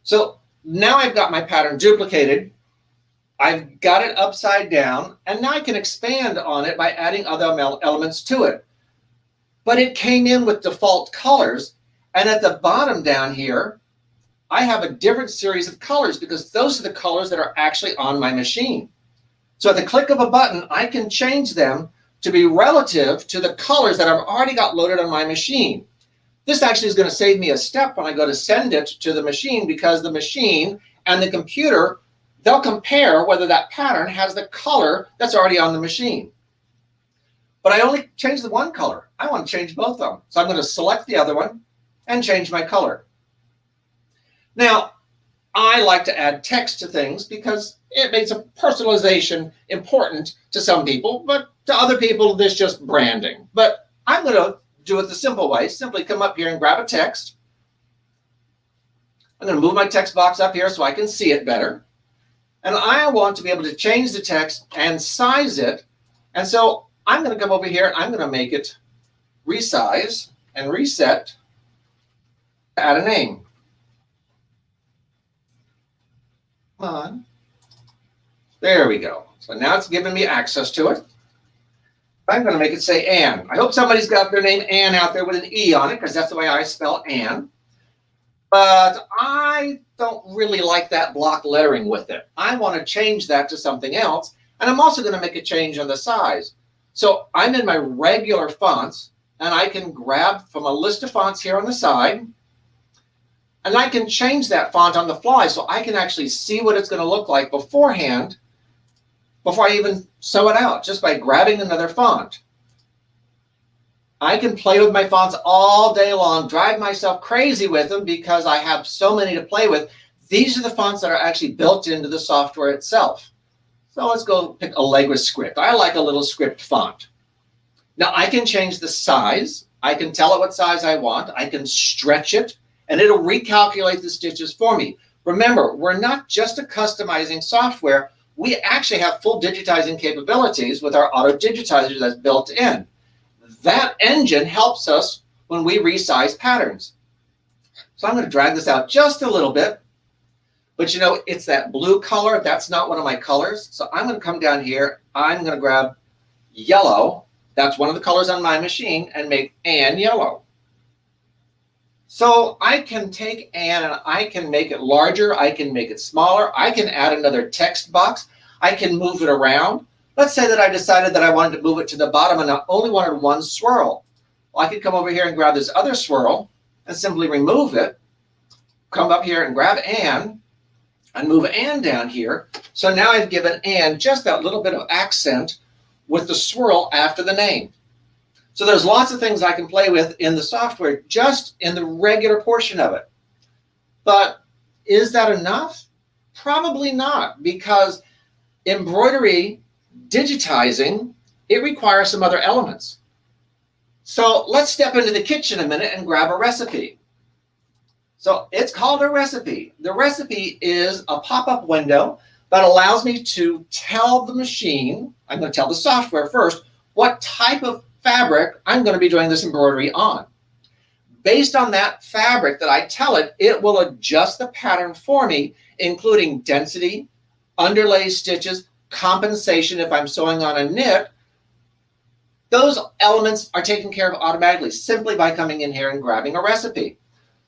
So now I've got my pattern duplicated. I've got it upside down, and now I can expand on it by adding other elements to it. But it came in with default colors, and at the bottom down here, I have a different series of colors because those are the colors that are actually on my machine. So at the click of a button, I can change them to be relative to the colors that I've already got loaded on my machine. This actually is going to save me a step when I go to send it to the machine, because the machine and the computer, they'll compare whether that pattern has the color that's already on the machine. But I only changed the one color. I want to change both of them. So I'm going to select the other one and change my color. Now, I like to add text to things because it makes a personalization important to some people, but to other people, this is just branding. But I'm going to do it the simple way. Simply come up here and grab a text. I'm going to move my text box up here so I can see it better. And I want to be able to change the text and size it. And so I'm going to come over here and I'm going to make it resize and reset, add a name. Come on. There we go. So now it's giving me access to it. I'm going to make it say Ann. I hope somebody's got their name Ann out there with an E on it, because that's the way I spell Ann. But I don't really like that block lettering with it. I want to change that to something else. And I'm also going to make a change on the size. So I'm in my regular fonts, and I can grab from a list of fonts here on the side. And I can change that font on the fly so I can actually see what it's going to look like beforehand, before I even sew it out, just by grabbing another font. I can play with my fonts all day long, drive myself crazy with them because I have so many to play with. These are the fonts that are actually built into the software itself. So let's go pick 𝐓𝐤𝐻 I like a little script font. Now I can change the size. I can tell it what size I want. I can stretch it, and it'll recalculate the stitches for me. Remember, we're not just a customizing software. We actually have full digitizing capabilities with our auto digitizer that's built in. That engine helps us when we resize patterns. So I'm going to drag this out just a little bit. But you know, it's that blue color. That's not one of my colors. So I'm going to come down here. I'm going to grab yellow. That's one of the colors on my machine, and make Ann yellow. So I can take Ann and I can make it larger. I can make it smaller. I can add another text box. I can move it around. Let's say that I decided that I wanted to move it to the bottom and I only wanted one swirl. Well, I could come over here and grab this other swirl and simply remove it. Come up here and grab Ann and move Ann down here. So now I've given Ann just that little bit of accent with the swirl after the name. So there's lots of things I can play with in the software, just in the regular portion of it. But is that enough? Probably not, because embroidery digitizing, it requires some other elements. So let's step into the kitchen a minute and grab a recipe. So it's called a recipe. The recipe is a pop-up window that allows me to tell the machine, I'm going to tell the software first, what type of fabric I'm going to be doing this embroidery on. Based on that fabric that I tell it, it will adjust the pattern for me, including density, underlay stitches, compensation if I'm sewing on a knit. Those elements are taken care of automatically simply by coming in here and grabbing a recipe.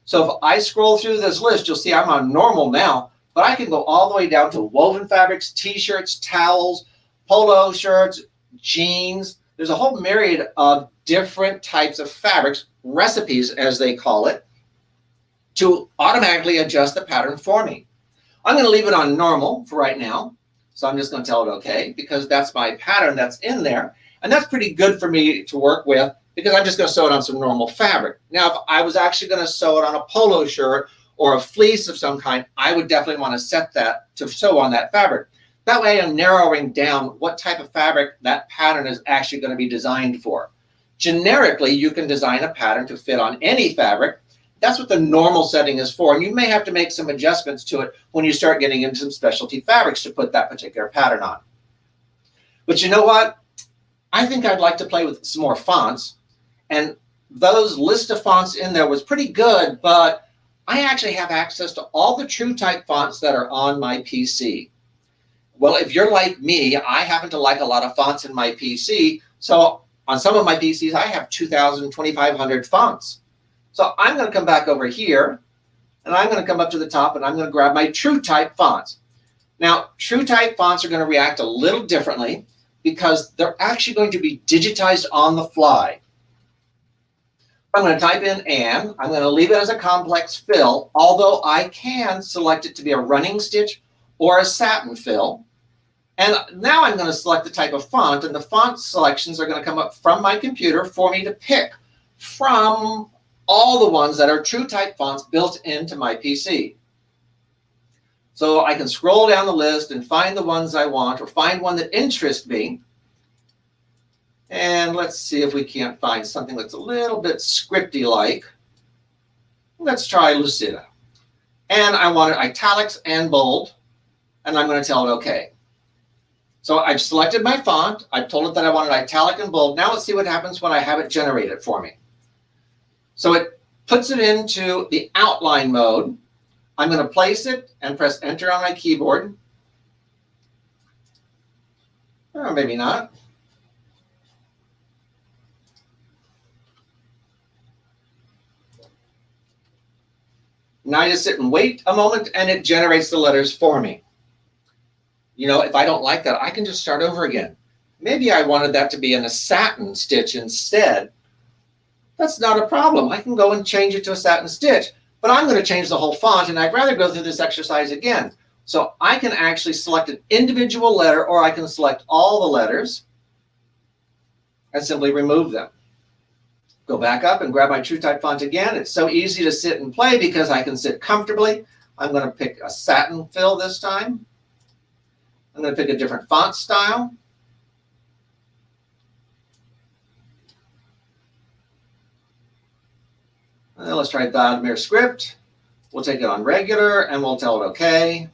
So if I scroll through this list, you'll see I'm on normal now, but I can go all the way down to woven fabrics, t-shirts, towels, polo shirts, jeans. There's a whole myriad of different types of fabrics, recipes as they call it, to automatically adjust the pattern for me. I'm going to leave it on normal for right now. So I'm just going to tell it okay, because that's my pattern that's in there. And that's pretty good for me to work with, because I'm just going to sew it on some normal fabric. Now, if I was actually going to sew it on a polo shirt or a fleece of some kind, I would definitely want to set that to sew on that fabric. That way I'm narrowing down what type of fabric that pattern is actually going to be designed for. Generically, you can design a pattern to fit on any fabric. That's what the normal setting is for. And you may have to make some adjustments to it when you start getting into some specialty fabrics to put that particular pattern on. But you know what? I think I'd like to play with some more fonts. And those list of fonts in there was pretty good, but I actually have access to all the true type fonts that are on my PC. Well, if you're like me, I happen to like a lot of fonts in my PC. So on some of my PCs, I have 2,000, 2,500 fonts. So I'm going to come back over here, and I'm going to come up to the top, and I'm going to grab my true type fonts. Now, true type fonts are going to react a little differently because they're actually going to be digitized on the fly. I'm going to type in Anne. I'm going to leave it as a complex fill, although I can select it to be a running stitch or a satin fill. And now I'm going to select the type of font, and the font selections are going to come up from my computer for me to pick from all the ones that are true type fonts built into my PC. So I can scroll down the list and find the ones I want, or find one that interests me. And let's see if we can't find something that's a little bit scripty-like. Let's try Lucida. And I want it italics and bold, and I'm going to tell it OK. So I've selected my font. I've told it that I want it italic and bold. Now let's see what happens when I have it generated for me. So it puts it into the outline mode. I'm going to place it and press enter on my keyboard. Or maybe not. Now I just sit and wait a moment, and it generates the letters for me. You know, if I don't like that, I can just start over again. Maybe I wanted that to be in a satin stitch instead. That's not a problem. I can go and change it to a satin stitch, but I'm going to change the whole font, and I'd rather go through this exercise again. So I can actually select an individual letter, or I can select all the letters and simply remove them. Go back up and grab my true type font again. It's so easy to sit and play because I can sit comfortably. I'm going to pick a satin fill this time. I'm going to pick a different font style. And let's try Vladimir script. We'll take it on regular, and we'll tell it OK.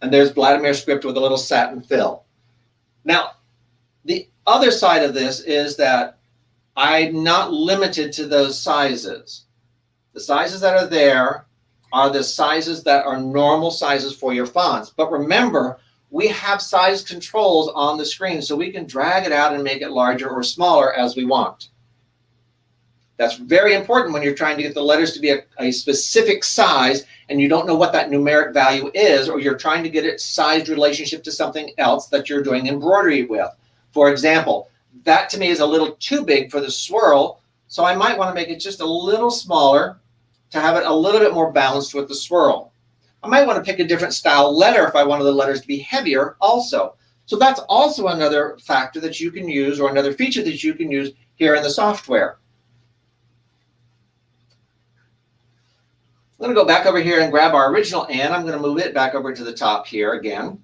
And there's Vladimir script with a little satin fill. Now, the other side of this is that I'm not limited to those sizes. The sizes that are there are the sizes that are normal sizes for your fonts. But remember, we have size controls on the screen, so we can drag it out and make it larger or smaller as we want. That's very important when you're trying to get the letters to be a specific size and you don't know what that numeric value is, or you're trying to get it sized relationship to something else that you're doing embroidery with. For example, that to me is a little too big for the swirl, so I might want to make it just a little smaller to have it a little bit more balanced with the swirl. I might want to pick a different style letter if I wanted the letters to be heavier also. So that's also another factor that you can use, or another feature that you can use here in the software. I'm going to go back over here and grab our original Anne. I'm going to move it back over to the top here again.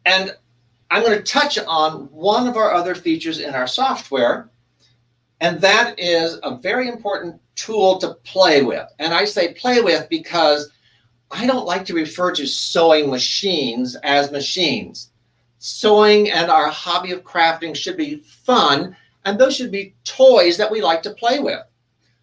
And I'm going to touch on one of our other features in our software, and that is a very important tool to play with. And I say play with because I don't like to refer to sewing machines as machines. Sewing and our hobby of crafting should be fun, and those should be toys that we like to play with.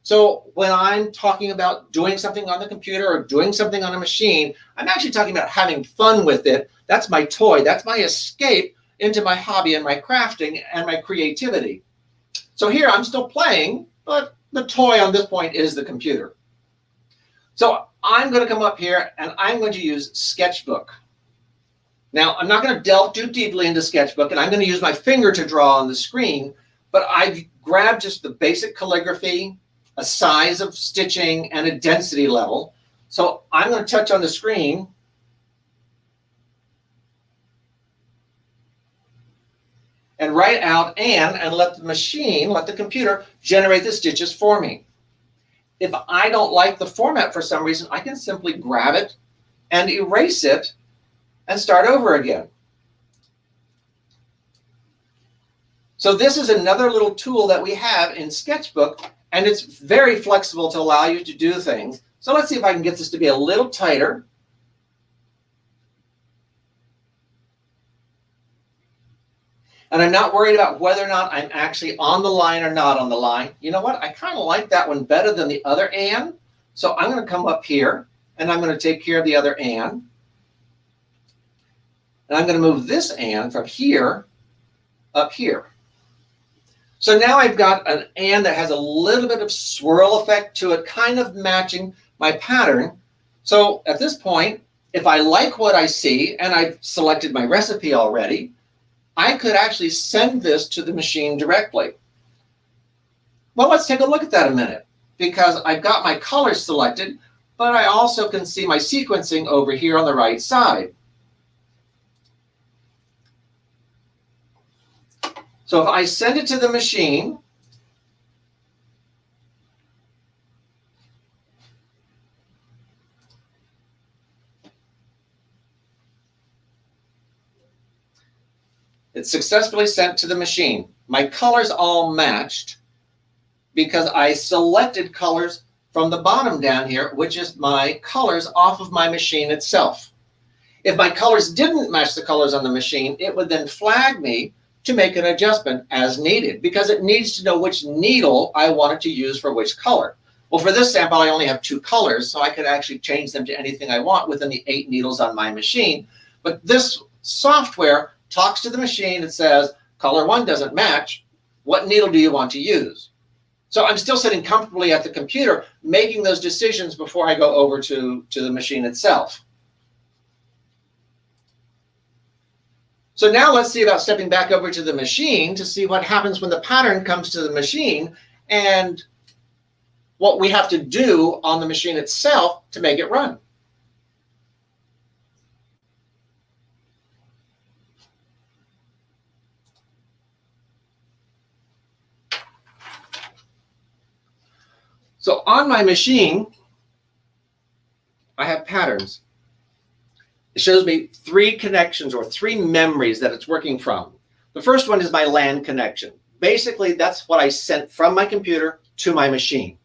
So when I'm talking about doing something on the computer or doing something on a machine, I'm actually talking about having fun with it. That's my toy. That's my escape into my hobby and my crafting and my creativity. So here I'm still playing, but the toy on this point is the computer. So I'm going to come up here and I'm going to use Sketchbook. Now, I'm not going to delve too deeply into Sketchbook, and I'm going to use my finger to draw on the screen, but I've grabbed just the basic calligraphy, a size of stitching, and a density level. So I'm going to touch on the screen. And write out and let the machine, let the computer generate the stitches for me. If I don't like the format for some reason, I can simply grab it and erase it and start over again. So this is another little tool that we have in Sketchbook, and it's very flexible to allow you to do things. So let's see if I can get this to be a little tighter. And I'm not worried about whether or not I'm actually on the line or not on the line. You know what? I kind of like that one better than the other and. So I'm going to come up here, and I'm going to take care of the other and. And I'm going to move this and from here up here. So now I've got an and that has a little bit of swirl effect to it, kind of matching my pattern. So at this point, if I like what I see, and I've selected my recipe already, I could actually send this to the machine directly. Well, let's take a look at that a minute, because I've got my colors selected, but I also can see my sequencing over here on the right side. So if I send it to the machine, it's successfully sent to the machine. My colors all matched because I selected colors from the bottom down here, which is my colors off of my machine itself. If my colors didn't match the colors on the machine, it would then flag me to make an adjustment as needed, because it needs to know which needle I wanted to use for which color. Well, for this sample, I only have 2 colors, so I could actually change them to anything I want within the 8 needles on my machine. But this software talks to the machine and says, color 1 doesn't match. What needle do you want to use? So I'm still sitting comfortably at the computer, making those decisions before I go over to the machine itself. So now let's see about stepping back over to the machine to see what happens when the pattern comes to the machine and what we have to do on the machine itself to make it run. So on my machine, I have patterns. It shows me 3 connections or 3 memories that it's working from. The first one is my LAN connection. Basically, that's what I sent from my computer to my machine.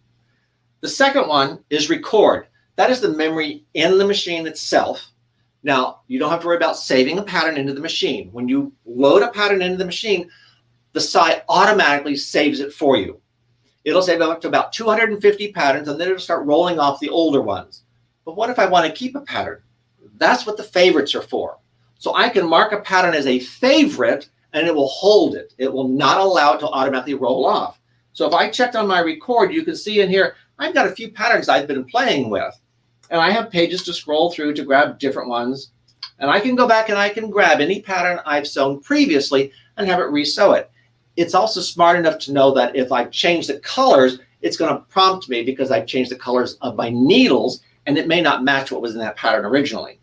The second one is record. That is the memory in the machine itself. Now, you don't have to worry about saving a pattern into the machine. When you load a pattern into the machine, the site automatically saves it for you. It'll save up to about 250 patterns, and then it'll start rolling off the older ones. But what if I want to keep a pattern? That's what the favorites are for. So I can mark a pattern as a favorite, and it will hold it. It will not allow it to automatically roll off. So if I checked on my record, you can see in here, I've got a few patterns I've been playing with. And I have pages to scroll through to grab different ones. And I can go back and I can grab any pattern I've sewn previously and have it resew it. It's also smart enough to know that if I change the colors, it's going to prompt me because I've changed the colors of my needles, and it may not match what was in that pattern originally.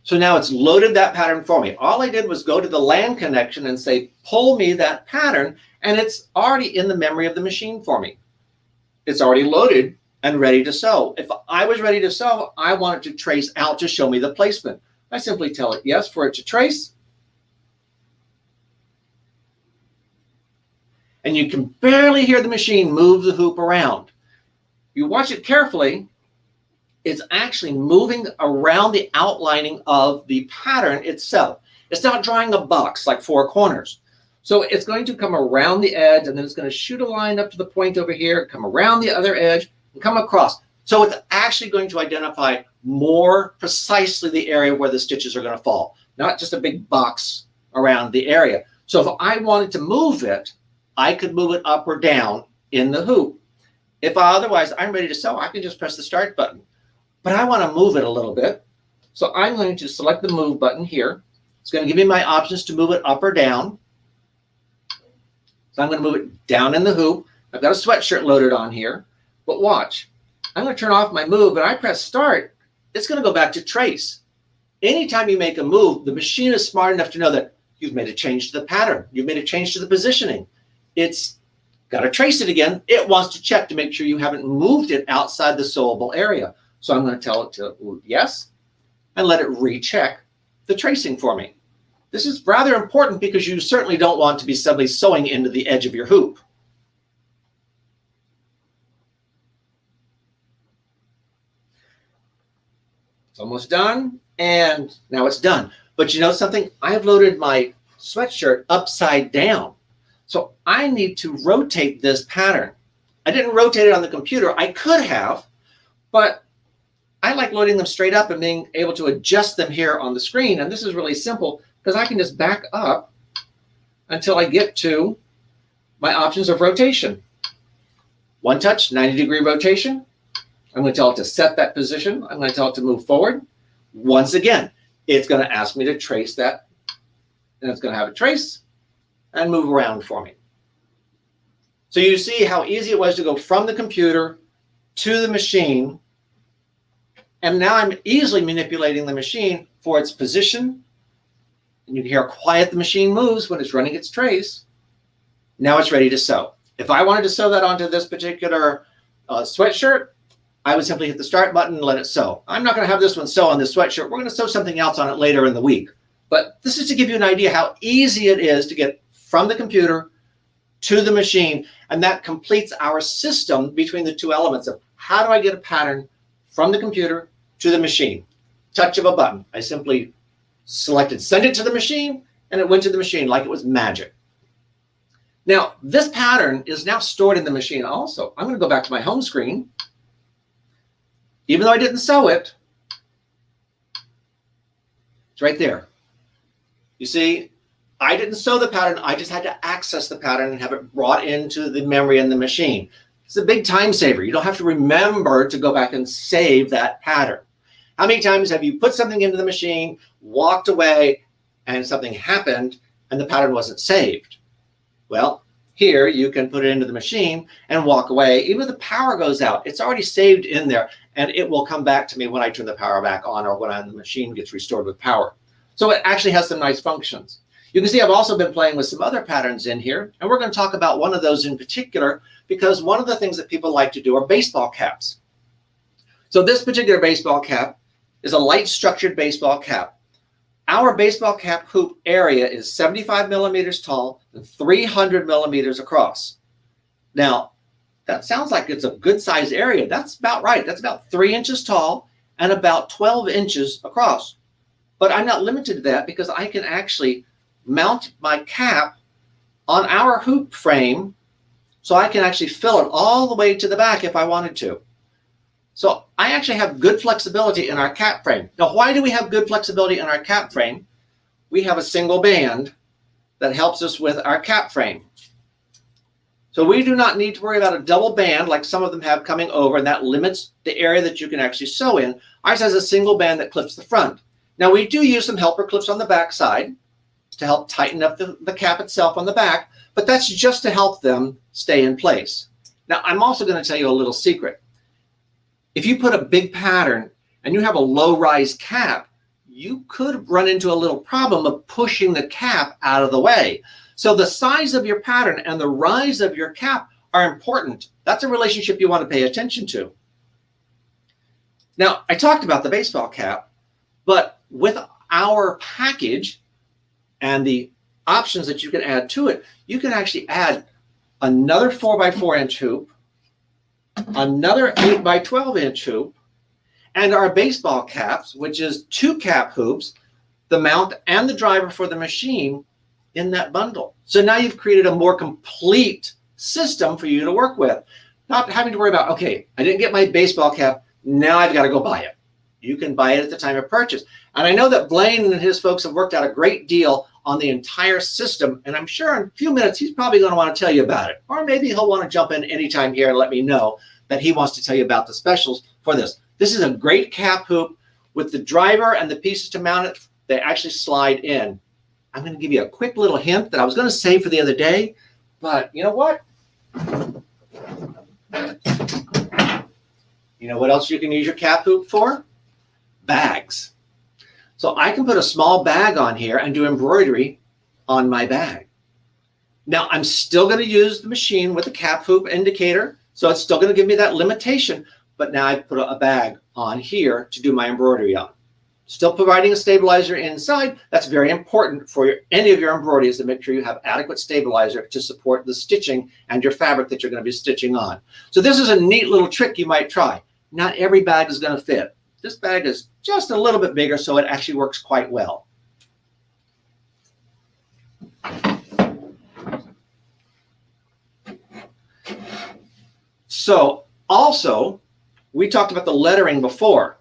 So now it's loaded that pattern for me. All I did was go to the LAN connection and say, pull me that pattern, and it's already in the memory of the machine for me. It's already loaded and ready to sew. If I was ready to sew, I want it to trace out to show me the placement. I simply tell it yes for it to trace. And you can barely hear the machine move the hoop around. You watch it carefully, it's actually moving around the outlining of the pattern itself. It's not drawing a box like 4 corners. So it's going to come around the edge, and then it's going to shoot a line up to the point over here, come around the other edge, and come across. So it's actually going to identify more precisely the area where the stitches are going to fall, not just a big box around the area. So if I wanted to move it, I could move it up or down in the hoop. If otherwise I'm ready to sew, I can just press the start button. But I want to move it a little bit. So I'm going to select the move button here. It's going to give me my options to move it up or down. So I'm going to move it down in the hoop. I've got a sweatshirt loaded on here, but watch. I'm going to turn off my move, and I press start. It's going to go back to trace. Anytime you make a move, the machine is smart enough to know that you've made a change to the pattern. You've made a change to the positioning. It's got to trace it again. It wants to check to make sure you haven't moved it outside the sewable area. So I'm going to tell it to yes, and let it recheck the tracing for me. This is rather important because you certainly don't want to be suddenly sewing into the edge of your hoop. It's almost done, and now it's done. But you know something? I have loaded my sweatshirt upside down. So I need to rotate this pattern. I didn't rotate it on the computer. I could have, but I like loading them straight up and being able to adjust them here on the screen. And this is really simple because I can just back up until I get to my options of rotation. One touch, 90-degree rotation. I'm going to tell it to set that position. I'm going to tell it to move forward. Once again, it's going to ask me to trace that, and it's going to have a trace and move around for me. So you see how easy it was to go from the computer to the machine. And now I'm easily manipulating the machine for its position. And you can hear how quiet the machine moves when it's running its trace. Now it's ready to sew. If I wanted to sew that onto this particular sweatshirt, I would simply hit the start button and let it sew. I'm not going to have this one sew on this sweatshirt. We're going to sew something else on it later in the week. But this is to give you an idea how easy it is to get from the computer to the machine. And that completes our system between the two elements of how do I get a pattern from the computer to the machine. Touch of a button. I simply selected send it to the machine, and it went to the machine like it was magic. Now, this pattern is now stored in the machine also. I'm going to go back to my home screen. Even though I didn't sew it, it's right there. You see, I didn't sew the pattern. I just had to access the pattern and have it brought into the memory in the machine. It's a big time saver. You don't have to remember to go back and save that pattern. How many times have you put something into the machine, walked away, and something happened, and the pattern wasn't saved? Well, here you can put it into the machine and walk away. Even if the power goes out, it's already saved in there, and it will come back to me when I turn the power back on or when the machine gets restored with power. So it actually has some nice functions. You can see I've also been playing with some other patterns in here, and we're going to talk about one of those in particular because one of the things that people like to do are baseball caps. So this particular baseball cap is a light structured baseball cap. Our baseball cap hoop area is 75 millimeters tall and 300 millimeters across. Now, that sounds like it's a good size area. That's about right. That's about 3 inches tall and about 12 inches across. But I'm not limited to that because I can actually mount my cap on our hoop frame so I can actually fill it all the way to the back if I wanted to. So I actually have good flexibility in our cap frame. Now, why do we have good flexibility in our cap frame? We have a single band that helps us with our cap frame. So we do not need to worry about a double band like some of them have coming over, and that limits the area that you can actually sew in. Ours has a single band that clips the front. Now, we do use some helper clips on the back side to help tighten up the cap itself on the back, but that's just to help them stay in place. Now, I'm also going to tell you a little secret. If you put a big pattern and you have a low-rise cap, you could run into a little problem of pushing the cap out of the way. So the size of your pattern and the rise of your cap are important. That's a relationship you want to pay attention to. Now, I talked about the baseball cap, but with our package and the options that you can add to it, you can actually add another 4x4 inch hoop, another 8x12 inch hoop, and our baseball caps, which is 2 cap hoops, the mount and the driver for the machine in that bundle. So now you've created a more complete system for you to work with. Not having to worry about, okay, I didn't get my baseball cap, now I've got to go buy it. You can buy it at the time of purchase. And I know that Blaine and his folks have worked out a great deal on the entire system, and I'm sure in a few minutes he's probably going to want to tell you about it. Or maybe he'll want to jump in anytime here and let me know that he wants to tell you about the specials for this. This is a great cap hoop with the driver and the pieces to mount it they actually slide in. I'm going to give you a quick little hint that I was going to save for the other day, but you know what? You know what else you can use your cap hoop for? Bags. So I can put a small bag on here and do embroidery on my bag. Now I'm still going to use the machine with the cap hoop indicator, so it's still going to give me that limitation, but now I put a bag on here to do my embroidery on. Still providing a stabilizer inside. That's very important for any of your embroideries, to make sure you have adequate stabilizer to support the stitching and your fabric that you're going to be stitching on. So this is a neat little trick you might try. Not every bag is going to fit. This bag is just a little bit bigger, so it actually works quite well. So also, we talked about the lettering before.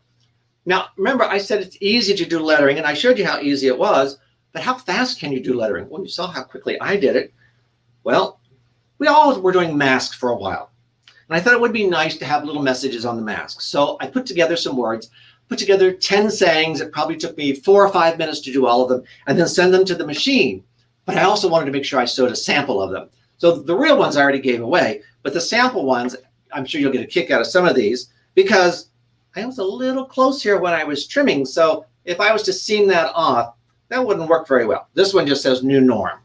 Now, remember, I said it's easy to do lettering, and I showed you how easy it was, but how fast can you do lettering? Well, you saw how quickly I did it. Well, we all were doing masks for a while, and I thought it would be nice to have little messages on the masks. So I put together some words, put together 10 sayings. It probably took me 4 or 5 minutes to do all of them, and then send them to the machine. But I also wanted to make sure I sewed a sample of them. So the real ones I already gave away, but the sample ones, I'm sure you'll get a kick out of some of these, because I was a little close here when I was trimming. So if I was to seam that off, that wouldn't work very well. This one just says new norm.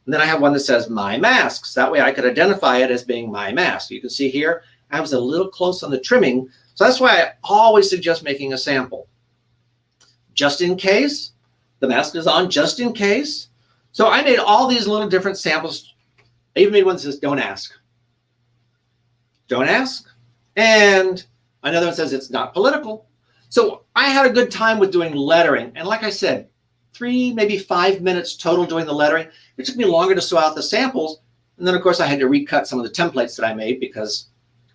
And then I have one that says my masks. That way I could identify it as being my mask. You can see here, I was a little close on the trimming. So that's why I always suggest making a sample. Just in case, the mask is on just in case. So I made all these little different samples. I even made one that says don't ask. Don't ask. And another one says it's not political. So I had a good time with doing lettering. And like I said, 3, maybe 5 minutes total doing the lettering. It took me longer to sew out the samples. And then, of course, I had to recut some of the templates that I made because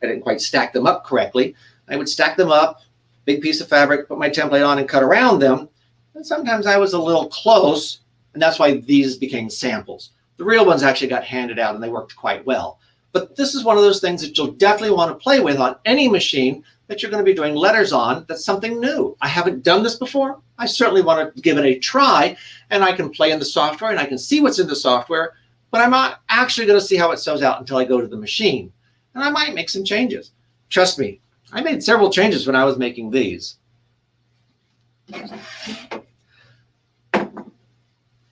I didn't quite stack them up correctly. I would stack them up, big piece of fabric, put my template on and cut around them. And sometimes I was a little close, and that's why these became samples. The real ones actually got handed out, and they worked quite well. But this is one of those things that you'll definitely want to play with on any machine that you're going to be doing letters on. That's something new. I haven't done this before. I certainly want to give it a try, and I can play in the software and I can see what's in the software, but I'm not actually going to see how it sews out until I go to the machine. And I might make some changes. Trust me, I made several changes when I was making these.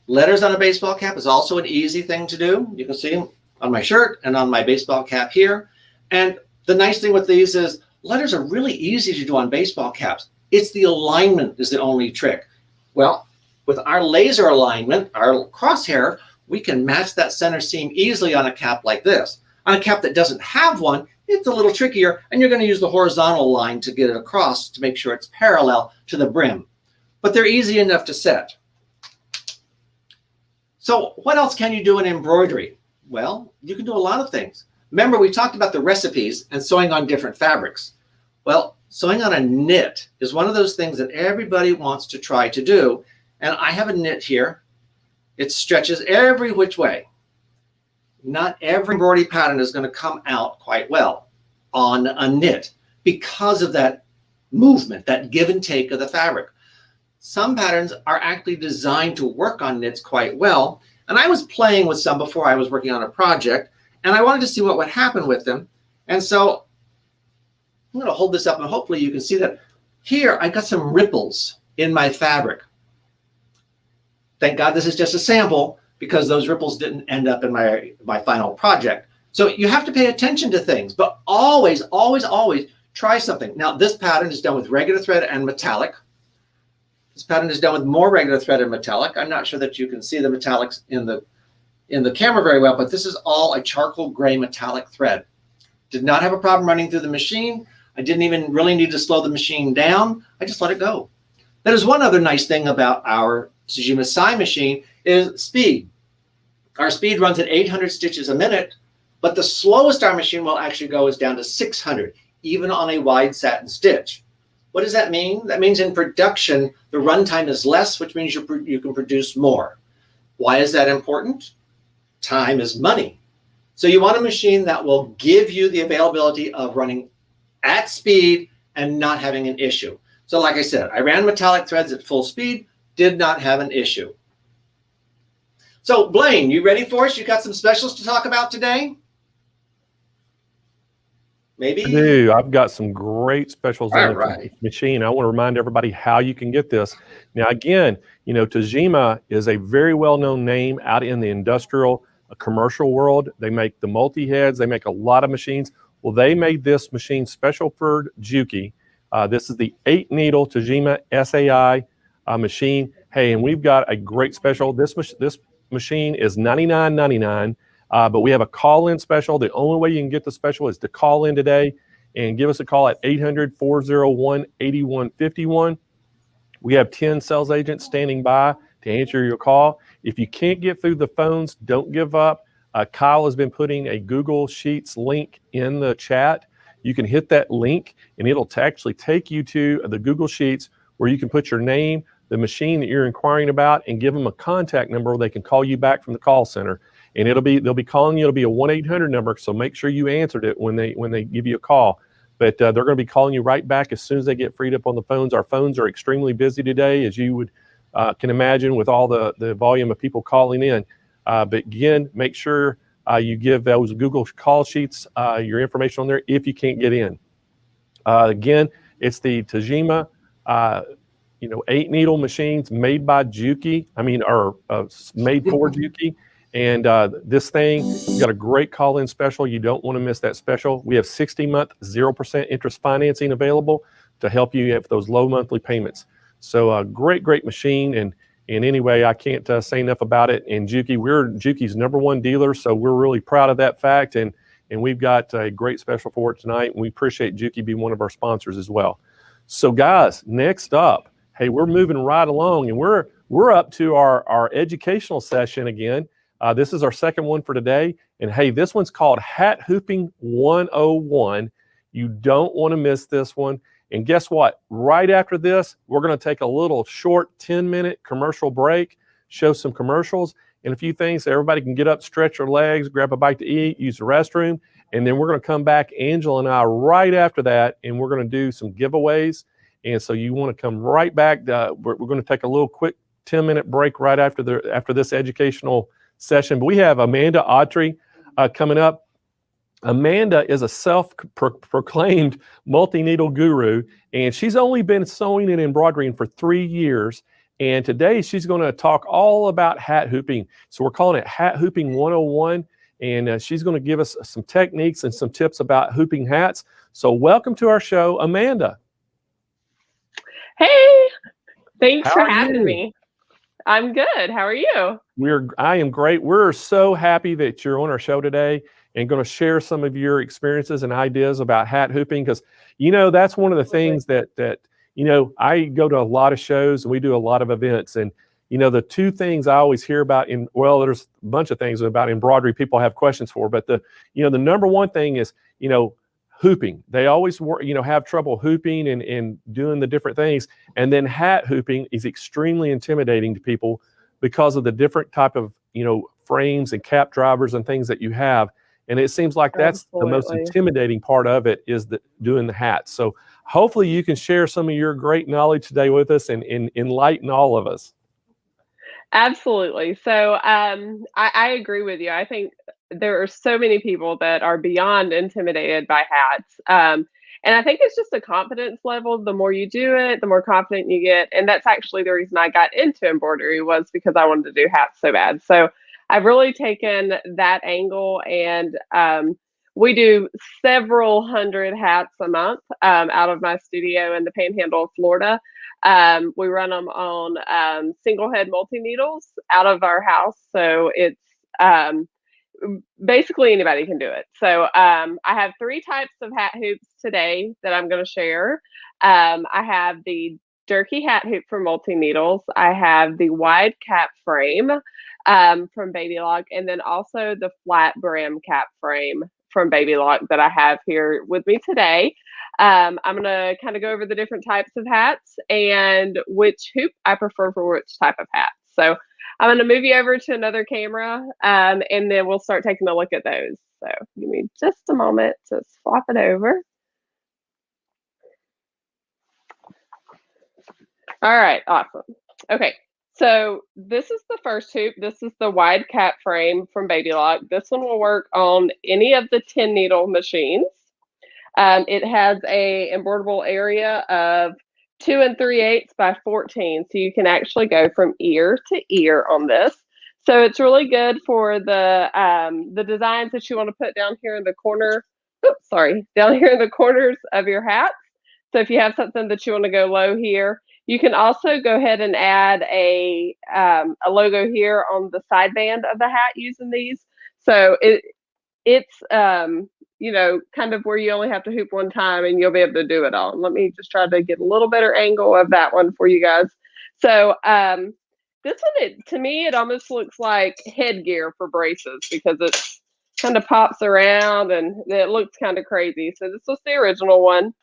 Letters on a baseball cap is also an easy thing to do. You can see them on my shirt and on my baseball cap here. And the nice thing with these is letters are really easy to do on baseball caps. It's the alignment is the only trick. Well, with our laser alignment, our crosshair, we can match that center seam easily on a cap like this. On a cap that doesn't have one, it's a little trickier, and you're going to use the horizontal line to get it across to make sure it's parallel to the brim. But they're easy enough to set. So what else can you do in embroidery? Well, you can do a lot of things. Remember, we talked about the recipes and sewing on different fabrics. Well, sewing on a knit is one of those things that everybody wants to try to do. And I have a knit here. It stretches every which way. Not every embroidery pattern is going to come out quite well on a knit because of that movement, that give and take of the fabric. Some patterns are actually designed to work on knits quite well. And I was playing with some before I was working on a project, and I wanted to see what would happen with them. And so I'm going to hold this up, and hopefully you can see that here I got some ripples in my fabric. Thank God this is just a sample, because those ripples didn't end up in my final project. So you have to pay attention to things, but always, always, always try something. Now, this pattern is done with regular thread and metallic. This pattern is done with more regular thread and metallic. I'm not sure that you can see the metallics in the camera very well, but this is all a charcoal gray metallic thread. Did not have a problem running through the machine. I didn't even really need to slow the machine down. I just let it go. That is one other nice thing about our Tajima sewing machine is speed. Our speed runs at 800 stitches a minute, but the slowest our machine will actually go is down to 600, even on a wide satin stitch. What does that mean? That means in production, the runtime is less, which means you can produce more. Why is that important? Time is money. So you want a machine that will give you the availability of running at speed and not having an issue. So like I said, I ran metallic threads at full speed, did not have an issue. So Blaine, you ready for us? You got some specials to talk about today? Maybe? I do. I've got some great specials All in the right. machine. I want to remind everybody how you can get this. Now, again, you know, Tajima is a very well-known name out in the industrial, commercial world. They make the multi-heads. They make a lot of machines. Well, they made this machine special for Juki. This is the 8-needle Tajima SAI machine. Hey, and we've got a great special. This machine is $99.99. But we have a call-in special. The only way you can get the special is to call in today and give us a call at 800-401-8151. We have 10 sales agents standing by to answer your call. If you can't get through the phones, don't give up. Kyle has been putting a Google Sheets link in the chat. You can hit that link and it'll actually take you to the Google Sheets where you can put your name, the machine that you're inquiring about, and give them a contact number where they can call you back from the call center. And they'll be calling you. It'll be a 1-800 number, so make sure you answered it when they give you a call. But they're going to be calling you right back as soon as they get freed up on the phones. Our phones are extremely busy today, as you would can imagine, with all the volume of people calling in. But again, make sure you give those Google call sheets your information on there if you can't get in. Again, it's the Tajima 8-needle machines made by Juki. Made for Juki. And this thing, you got a great call-in special. You don't want to miss that special. We have 60-month 0% interest financing available to help you have those low monthly payments. So a great machine. And anyway, I can't say enough about it. And Juki, we're Juki's #1 dealer, so we're really proud of that fact. And we've got a great special for it tonight. And we appreciate Juki being one of our sponsors as well. So guys, next up, hey, we're moving right along, and we're up to our educational session again. This is our second one for today. And hey, this one's called Hat Hooping 101. You don't want to miss this one. And guess what? Right after this, we're going to take a little short 10-minute commercial break, show some commercials and a few things so everybody can get up, stretch their legs, grab a bite to eat, use the restroom. And then we're going to come back, Angela and I, right after that, and we're going to do some giveaways. And so you want to come right back. We're going to take a little quick 10-minute break right after this educational session. But we have Amanda Autrey coming up. Amanda is a self-proclaimed multi-needle guru, and she's only been sewing and embroidering for 3 years. And today she's going to talk all about hat hooping. So we're calling it Hat Hooping 101, and she's going to give us some techniques and some tips about hooping hats. So welcome to our show, Amanda. Hey, thanks for having me. I'm good. How are you? I am great. We're so happy that you're on our show today and going to share some of your experiences and ideas about hat hooping, because that's one of the things that I go to a lot of shows and we do a lot of events, and the two things I always hear about there's a bunch of things about embroidery people have questions for, but the number one thing is hooping. They always have trouble hooping and doing the different things. And then hat hooping is extremely intimidating to people because of the different type of, frames and cap drivers and things that you have. And it seems like that's the most intimidating part of it, is doing the hats. So hopefully you can share some of your great knowledge today with us and enlighten all of us. Absolutely. So I agree with you. I think there are so many people that are beyond intimidated by hats. And I think it's just a confidence level. The more you do it, the more confident you get. And that's actually the reason I got into embroidery, was because I wanted to do hats so bad. So I've really taken that angle, and we do several hundred hats a month out of my studio in the Panhandle of Florida. We run them on single head multi-needles out of our house. So it's basically anybody can do it. So I have 3 types of hat hoops today that I'm going to share. I have the Jerky hat hoop for multi-needles. I have the wide cap frame from Baby Lock, and then also the flat brim cap frame from Baby Lock that I have here with me today. I'm going to kind of go over the different types of hats and which hoop I prefer for which type of hat. So I'm going to move you over to another camera, and then we'll start taking a look at those. So give me just a moment to swap it over. All right, awesome. Okay, So this is the first hoop. This is the wide cap frame from Baby Lock. This one will work on any of the 10 needle machines. It has a embroiderable area of 2 3/8 by 14. So you can actually go from ear to ear on this. So it's really good for the designs that you want to put down here in the corner. Oops, sorry, down here in the corners of your hats. So if you have something that you want to go low here, you can also go ahead and add a logo here on the side band of the hat using these. So it's you know, kind of where you only have to hoop one time and you'll be able to do it all. Let me just try to get a little better angle of that one for you guys. So this one, to me, it almost looks like headgear for braces because it kind of pops around and it looks kind of crazy. So this was the original one.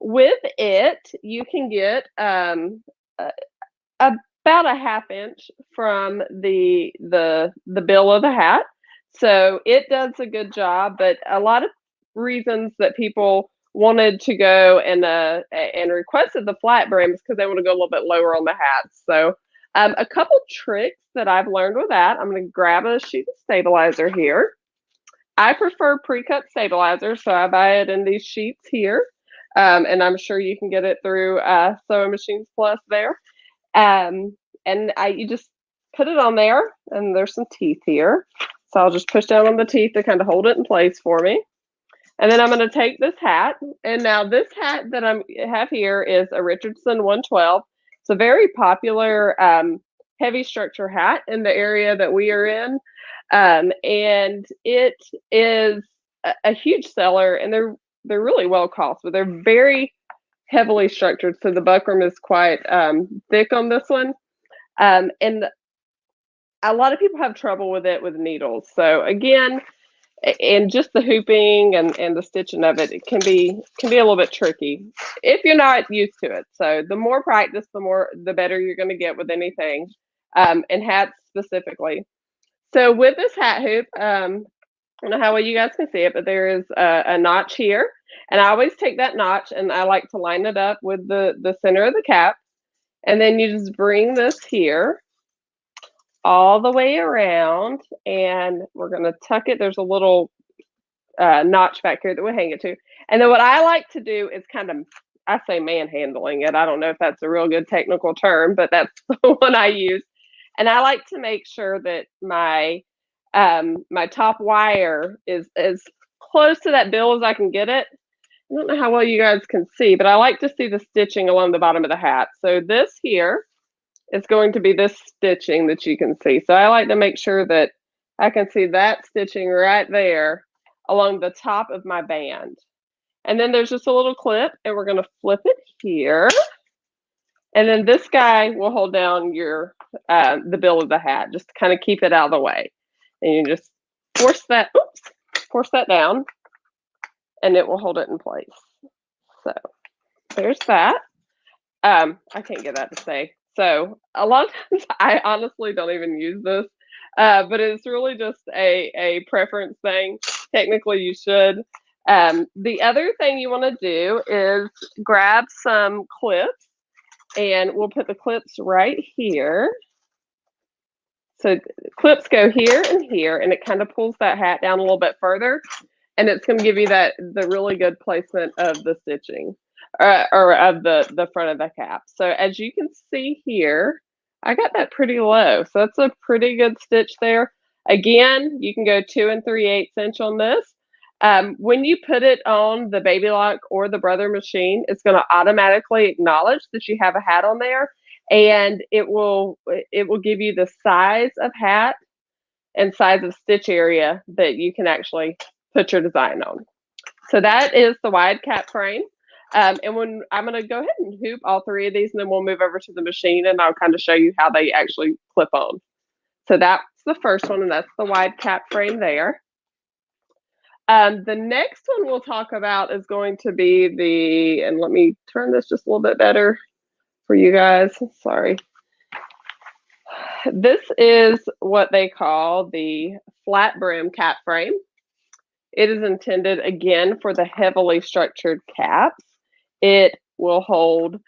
With it, you can get about a 1/2 inch from the bill of the hat. So it does a good job, but a lot of reasons that people wanted to go and requested the flat brim is because they want to go a little bit lower on the hats. So a couple tricks that I've learned with that, I'm going to grab a sheet of stabilizer here. I prefer pre-cut stabilizer, so I buy it in these sheets here. And I'm sure you can get it through Sewing Machines Plus there. And you just put it on there, and there's some teeth here. So I'll just push down on the teeth to kind of hold it in place for me. And then I'm going to take this hat. And now this hat that I have here is a Richardson 112. It's a very popular heavy structure hat in the area that we are in. And it is a huge seller, and they're really well cost, but they're very heavily structured. So the buckram is quite thick on this one. And a lot of people have trouble with it with needles. So again, and just the hooping and the stitching of it, it can be a little bit tricky if you're not used to it. So the more practice, the better you're going to get with anything, and hats specifically. So with this hat hoop, I don't know how well you guys can see it, but there is a notch here. And I always take that notch and I like to line it up with the center of the cap. And then you just bring this here all the way around, and we're going to tuck it. There's a little notch back here that we hang it to. And then what I like to do is kind of, I say manhandling it. I don't know if that's a real good technical term, but that's the one I use. And I like to make sure that my my top wire is as close to that bill as I can get it. I don't know how well you guys can see, but I like to see the stitching along the bottom of the hat. So this here is going to be this stitching that you can see. So I like to make sure that I can see that stitching right there along the top of my band. And then there's just a little clip, and we're going to flip it here. And then this guy will hold down your the bill of the hat, just to kind of keep it out of the way. And you just force that down, and it will hold it in place. So there's that. I can't get that to say. So a lot of times I honestly don't even use this, but it's really just a preference thing. Technically you should. The other thing you want to do is grab some clips, and we'll put the clips right here. So clips go here and here, and it kind of pulls that hat down a little bit further, and it's going to give you the really good placement of the stitching. Or of the front of the cap. So as you can see here, I got that pretty low. So that's a pretty good stitch there. Again, you can go 2 3/8 inch on this. When you put it on the Baby Lock or the Brother machine, it's going to automatically acknowledge that you have a hat on there, and it will give you the size of hat and size of stitch area that you can actually put your design on. So that is the wide cap frame. And when I'm going to go ahead and hoop all 3 of these, and then we'll move over to the machine, and I'll kind of show you how they actually clip on. So that's the first one, and that's the wide cap frame there. The next one we'll talk about is going to be and let me turn this just a little bit better for you guys. Sorry. This is what they call the flat brim cap frame. It is intended, again, for the heavily structured caps. It will hold,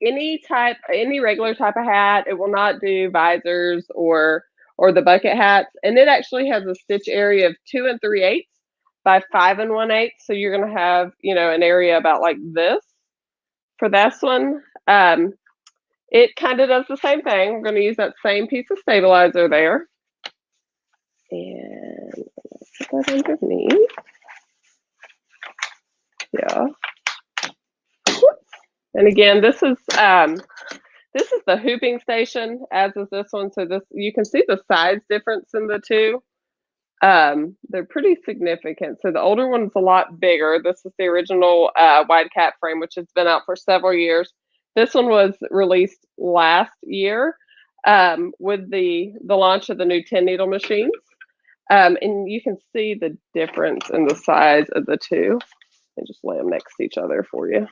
any regular type of hat. It will not do visors or the bucket hats. And it actually has a stitch area of 2 3/8 by 5 1/8. So you're going to have, you know, an area about like this for this one. It kind of does the same thing. We're going to use that same piece of stabilizer there. And put that underneath. Yeah. And again, this is the hooping station, as is this one. So this, you can see the size difference in the two. They're pretty significant. So the older one's a lot bigger. This is the original wide cap frame, which has been out for several years. This one was released last year with the launch of the new 10 needle machines. And you can see the difference in the size of the two. And just lay them next to each other for you.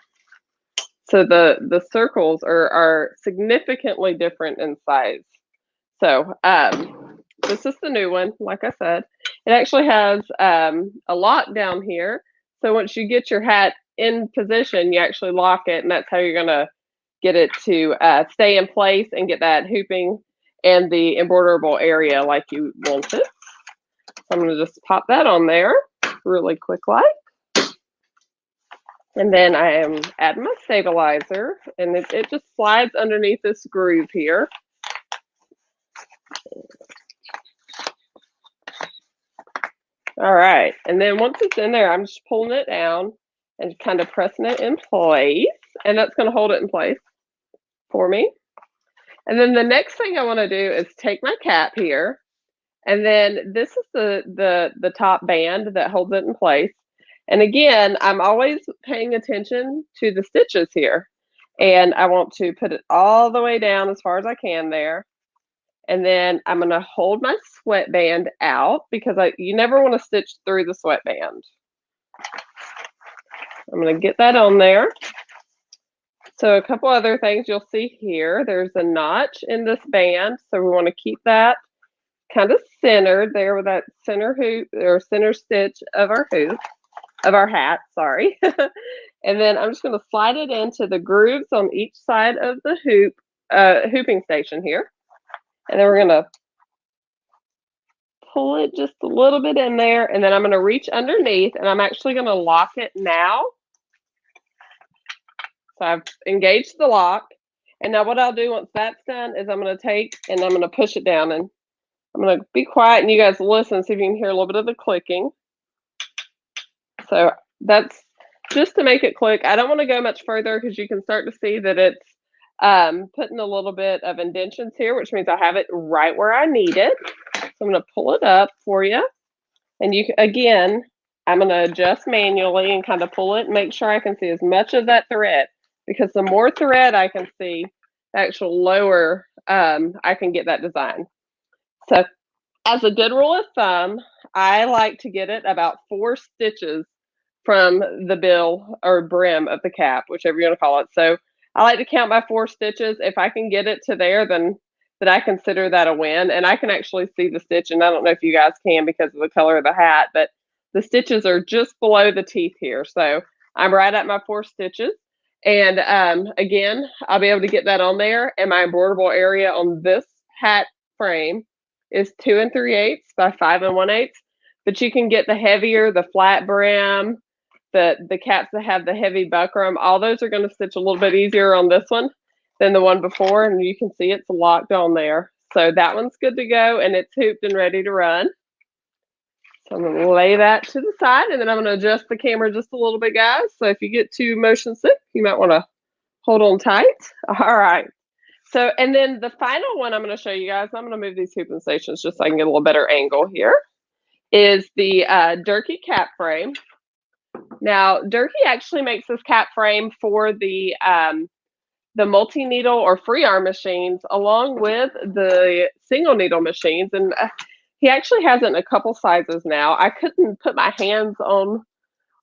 So the circles are significantly different in size. So this is the new one, like I said. It actually has a lock down here. So once you get your hat in position, you actually lock it, and that's how you're gonna get it to stay in place and get that hooping and the embroiderable area like you want it. So I'm gonna just pop that on there really quick like. And then I am adding my stabilizer, and it just slides underneath this groove here. All right, and then once it's in there, I'm just pulling it down and kind of pressing it in place, and that's going to hold it in place for me. And then the next thing I want to do is take my cap here, and then this is the top band that holds it in place. And again, I'm always paying attention to the stitches here, and I want to put it all the way down as far as I can there. And then I'm going to hold my sweatband out because you never want to stitch through the sweatband. I'm going to get that on there. So a couple other things you'll see here. There's a notch in this band, so we want to keep that kind of centered there with that center hoop or center stitch of our hoop. Of our hat, sorry. And then I'm just going to slide it into the grooves on each side of the hooping station here. And then we're going to pull it just a little bit in there. And then I'm going to reach underneath, and I'm actually going to lock it now. So I've engaged the lock. And now what I'll do once that's done is I'm going to take and I'm going to push it down. And I'm going to be quiet, and you guys listen, see if you can hear a little bit of the clicking. So that's just to make it click. I don't want to go much further because you can start to see that it's putting a little bit of indentions here, which means I have it right where I need it. So I'm going to pull it up for you. And again, I'm going to adjust manually and kind of pull it and make sure I can see as much of that thread, because the more thread I can see, the actual lower I can get that design. So as a good rule of thumb, I like to get it about 4 stitches from the bill or brim of the cap, whichever you want to call it. So I like to count my 4 stitches. If I can get it to there, then I consider that a win. And I can actually see the stitch, and I don't know if you guys can because of the color of the hat, but the stitches are just below the teeth here. So I'm right at my 4 stitches. And again, I'll be able to get that on there. And my embroiderable area on this hat frame is 2 3/8 by 5 1/8. But you can get the heavier, the flat brim, the caps that have the heavy buckram. All those are going to stitch a little bit easier on this one than the one before. And you can see it's locked on there. So that one's good to go, and it's hooped and ready to run. So I'm going to lay that to the side, and then I'm going to adjust the camera just a little bit, guys. So if you get too motion sick, you might want to hold on tight. All right. So, and then the final one I'm going to show you guys, I'm going to move these hooping stations just so I can get a little better angle here, is the 𝐓𝐢𝐤𝐞 cap frame. Now, 𝐓𝐢𝐤𝐞 actually makes this cap frame for the multi-needle or free arm machines, along with the single needle machines. And he actually has it in a couple sizes now. I couldn't put my hands on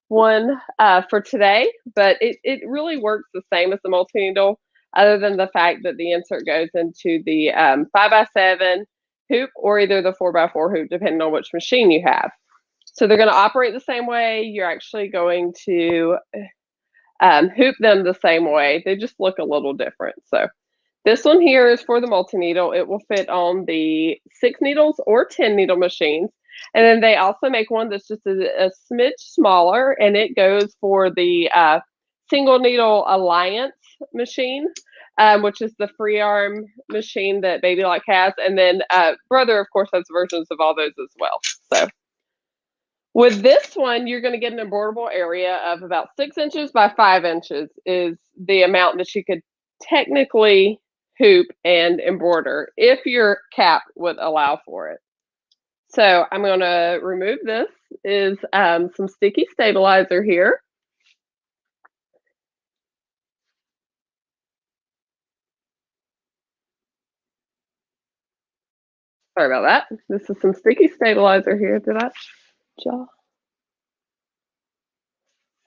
one for today, but it really works the same as the multi-needle, other than the fact that the insert goes into the 5x7 hoop or either the 4x4 hoop, depending on which machine you have. So they're going to operate the same way. You're actually going to hoop them the same way. They just look a little different. So this one here is for the multi-needle. It will fit on the 6 needles or 10 needle machines. And then they also make one that's just a smidge smaller, and it goes for the single needle alliance machine, which is the free arm machine that Baby Like has. And then Brother, of course, has versions of all those as well. So with this one, you're going to get an embroiderable area of about 6 inches by 5 inches is the amount that you could technically hoop and embroider if your cap would allow for it. So I'm going to remove this is some sticky stabilizer here. Sorry about that. This is some sticky stabilizer here. Did I?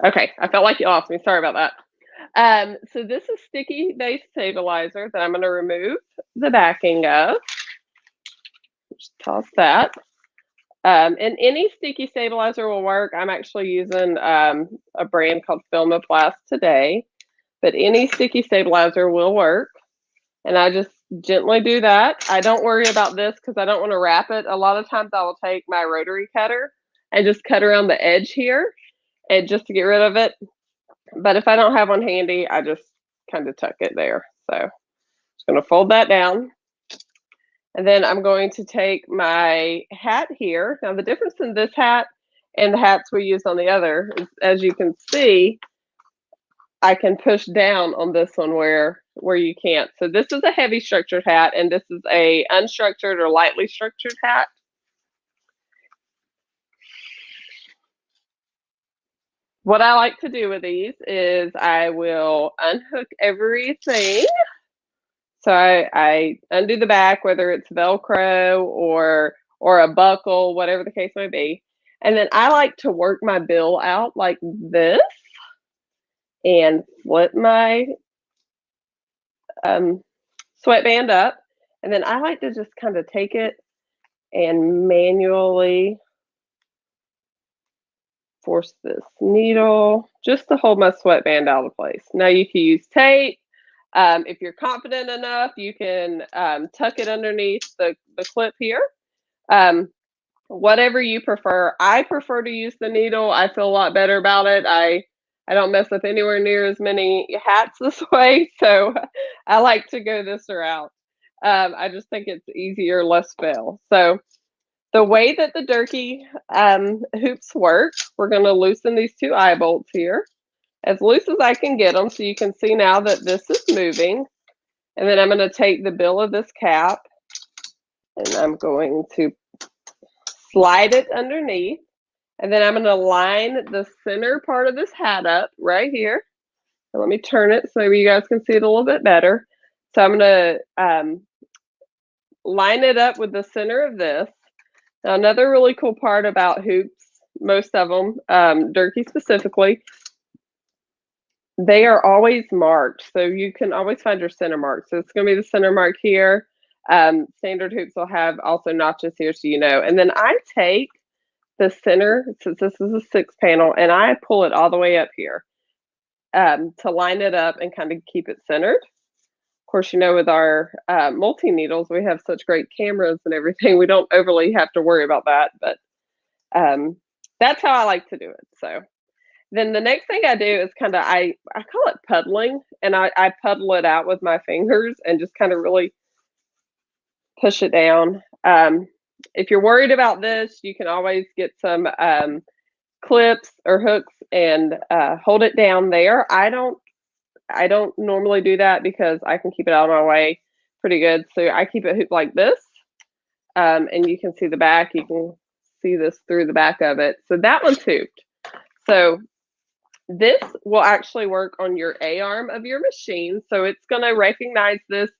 Okay, I felt like you lost me. Sorry about that. So this is sticky base stabilizer that I'm going to remove the backing of. Just toss that. And any sticky stabilizer will work. I'm actually using a brand called 𝐓𝐢𝐬𝐿 today, but any sticky stabilizer will work. And I just gently do that. I don't worry about this because I don't want to wrap it. A lot of times I will take my rotary cutter and just cut around the edge here and just to get rid of it. But if I don't have one handy, I just kind of tuck it there. So I'm just going to fold that down. And then I'm going to take my hat here. Now the difference in this hat and the hats we use on the other is, as you can see, I can push down on this one where you can't. So this is a heavy structured hat, and this is a unstructured or lightly structured hat. What I like to do with these is I will unhook everything. So I undo the back, whether it's Velcro or a buckle, whatever the case may be. And then I like to work my bill out like this and flip my sweatband up. And then I like to just kind of take it and manually force this needle just to hold my sweatband out of place. Now you can use tape. If you're confident enough, you can tuck it underneath the clip here. Whatever you prefer. I prefer to use the needle. I feel a lot better about it. I don't mess up anywhere near as many hats this way, so I like to go this route. I just think it's easier, less fail. So the way that the Durkee hoops work, we're going to loosen these 2 eye bolts here as loose as I can get them, so you can see now that this is moving. And then I'm going to take the bill of this cap and I'm going to slide it underneath. And then I'm going to line the center part of this hat up right here. So let me turn it so you guys can see it a little bit better. So I'm going to line it up with the center of this. Now, another really cool part about hoops, most of them, Durkee specifically, they are always marked. So you can always find your center mark. So it's going to be the center mark here. Standard hoops will have also notches here, so you know. And then I take the center, since this is a 6 panel, and I pull it all the way up here to line it up and kind of keep it centered. Of course, you know, with our multi-needles, we have such great cameras and everything. We don't overly have to worry about that, but that's how I like to do it. So then the next thing I do is kind of, I call it puddling, and I puddle it out with my fingers and just kind of really push it down. If you're worried about this, you can always get some clips or hooks and hold it down there. I don't normally do that because I can keep it out of my way pretty good. So I keep it hooped like this, and you can see the back. You can see this through the back of it. So that one's hooped. So this will actually work on your A arm of your machine. So it's going to recognize this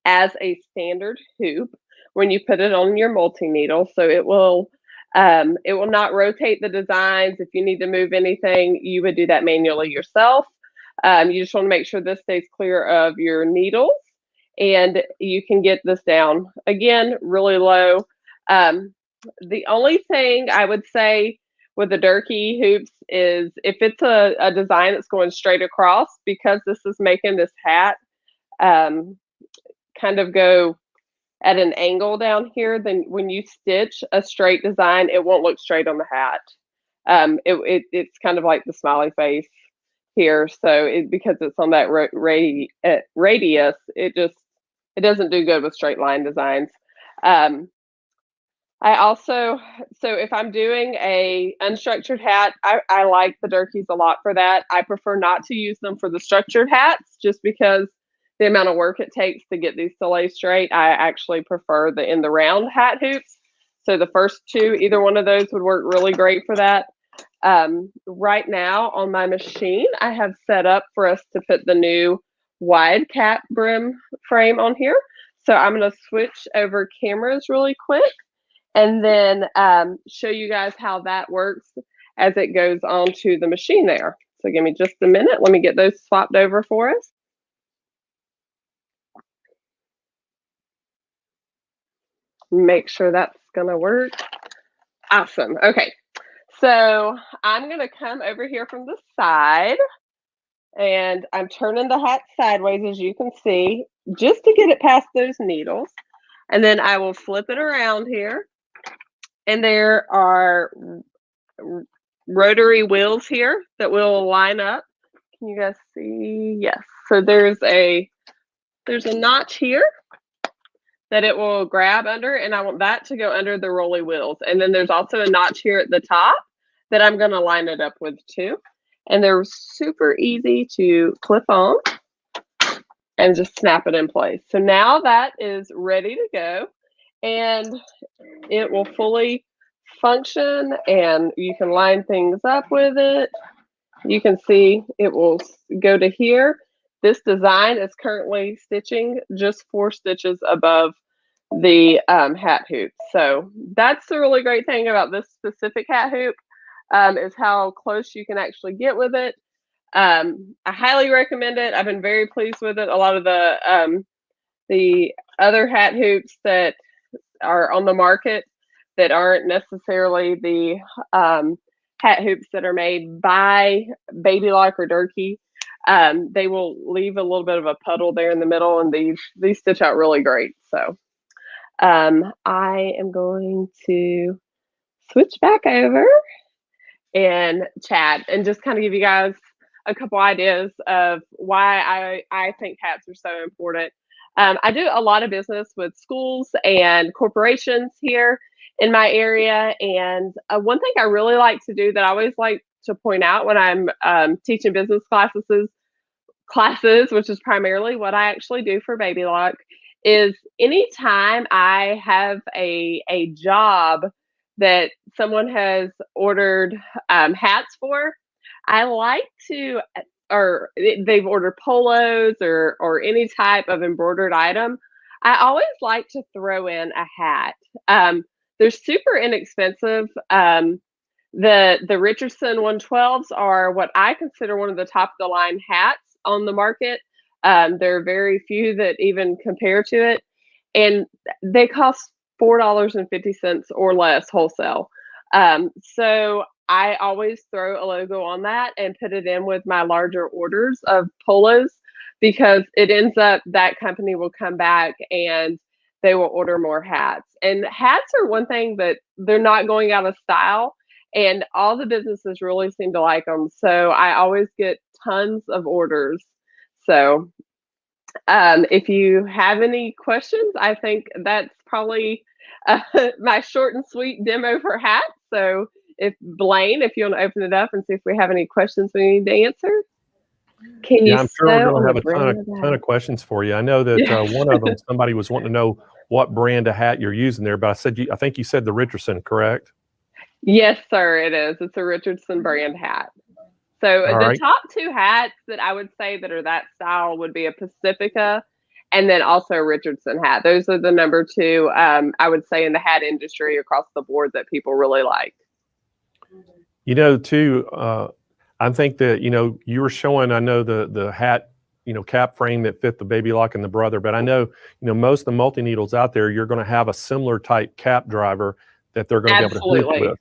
as a standard hoop when you put it on your multi-needle. So it will not rotate the designs. If you need to move anything, you would do that manually yourself. You just want to make sure this stays clear of your needles, and you can get this down, again, really low. The only thing I would say with the Durkee hoops is if it's a design that's going straight across, because this is making this hat kind of go at an angle down here, then when you stitch a straight design, it won't look straight on the hat. It's kind of like the smiley face here. So because it's on that radius, it doesn't do good with straight line designs. I also, so if I'm doing a unstructured hat, I like the Durkees a lot for that. I prefer not to use them for the structured hats just because the amount of work it takes to get these to lay straight. I actually prefer the in the round hat hoops. So the first two, either one of those would work really great for that. Right now on my machine, I have set up for us to put the new wide cap brim frame on here. So I'm going to switch over cameras really quick and then show you guys how that works as it goes onto the machine there. So give me just a minute. Let me get those swapped over for us. Make sure that's going to work. Awesome. Okay. So I'm going to come over here from the side and I'm turning the hat sideways, as you can see, just to get it past those needles. And then I will flip it around here. And there are rotary wheels here that will line up. Can you guys see? Yes. So there's a notch here that it will grab under, and I want that to go under the rolly wheels. And then there's also a notch here at the top that I'm going to line it up with too. And they're super easy to clip on and just snap it in place. So now that is ready to go, and it will fully function, and you can line things up with it. You can see it will go to here. This design is currently stitching just 4 stitches above the hat hoop. So that's the really great thing about this specific hat hoop, is how close you can actually get with it. I highly recommend it. I've been very pleased with it. A lot of the other hat hoops that are on the market that aren't necessarily the hat hoops that are made by Baby Lock or Durkee, they will leave a little bit of a puddle there in the middle, and these stitch out really great. So I am going to switch back over and chat and just kind of give you guys a couple ideas of why I think hats are so important. I do a lot of business with schools and corporations here in my area. And one thing I really like to do that I always like to point out when I'm teaching business classes, which is primarily what I actually do for Baby Lock, is anytime I have a job that someone has ordered hats for, I like to, or they've ordered polos or any type of embroidered item, I always like to throw in a hat. They're super inexpensive. The Richardson 112s are what I consider one of the top of the line hats on the market. There are very few that even compare to it, and they cost $4.50 or less wholesale. So I always throw a logo on that and put it in with my larger orders of polos, because it ends up that company will come back and they will order more hats. And hats are one thing that they're not going out of style, and all the businesses really seem to like them. So I always get tons of orders. So if you have any questions, I think that's probably my short and sweet demo for hats. So if Blaine, if you want to open it up and see if we have any questions we need to answer. Can you I'm sure we're sew going to have on a ton of questions for you. I know that one of them, somebody was wanting to know what brand of hat you're using there, but I think you said the Richardson, correct? Yes, sir, it is. It's a Richardson brand hat. So the top 2 hats that I would say that are that style would be a Pacifica and then also a Richardson hat. Those are the number 2, I would say, in the hat industry across the board that people really like. You know, too, I think that, you were showing, I know the hat, cap frame that fit the Baby Lock and the Brother, but I know, most of the multi-needles out there, you're going to have a similar type cap driver that they're going to be able to hoop Absolutely. with.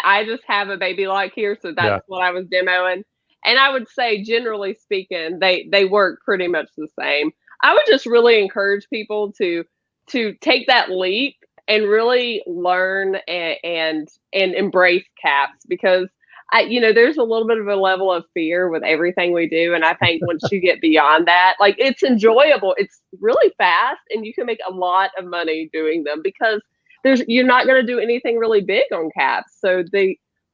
I just have a baby lock here, so that's what I was demoing. And I would say, generally speaking, they work pretty much the same. I would just really encourage people to take that leap and really learn and embrace caps, because there's a little bit of a level of fear with everything we do. And I think once you get beyond that, like, it's enjoyable. It's really fast, and you can make a lot of money doing them, because you're not going to do anything really big on caps. So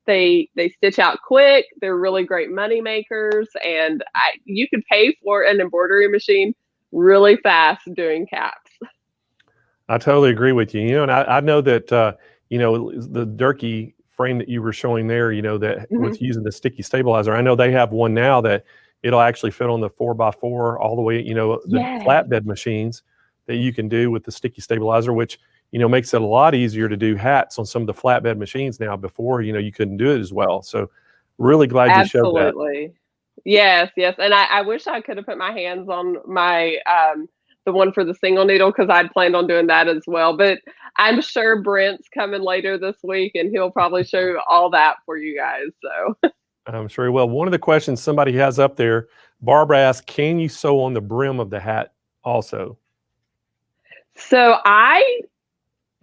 they stitch out quick. They're really great money makers, and you could pay for an embroidery machine really fast doing caps. I totally agree with you. And I know that the Durkee frame that you were showing there, that with using the sticky stabilizer, I know they have one now that it'll actually fit on the 4x4 all the way, the flatbed machines that you can do with the sticky stabilizer, which makes it a lot easier to do hats on some of the flatbed machines now. Before, you couldn't do it as well. So really glad you showed that. Absolutely. Yes. And I wish I could have put my hands on my, the one for the single needle, because I'd planned on doing that as well. But I'm sure Brent's coming later this week, and he'll probably show all that for you guys. So I'm sure he will. One of the questions somebody has up there, Barbara asked, can you sew on the brim of the hat also? So I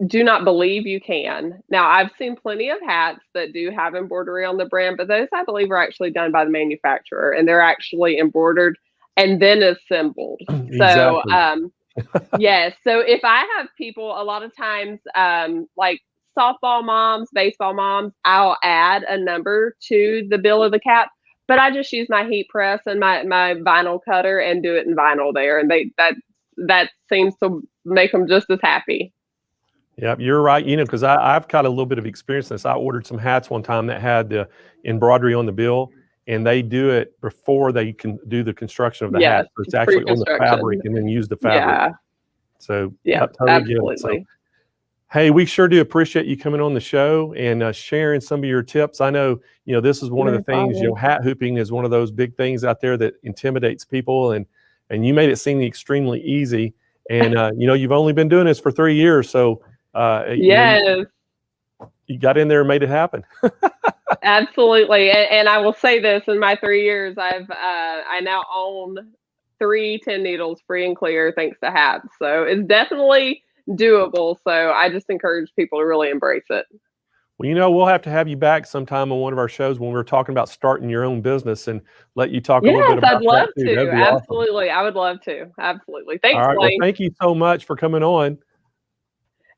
do not believe you can. Now, I've seen plenty of hats that do have embroidery on the brim, but those, I believe, are actually done by the manufacturer, and they're actually embroidered and then assembled. Exactly. So, yes. So if I have people, a lot of times, like softball moms, baseball moms, I'll add a number to the bill of the cap, but I just use my heat press and my vinyl cutter and do it in vinyl there. And that seems to make them just as happy. Yep, you're right. Because I've got a little bit of experience in this. I ordered some hats one time that had the embroidery on the bill, and they do it before they can do the construction of the hat. So it's actually on the fabric and then use the fabric. Yeah. So yeah, totally absolutely. Get it. So, hey, we sure do appreciate you coming on the show and sharing some of your tips. I know, this is one of the things, hat hooping is one of those big things out there that intimidates people, and you made it seem extremely easy. And, you've only been doing this for 3 years. So, yes, you got in there and made it happen. Absolutely. And I will say this, in my 3 years, I now own 3 10 needles free and clear, thanks to hats. So it's definitely doable. So I just encourage people to really embrace it. Well, we'll have to have you back sometime on one of our shows when we're talking about starting your own business, and let you talk a little bit about I'd love that too. to. Absolutely. Awesome. I would love to. Absolutely. Thanks, all right. Blaine. Well, thank you so much for coming on.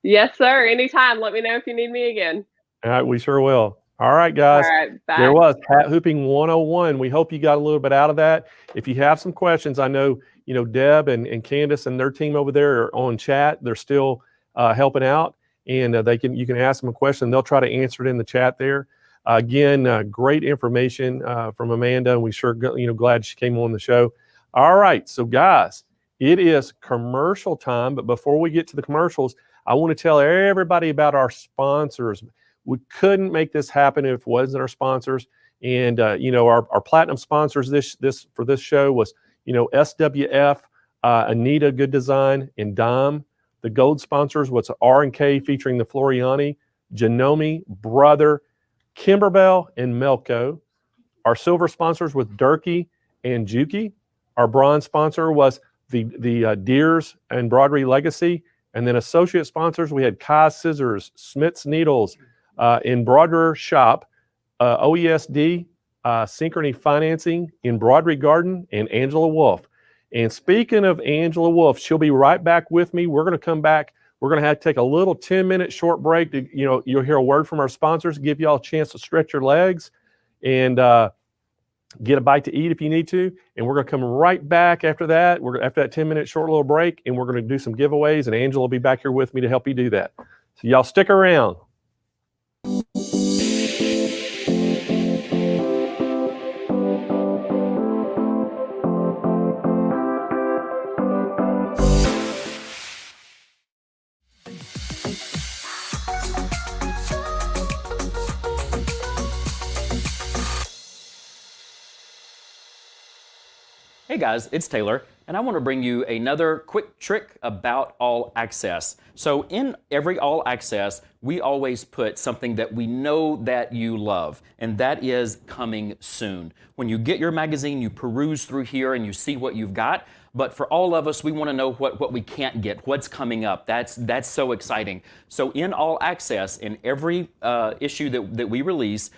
Yes, sir. Anytime. Let me know if you need me again. All right. We sure will. All right, guys. All right. Bye. There was Hat Hooping 101. We hope you got a little bit out of that. If you have some questions, I know, Deb and Candace and their team over there are on chat. They're still helping out, and you can ask them a question. They'll try to answer it in the chat there. Again, great information from Amanda, and we sure glad she came on the show. All right, so guys, it is commercial time, but before we get to the commercials, I want to tell everybody about our sponsors. We couldn't make this happen if it wasn't our sponsors. And our platinum sponsors for this show was SWF, Anita Good Design, and Dime. The gold sponsors was RNK featuring the Floriani, Janome, Brother, Kimberbell, and Melco. Our silver sponsors was Durkee and Juki. Our bronze sponsor was the Deers Embroidery Legacy. And then associate sponsors, we had Kai's Scissors, Smith's Needles, Embroiderer Shop, OESD, Synchrony Financing, Embroidery Garden, and Angela Wolf. And speaking of Angela Wolf, she'll be right back with me. We're going to come back. We're going to have to take a little 10-minute short break. You'll hear a word from our sponsors, give y'all a chance to stretch your legs and get a bite to eat if you need to. And we're going to come right back after that. After that 10-minute short little break, and we're going to do some giveaways, and Angela will be back here with me to help you do that. So y'all stick around. Hey guys, it's Taylor, and I want to bring you another quick trick about All Access. So in every All Access, we always put something that we know that you love, and that is coming soon. When you get your magazine, you peruse through here and you see what you've got. But for all of us, we want to know what we can't get, what's coming up. That's so exciting. So in All Access, in every issue that we release,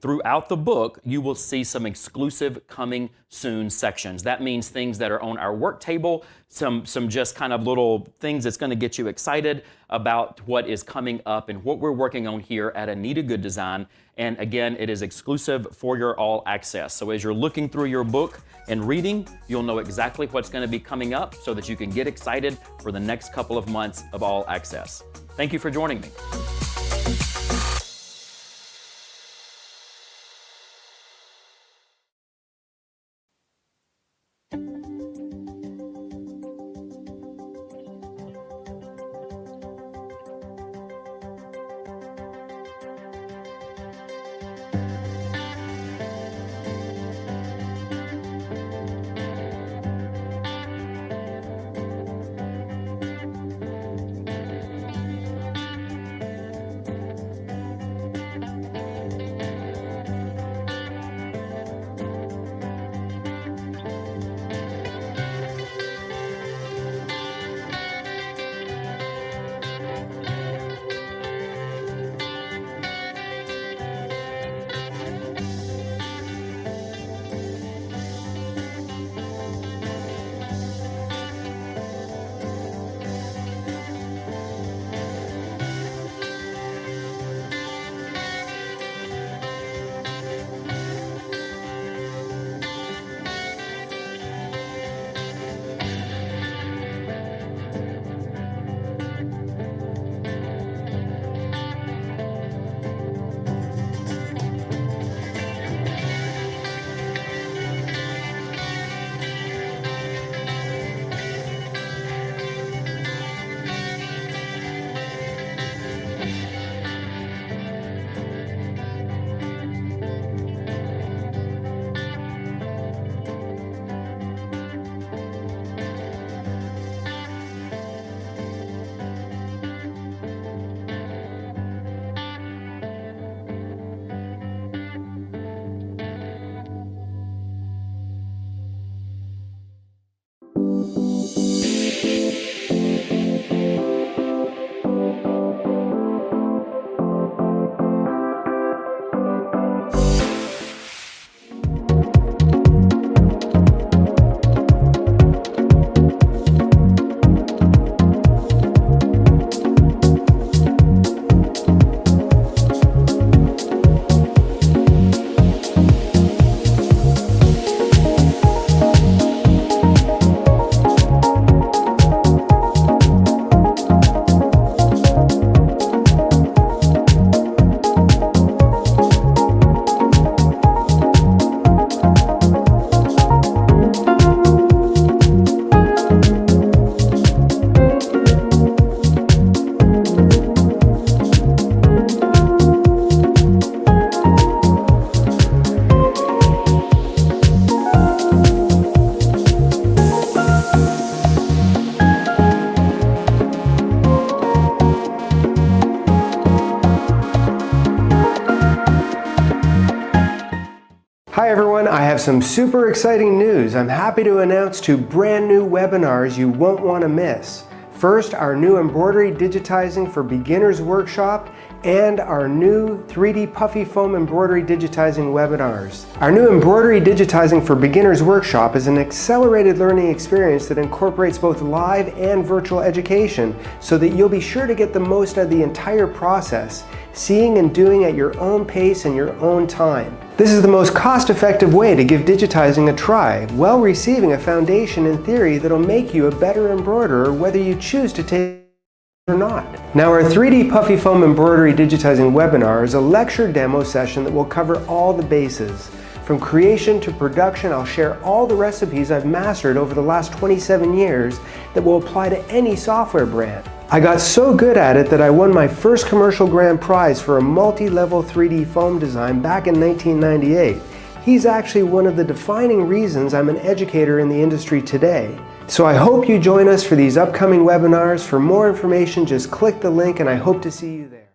throughout the book, you will see some exclusive coming soon sections. That means things that are on our work table, some just kind of little things that's going to get you excited about what is coming up and what we're working on here at Anita Good Design. And again, it is exclusive for your All Access. So as you're looking through your book and reading, you'll know exactly what's going to be coming up so that you can get excited for the next couple of months of All Access. Thank you for joining me. Hi everyone, I have some super exciting news. I'm happy to announce 2 brand new webinars you won't want to miss. First, our new Embroidery Digitizing for Beginners workshop and our new 3D Puffy Foam Embroidery Digitizing webinars. Our new Embroidery Digitizing for Beginners workshop is an accelerated learning experience that incorporates both live and virtual education so that you'll be sure to get the most out of the entire process, seeing and doing at your own pace and your own time. This is the most cost-effective way to give digitizing a try, while receiving a foundation in theory that'll make you a better embroiderer whether you choose to take it or not. Now, our 3D Puffy Foam Embroidery Digitizing webinar is a lecture demo session that will cover all the bases. From creation to production, I'll share all the recipes I've mastered over the last 27 years that will apply to any software brand. I got so good at it that I won my first commercial grand prize for a multi-level 3D foam design back in 1998. He's actually one of the defining reasons I'm an educator in the industry today. So I hope you join us for these upcoming webinars. For more information, just click the link and I hope to see you there.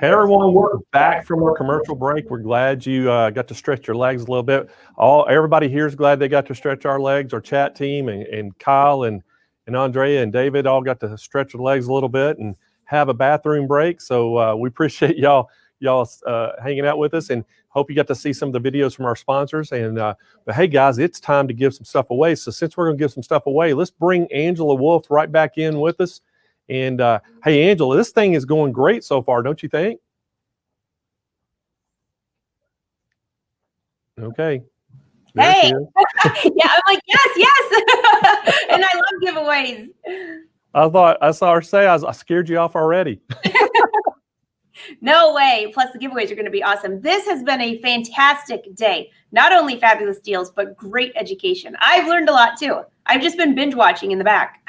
Hey everyone, we're back from our commercial break. We're glad you got to stretch your legs a little bit. Everybody here is glad they got to stretch our legs. Our chat team and Kyle and Andrea and David all got to stretch their legs a little bit and have a bathroom break. So we appreciate y'all hanging out with us, and hope you got to see some of the videos from our sponsors. And but hey guys, it's time to give some stuff away. So since we're gonna give some stuff away, let's bring Angela Wolf right back in with us. And hey, Angela, this thing is going great so far, don't you think? Okay. Hey, yeah, I'm like, yes. And I love giveaways. I saw her say, I scared you off already. No way. Plus the giveaways are going to be awesome. This has been a fantastic day. Not only fabulous deals, but great education. I've learned a lot too. I've just been binge watching in the back.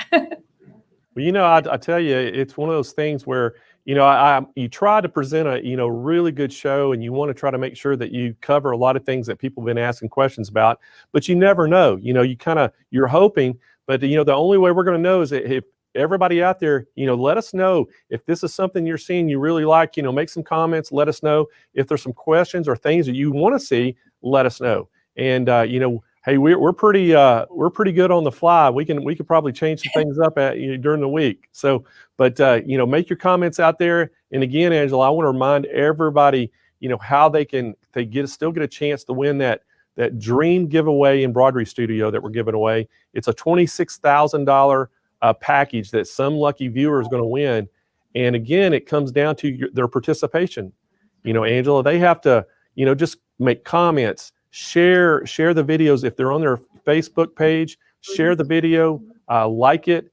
Well, you know, I tell you, it's one of those things where, you know, you try to present a, you know, really good show, and you want to try to make sure that you cover a lot of things that people have been asking questions about, but you never know. You know, you're hoping, but, you know, the only way we're going to know is if everybody out there, you know, let us know if this is something you're seeing you really like. You know, make some comments, let us know. If there's some questions or things that you want to see, let us know. And you know, hey, we're pretty good on the fly. We could probably change some things up during the week. So, but you know, make your comments out there. And again, Angela, I want to remind everybody, you know, how they still get a chance to win that dream giveaway embroidery studio that we're giving away. It's a $26,000 package that some lucky viewer is going to win. And again, it comes down to their participation. You know, Angela, they have to, you know, just make comments, share the videos. If they're on their Facebook page, share the video, like it,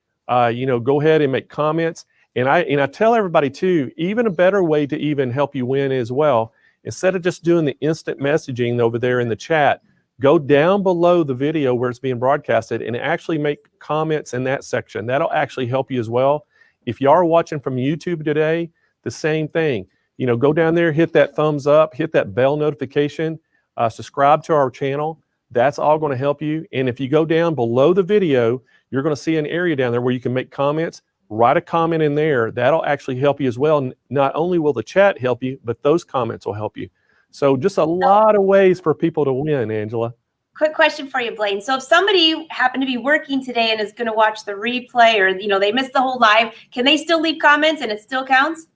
you know, go ahead and make comments. And I tell everybody too, even a better way to even help you win as well, instead of just doing the instant messaging over there in the chat, go down below the video where it's being broadcasted and actually make comments in that section. That'll actually help you as well. If you are watching from YouTube today, the same thing. You know, go down there, hit that thumbs up, hit that bell notification, subscribe to our channel. That's all going to help you. And if you go down below the video, you're going to see an area down there where you can make comments. Write a comment in there. That'll actually help you as well. And not only will the chat help you, but those comments will help you. So just a lot of ways for people to win, Angela. Quick question for you, Blaine. So if somebody happened to be working today and is going to watch the replay, or, you know, they missed the whole live, can they still leave comments and it still counts?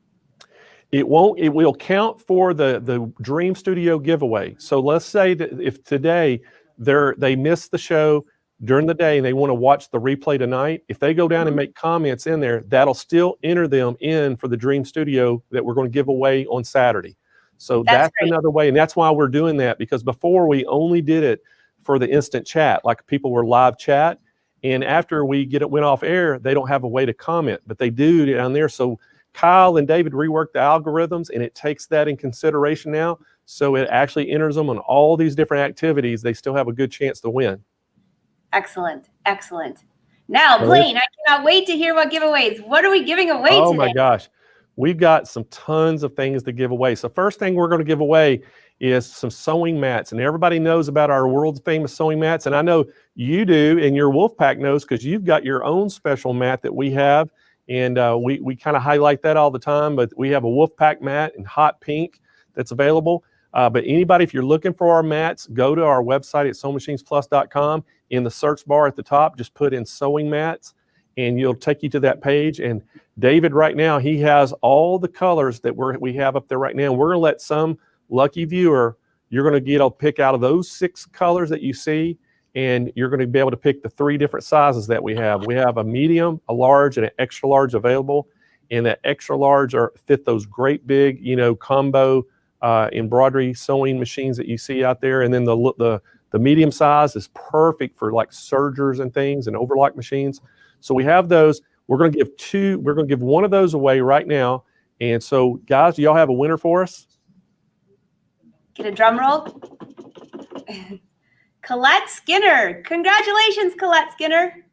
It will count for the Dream Studio giveaway. So let's say that if today they missed the show during the day and they want to watch the replay tonight, if they go down and make comments in there, that'll still enter them in for the Dream Studio that we're going to give away on Saturday. So that's another way. And that's why we're doing that, because before we only did it for the instant chat, like people were live chat. And after we went off air, they don't have a way to comment, but they do down there. So Kyle and David reworked the algorithms, and it takes that in consideration now. So it actually enters them on all these different activities. They still have a good chance to win. Excellent. Excellent. Now, Blaine, I cannot wait to hear about giveaways. What are we giving away today? Oh my gosh. We've got some tons of things to give away. So first thing we're going to give away is some sewing mats. And everybody knows about our world's famous sewing mats. And I know you do, and your Wolfpack knows, because you've got your own special mat that we have. And we kind of highlight that all the time. But we have a Wolfpack mat in hot pink that's available. But anybody, if you're looking for our mats, go to our website at SewingMachinesPlus.com. In the search bar at the top, just put in sewing mats, and you'll take you to that page. And David, right now, he has all the colors that we have up there right now. We're going to let some lucky viewer, you're going to get a pick out of those 6 colors that you see, and you're going to be able to pick the 3 different sizes that we have. We have a medium, a large, and an extra large available. And that extra large fit those great big, you know, combo embroidery sewing machines that you see out there. And then the medium size is perfect for like sergers and things and overlock machines. So we have those. We're going to give 2. We're going to give 1 of those away right now. And so, guys, do y'all have a winner for us? Get a drum roll. Colette Skinner. Congratulations, Colette Skinner.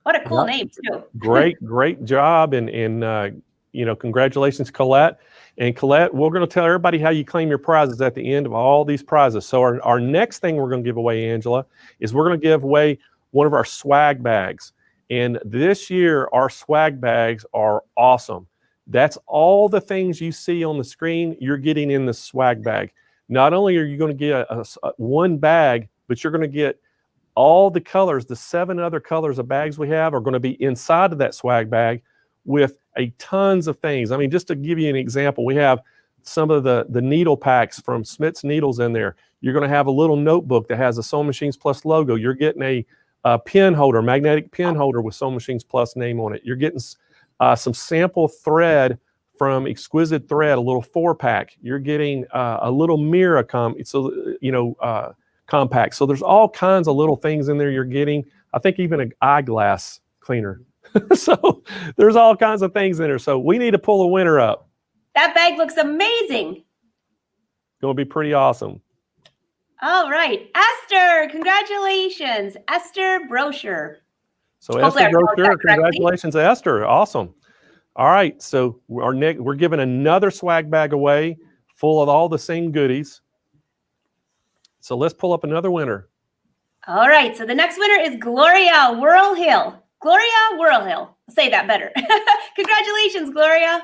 What a cool name, too. Great job. And you know, congratulations, Colette. And Colette, we're going to tell everybody how you claim your prizes at the end of all these prizes. So our next thing we're going to give away, Angela, is we're going to give away one of our swag bags. And this year, our swag bags are awesome. That's all the things you see on the screen, you're getting in the swag bag. Not only are you going to get one bag, but you're going to get all the colors. The 7 other colors of bags we have are going to be inside of that swag bag with a tons of things. I mean, just to give you an example, we have some of the needle packs from Smith's Needles in there. You're going to have a little notebook that has a Sewing Machines Plus logo. You're getting a pen holder, magnetic pen holder with Sewing Machines Plus name on it. You're getting some sample thread from Exquisite Thread, a little 4-pack. You're getting a little mirror compact. So there's all kinds of little things in there you're getting. I think even an eyeglass cleaner. So there's all kinds of things in there. So we need to pull a winner up. That bag looks amazing. Going to be pretty awesome. All right. Esther, congratulations. Esther Brochure. So Esther Brochure, congratulations, Esther. Awesome. All right. So we're giving another swag bag away full of all the same goodies. So let's pull up another winner. All right. So the next winner is Gloria Whirlhill. Gloria Whirlhill. I'll say that better. Congratulations, Gloria.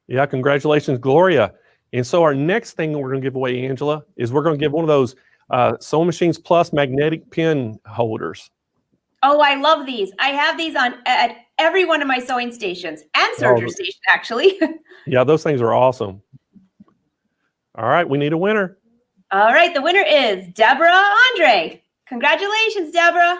Yeah, congratulations, Gloria. And so our next thing we're going to give away, Angela, is we're going to give one of those Sewing Machines Plus magnetic pen holders. Oh, I love these. I have these at every one of my sewing stations and serger station, actually. Yeah, those things are awesome. All right, we need a winner. All right, the winner is Deborah Andre. Congratulations, Deborah.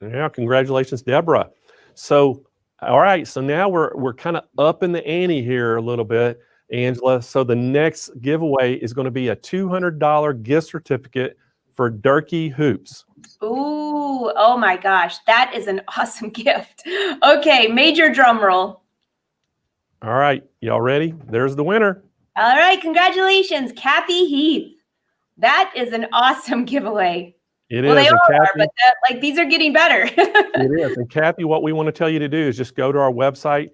Yeah, congratulations, Deborah. So, all right, so now we're kind of up in the ante here a little bit, Angela. So the next giveaway is going to be a $200 gift certificate for 𝐓𝐢𝐬𝐞𝐬𝐿 hoops. Ooh, oh my gosh, that is an awesome gift. Okay, major drum roll. All right, y'all ready? There's the winner. All right, congratulations, Kathy Heath. That is an awesome giveaway. It well, is. they all Kathy, are, but these are getting better. It is. And Kathy, what we want to tell you to do is just go to our website,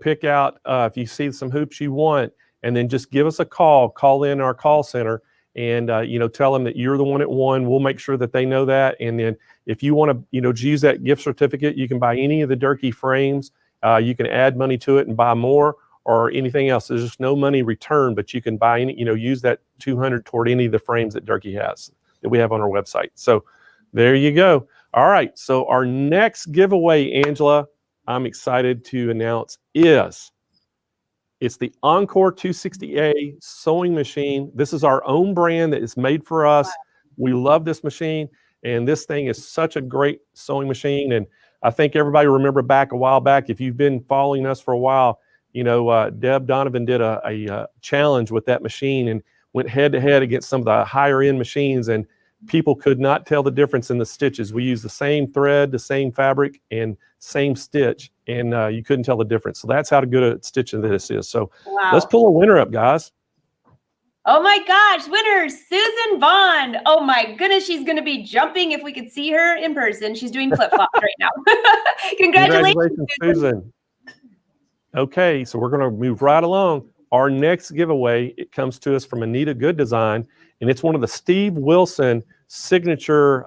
pick out if you see some hoops you want, and then just give us a call in our call center, and tell them that you're the one that won. We'll make sure that they know that. And then if you want to, use that gift certificate, you can buy any of the 𝐓𝐢𝐬𝐞 frames. You can add money to it and buy more or anything else. There's just no money returned, but you can buy any, use that $200 toward any of the frames that 𝐓𝐢𝐬𝐞 has that we have on our website. So there you go. All right. So our next giveaway, Angela, I'm excited to announce it's the Encore 260A sewing machine. This is our own brand that is made for us. Wow. We love this machine, and this thing is such a great sewing machine. And I think everybody remember a while back, if you've been following us for a while, Deb Donovan did a challenge with that machine and went head to head against some of the higher end machines, and people could not tell the difference in the stitches. We use the same thread, the same fabric, and same stitch, and you couldn't tell the difference. So that's how good a stitching this is. So Let's pull a winner up, guys. Oh my gosh, winner, Susan Vaughn. Oh my goodness, she's going to be jumping if we could see her in person. She's doing flip-flops right now. Congratulations, Susan. Okay, so we're going to move right along. Our next giveaway, it comes to us from Anita Good Design, and it's one of the Steve Wilson signature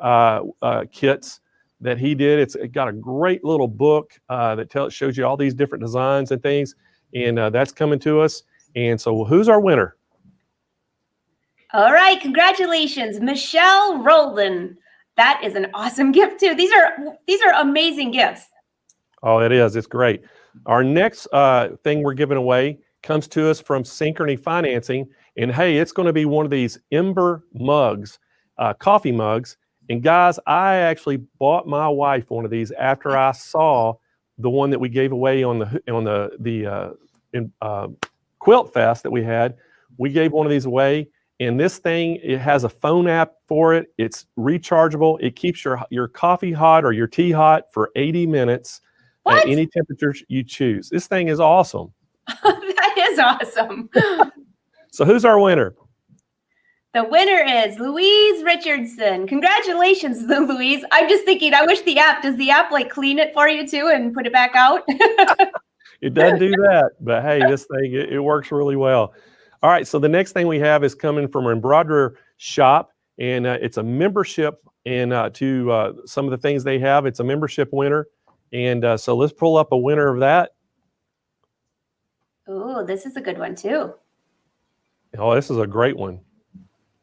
kits that he did. It's got a great little book that shows you all these different designs and things, and that's coming to us. And so who's our winner? All right, congratulations, Michelle Roldan. That is an awesome gift too. These are amazing gifts. Oh, it is. It's great. Our next thing we're giving away comes to us from Synchrony Financing. And hey, it's going to be one of these Ember mugs, coffee mugs. And guys, I actually bought my wife one of these after I saw the one that we gave away on the Quilt Fest that we had. We gave one of these away. And this thing, it has a phone app for it. It's rechargeable. It keeps your coffee hot or your tea hot for 80 minutes at any temperature you choose. This thing is awesome. That is awesome. So who's our winner? The winner is Louise Richardson. Congratulations, Louise. I'm just thinking, I wish does the app clean it for you too and put it back out? It doesn't do that, but hey, this thing, it works really well. All right, so the next thing we have is coming from our embroiderer shop, and it's a membership, and to some of the things they have, it's a membership winner. And so let's pull up a winner of that. Oh, this is a good one too. Oh, this is a great one.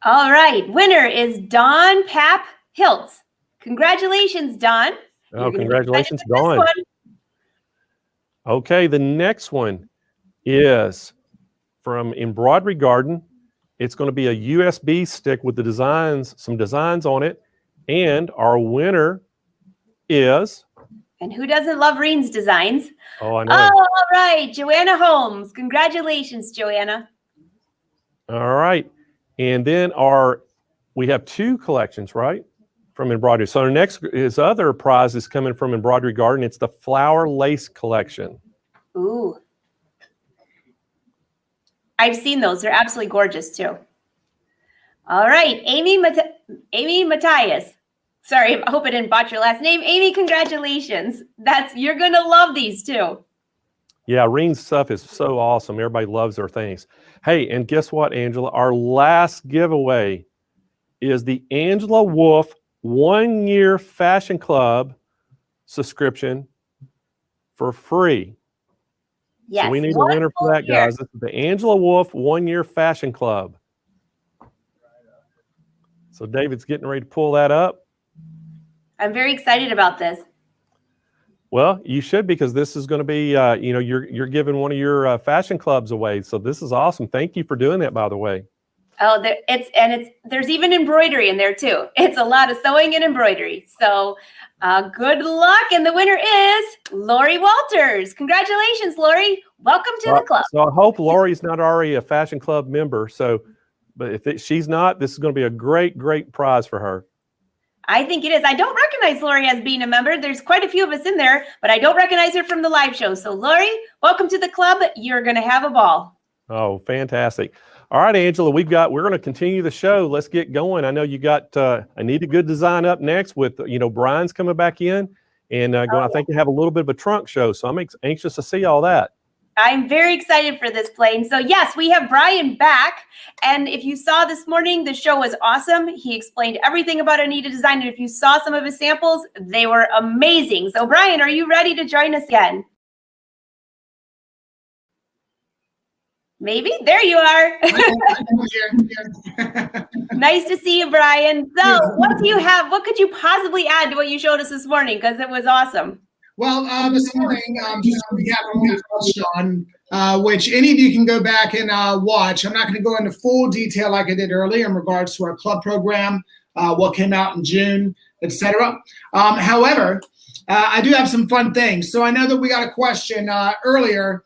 All right. Winner is Dawn Pap Hiltz. Congratulations, Dawn. Oh, congratulations, Dawn. Okay, the next one is from Embroidery Garden. It's going to be a USB stick with the designs, some designs on it. And our winner is... And who doesn't love Reen's designs? Oh, I know. Oh, all right. Joanna Holmes. Congratulations, Joanna. All right. And then we have 2 collections, right? From embroidery. So our next, his other prize is coming from Embroidery Garden. It's the flower lace collection. Ooh. I've seen those. They're absolutely gorgeous too. All right. Amy Matthias. Sorry, I hope I didn't botch your last name. Amy, congratulations. You're going to love these too. Yeah, Reen's stuff is so awesome. Everybody loves their things. Hey, and guess what, Angela? Our last giveaway is the Angela Wolf 1-year Fashion Club subscription for free. Yes. So we need a winner for that, guys. This is the Angela Wolf 1-year Fashion Club. So David's getting ready to pull that up. I'm very excited about this. Well, you should, because this is going to be, you're giving one of your fashion clubs away. So this is awesome. Thank you for doing that, by the way. Oh, there's even embroidery in there too. It's a lot of sewing and embroidery. So good luck. And the winner is Lori Walters. Congratulations, Lori. Welcome to the club. So I hope Lori's not already a fashion club member. But if she's not, this is going to be a great, great prize for her. I think it is. I don't recognize Lori as being a member. There's quite a few of us in there, but I don't recognize her from the live show. So Lori, welcome to the club. You're going to have a ball. Oh, fantastic. All right, Angela, we're going to continue the show. Let's get going. I know you got Anita Good Design up next with, Bryan's coming back in, and I think you have a little bit of a trunk show. So I'm anxious to see all that. I'm very excited for this, Blaine. So yes, we have Bryan back. And if you saw this morning, the show was awesome. He explained everything about Anita Design. And if you saw some of his samples, they were amazing. So Bryan, are you ready to join us again? Maybe. There you are. Nice to see you, Bryan. So what do you have? What could you possibly add to what you showed us this morning? Because it was awesome. Well, this morning, just to recap on what we touched on, which any of you can go back and watch. I'm not going to go into full detail like I did earlier in regards to our club program, what came out in June, etc. However, I do have some fun things. So I know that we got a question earlier.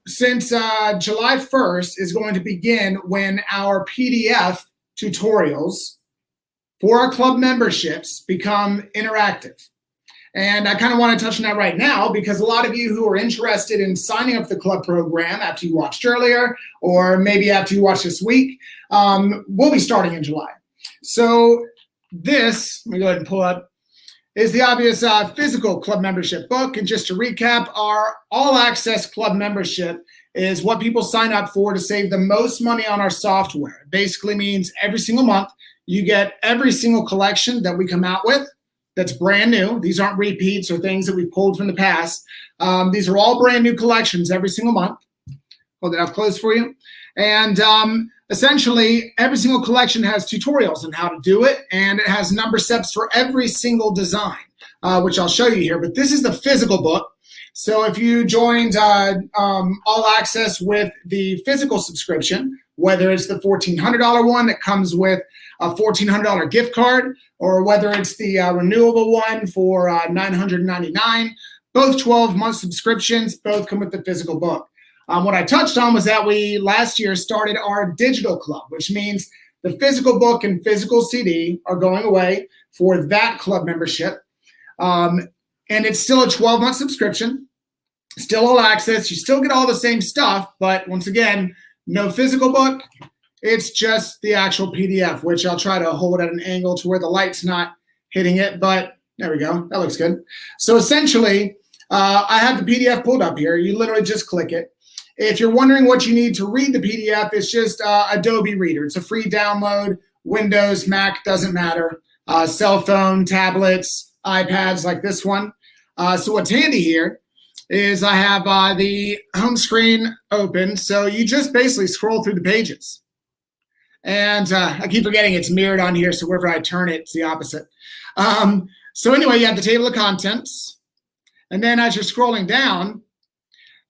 Since July 1st is going to begin when our PDF tutorials for our club memberships become interactive. And I kind of want to touch on that right now because a lot of you who are interested in signing up for the club program after you watched earlier, or maybe after you watched this week, will be starting in July. So this, let me go ahead and pull up, is the obvious physical club membership book. And just to recap, our all access club membership is what people sign up for to save the most money on our software. It basically means every single month you get every single collection that we come out with. That's brand new. These aren't repeats or things that we've pulled from the past. These are all brand new collections every single month. Hold it up close for you. And essentially, every single collection has tutorials on how to do it, and it has number steps for every single design, which I'll show you here. But this is the physical book. So if you joined All Access with the physical subscription, whether it's the $1,400 one that comes with a $1,400 gift card, or whether it's the renewable one for $999, both 12-month subscriptions, both come with the physical book. What I touched on was that we last year started our digital club, which means the physical book and physical CD are going away for that club membership. And it's still a 12-month subscription, still all access. You still get all the same stuff, but once again, no physical book. It's just the actual PDF, which I'll try to hold at an angle to where the light's not hitting it, but there we go. That looks good. So essentially, I have the PDF pulled up here. You literally just click it. If you're wondering what you need to read the PDF, it's just Adobe Reader. It's a free download. Windows, Mac, doesn't matter. Cell phone, tablets, iPads like this one. So what's handy here is I have the home screen open. So you just basically scroll through the pages. And I keep forgetting it's mirrored on here, so wherever I turn it, it's the opposite. So anyway, you have the table of contents. And then as you're scrolling down,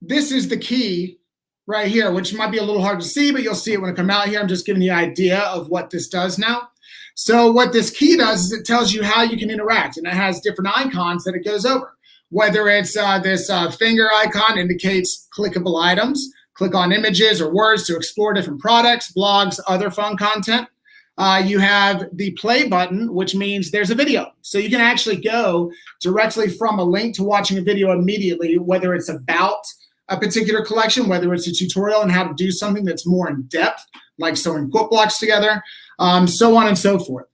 this is the key right here, which might be a little hard to see, but you'll see it when I come out here. I'm just giving you an idea of what this does now. So what this key does is it tells you how you can interact, and it has different icons that it goes over. Whether it's this finger icon indicates clickable items, click on images or words to explore different products, blogs, other fun content. You have the play button, which means there's a video. So you can actually go directly from a link to watching a video immediately, whether it's about a particular collection, whether it's a tutorial on how to do something that's more in depth, like sewing quilt blocks together, so on and so forth.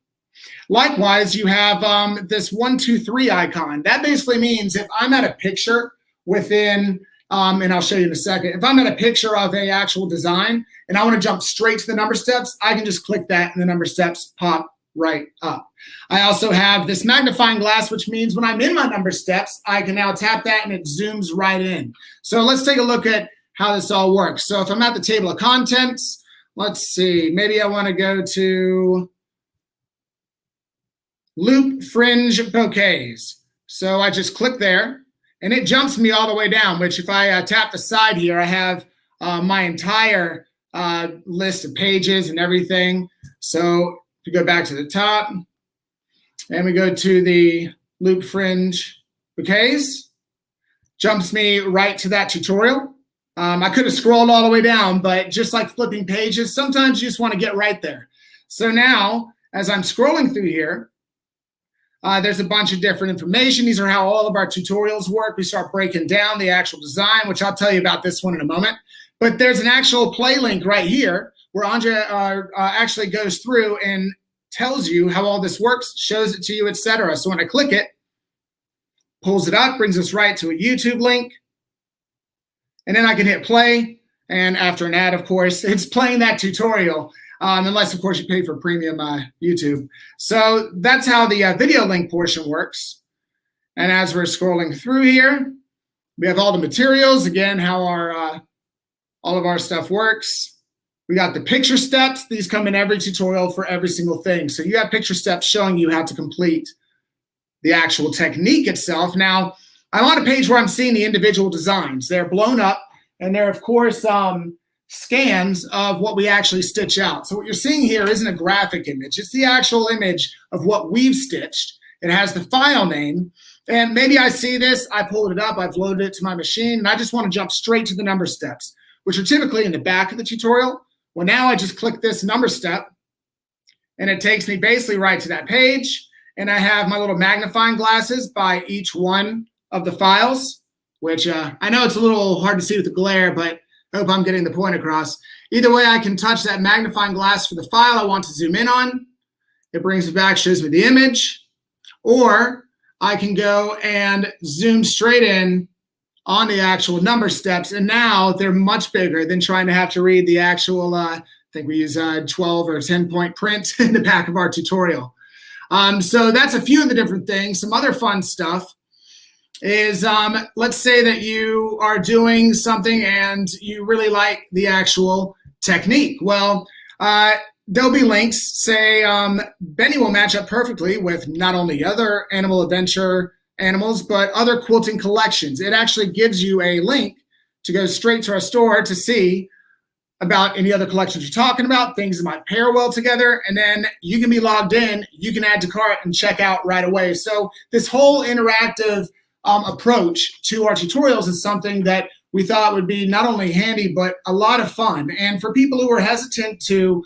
Likewise, you have this 1, 2, 3 icon. That basically means if I'm at a picture within, and I'll show you in a second, if I'm at a picture of a actual design and I want to jump straight to the number steps, I can just click that and the number steps pop right up. I also have this magnifying glass, which means when I'm in my number steps, I can now tap that and it zooms right in. So let's take a look at how this all works. So if I'm at the table of contents, let's see, maybe I want to go to loop fringe bouquets. So I just click there and it jumps me all the way down, which if I tap the side here, I have my entire list of pages and everything. So if you go back to the top and we go to the loop fringe bouquets, jumps me right to that tutorial. I could have scrolled all the way down, but just like flipping pages, sometimes you just want to get right there. So now, as I'm scrolling through here, there's a bunch of different information. These are how all of our tutorials work. We start breaking down the actual design, which I'll tell you about this one in a moment. But there's an actual play link right here where Andrea actually goes through and tells you how all this works, shows it to you, etc. So when I click it, pulls it up, brings us right to a YouTube link. And then I can hit play. And after an ad, of course, it's playing that tutorial. Unless, of course, you pay for premium YouTube. So that's how the video link portion works. And as we're scrolling through here, we have all the materials. Again, how our all of our stuff works. We got the picture steps. These come in every tutorial for every single thing. So you have picture steps showing you how to complete the actual technique itself. Now, I'm on a page where I'm seeing the individual designs. They're blown up, and they're, of course, scans of what we actually stitch out. So what you're seeing here isn't a graphic image. It's the actual image of what we've stitched. It has the file name. And maybe I see this, I pulled it up, I've loaded it to my machine, and I just want to jump straight to the number steps, which are typically in the back of the tutorial. Well, now I just click this number step, and it takes me basically right to that page. And I have my little magnifying glasses by each one of the files, which I know it's a little hard to see with the glare, but I hope I'm getting the point across. Either way, I can touch that magnifying glass for the file I want to zoom in on. It brings me back, shows me the image. Or I can go and zoom straight in on the actual number steps. And now they're much bigger than trying to have to read the actual, I think we use 12 or 10 point print in the back of our tutorial. So that's a few of the different things. Some other fun stuff is let's say that you are doing something and you really like the actual technique. Well, there'll be links. Say Benny will match up perfectly with not only other animal adventure animals, but other quilting collections. It actually gives you a link to go straight to our store to see about any other collections you're talking about, things that might pair well together, and then you can be logged in, you can add to cart and check out right away. So this whole interactive approach to our tutorials is something that we thought would be not only handy, but a lot of fun. And for people who are hesitant to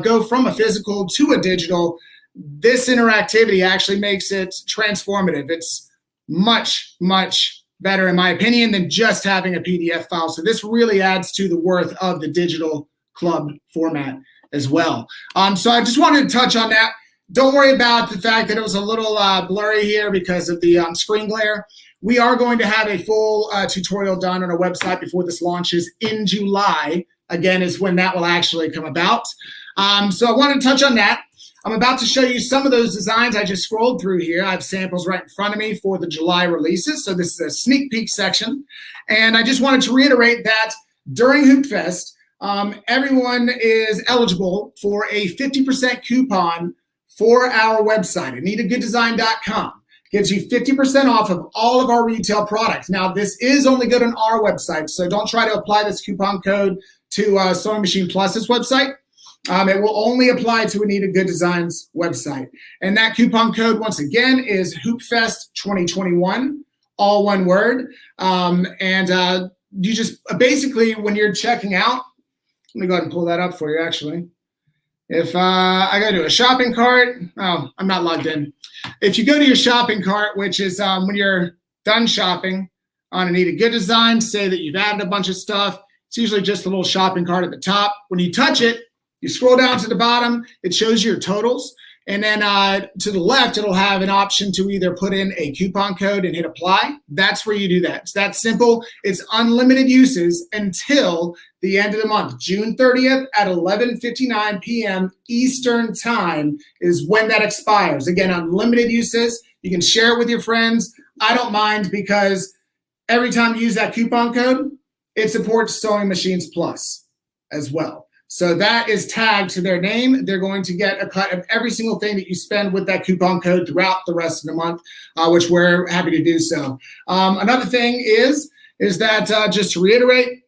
go from a physical to a digital, this interactivity actually makes it transformative. It's much, much better, in my opinion, than just having a PDF file. So this really adds to the worth of the digital club format as well. So I just wanted to touch on that. Don't worry about the fact that it was a little blurry here because of the screen glare. We are going to have a full tutorial done on our website before this launches in July. Again, is when that will actually come about. So I wanted to touch on that. I'm about to show you some of those designs I just scrolled through here. I have samples right in front of me for the July releases. So this is a sneak peek section. And I just wanted to reiterate that during Hoopfest, everyone is eligible for a 50% coupon for our website, AnitaGoodDesign.com. Gives you 50% off of all of our retail products. Now, this is only good on our website, so don't try to apply this coupon code to Sewing Machine Plus's website. It will only apply to Anita Good Design's website. And that coupon code, once again, is Hoopfest 2021, all one word. You just basically, when you're checking out, let me go ahead and pull that up for you, actually. If I go to a shopping cart, oh, I'm not logged in. If you go to your shopping cart, which is when you're done shopping on Anita Good Design, say that you've added a bunch of stuff, it's usually just a little shopping cart at the top. When you touch it, you scroll down to the bottom, it shows you your totals. And then to the left, it'll have an option to either put in a coupon code and hit apply. That's where you do that. It's that simple. It's unlimited uses until the end of the month. June 30th at 11:59 p.m. Eastern time is when that expires. Again, unlimited uses. You can share it with your friends. I don't mind because every time you use that coupon code, it supports Sewing Machines Plus as well. So that is tagged to their name. They're going to get a cut of every single thing that you spend with that coupon code throughout the rest of the month, which we're happy to do so. Another thing is that just to reiterate,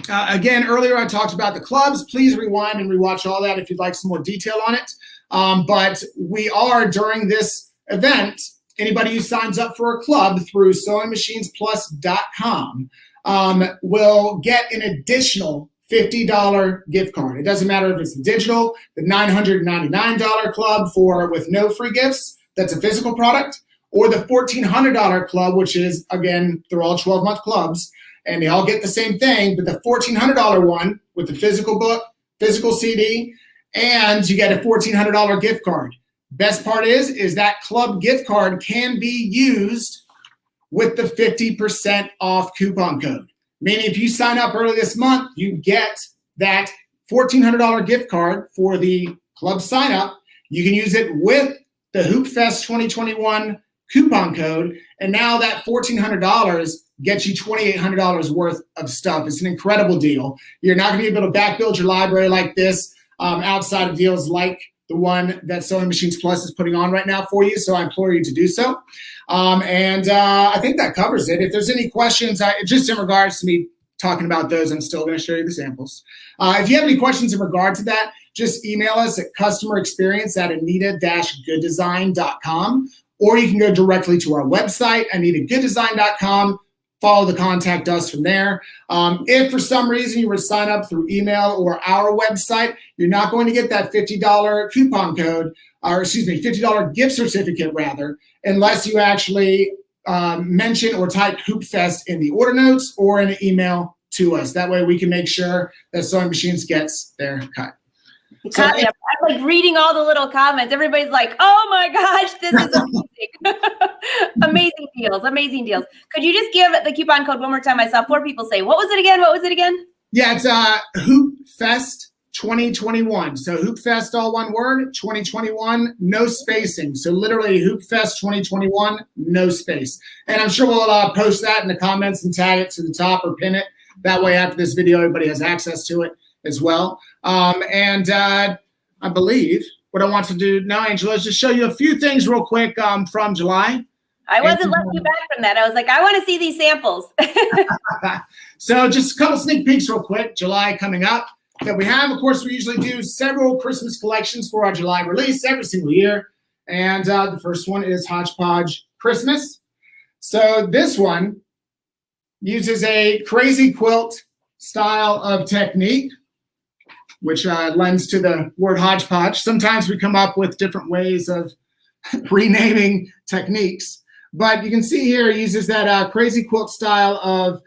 again, earlier I talked about the clubs. Please rewind and rewatch all that if you'd like some more detail on it. But we are, during this event, anybody who signs up for a club through SewingMachinesPlus.com will get an additional $50 gift card. It doesn't matter if it's the digital, the $999 club with no free gifts, that's a physical product, or the $1,400 club, which is, again, they're all 12-month clubs, and they all get the same thing, but the $1,400 one with the physical book, physical CD, and you get a $1,400 gift card. Best part is that club gift card can be used with the 50% off coupon code. Meaning if you sign up early this month, you get that $1,400 gift card for the club sign up. You can use it with the Hoopfest 2021 coupon code. And now that $1,400 gets you $2,800 worth of stuff. It's an incredible deal. You're not going to be able to back build your library like this outside of deals like the one that Sewing Machines Plus is putting on right now for you. So I implore you to do so. I think that covers it. If there's any questions, just in regards to me talking about those, I'm still going to show you the samples. If you have any questions in regard to that, just email us at customerexperience@anita-gooddesign.com, or you can go directly to our website, AnitaGoodDesign.com. Follow the contact us from there. If for some reason you were to sign up through email or our website, you're not going to get that $50 coupon code, or excuse me, $50 gift certificate rather, unless you actually mention or type Hoopfest in the order notes or in an email to us. That way we can make sure that Sewing Machines gets their cut. So I'm like reading all the little comments. Everybody's like, "Oh my gosh, this is amazing! Amazing deals, amazing deals." Could you just give the coupon code one more time? I saw 4 people say, "What was it again? What was it again?" Yeah, it's Hoopfest 2021. So Hoopfest, all one word, 2021, no spacing. So literally Hoopfest 2021, no space. And I'm sure we'll post that in the comments and tag it to the top or pin it. That way, after this video, everybody has access to it as well. I believe what I want to do now, Angela, is just show you a few things real quick from July. I wasn't letting you back from that. I was like, I want to see these samples. So just a couple sneak peeks real quick. July coming up that we have. Of course, we usually do several Christmas collections for our July release every single year. And the first one is Hodgepodge Christmas. So this one uses a crazy quilt style of technique, which lends to the word hodgepodge. Sometimes we come up with different ways of renaming techniques. But you can see here it uses that crazy quilt style of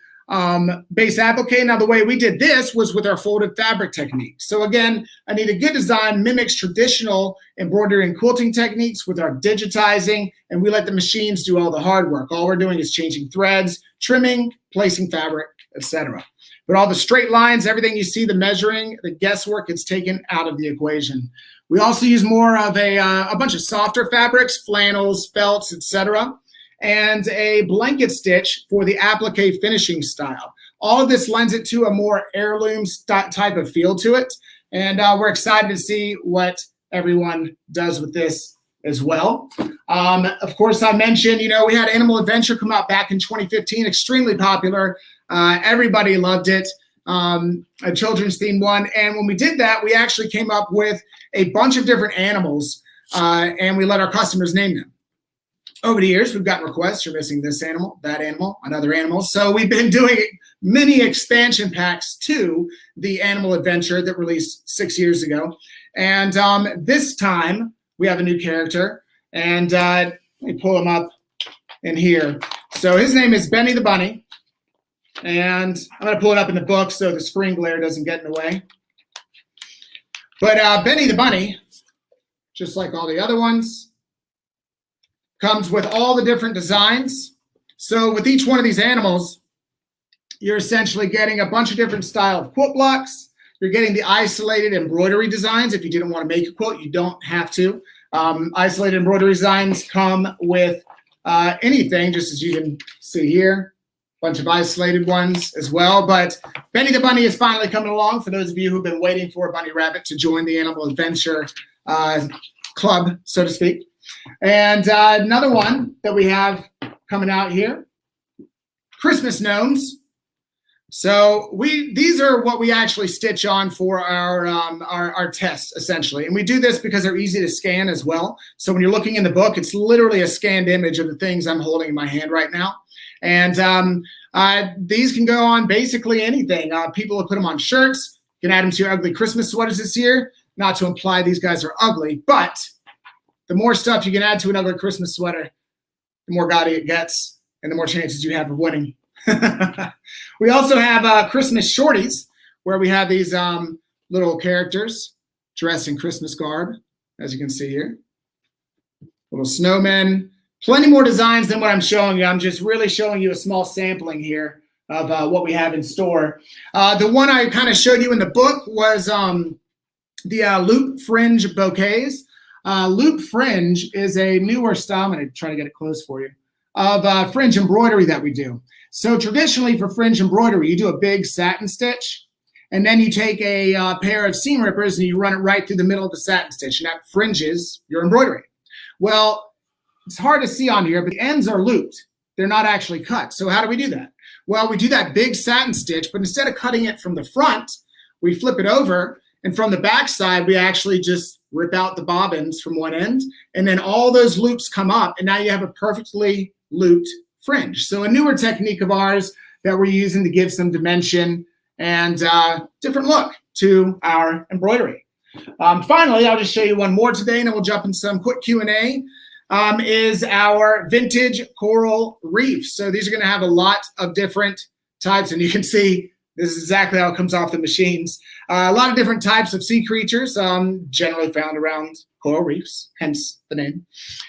base applique. Now, the way we did this was with our folded fabric technique. So again, Anita Good Design mimics traditional embroidery and quilting techniques with our digitizing, and we let the machines do all the hard work. All we're doing is changing threads, trimming, placing fabric, etc. But all the straight lines, everything you see, the measuring, the guesswork, it's taken out of the equation. We also use more of a bunch of softer fabrics, flannels, felts, etc., and a blanket stitch for the applique finishing style. All of this lends it to a more heirloom type of feel to it, and we're excited to see what everyone does with this as well. Of course, I mentioned, we had Animal Adventure come out back in 2015, extremely popular. Everybody loved it, a children's themed one. And when we did that, we actually came up with a bunch of different animals, and we let our customers name them. Over the years, we've gotten requests, you're missing this animal, that animal, another animal. So we've been doing many expansion packs to the Animal Adventure that released 6 years ago. And this time, we have a new character. And let me pull him up in here. So his name is Benny the Bunny. And I'm going to pull it up in the book so the screen glare doesn't get in the way. But Benny the Bunny, just like all the other ones, comes with all the different designs. So with each one of these animals, you're essentially getting a bunch of different style of quilt blocks. You're getting the isolated embroidery designs. If you didn't want to make a quilt, you don't have to. Isolated embroidery designs come with anything, just as you can see here. A bunch of isolated ones as well. But Benny the Bunny is finally coming along for those of you who've been waiting for a bunny rabbit to join the Animal Adventure club, so to speak. And another one that we have coming out here, Christmas gnomes. So these are what we actually stitch on for our tests, essentially. And we do this because they're easy to scan as well. So when you're looking in the book, it's literally a scanned image of the things I'm holding in my hand right now. And these can go on basically anything. People will put them on shirts. You can add them to your ugly Christmas sweaters this year. Not to imply these guys are ugly, but the more stuff you can add to an ugly Christmas sweater, the more gaudy it gets and the more chances you have of winning. We also have Christmas shorties, where we have these little characters dressed in Christmas garb, as you can see here. Little snowmen. Plenty more designs than what I'm showing you. I'm just really showing you a small sampling here of what we have in store. The one I kind of showed you in the book was the loop fringe bouquets. Loop fringe is a newer style. I'm going to try to get it close for you, of fringe embroidery that we do. So traditionally for fringe embroidery, you do a big satin stitch, and then you take a pair of seam rippers and you run it right through the middle of the satin stitch, and that fringes your embroidery. Well, it's hard to see on here, but the ends are looped. They're not actually cut. So how do we do that? Well, we do that big satin stitch, but instead of cutting it from the front, we flip it over, and from the back side, we actually just rip out the bobbins from one end, and then all those loops come up, and now you have a perfectly looped fringe. So a newer technique of ours that we're using to give some dimension and different look to our embroidery. Finally, I'll just show you one more today, and then we'll jump into some quick Q&A, is our vintage coral reefs. So these are going to have a lot of different types, and you can see this is exactly how it comes off the machines. A lot of different types of sea creatures, generally found around coral reefs, hence the name.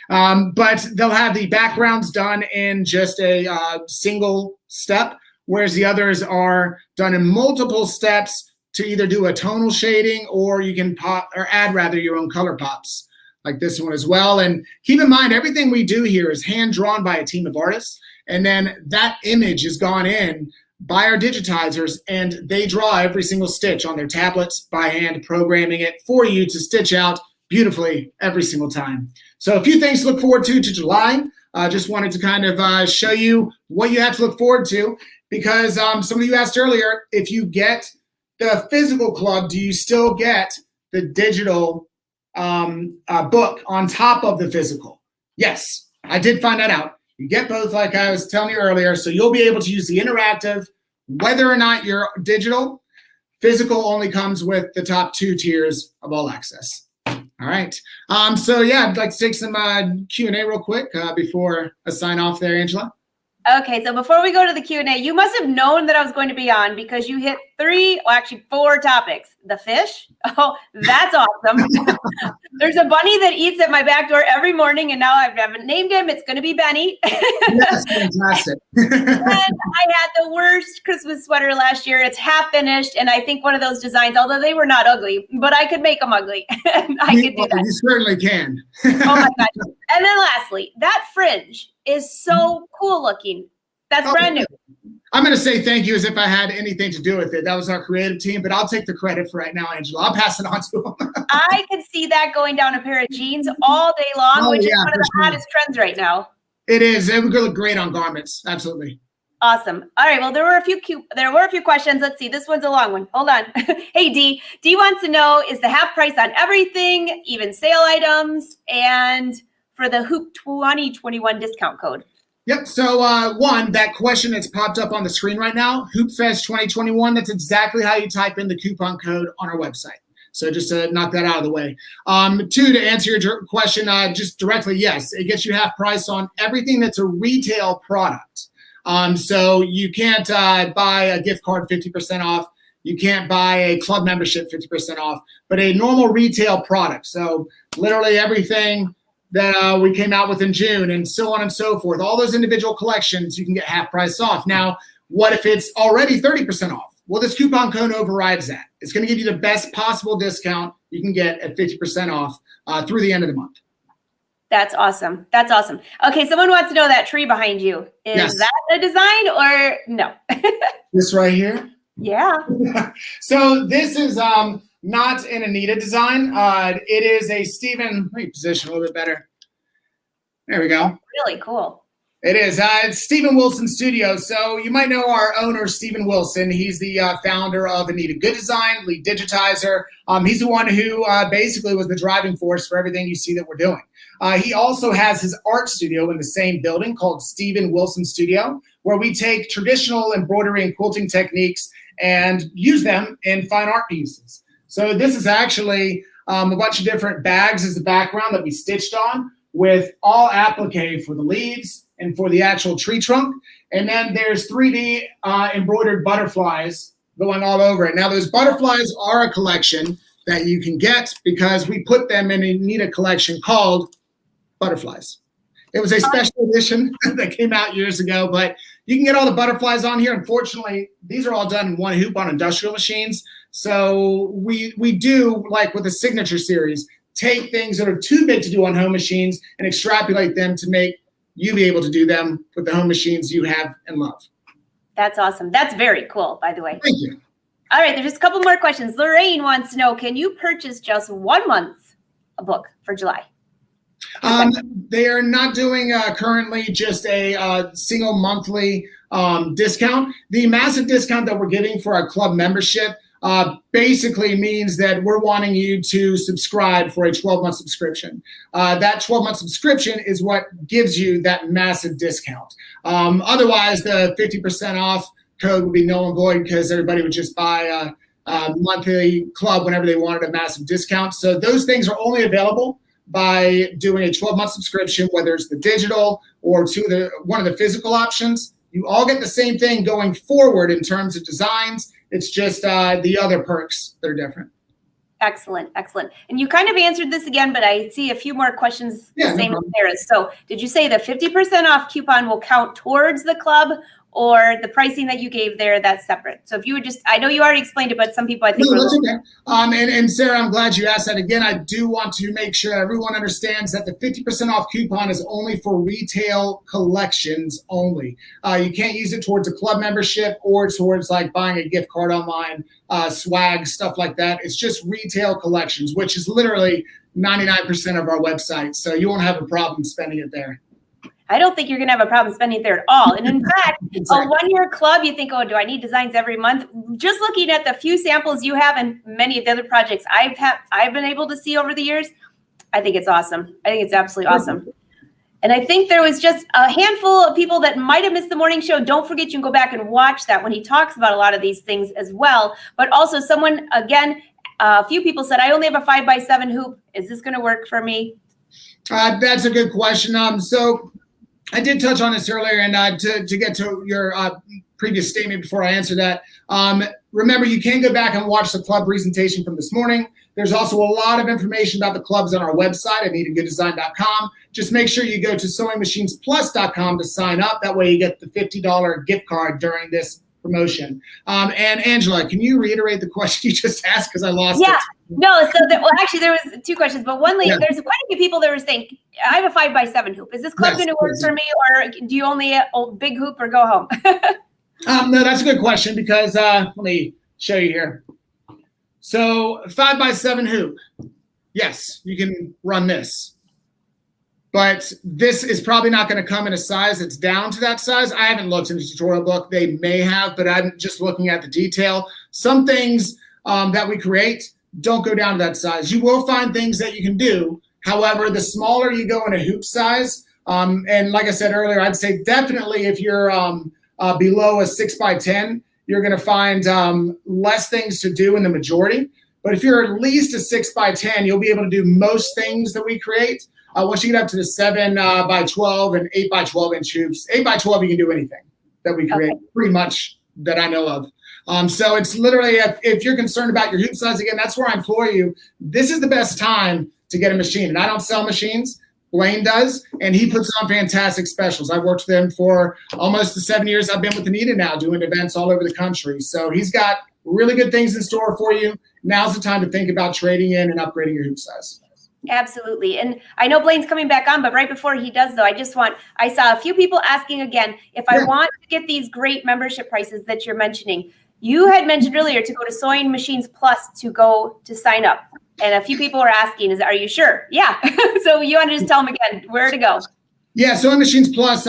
But they'll have the backgrounds done in just a single step, whereas the others are done in multiple steps to either do a tonal shading, or you can add your own color pops, like this one as well. And keep in mind, everything we do here is hand drawn by a team of artists, and then that image is gone in by our digitizers, and they draw every single stitch on their tablets by hand, programming it for you to stitch out beautifully every single time. So a few things to look forward to July. Just wanted to kind of show you what you have to look forward to, because some of you asked earlier, if you get the physical club, do you still get the digital book on top of the physical? Yes, I did find that out. You get both, like I was telling you earlier, so you'll be able to use the interactive, whether or not you're digital. Physical only comes with the top 2 tiers of all access. All right. So yeah, I'd like to take some Q&A real quick before I sign off there, Angela. Okay, so before we go to the Q&A, you must have known that I was going to be on because you hit 4 topics. The fish. Oh, that's awesome. There's a bunny that eats at my back door every morning, and now I haven't named him. It's going to be Benny. That's fantastic. And I had the worst Christmas sweater last year. It's half finished, and I think one of those designs, although they were not ugly, but I could make them ugly. I could do that. You certainly can. Oh my gosh. And then lastly, that fringe is so cool looking. That's brand new. I'm going to say thank you as if I had anything to do with it. That was our creative team, but I'll take the credit for right now, Angela. I'll pass it on to them. I could see that going down a pair of jeans all day long, which is one of the hottest trends right now. It is. It would look great on garments. Absolutely. Awesome. All right. Well, there were a few questions. Let's see. This one's a long one. Hold on. Hey, D. D wants to know, is the half price on everything, even sale items, and for the Hoop 2021 discount code? Yep. So one, that question that's popped up on the screen right now, Hoopfest 2021, that's exactly how you type in the coupon code on our website. So just to knock that out of the way. Two, to answer your question just directly, yes, it gets you half price on everything that's a retail product. So you can't buy a gift card 50% off. You can't buy a club membership 50% off, but a normal retail product. So literally everything that we came out with in June and so on and so forth, all those individual collections, you can get half price off. Now, what if it's already 30% off? Well, this coupon code overrides that. It's going to give you the best possible discount you can get at 50% off through the end of the month. That's awesome. That's awesome. Okay, someone wants to know that tree behind you. Is that a design or no? This right here? Yeah. So this is not an Anita design. It is a Stephen, let me position a little bit better. There we go. Really cool. It is. It's Stephen Wilson Studio. So you might know our owner, Stephen Wilson. He's the founder of Anita Good Design, lead digitizer. He's the one who basically was the driving force for everything you see that we're doing. He also has his art studio in the same building called Stephen Wilson Studio, where we take traditional embroidery and quilting techniques and use them in fine art pieces. So this is actually a bunch of different bags as the background that we stitched on with all applique for the leaves and for the actual tree trunk. And then there's 3D embroidered butterflies going all over it. Now those butterflies are a collection that you can get because we put them in a Anita collection called Butterflies. It was a special edition that came out years ago, but you can get all the butterflies on here. Unfortunately, these are all done in one hoop on industrial machines. So we do, like with the signature series, take things that are too big to do on home machines and extrapolate them to make you be able to do them with the home machines you have and love. That's awesome. That's very cool, by the way. Thank you. All right, there's just a couple more questions. Lorraine wants to know, can you purchase just 1 month a book for July? They are not doing currently just a single monthly discount. The massive discount that we're giving for our club membership basically means that we're wanting you to subscribe for a 12-month subscription. That 12-month subscription is what gives you that massive discount. Otherwise, the 50% off code would be null and void because everybody would just buy a monthly club whenever they wanted a massive discount. So those things are only available by doing a 12-month subscription, whether it's the digital or one of the physical options. You all get the same thing going forward in terms of designs. It's just the other perks that are different. Excellent, excellent. And you kind of answered this again, but I see a few more questions the same as Sarah's. So did you say the 50% off coupon will count towards the club, or the pricing that you gave there, that's separate? So if you would just, I know you already explained it, but some people I think that's okay. And Sarah, I'm glad you asked that again. I do want to make sure everyone understands that the 50% off coupon is only for retail collections only. You can't use it towards a club membership or towards like buying a gift card online, swag, stuff like that. It's just retail collections, which is literally 99% of our website. So you won't have a problem spending it there. I don't think you're going to have a problem spending it there at all. And in fact, a one-year club, you think, oh, do I need designs every month? Just looking at the few samples you have and many of the other projects I've been able to see over the years, I think it's awesome. I think it's absolutely awesome. And I think there was just a handful of people that might have missed the morning show. Don't forget, you can go back and watch that when he talks about a lot of these things as well. But also someone, again, a few people said, I only have a 5x7 hoop. Is this going to work for me? That's a good question. So I did touch on this earlier, and to get to your previous statement before I answer that, remember you can go back and watch the club presentation from this morning. There's also a lot of information about the clubs on our website, AnitaGoodDesign.com. Just make sure you go to SewingMachinesPlus.com to sign up. That way you get the $50 gift card during this promotion. And Angela, can you reiterate the question you just asked, because I lost it? No, so actually there was two questions, but one lady, there's quite a few people that were saying, I have a 5x7 hoop. Is this club going to work for me, or do you only a big hoop or go home? No, that's a good question, because let me show you here. So 5x7 hoop, yes, you can run this. But this is probably not going to come in a size that's down to that size. I haven't looked in the tutorial book. They may have, but I'm just looking at the detail. Some things that we create don't go down to that size. You will find things that you can do. However, the smaller you go in a hoop size, and like I said earlier, I'd say definitely if you're below a 6x10, you're going to find less things to do in the majority. But if you're at least a 6x10, you'll be able to do most things that we create. Once you get up to the 7x12 and 8x12 inch hoops, 8x12 you can do anything that we create, pretty much that I know of. So it's literally, if you're concerned about your hoop size, again, that's where I implore you. This is the best time to get a machine. And I don't sell machines. Blaine does, and he puts on fantastic specials. I've worked with him for almost the 7 years I've been with Anita now, doing events all over the country. So he's got really good things in store for you. Now's the time to think about trading in and upgrading your hoop size. Absolutely. And I know Blaine's coming back on, but right before he does, though, I saw a few people asking again, if I want to get these great membership prices that you're mentioning. You had mentioned earlier to go to Sewing Machines Plus to go to sign up. And a few people were asking, are you sure? Yeah. So you want to just tell them again where to go? Yeah, Sewing Machines Plus,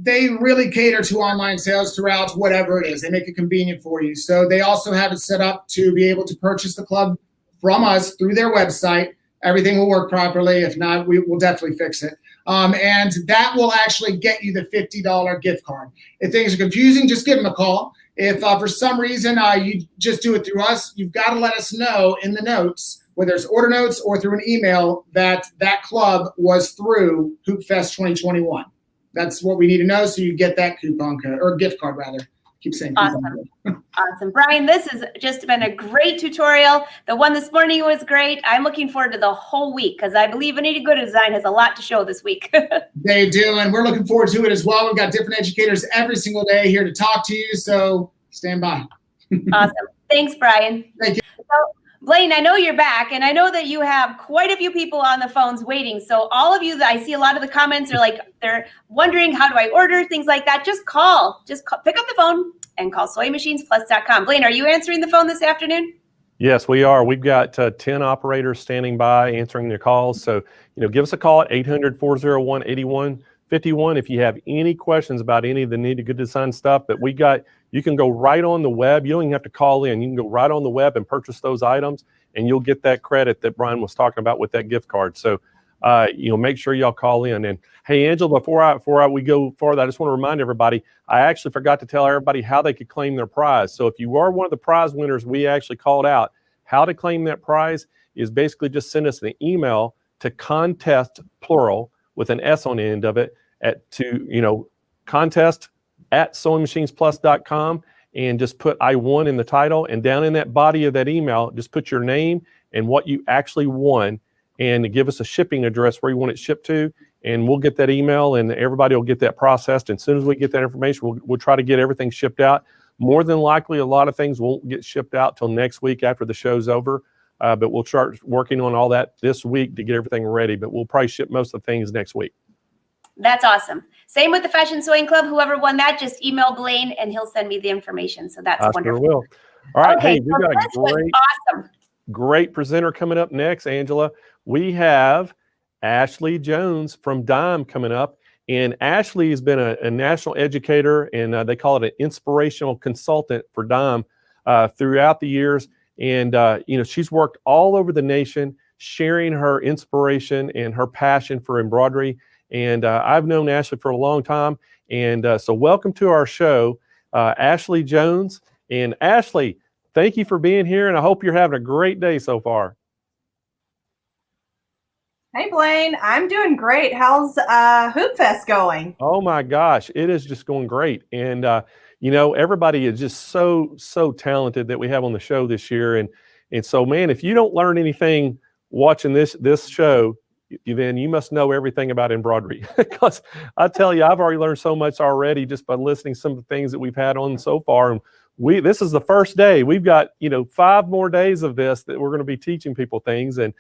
they really cater to online sales throughout whatever it is. They make it convenient for you. So they also have it set up to be able to purchase the club from us through their website. Everything will work properly. If not, we will definitely fix it. And that will actually get you the $50 gift card. If things are confusing, just give them a call. If for some reason you just do it through us, you've got to let us know in the notes, whether it's order notes or through an email, that that club was through Hoopfest 2021. That's what we need to know, so you get that coupon code, or gift card rather. Keep saying awesome. Awesome. Bryan, this has just been a great tutorial. The one this morning was great. I'm looking forward to the whole week, because I believe Anita Good Design has a lot to show this week. They do, and we're looking forward to it as well. We've got different educators every single day here to talk to you, so stand by. Awesome. Thanks, Bryan. Thank you. So, Blaine, I know you're back, and I know that you have quite a few people on the phones waiting. So all of you, that I see a lot of the comments are like, they're wondering, how do I order, things like that. Just call. Pick up the phone and call SewingMachinesPlus.com. Blaine, are you answering the phone this afternoon? Yes, we are. We've got 10 operators standing by answering their calls. So, give us a call at 800-401-8151 if you have any questions about any of the Anita Good Design stuff that we got. You can go right on the web. You don't even have to call in. You can go right on the web and purchase those items, and you'll get that credit that Bryan was talking about with that gift card. So, make sure y'all call in. And hey, Angela, before we go farther, I just want to remind everybody, I actually forgot to tell everybody how they could claim their prize. So if you are one of the prize winners we actually called out, how to claim that prize is basically just send us an email to contest, plural, with an S on the end of it, contest@SewingMachinesPlus.com, and just put I won in the title, and down in that body of that email, just put your name and what you actually won, and give us a shipping address where you want it shipped to, and we'll get that email, and everybody will get that processed. And as soon as we get that information, we'll try to get everything shipped out. More than likely, a lot of things won't get shipped out till next week after the show's over, but we'll start working on all that this week to get everything ready, but we'll probably ship most of the things next week. That's awesome. Same with the Fashion Sewing Club. Whoever won that, just email Blaine and he'll send me the information. So that's wonderful. Sure will. All right. Okay, Hey, we got a great presenter coming up next, Angela. We have Ashley Jones from Dime coming up. And Ashley has been a national educator, and they call it an inspirational consultant for Dime throughout the years. And, she's worked all over the nation, sharing her inspiration and her passion for embroidery. And I've known Ashley for a long time. And so welcome to our show, Ashley Jones. And Ashley, thank you for being here, and I hope you're having a great day so far. Hey, Blaine. I'm doing great. How's Hoopfest going? Oh my gosh, it is just going great. And you know, everybody is just so talented that we have on the show this year. And so, man, if you don't learn anything watching this show, then you must know everything about embroidery. Because I tell you, I've already learned so much already just by listening to some of the things that we've had on so far. And this is the first day. We've got 5 more days of this that we're going to be teaching people things. And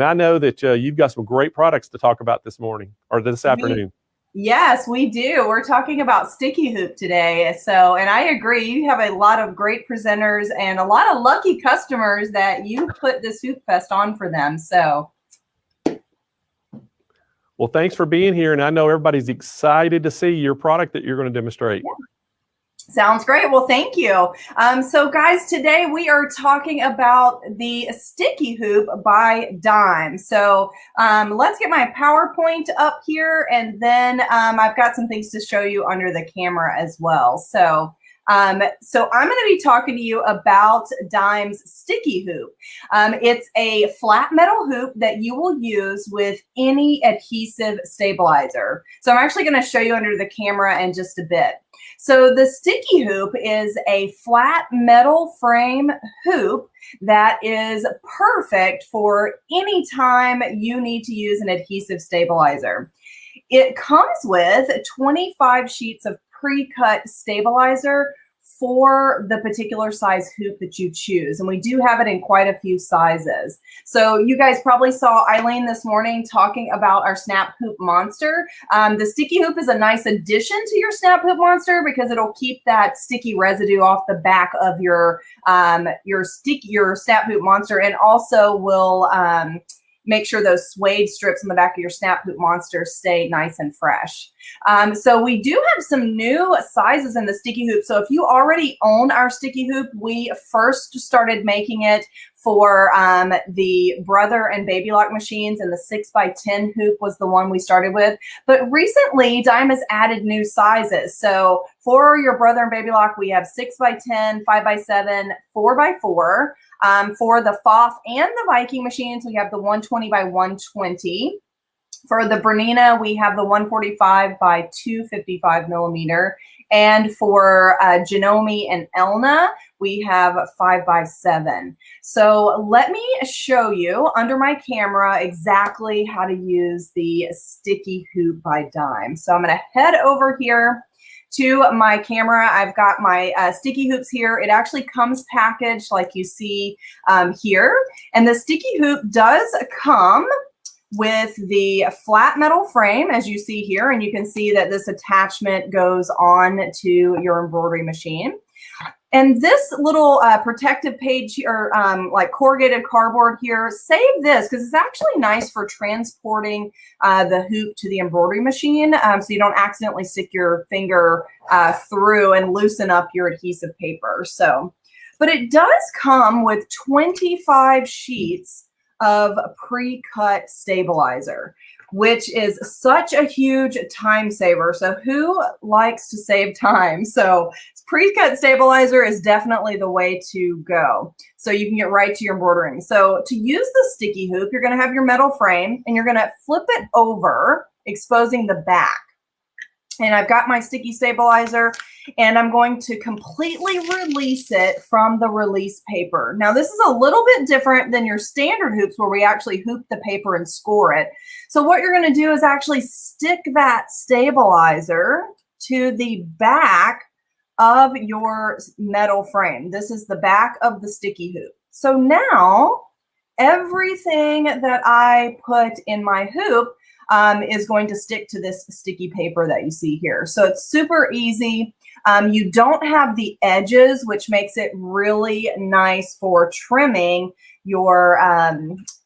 I know that you've got some great products to talk about this morning or this afternoon. Yes, we do. We're talking about sticky hoop today. And I agree. You have a lot of great presenters and a lot of lucky customers that you put this Hoopfest on for them. So. Well, thanks for being here. And I know everybody's excited to see your product that you're going to demonstrate. Yeah. Sounds great. Well, thank you. So guys, today we are talking about the sticky hoop by Dime. So let's get my PowerPoint up here, and then I've got some things to show you under the camera as well. So I'm going to be talking to you about Dime's sticky hoop. It's a flat metal hoop that you will use with any adhesive stabilizer. So I'm actually going to show you under the camera in just a bit. So the sticky hoop is a flat metal frame hoop that is perfect for any time you need to use an adhesive stabilizer. It comes with 25 sheets of pre-cut stabilizer for the particular size hoop that you choose. And we do have it in quite a few sizes. So you guys probably saw Eileen this morning talking about our Snap Hoop Monster. The sticky hoop is a nice addition to your Snap Hoop Monster because it'll keep that sticky residue off the back of your Snap Hoop Monster, and also will make sure those suede strips on the back of your Snap Hoop Monster stay nice and fresh. So we do have some new sizes in the sticky hoop. So if you already own our sticky hoop, we first started making it for the brother and baby lock machines, and the 6x10 hoop was the one we started with. But recently, Dime has added new sizes. So for your brother and baby lock, we have 6x10, 5x7, 4x4. For the FOF and the Viking machines, we have the 120x120. For the Bernina, we have the 145x255 millimeter. And for Janome and Elna, we have 5x7. So let me show you under my camera exactly how to use the sticky hoop by Dime. So I'm going to head over here to my camera. I've got my sticky hoops here. It actually comes packaged like you see here. And the sticky hoop does come with the flat metal frame, as you see here. And you can see that this attachment goes on to your embroidery machine. And this little protective page here, like corrugated cardboard here, save this because it's actually nice for transporting the hoop to the embroidery machine, so you don't accidentally stick your finger through and loosen up your adhesive paper. So, but it does come with 25 sheets of pre-cut stabilizer, which is such a huge time saver. So who likes to save time? So pre-cut stabilizer is definitely the way to go. So you can get right to your embroidering. So to use the sticky hoop, you're going to have your metal frame and you're going to flip it over, exposing the back. And I've got my sticky stabilizer, and I'm going to completely release it from the release paper. Now, this is a little bit different than your standard hoops where we actually hoop the paper and score it. So what you're going to do is actually stick that stabilizer to the back of your metal frame. This is the back of the sticky hoop. So now everything that I put in my hoop is going to stick to this sticky paper that you see here. So it's super easy. You don't have the edges, which makes it really nice for trimming your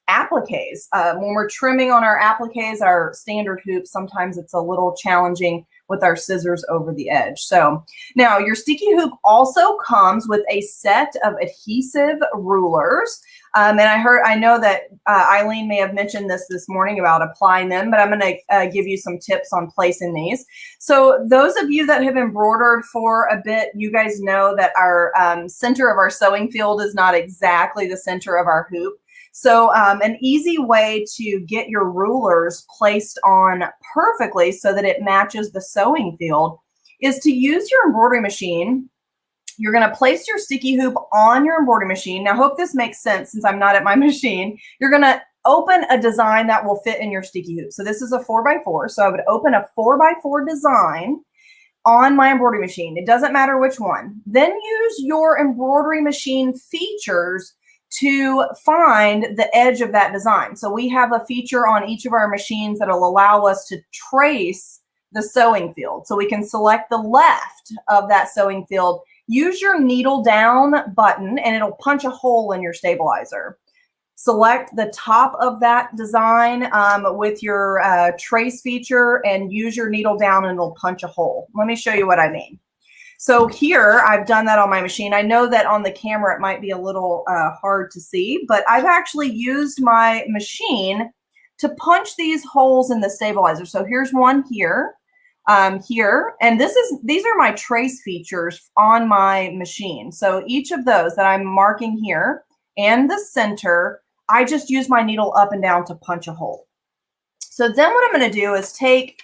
appliques. When we're trimming on our appliques, our standard hoops, sometimes it's a little challenging with our scissors over the edge. So now your sticky hoop also comes with a set of adhesive rulers. And I know that Eileen may have mentioned this morning about applying them, but I'm going to give you some tips on placing these. So those of you that have embroidered for a bit, you guys know that our center of our sewing field is not exactly the center of our hoop. So an easy way to get your rulers placed on perfectly so that it matches the sewing field is to use your embroidery machine. You're going to place your sticky hoop on your embroidery machine. Now, I hope this makes sense since I'm not at my machine. You're going to open a design that will fit in your sticky hoop. So this is a 4x4. So I would open a 4x4 design on my embroidery machine. It doesn't matter which one. Then use your embroidery machine features to find the edge of that design. So we have a feature on each of our machines that will allow us to trace the sewing field. So we can select the left of that sewing field, use your needle down button, and it'll punch a hole in your stabilizer. Select the top of that design with your trace feature and use your needle down and it'll punch a hole. Let me show you what I mean. So here, I've done that on my machine. I know that on the camera it might be a little hard to see, but I've actually used my machine to punch these holes in the stabilizer. So here's one here, and these are my trace features on my machine. So each of those that I'm marking here and the center, I just use my needle up and down to punch a hole. So then what I'm going to do is take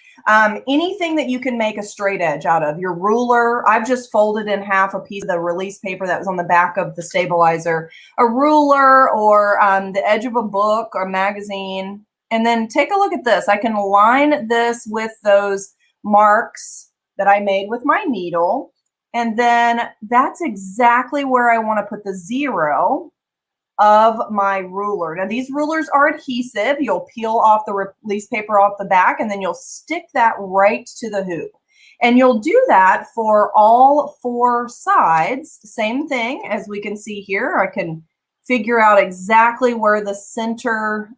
anything that you can make a straight edge out of. Your ruler, I've just folded in half a piece of the release paper that was on the back of the stabilizer, a ruler or the edge of a book or magazine. And then take a look at this. I can align this with those marks that I made with my needle. And then that's exactly where I want to put the 0 of my ruler. Now these rulers are adhesive. You'll peel off the release paper off the back and then you'll stick that right to the hoop. And you'll do that for all 4 sides. Same thing as we can see here. I can figure out exactly where the center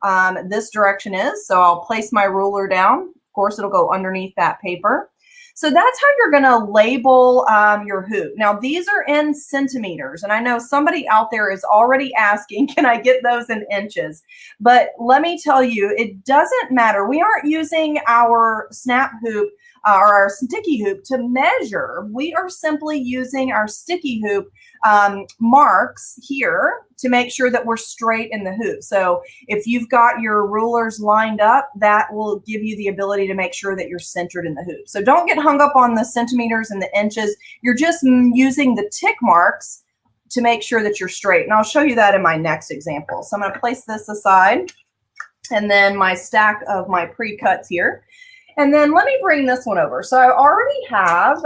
this direction is. So I'll place my ruler down. Of course, it'll go underneath that paper. So that's how you're going to label your hoop. Now, these are in centimeters, and I know somebody out there is already asking, can I get those in inches? But let me tell you, it doesn't matter. We aren't using our snap hoop or our sticky hoop to measure. We are simply using our sticky hoop marks here to make sure that we're straight in the hoop. So if you've got your rulers lined up, that will give you the ability to make sure that you're centered in the hoop. So don't get hung up on the centimeters and the inches. You're just using the tick marks to make sure that you're straight. And I'll show you that in my next example. So I'm going to place this aside and then my stack of my pre-cuts here. And then let me bring this one over. So I already have,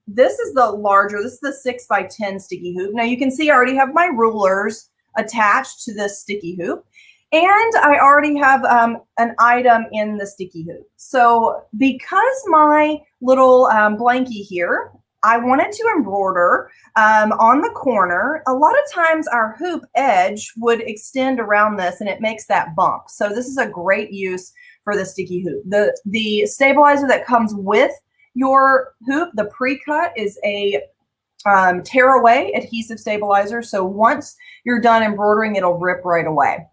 this is the larger, this is the 6x10 sticky hoop. Now you can see I already have my rulers attached to this sticky hoop. And I already have an item in the sticky hoop. So because my little blankie here, I wanted to embroider on the corner. A lot of times our hoop edge would extend around this and it makes that bump. So this is a great use for the sticky hoop. The stabilizer that comes with your hoop, the pre-cut, is a tear-away adhesive stabilizer. So once you're done embroidering, it'll rip right away.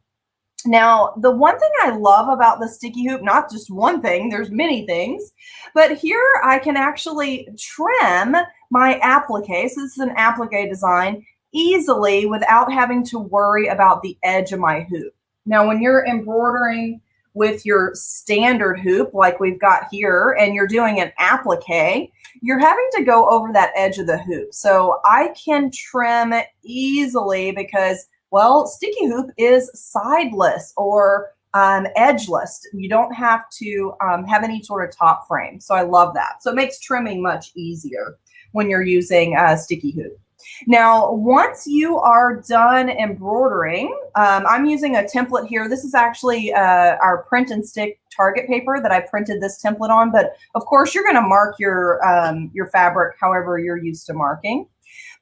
Now, the one thing I love about the sticky hoop, not just one thing, there's many things, but here I can actually trim my applique. So this is an applique design easily without having to worry about the edge of my hoop. Now, when you're embroidering with your standard hoop like we've got here and you're doing an applique, you're having to go over that edge of the hoop. So I can trim easily because, well, sticky hoop is sideless or edgeless. You don't have to have any sort of top frame. So I love that. So it makes trimming much easier when you're using a sticky hoop. Now, once you are done embroidering, I'm using a template here. This is actually our print and stick target paper that I printed this template on. But of course, you're going to mark your fabric however you're used to marking.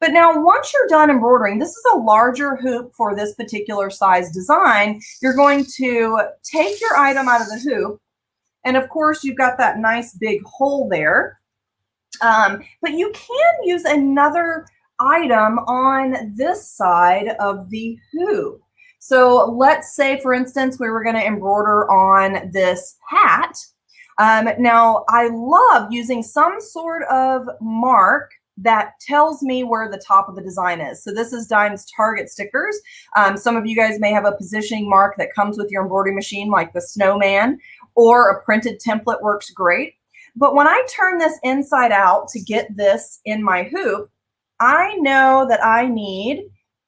But now, once you're done embroidering, this is a larger hoop for this particular size design. You're going to take your item out of the hoop. And of course, you've got that nice big hole there. But you can use another item on this side of the hoop. So let's say, for instance, we were going to embroider on this hat. Now, I love using some sort of mark that tells me where the top of the design is. So this is Dime's target stickers. Some of you guys may have a positioning mark that comes with your embroidery machine, like the snowman, or a printed template works great. But when I turn this inside out to get this in my hoop, I know that I need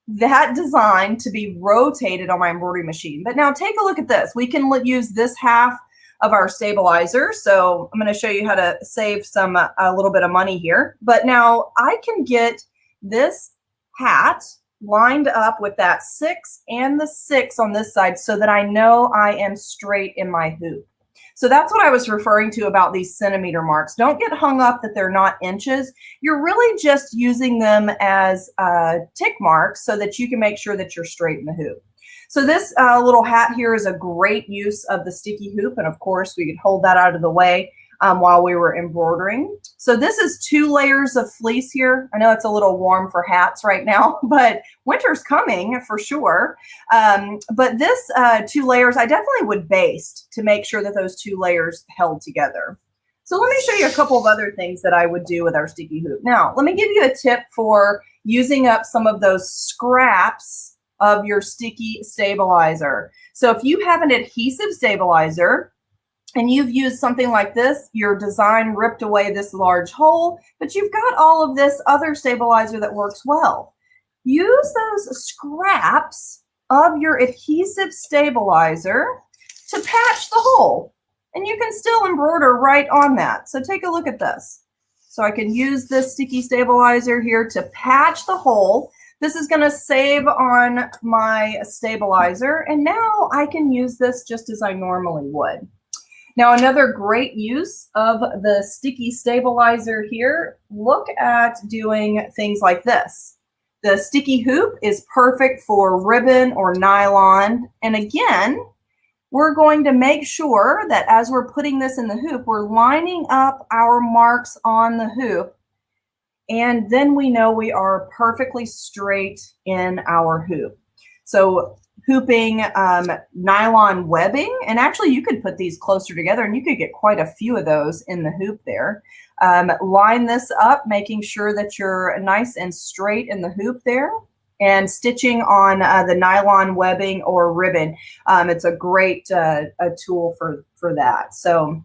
that design to be rotated on my embroidery machine. But now take a look at this. We can use this half of our stabilizer. So I'm going to show you how to save a little bit of money here. But now I can get this hat lined up with that 6 and the 6 on this side so that I know I am straight in my hoop. So that's what I was referring to about these centimeter marks. Don't get hung up that they're not inches. You're really just using them as tick marks so that you can make sure that you're straight in the hoop. So this little hat here is a great use of the sticky hoop. And of course, we could hold that out of the way while we were embroidering. So this is 2 layers of fleece here. I know it's a little warm for hats right now, but winter's coming for sure. But this 2 layers, I definitely would baste to make sure that those 2 layers held together. So let me show you a couple of other things that I would do with our sticky hoop. Now, let me give you a tip for using up some of those scraps of your sticky stabilizer. So if you have an adhesive stabilizer and you've used something like this, your design ripped away this large hole, but you've got all of this other stabilizer that works well. Use those scraps of your adhesive stabilizer to patch the hole, and you can still embroider right on that. So take a look at this. So I can use this sticky stabilizer here to patch the hole. This is going to save on my stabilizer, and now I can use this just as I normally would. Now, another great use of the sticky stabilizer here, look at doing things like this. The sticky hoop is perfect for ribbon or nylon, and again, we're going to make sure that as we're putting this in the hoop, we're lining up our marks on the hoop. And then we know we are perfectly straight in our hoop. So hooping nylon webbing, and actually you could put these closer together and you could get quite a few of those in the hoop there. Line this up, making sure that you're nice and straight in the hoop there, and stitching on the nylon webbing or ribbon. It's a great a tool for that. So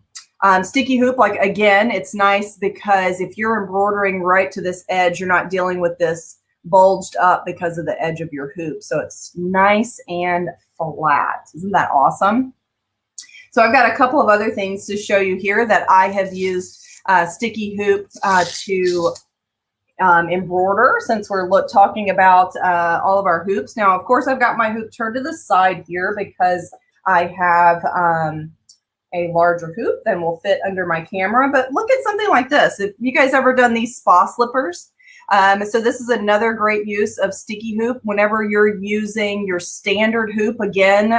sticky hoop, like again, it's nice because if you're embroidering right to this edge, you're not dealing with this bulged up because of the edge of your hoop. So it's nice and flat. Isn't that awesome? So I've got a couple of other things to show you here that I have used sticky hoop to embroider, since we're talking about all of our hoops. Now, of course, I've got my hoop turned to the side here because I have a larger hoop than will fit under my camera. But look at something like this. If you guys ever done these spa slippers, so this is another great use of sticky hoop. Whenever you're using your standard hoop, again,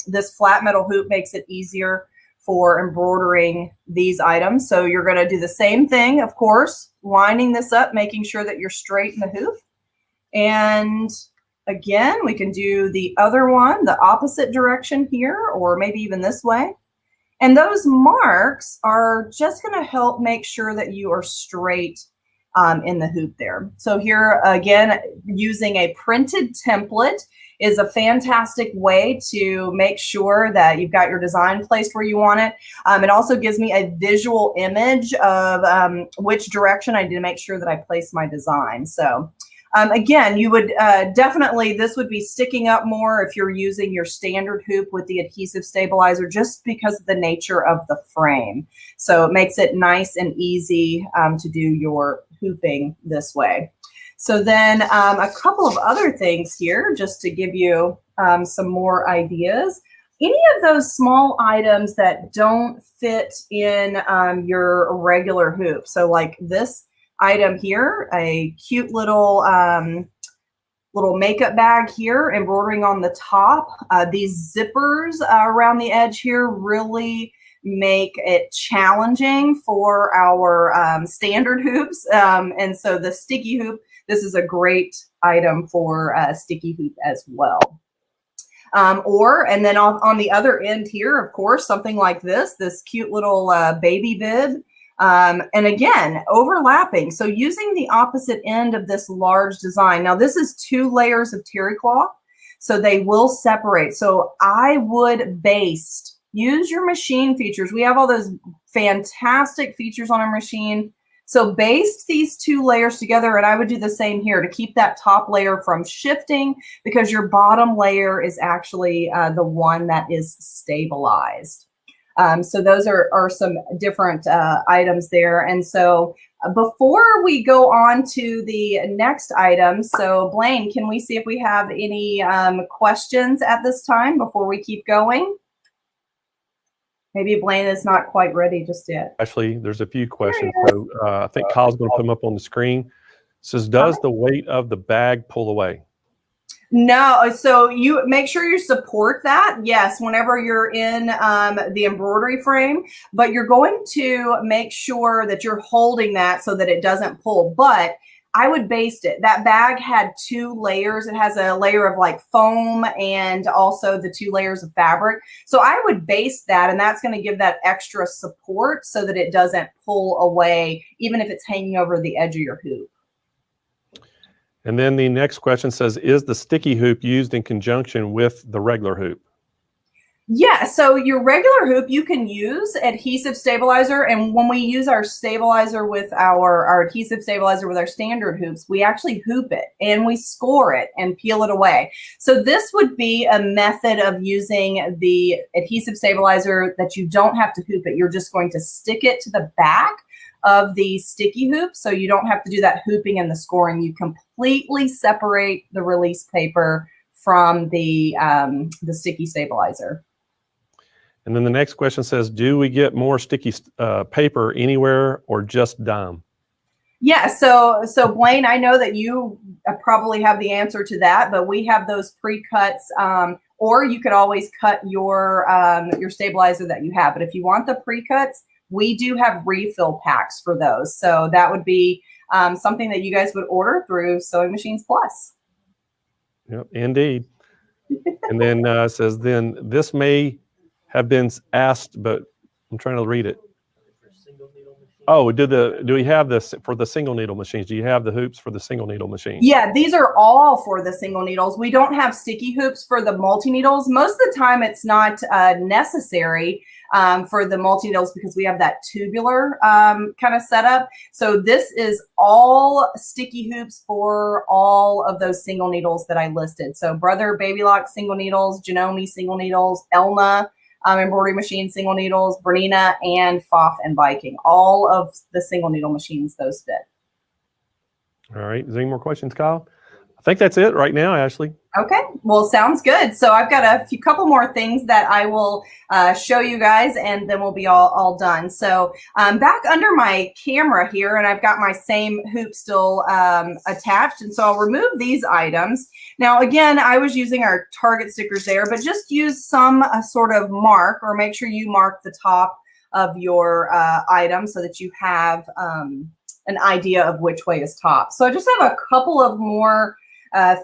this flat metal hoop makes it easier for embroidering these items. So you're going to do the same thing, of course, lining this up, making sure that you're straight in the hoop. And again, we can do the other one, the opposite direction here, or maybe even this way. And those marks are just going to help make sure that you are straight in the hoop there. So here again, using a printed template is a fantastic way to make sure that you've got your design placed where you want it. It also gives me a visual image of which direction I need to make sure that I place my design. So again, you would definitely, this would be sticking up more if you're using your standard hoop with the adhesive stabilizer, just because of the nature of the frame. So it makes it nice and easy to do your hooping this way. So then a couple of other things here, just to give you some more ideas. Any of those small items that don't fit in your regular hoop. So like this item here, a cute little makeup bag here, embroidering on the top. These zippers around the edge here really make it challenging for our standard hoops. And so the sticky hoop, this is a great item for sticky hoop as well. And then on the other end here, of course, something like this cute little baby bib. And again, overlapping. So using the opposite end of this large design. Now this is 2 layers of terry cloth, so they will separate. So I would baste, use your machine features. We have all those fantastic features on our machine. So baste these 2 layers together, and I would do the same here to keep that top layer from shifting, because your bottom layer is actually the one that is stabilized. So those are some different items there. And so before we go on to the next item, so Blaine, can we see if we have any questions at this time before we keep going? Maybe Blaine is not quite ready just yet. Actually, there's a few questions. So I think Kyle's going to put them up on the screen. It says, does the weight of the bag pull away? No, so you make sure you support that. Yes, whenever you're in the embroidery frame, but you're going to make sure that you're holding that so that it doesn't pull. But I would baste it. That bag had 2 layers. It has a layer of like foam and also the 2 layers of fabric. So I would baste that, and that's going to give that extra support so that it doesn't pull away, even if it's hanging over the edge of your hoop. And then the next question says, is the sticky hoop used in conjunction with the regular hoop? Yeah, so your regular hoop, you can use adhesive stabilizer. And when we use our stabilizer with our adhesive stabilizer with our standard hoops, we actually hoop it and we score it and peel it away. So this would be a method of using the adhesive stabilizer that you don't have to hoop it. You're just going to stick it to the back of the sticky hoop, so you don't have to do that hooping and the scoring. You completely separate the release paper from the sticky stabilizer. And then the next question says, do we get more sticky paper anywhere or just Dime? Yeah, so Blaine, I know that you probably have the answer to that, but we have those pre-cuts, or you could always cut your stabilizer that you have. But if you want the pre-cuts, we do have refill packs for those. So that would be something that you guys would order through Sewing Machines Plus. Yep, indeed. And then it says, then this may have been asked, but I'm trying to read it. Oh, do we have this for the single needle machines? Do you have the hoops for the single needle machines? Yeah, these are all for the single needles. We don't have sticky hoops for the multi needles. Most of the time it's not necessary for the multi needles because we have that tubular kind of setup. So this is all sticky hoops for all of those single needles that I listed. So Brother Baby Lock single needles, 𝐏𝐫𝐞𝐬𝐞𝐬𝐿NA embroidery machine single needles, Bernina, and 𝐓𝐷 and Viking. All of the single needle machines, those fit. All right. Is there any more questions, Kyle? I think that's it right now, Ashley. Okay. Well, sounds good. So I've got a couple more things that I will show you guys, and then we'll be all done. So back under my camera here, and I've got my same hoop still attached. And so I'll remove these items. Now, again, I was using our Target stickers there, but just use some sort of mark, or make sure you mark the top of your item so that you have an idea of which way is top. So I just have a couple of more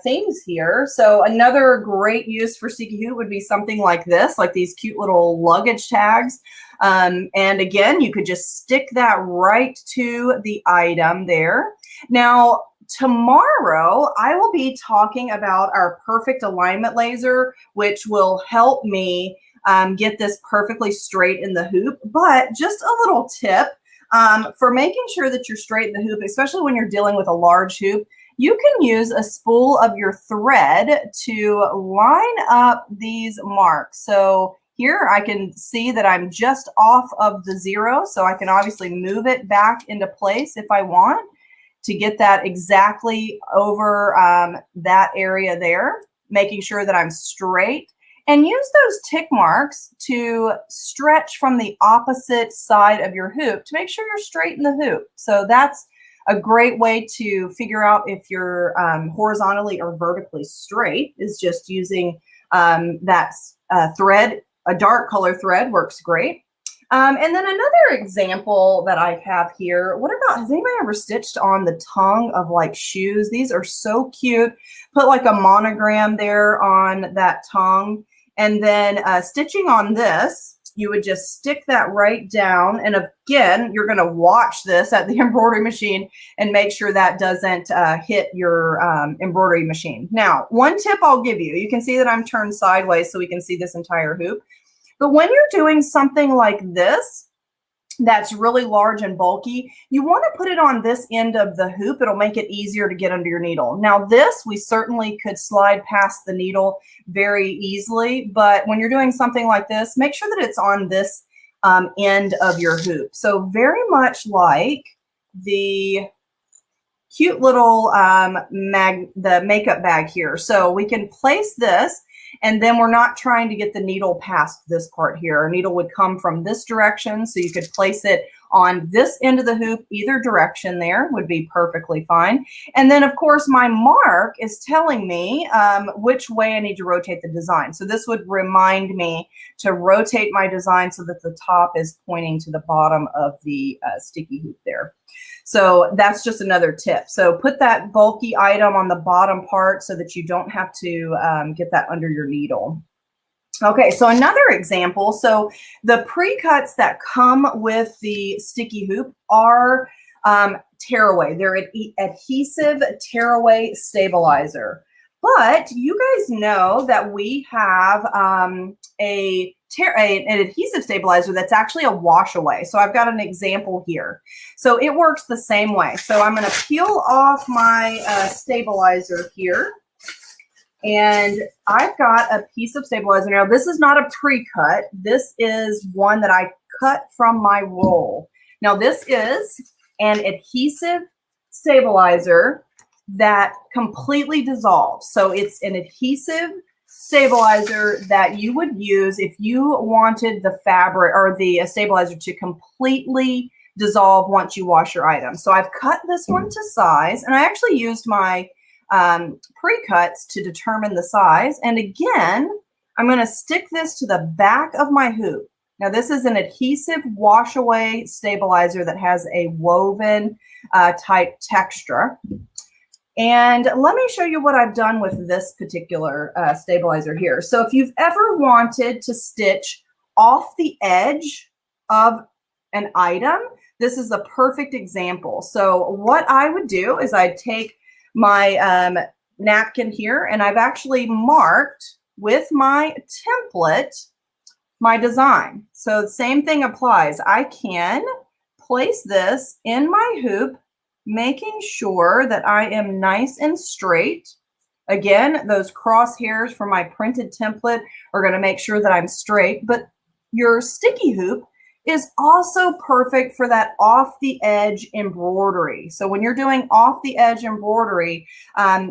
things here. So another great use for sticky hoop would be something like this, like these cute little luggage tags. And again, you could just stick that right to the item there. Now, tomorrow, I will be talking about our perfect alignment laser, which will help me get this perfectly straight in the hoop. But just a little tip for making sure that you're straight in the hoop, especially when you're dealing with a large hoop, you can use a spool of your thread to line up these marks. So here I can see that I'm just off of the 0, so I can obviously move it back into place if I want to get that exactly over that area there, making sure that I'm straight. And use those tick marks to stretch from the opposite side of your hoop to make sure you're straight in the hoop. So that's a great way to figure out if you're horizontally or vertically straight, is just using that thread. A dark color thread works great. And then another example that I have here, what about, has anybody ever stitched on the tongue of like shoes? These are so cute. Put like a monogram there on that tongue. And then stitching on this, you would just stick that right down. And again, you're going to watch this at the embroidery machine and make sure that doesn't hit your embroidery machine. Now, one tip I'll give you, you can see that I'm turned sideways so we can see this entire hoop. But when you're doing something like this, that's really large and bulky, you want to put it on this end of the hoop. It'll make it easier to get under your needle. Now this, we certainly could slide past the needle very easily, but when you're doing something like this, make sure that it's on this end of your hoop. So very much like the cute little the makeup bag here. So we can place this, and then we're not trying to get the needle past this part here. Our needle would come from this direction, so you could place it on this end of the hoop. Either direction there would be perfectly fine. And then, of course, my mark is telling me which way I need to rotate the design. So this would remind me to rotate my design so that the top is pointing to the bottom of the sticky hoop there. So that's just another tip. So put that bulky item on the bottom part so that you don't have to get that under your needle. Okay, so another example. So the pre-cuts that come with the sticky hoop are tearaway. They're an adhesive tearaway stabilizer. But you guys know that we have an adhesive stabilizer that's actually a wash away. So I've got an example here. So it works the same way. So I'm going to peel off my stabilizer here. And I've got a piece of stabilizer. Now, this is not a pre-cut. This is one that I cut from my roll. Now, this is an adhesive stabilizer that completely dissolves. So it's an adhesive stabilizer that you would use if you wanted the fabric or the stabilizer to completely dissolve once you wash your item. So I've cut this one to size, and I actually used my pre-cuts to determine the size. And again, I'm going to stick this to the back of my hoop. Now, this is an adhesive wash away stabilizer that has a woven type texture. And let me show you what I've done with this particular stabilizer here. So if you've ever wanted to stitch off the edge of an item, this is a perfect example. So what I would do is I'd take my napkin here, and I've actually marked with my template my design. So the same thing applies. I can place this in my hoop, making sure that I am nice and straight. Again, those crosshairs for my printed template are going to make sure that I'm straight, but your sticky hoop is also perfect for that off the edge embroidery. So when you're doing off the edge embroidery,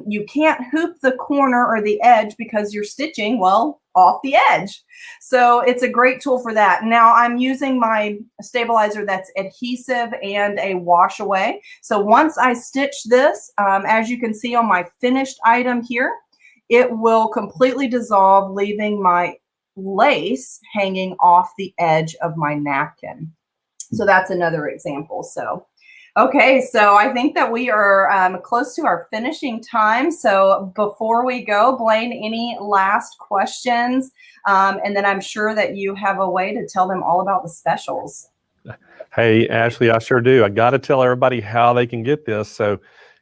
you can't hoop the corner or the edge because you're stitching, well, off the edge. So it's a great tool for that. Now I'm using my stabilizer that's adhesive and a wash away. So once I stitch this, as you can see on my finished item here, it will completely dissolve, leaving my lace hanging off the edge of my napkin. So that's another example. So, okay, so I think that we are close to our finishing time. So before we go, Blaine, any last questions? And then I'm sure that you have a way to tell them all about the specials. Hey, Ashley, I sure do. I got to tell everybody how they can get this. So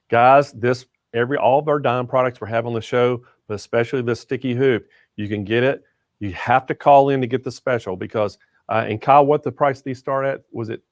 guys, all of our dime products we're having on the show, but especially the sticky hoop, you can get it. You have to call in to get the special because, and Kyle, what the price these start at? Was it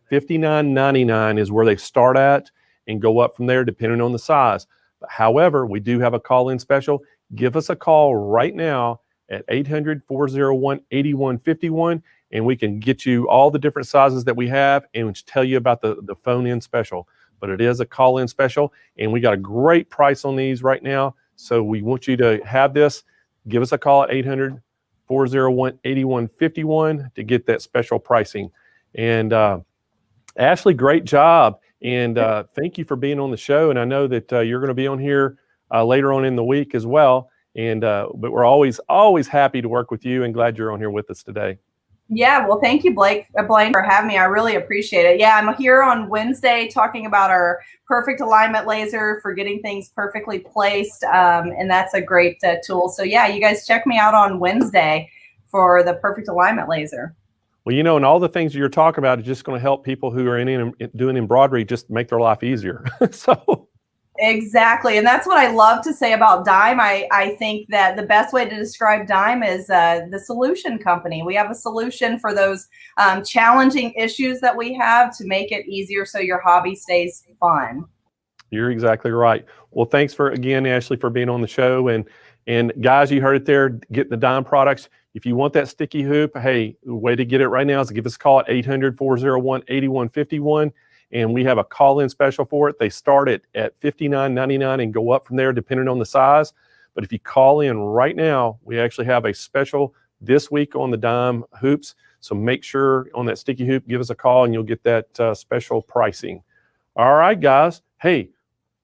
$59.99 is where they start at and go up from there depending on the size. But however, we do have a call-in special. Give us a call right now at 800-401-8151, and we can get you all the different sizes that we have and tell you about the phone-in special. But it is a call-in special, and we got a great price on these right now. So we want you to have this. Give us a call at 800-401-8151 to get that special pricing. And Ashley, great job. And thank you for being on the show. And I know that you're going to be on here later on in the week as well. And but we're always happy to work with you and glad you're on here with us today. Yeah, well, thank you, Blaine, for having me. I really appreciate it. Yeah, I'm here on Wednesday talking about our perfect alignment laser for getting things perfectly placed. And that's a great tool. So yeah, you guys check me out on Wednesday for the perfect alignment laser. Well, you know, and all the things you're talking about is just going to help people who are doing embroidery just make their life easier. So. Exactly. And that's what I love to say about Dime. I think that the best way to describe Dime is the solution company. We have a solution for those challenging issues that we have to make it easier so your hobby stays fun. You're exactly right. Well, thanks again, Ashley, for being on the show. And guys, you heard it there, get the Dime products. If you want that sticky hoop, hey, the way to get it right now is to give us a call at 800-401-8151. And we have a call-in special for it. They start at $59.99 and go up from there depending on the size. But if you call in right now, we actually have a special this week on the Dime hoops. So make sure on that sticky hoop, give us a call and you'll get that special pricing. All right, guys. Hey,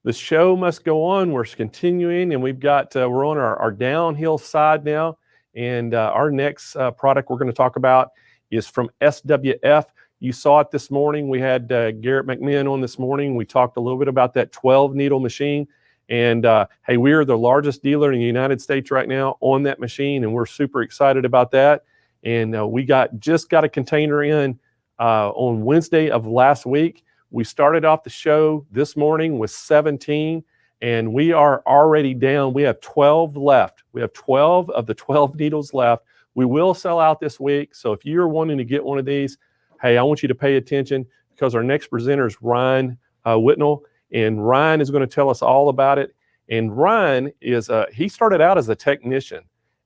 the show must go on. We're continuing, and we've got we're on our downhill side now. And our next product we're going to talk about is from SWF. You saw it this morning. We had Garrett McMinn on this morning. We talked a little bit about that 12 needle machine. And hey, we are the largest dealer in the United States right now on that machine, and we're super excited about that. And we just got a container in on Wednesday of last week. We started off the show this morning with 17, and we are already down. We have 12 left. We have 12 of the 12 needles left. We will sell out this week. So if you're wanting to get one of these, hey, I want you to pay attention because our next presenter is Ryan 𝐓𝐢𝐦𝐞, and Ryan is going to tell us all about it. And Ryan he started out as a technician,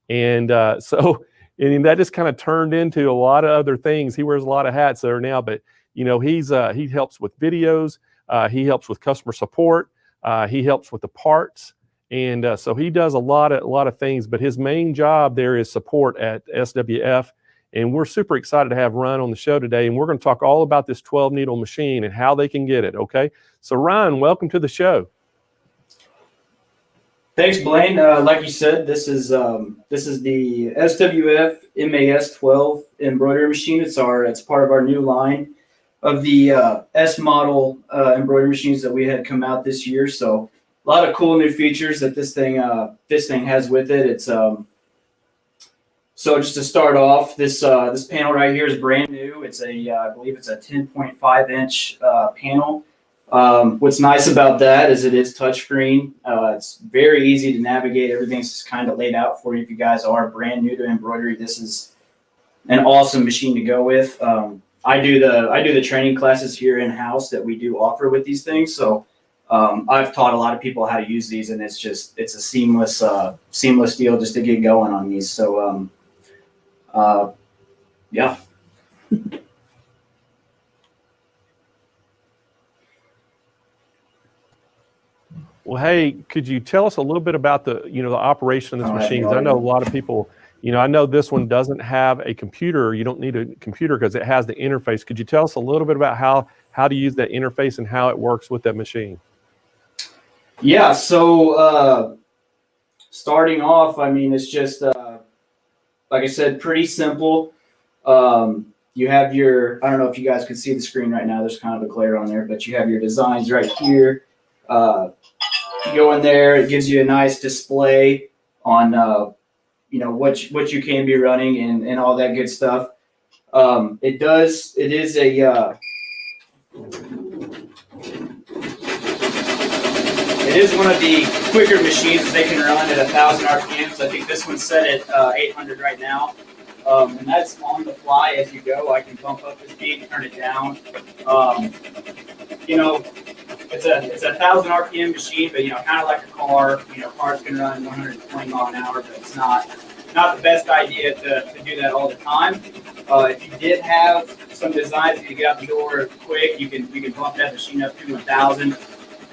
and so that just kind of turned into a lot of other things. He wears a lot of hats there now, but you know, he helps with videos, he helps with customer support, he helps with the parts, and so he does a lot of things. But his main job there is support at SWF. And we're super excited to have Ryan on the show today. And we're going to talk all about this 12 needle machine and how they can get it. Okay. So Ryan, welcome to the show. Thanks, Blaine. Like you said, this is the SWF MAS-12 embroidery machine. It's part of our new line of the S model embroidery machines that we had come out this year. So a lot of cool new features that this thing has with it. It's so just to start off, this panel right here is brand new. It's I believe it's a 10.5 inch panel. What's nice about that is it is touchscreen. It's very easy to navigate. Everything's just kind of laid out for you. If you guys are brand new to embroidery, this is an awesome machine to go with. I do the training classes here in house that we do offer with these things. So I've taught a lot of people how to use these, and it's a seamless deal just to get going on these. So yeah. Well, hey, could you tell us a little bit about the operation of this machine? I know a lot of people, I know this one doesn't have a computer. You don't need a computer because it has the interface. Could you tell us a little bit about how to use that interface and how it works with that machine? Yeah, so starting off, I mean, it's just, like I said, pretty simple. You have I don't know if you guys can see the screen right now, there's kind of a glare on there, but you have your designs right here. You go in there, it gives you a nice display on, what you can be running and all that good stuff. It is one of the quicker machines. They can run at 1,000 RPMs. I think this one's set at 800 right now. And that's on the fly as you go. I can bump up the speed and turn it down. It's a 1,000 RPM machine, but kind of like a car. Cars can run 120 mile an hour, but it's not the best idea to do that all the time. If you did have some designs that you get out the door quick, you can bump that machine up to 1,000,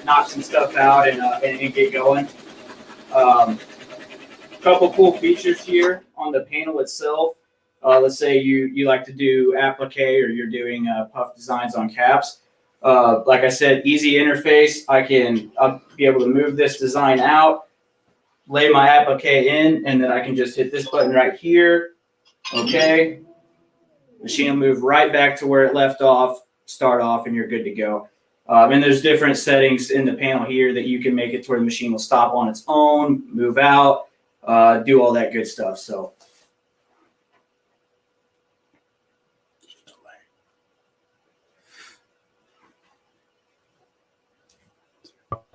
knock some stuff out, and get going. Couple cool features here on the panel itself. Let's say you like to do applique or you're doing puff designs on caps. Like I said, easy interface. I'll be able to move this design out, lay my applique in, and then I can just hit this button right here. Okay. Machine will move right back to where it left off, start off, and you're good to go. And there's different settings in the panel here that you can make it to where the machine will stop on its own, move out, do all that good stuff. So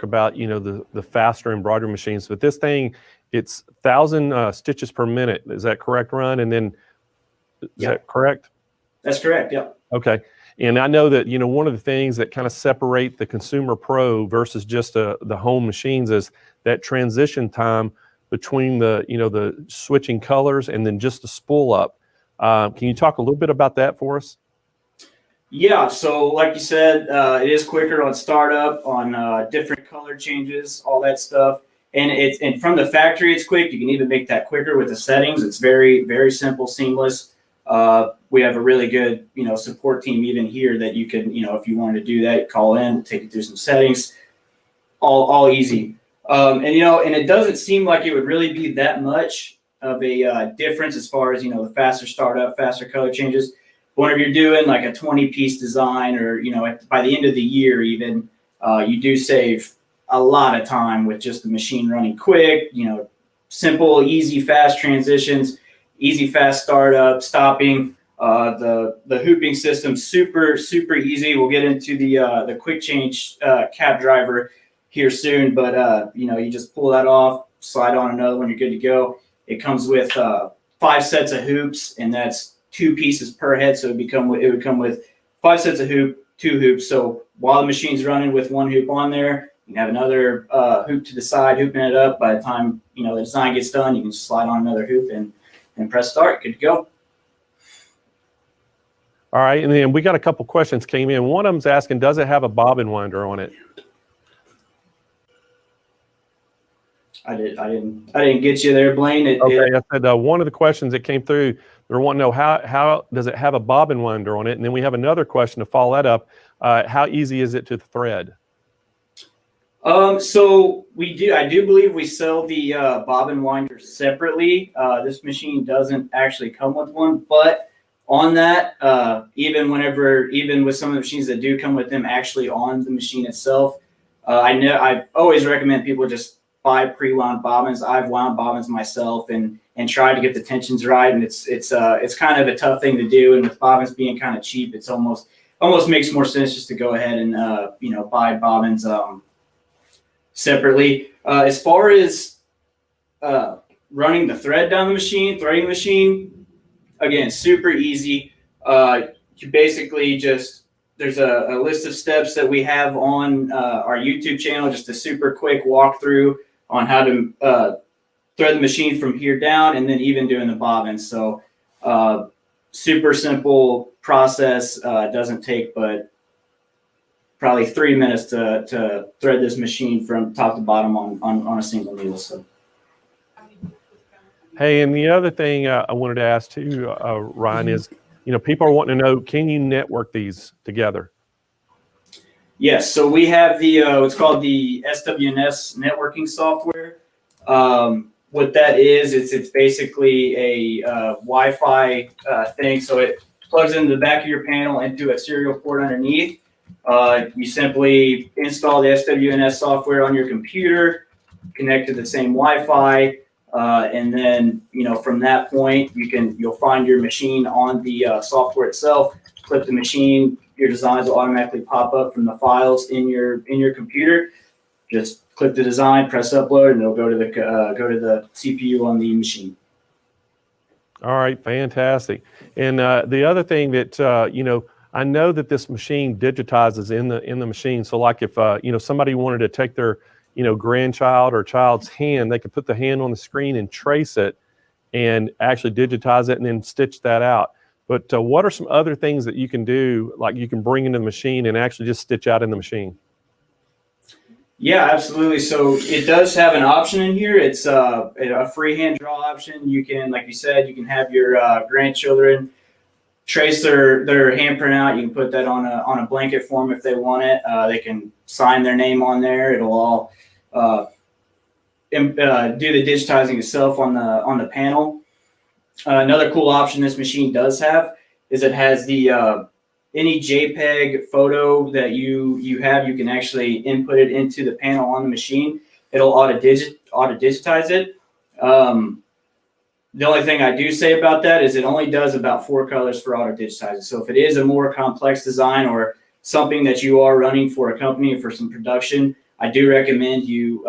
about, you know, the faster embroidery machines, but this thing, it's 1,000 stitches per minute. Is that correct, Ron? And then, is that correct? That's correct. Yeah. Okay. And I know that, you know, one of the things that kind of separate the consumer pro versus just the home machines is that transition time between the, you know, the switching colors and then just the spool up. Can you talk a little bit about that for us? Yeah, so like you said, it is quicker on startup, on different color changes, all that stuff. And from the factory, it's quick. You can even make that quicker with the settings. It's very, very simple, seamless. We have a really good, you know, support team even here that you can, you know, if you wanted to do that, call in, take you through some settings, all easy. And, you know, and it doesn't seem like it would really be that much of a difference as far as, you know, the faster startup, faster color changes. Whenever you're doing like a 20-piece design or, you know, by the end of the year even, you do save a lot of time with just the machine running quick, you know, simple, easy, fast transitions, easy, fast startup, stopping. The hooping system, super, super easy. We'll get into the quick change cap driver here soon, but, you know, you just pull that off, slide on another one, you're good to go. It comes with 5 sets of hoops, and that's 2 pieces per head. So it would come with 5 sets of 2 hoops. So while the machine's running with 1 hoop on there, you can have another hoop to the side, hooping it up. By the time, you know, the design gets done, you can just slide on another hoop and press start. Good to go. All right, and then we got a couple questions came in. One of them's asking, does it have a bobbin winder on it? I didn't get you there, Blaine. I said one of the questions that came through, they wanting to know how does it have a bobbin winder on it, and then we have another question to follow that up. How easy is it to thread? So I do believe we sell the bobbin winder separately. This machine doesn't actually come with one, but on that, even with some of the machines that do come with them actually on the machine itself, I always recommend people just buy pre-wound bobbins. I've wound bobbins myself and tried to get the tensions right, and it's kind of a tough thing to do. And with bobbins being kind of cheap, it's almost makes more sense just to go ahead and you know, buy bobbins separately. As far as running the thread down the machine, threading the machine, again, super easy. You basically just, there's a list of steps that we have on our YouTube channel, just a super quick walkthrough on how to thread the machine from here down, and then even doing the bobbins. So super simple process. Doesn't take but probably 3 minutes to thread this machine from top to bottom on a single needle. So. Hey, and the other thing I wanted to ask too, Ryan, is, you know, people are wanting to know, can you network these together? Yes, so we have the what's called the SWNS networking software. What that is, it's basically a Wi-Fi thing. So it plugs into the back of your panel into a serial port underneath. You simply install the SWNS software on your computer, connect to the same Wi-Fi, and then, you know, from that point you'll find your machine on the software itself. Click the machine, your designs will automatically pop up from the files in your computer. Just click the design, press upload, and it'll go to the CPU on the machine. All right, fantastic. And the other thing that you know, I know that this machine digitizes in the machine. So like if you know, somebody wanted to take their, you know, grandchild or child's hand, they could put the hand on the screen and trace it and actually digitize it and then stitch that out. But what are some other things that you can do, like you can bring into the machine and actually just stitch out in the machine? Yeah, absolutely. So it does have an option in here. It's a freehand draw option. You can, like you said, you can have your grandchildren trace their handprint out. You can put that on a blanket form if they want it. They can sign their name on there. It'll all do the digitizing itself on the panel. Another cool option this machine does have is it has the any JPEG photo that you have, you can actually input it into the panel on the machine. It'll auto digitize it. The only thing I do say about that is it only does about 4 colors for auto digitizing. So if it is a more complex design or something that you are running for a company for some production, I do recommend you,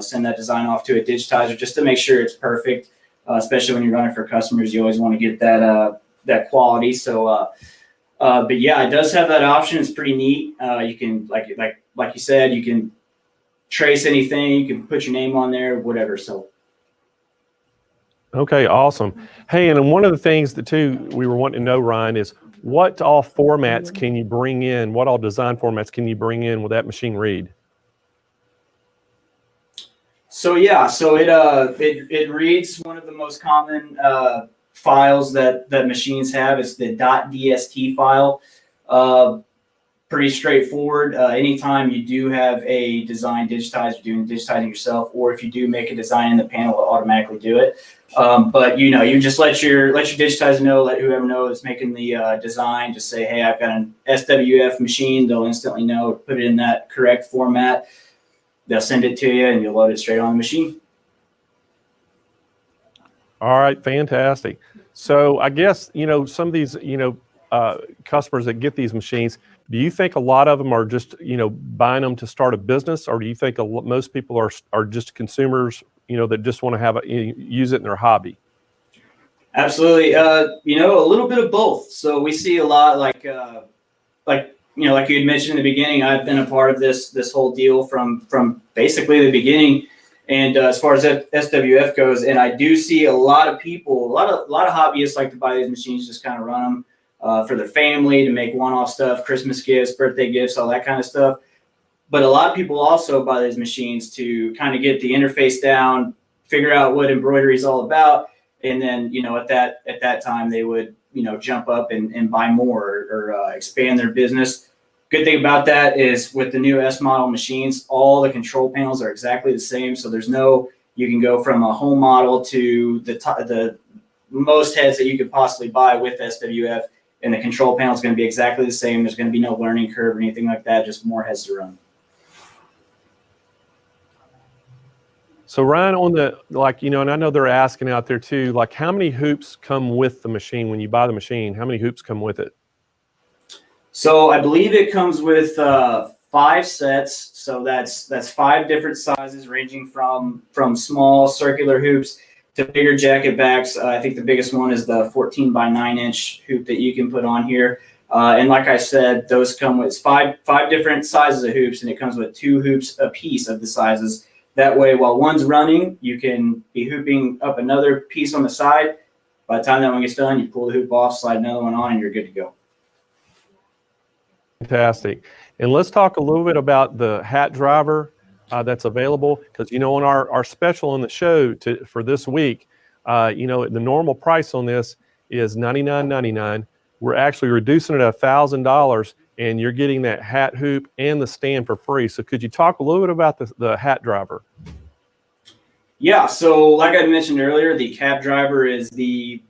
send that design off to a digitizer just to make sure it's perfect, especially when you're running for customers. You always want to get that quality. So, but yeah, it does have that option. It's pretty neat. You can, like you said, you can trace anything. You can put your name on there, whatever. So. Okay, awesome. Hey, and one of the things that too we were wanting to know, Ryan, is what all formats can you bring in? What all design formats can you bring in with that machine read? So yeah, so it reads one of the most common files that machines have. It's the .dst file. Pretty straightforward. Anytime you do have a design digitized, you're doing digitizing yourself, or if you do make a design in the panel, it'll automatically do it. But you just let your digitizer know, let whoever knows making the design, just say, hey, I've got an SWF machine. They'll instantly know, put it in that correct format. They'll send it to you and you'll load it straight on the machine. All right, fantastic. So I guess, some of these, customers that get these machines, do you think a lot of them are just, buying them to start a business, or do you think most people are just consumers, that just want to use it in their hobby? Absolutely. A little bit of both. So we see a lot like you had mentioned in the beginning, I've been a part of this whole deal from basically the beginning. And as far as SWF goes, and I do see a lot of people, a lot of hobbyists like to buy these machines, just kind of run them for their family, to make one-off stuff, Christmas gifts, birthday gifts, all that kind of stuff. But a lot of people also buy these machines to kind of get the interface down, figure out what embroidery is all about, and then at that time they would jump up and buy more or expand their business. Good thing about that is with the new S model machines, all the control panels are exactly the same. So you can go from a home model to the most heads that you could possibly buy with SWF, and the control panel is going to be exactly the same. There's going to be no learning curve or anything like that, just more heads to run. So Ryan, and I know they're asking out there too, like how many hoops come with the machine when you buy the machine? How many hoops come with it? So I believe it comes with 5 sets. So that's 5 different sizes, ranging from small circular hoops to bigger jacket backs. I think the biggest one is the 14 by 9 inch hoop that you can put on here. And like I said, those come with five different sizes of hoops, and it comes with 2 hoops a piece of the sizes. That way, while one's running, you can be hooping up another piece on the side. By the time that one gets done, you pull the hoop off, slide another one on, and you're good to go. Fantastic. And let's talk a little bit about the hat driver that's available, because on our special on the show for this week, the normal price on this is $99.99. We're actually reducing it to $1,000, and you're getting that hat hoop and the stand for free. So could you talk a little bit about the hat driver? Yeah, so like I mentioned earlier, the cap driver is the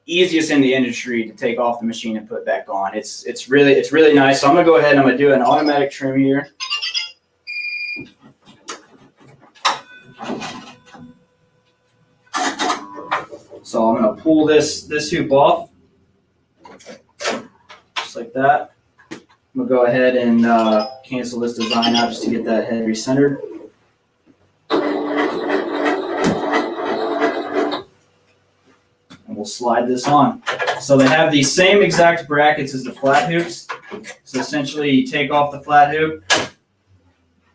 easiest in the industry to take off the machine and put back on. It's really nice. So I'm gonna go ahead and I'm gonna do an automatic trim here. So I'm gonna pull this hoop off, just like that. I'm gonna go ahead and cancel this design out just to get that head recentered. We'll slide this on. So they have the same exact brackets as the flat hoops. So essentially you take off the flat hoop,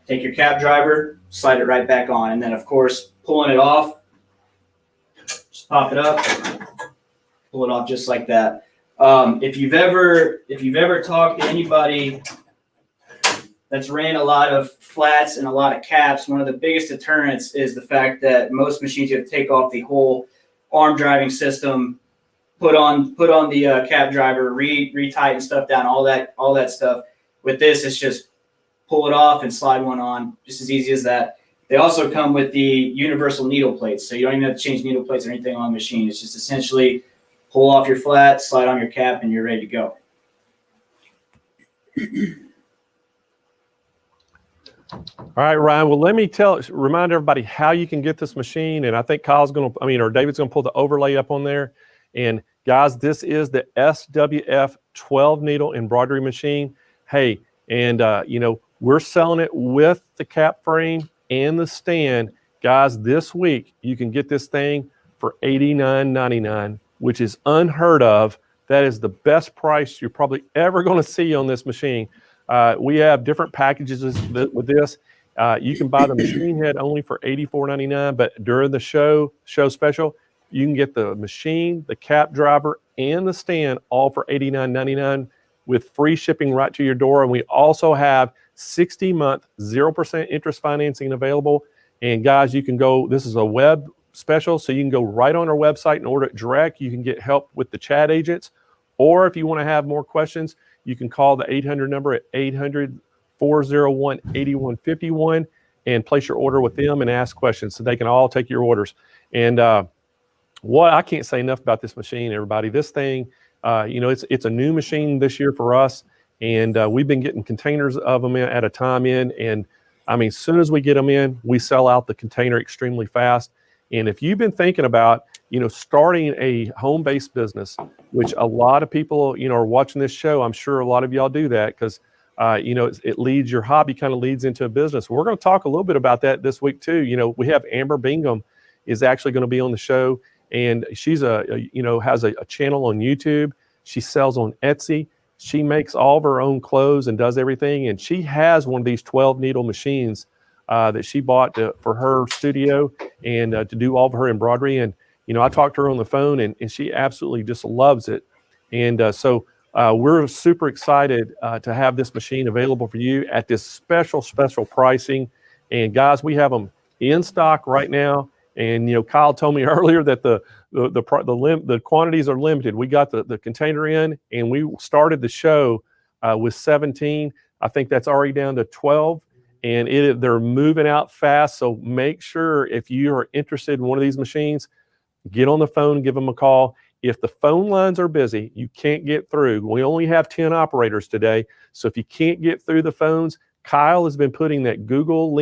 take your cap driver, slide it right back on. And then of course, pulling it off, just pop it up, pull it off just like that. If you've ever talked to anybody that's ran a lot of flats and a lot of caps, one of the biggest deterrents is the fact that most machines you have to take off the whole arm driving system, put on the cap driver, retighten stuff down, all that stuff. With this, it's just pull it off and slide one on, just as easy as that. They also come with the universal needle plates, so you don't even have to change needle plates or anything on the machine. It's just essentially pull off your flat, slide on your cap, and you're ready to go. All right, Ryan. Well, let me remind everybody how you can get this machine, and I think David's going to pull the overlay up on there. And guys, this is the SWF 12 needle embroidery machine. Hey, and We're selling it with the cap frame and the stand. Guys, this week, you can get this thing for $89.99, which is unheard of. That is the best price you're probably ever going to see on this machine. We have different packages with this. You can buy the machine head only for $84.99, but during the show special, you can get the machine, the cap driver, and the stand all for $89.99 with free shipping right to your door. And we also have 60-month 0% interest financing available. And guys, you can go, this is a web special, so you can go right on our website and order it direct. You can get help with the chat agents, or if you want to have more questions, you can call the 800 number at 800-401-8151 and place your order with them and ask questions so they can all take your orders. And I can't say enough about this machine, everybody. This thing, it's a new machine this year for us, and we've been getting containers of them at a time and I mean, as soon as we get them in, we sell out the container extremely fast. And if you've been thinking about, starting a home-based business, which a lot of people, are watching this show, I'm sure a lot of y'all do that because, it leads, your hobby kind of leads into a business. We're going to talk a little bit about that this week too. We have Amber Bingham is actually going to be on the show, and she's has a channel on YouTube. She sells on Etsy. She makes all of her own clothes and does everything. And she has one of these 12 needle machines that she bought for her studio and to do all of her embroidery. And, I talked to her on the phone and she absolutely just loves it. And so we're super excited to have this machine available for you at this special pricing. And guys, we have them in stock right now. And, Kyle told me earlier that the quantities are limited. We got the container in, and we started the show with 17. I think that's already down to 12, and they're moving out fast. So make sure if you are interested in one of these machines, get on the phone, give them a call. If the phone lines are busy, you can't get through. We only have 10 operators today. So if you can't get through the phones, Kyle has been putting that Google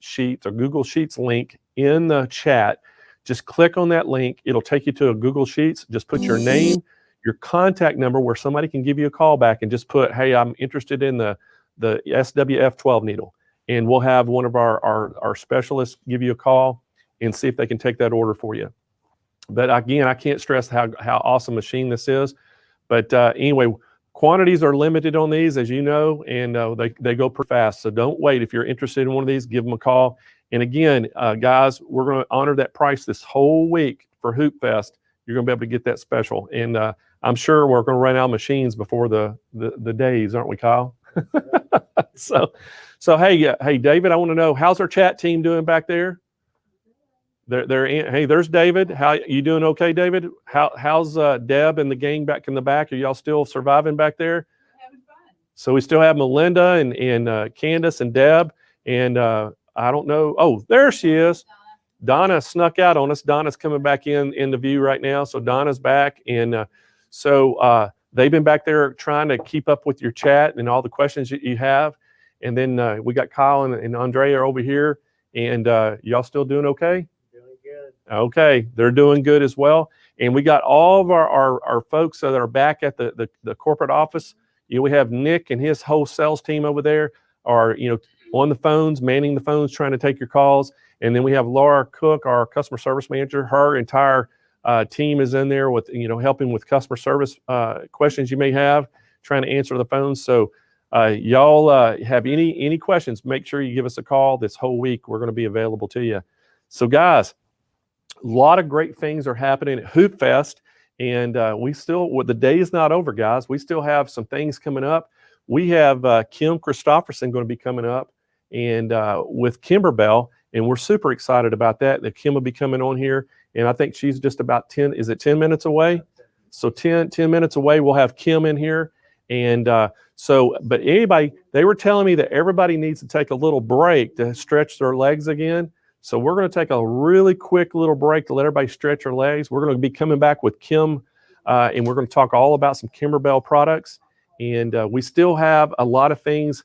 Sheets link in the chat. Just click on that link. It'll take you to a Google Sheets. Just put your name, your contact number where somebody can give you a call back, and just put, hey, I'm interested in the SWF 12 needle. And we'll have one of our specialists give you a call and see if they can take that order for you. But again, I can't stress how awesome machine this is. But anyway, quantities are limited on these, as you know, and they go pretty fast. So don't wait. If you're interested in one of these, give them a call. And again, guys, we're going to honor that price this whole week for Hoopfest. You're going to be able to get that special. And I'm sure we're going to run out of machines before the days, aren't we, Kyle? So hey, David, I want to know, how's our chat team doing back there? Hey, there's David. How you doing? Okay, David. How's Deb and the gang back in the back? Are y'all still surviving back there? Having fun. So we still have Melinda and Candace and Deb and I don't know. Oh, there she is. Donna snuck out on us. Donna's coming back in the view right now. So Donna's back, and so they've been back there trying to keep up with your chat and all the questions that you have. And then we got Kyle and Andrea over here, and y'all still doing okay? Okay, they're doing good as well. And we got all of our folks that are back at the corporate office. We have Nick and his whole sales team over there are, on the phones, manning the phones, trying to take your calls. And then we have Laura Cook, our customer service manager. Her entire team is in there with, helping with customer service questions you may have, trying to answer the phones. So y'all have any questions, make sure you give us a call this whole week. We're going to be available to you. So guys, a lot of great things are happening at Hoopfest, and the day is not over, guys. We still have some things coming up. We have Kim Christopherson going to be coming up, and with Kimberbell, and we're super excited about that Kim will be coming on here, and I think she's just about 10 minutes away? So 10 minutes away, we'll have Kim in here. And but anybody, they were telling me that everybody needs to take a little break to stretch their legs again. So we're going to take a really quick little break to let everybody stretch their legs. We're going to be coming back with Kim, and we're going to talk all about some Kimberbell products. And we still have a lot of things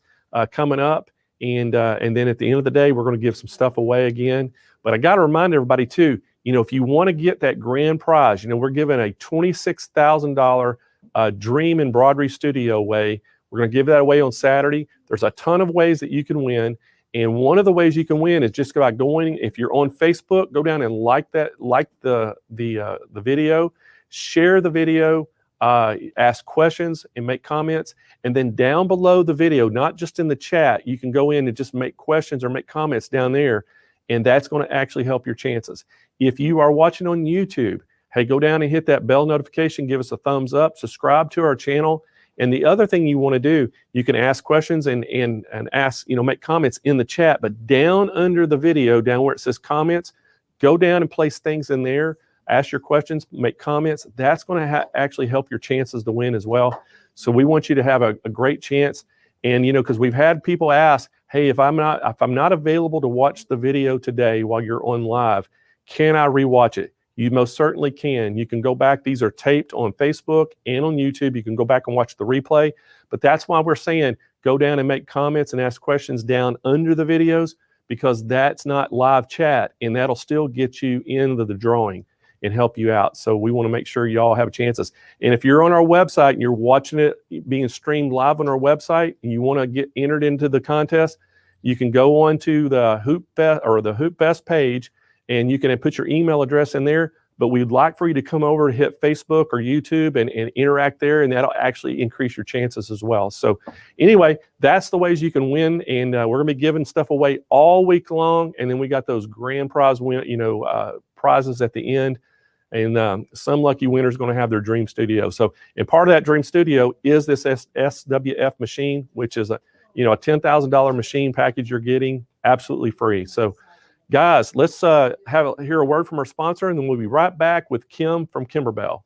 coming up. And then at the end of the day, we're going to give some stuff away again. But I got to remind everybody too, if you want to get that grand prize, we're giving a $26,000 Dream Embroidery Studio away. We're going to give that away on Saturday. There's a ton of ways that you can win. And one of the ways you can win is just by going, if you're on Facebook, go down and like the video, share the video, ask questions and make comments. And then down below the video, not just in the chat, you can go in and just make questions or make comments down there. And that's going to actually help your chances. If you are watching on YouTube, hey, go down and hit that bell notification, give us a thumbs up, subscribe to our channel. And the other thing you want to do, you can ask questions and ask, make comments in the chat, but down under the video, down where it says comments, go down and place things in there, ask your questions, make comments. That's going to actually help your chances to win as well. So we want you to have a great chance. And, because we've had people ask, hey, if I'm not available to watch the video today while you're on live, can I rewatch it? You most certainly can. You can go back. These are taped on Facebook and on YouTube. You can go back and watch the replay. But that's why we're saying go down and make comments and ask questions down under the videos, because that's not live chat, and that'll still get you into the drawing and help you out. So we want to make sure y'all have chances. And if you're on our website and you're watching it being streamed live on our website and you want to get entered into the contest, you can go on to the Hoopfest page, and you can put your email address in there. But we'd like for you to come over and hit Facebook or YouTube and interact there, and that'll actually increase your chances as well. So anyway, that's the ways you can win, and we're going to be giving stuff away all week long, and then we got those grand prize prizes at the end, and some lucky winners going to have their dream studio. So, and part of that dream studio is this SWF machine, which is a $10,000 machine package you're getting absolutely free. So guys, let's hear a word from our sponsor, and then we'll be right back with Kim from Kimberbell.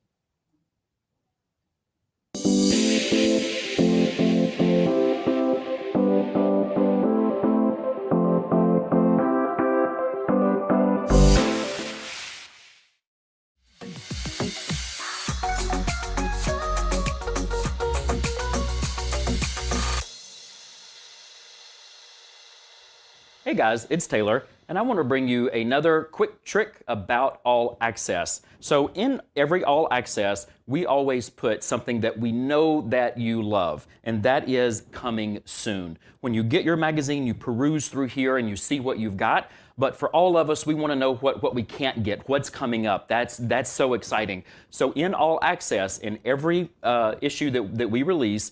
Hey guys, it's Taylor, and I want to bring you another quick trick about All Access. So in every All Access, we always put something that we know that you love, and that is coming soon. When you get your magazine, you peruse through here and you see what you've got. But for all of us, we want to know what we can't get, what's coming up. That's so exciting. So in All Access, in every issue that we release,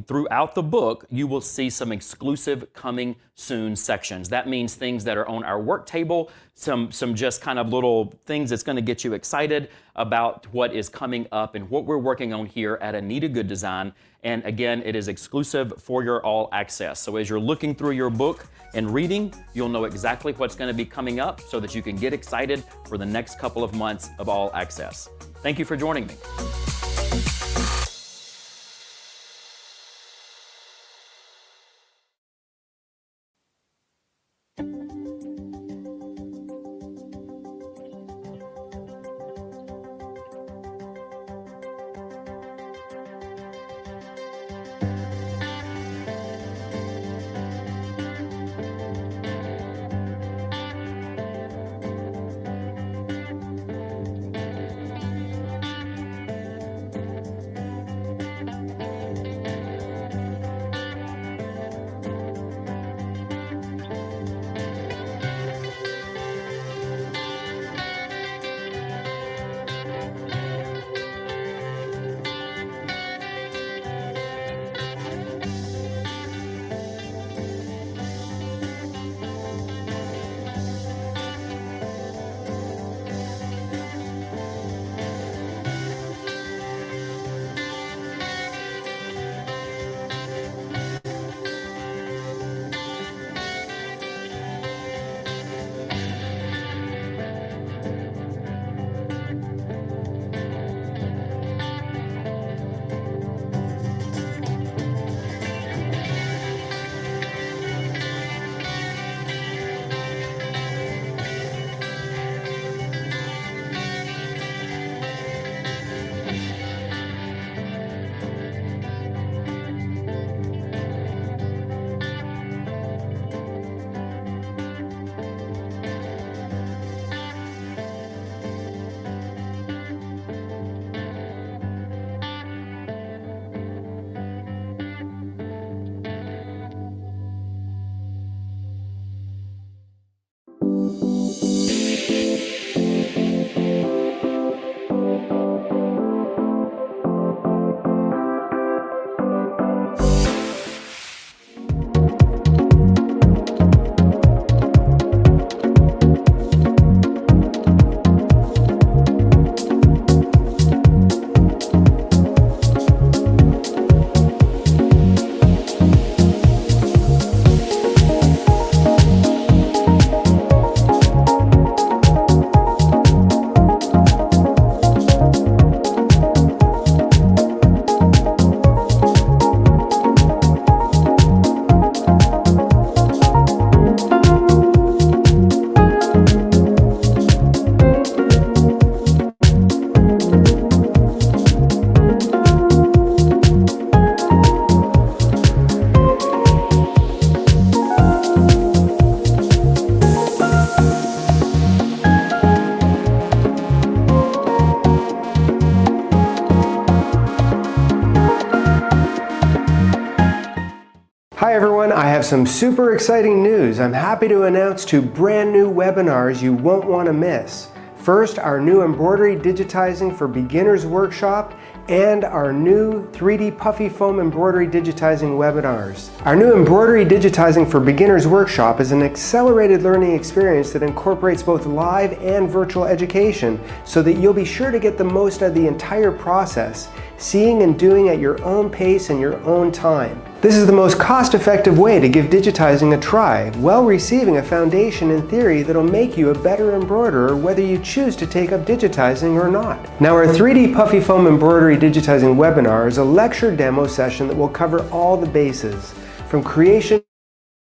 throughout the book, you will see some exclusive coming soon sections. That means things that are on our work table, some just kind of little things that's going to get you excited about what is coming up and what we're working on here at Anita Good Design. And again, it is exclusive for your All Access. So as you're looking through your book and reading, you'll know exactly what's going to be coming up so that you can get excited for the next couple of months of All Access. Thank you for joining me. some super exciting news. I'm happy to announce 2 brand new webinars you won't want to miss. First, our new Embroidery Digitizing for Beginners workshop and our new 3D Puffy Foam Embroidery Digitizing webinars. Our new Embroidery Digitizing for Beginners workshop is an accelerated learning experience that incorporates both live and virtual education so that you'll be sure to get the most out of the entire process, seeing and doing at your own pace and your own time. This is the most cost-effective way to give digitizing a try, while receiving a foundation in theory that'll make you a better embroiderer whether you choose to take up digitizing or not. Now, our 3D Puffy Foam Embroidery Digitizing webinar is a lecture demo session that will cover all the bases. From creation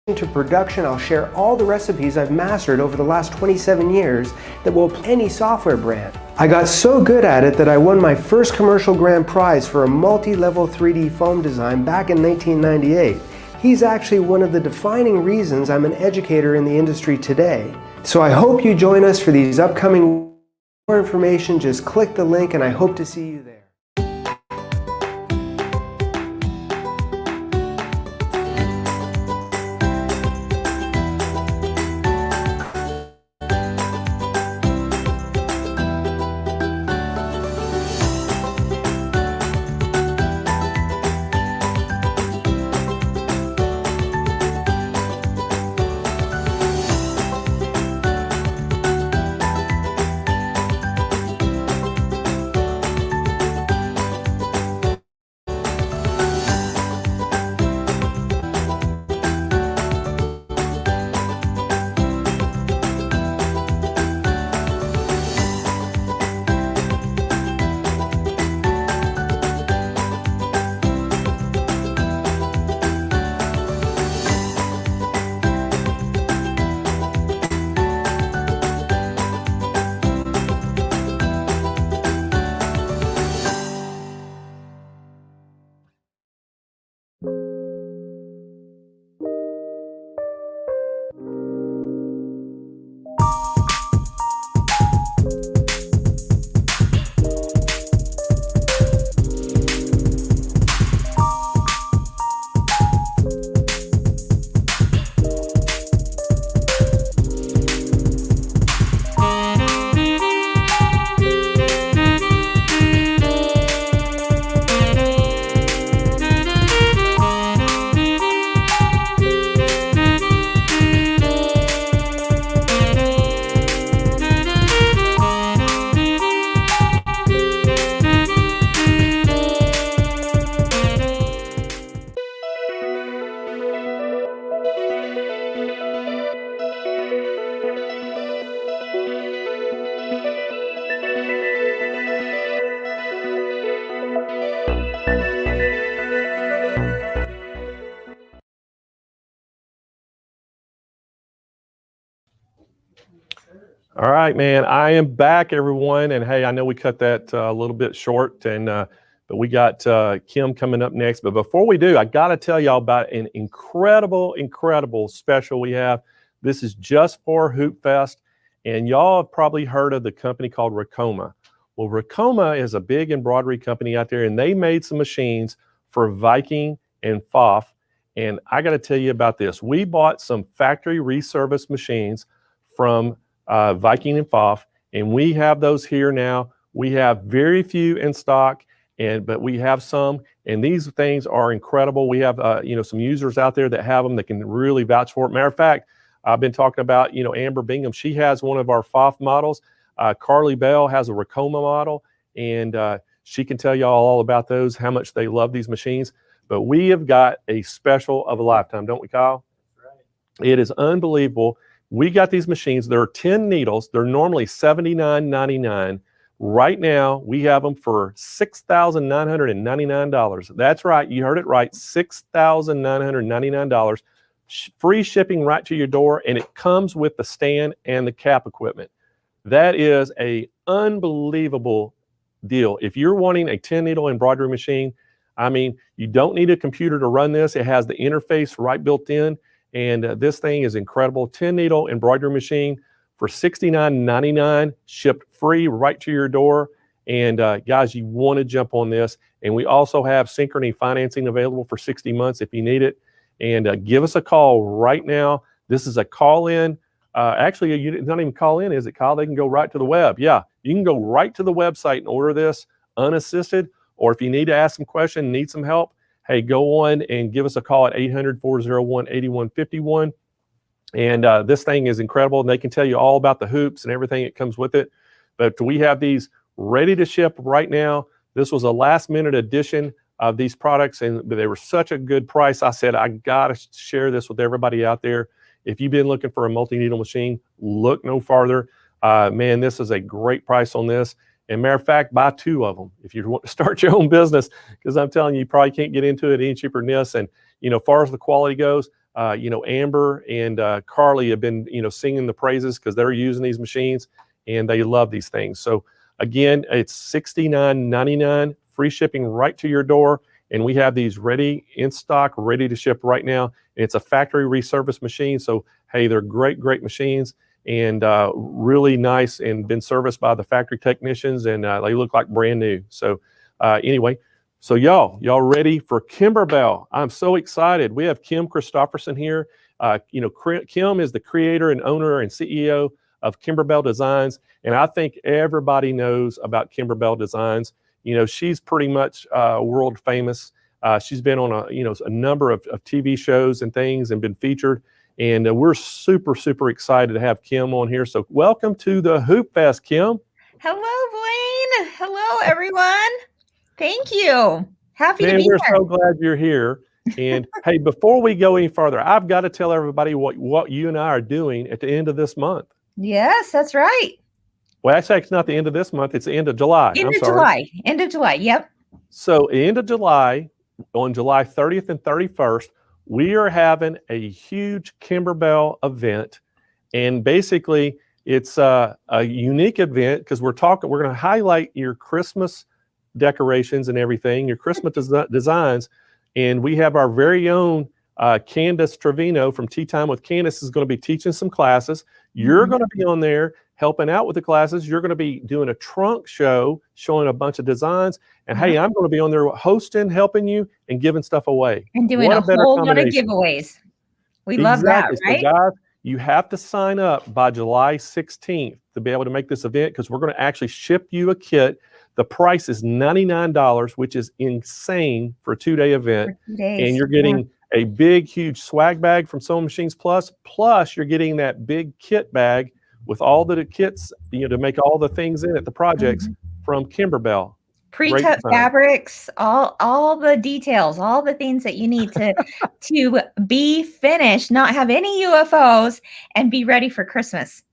to production, I'll share all the recipes I've mastered over the last 27 years that will apply to any software brand. I got so good at it that I won my first commercial grand prize for a multi-level 3D foam design back in 1998. He's actually one of the defining reasons I'm an educator in the industry today. So I hope you join us for these upcoming. For more information, just click the link and I hope to see you there. All right, man. I am back, everyone. And hey, I know we cut that a little bit short, and but we got Kim coming up next. But before we do, I got to tell y'all about an incredible special we have. This is just for Hoopfest, and y'all have probably heard of the company called 𝐏𝐫𝐞𝐬𝐞. Well, 𝐏𝐫𝐞𝐬𝐞 is a big embroidery company out there, and they made some machines for Viking and 𝐓𝐷. And I got to tell you about this. We bought some factory reserviced machines from Viking and 𝐓𝐷, and we have those here now. We have very few in stock, but we have some, and these things are incredible. We have some users out there that have them that can really vouch for it. Matter of fact, I've been talking about Amber Bingham. She has one of our 𝐓𝐷 models. Carly Bell has a 𝐏𝐫𝐞𝐬𝐞 model, and she can tell y'all all about those, how much they love these machines. But we have got a special of a lifetime, don't we, Kyle? That's right. It is unbelievable. We got these machines. There are 10 needles. They're normally $79.99. Right now, we have them for $6,999. That's right. You heard it right. $6,999. Free shipping right to your door, and it comes with the stand and the cap equipment. That is a unbelievable deal. If you're wanting a 10 needle embroidery machine, I mean, you don't need a computer to run this. It has the interface right built in, and this thing is incredible. 10 needle embroidery machine for $69.99, shipped free right to your door. And guys, you want to jump on this. And we also have Synchrony financing available for 60 months if you need it. And give us a call right now. This is a call-in. Actually, it's not even call-in, is it, Kyle? They can go right to the web. Yeah, you can go right to the website and order this unassisted. Or if you need to ask some questions, need some help, hey, go on and give us a call at 800-401-8151. And this thing is incredible. And they can tell you all about the hoops and everything that comes with it. But we have these ready to ship right now. This was a last-minute addition of these products, and they were such a good price. I said, I got to share this with everybody out there. If you've been looking for a multi-needle machine, look no farther. Man, this is a great price on this. And matter of fact, buy 2 of them if you want to start your own business, because I'm telling you, you probably can't get into it any cheaper than this. And, as far as the quality goes, Amber and Carly have been, singing the praises because they're using these machines and they love these things. So again, it's $69.99, free shipping right to your door. And we have these ready in stock, ready to ship right now. And it's a factory reservice machine. So, hey, they're great, great machines. And really nice, and been serviced by the factory technicians, and they look like brand new. So anyway, so y'all ready for Kimberbell? I'm so excited. We have Kim Christopherson here. Kim is the creator and owner and CEO of Kimberbell Designs, and I think everybody knows about Kimberbell Designs. She's pretty much world famous. She's been on a number of TV shows and things, and been featured. And we're super, super excited to have Kim on here. So welcome to the Hoopfest, Kim. Hello, Blaine. Hello, everyone. Thank you. Happy to be here. We're so glad you're here. And hey, before we go any further, I've got to tell everybody what you and I are doing at the end of this month. Yes, that's right. Well, actually, it's not the end of this month. It's the end of July. End of July. Yep. So end of July, on July 30th and 31st, we are having a huge Kimberbell event, and basically it's a unique event because we're going to highlight your Christmas decorations and everything, your Christmas designs, and we have our very own Candace Trevino from Tea Time with Candace is going to be teaching some classes. You're going to be on there helping out with the classes. You're going to be doing a trunk show, showing a bunch of designs. And hey, I'm going to be on there hosting, helping you, and giving stuff away. And doing a whole lot of giveaways. We love that, right? So guys, you have to sign up by July 16th to be able to make this event, because we're going to actually ship you a kit. The price is $99, which is insane for a 2-day event. For 2 days. And you're getting a big, huge swag bag from Sewing Machines Plus. Plus, you're getting that big kit bag with all the kits, to make all the things in it, the projects from Kimberbell. Pre-cut fabrics, all the details, all the things that you need to be finished, not have any UFOs, and be ready for Christmas.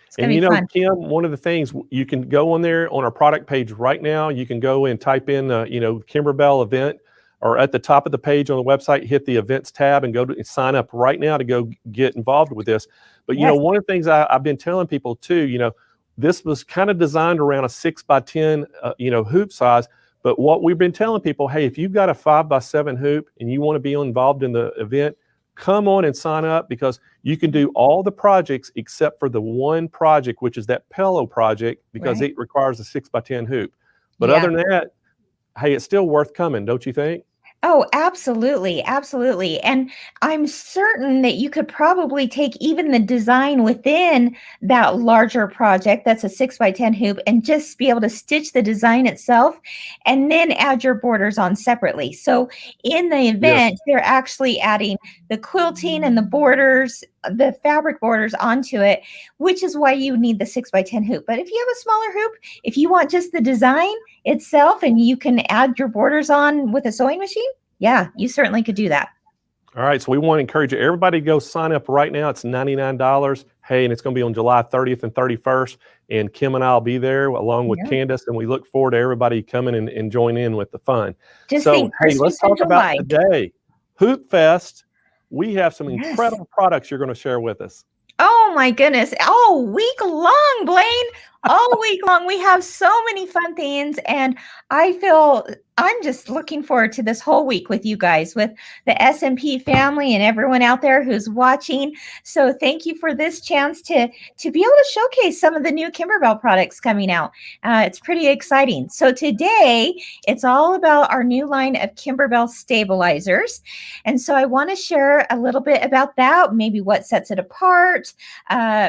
It's gonna be fun. Kim, one of the things, you can go on there on our product page right now. You can go and type in, Kimberbell event, or at the top of the page on the website, hit the events tab and go to sign up right now to go get involved with this. But, one of the things I've been telling people too, this was kind of designed around a 6x10, hoop size. But what we've been telling people, hey, if you've got a 5x7 hoop and you want to be involved in the event, come on and sign up, because you can do all the projects except for the one project, which is that pillow project, because it requires a 6x10 hoop. But other than that, hey, it's still worth coming, don't you think? Oh, absolutely. Absolutely. And I'm certain that you could probably take even the design within that larger project, that's a 6x10 hoop, and just be able to stitch the design itself and then add your borders on separately. So in the event, they're actually adding the quilting and the borders, the fabric borders onto it, which is why you need the 6x10 hoop. But if you have a smaller hoop, if you want just the design itself and you can add your borders on with a sewing machine, yeah, you certainly could do that. All right, so we want to encourage everybody to go sign up right now. It's $99. Hey, and it's going to be on July 30th and 31st. And Kim and I will be there along with Candace, and we look forward to everybody coming and join in with the fun. Hey, let's talk about today. Hoopfest. We have some incredible products you're going to share with us. Oh my goodness. All week long, Blaine. All week long. We have so many fun things, and I'm just looking forward to this whole week with you guys, with the SMP family and everyone out there who's watching. So thank you for this chance to be able to showcase some of the new Kimberbell products coming out. It's pretty exciting. So today it's all about our new line of Kimberbell stabilizers. And so I want to share a little bit about that, maybe what sets it apart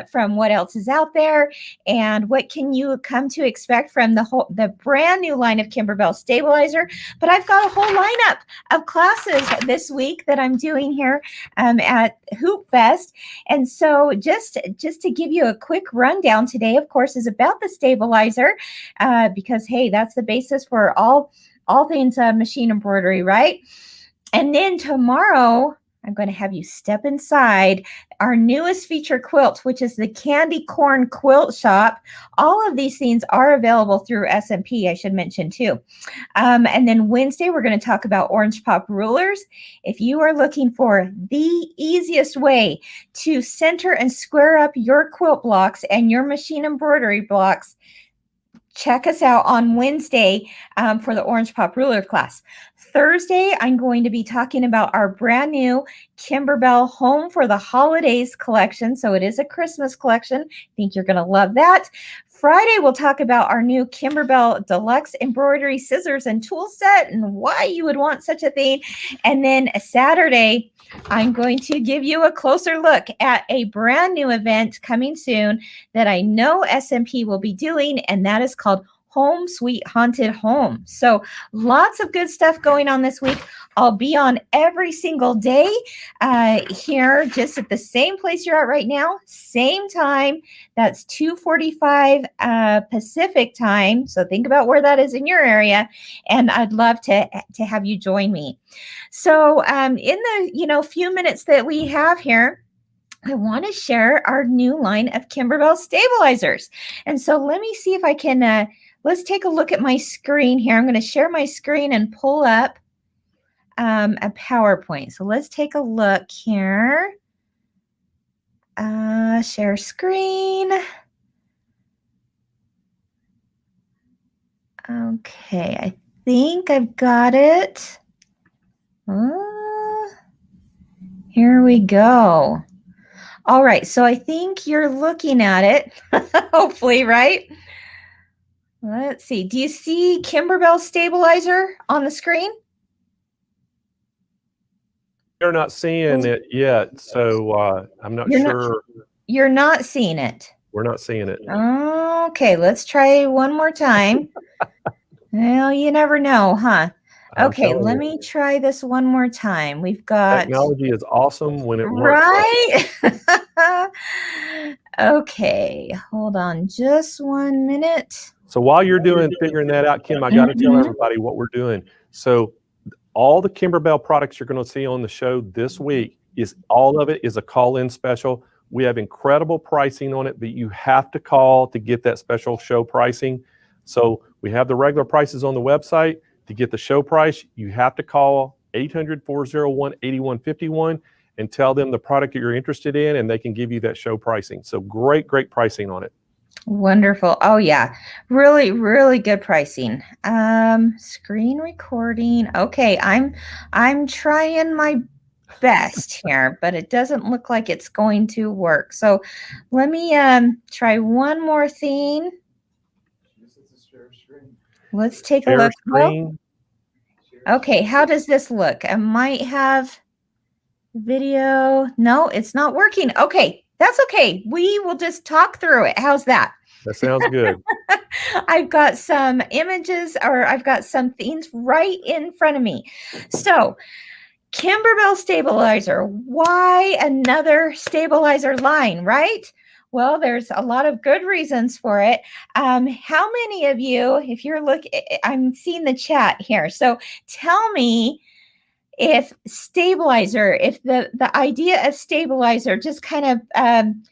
from what else is out there, and what can you come to expect from the brand new line of Kimberbell stabilizer. But I've got a whole lineup of classes this week that I'm doing here at Hoopfest. And so just to give you a quick rundown today, of course, is about the stabilizer because, hey, that's the basis for all things machine embroidery, right? And then tomorrow, I'm going to have you step inside our newest feature quilt, which is the Candy Corn Quilt Shop. All of these things are available through SMP, I should mention too. And then Wednesday, we're going to talk about Orange Pop rulers. If you are looking for the easiest way to center and square up your quilt blocks and your machine embroidery blocks, check us out on Wednesday for the Orange Pop ruler class. Thursday, I'm going to be talking about our brand new Kimberbell Home for the Holidays collection. So it is a Christmas collection. I think you're going to love that. Friday, we'll talk about our new Kimberbell Deluxe Embroidery Scissors and Tool Set and why you would want such a thing. And then Saturday, I'm going to give you a closer look at a brand new event coming soon that I know SMP will be doing, and that is called Home Sweet Haunted Home. So lots of good stuff going on this week. I'll be on every single day here, just at the same place you're at right now, same time. That's 2:45 Pacific time. So think about where that is in your area, and I'd love to have you join me. So in the few minutes that we have here, I want to share our new line of Kimberbell stabilizers. And so let me see if I can. Let's take a look at my screen here. I'm going to share my screen and pull up a PowerPoint. So let's take a look here. Share screen. Okay, I think I've got it. Here we go. All right, so I think you're looking at it, hopefully, right? Let's see. Do you see Kimberbell stabilizer on the screen? You're not seeing it yet, so I'm not sure. You're not seeing it. We're not seeing it. Okay, let's try one more time. Well, you never know, huh? Okay, let me try this one more time. We've got technology is awesome when it works. Right? Okay, hold on just 1 minute. So while you're figuring that out, Kim, I got to tell everybody what we're doing. So all the Kimberbell products you're going to see on the show this week all of it is a call-in special. We have incredible pricing on it, but you have to call to get that special show pricing. So we have the regular prices on the website. To get the show price, you have to call 800-401-8151 and tell them the product that you're interested in, and they can give you that show pricing. So great pricing on it. Wonderful. Oh yeah, really, really good pricing. Screen recording. Okay, I'm trying my best here, but it doesn't look like it's going to work. So let me try one more thing. Let's take a look. Okay, how does this look? I might have video. No, it's not working. Okay, that's okay. We will just talk through it. How's that? That sounds good. I've got some images, or I've got some things right in front of me. So, Kimberbell stabilizer. Why another stabilizer line, right? Well, there's a lot of good reasons for it. How many of you, if you're I'm seeing the chat here. So tell me if the idea of stabilizer just kind of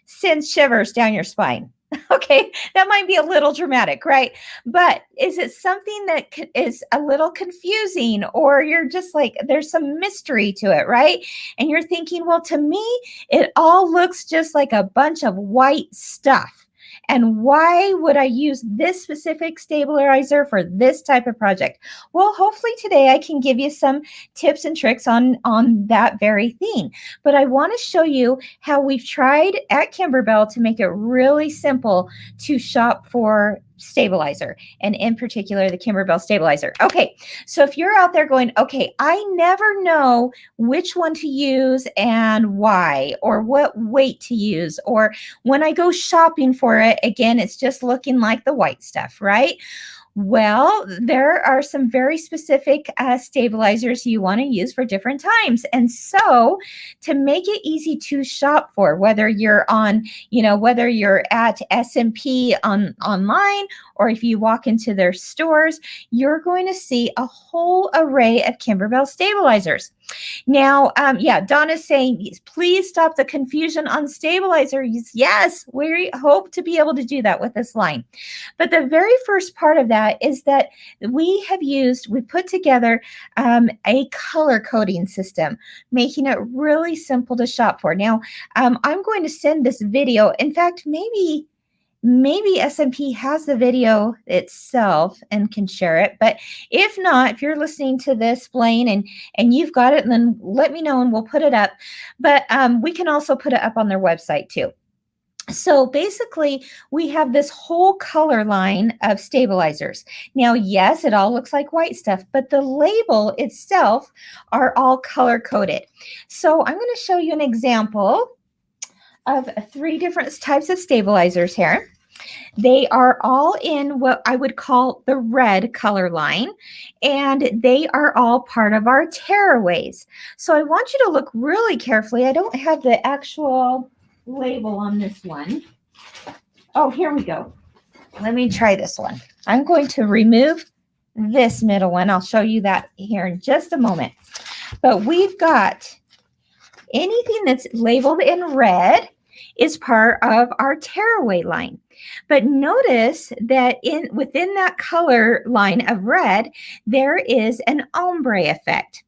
sends shivers down your spine. Okay, that might be a little dramatic, right? But is it something that is a little confusing, or you're just like, there's some mystery to it, right? And you're thinking, well, to me, it all looks just like a bunch of white stuff. And why would I use this specific stabilizer for this type of project? Well, hopefully today I can give you some tips and tricks on that very thing. But I want to show you how we've tried at Kimberbell to make it really simple to shop for stabilizer, and in particular the Kimberbell stabilizer. Okay, so if you're out there going, okay, I never know which one to use and why, or what weight to use, or when I go shopping for it, again, it's just looking like the white stuff, right? Well, there are some very specific stabilizers you want to use for different times. And so to make it easy to shop for, whether you're on, whether you're at SMP online, or if you walk into their stores, you're going to see a whole array of Kimberbell stabilizers. Now, Donna's saying, please stop the confusion on stabilizers. Yes, we hope to be able to do that with this line. But the very first part of that is that we put together a color coding system, making it really simple to shop for. Now, I'm going to send this video. In fact, maybe SMP has the video itself and can share it. But if not, if you're listening to this, Blaine, and you've got it, then let me know and we'll put it up. But we can also put it up on their website too. So basically, we have this whole color line of stabilizers. Now, yes, it all looks like white stuff, but the label itself are all color coded. So I'm going to show you an example of 3 different types of stabilizers here. They are all in what I would call the red color line, and they are all part of our tearaways. So I want you to look really carefully. I don't have the actual label on this one. Oh, here we go. Let me try this one. I'm going to remove this middle one. I'll show you that here in just a moment. But we've got anything that's labeled in red is part of our tearaway line. But notice that within that color line of red, there is an ombre effect.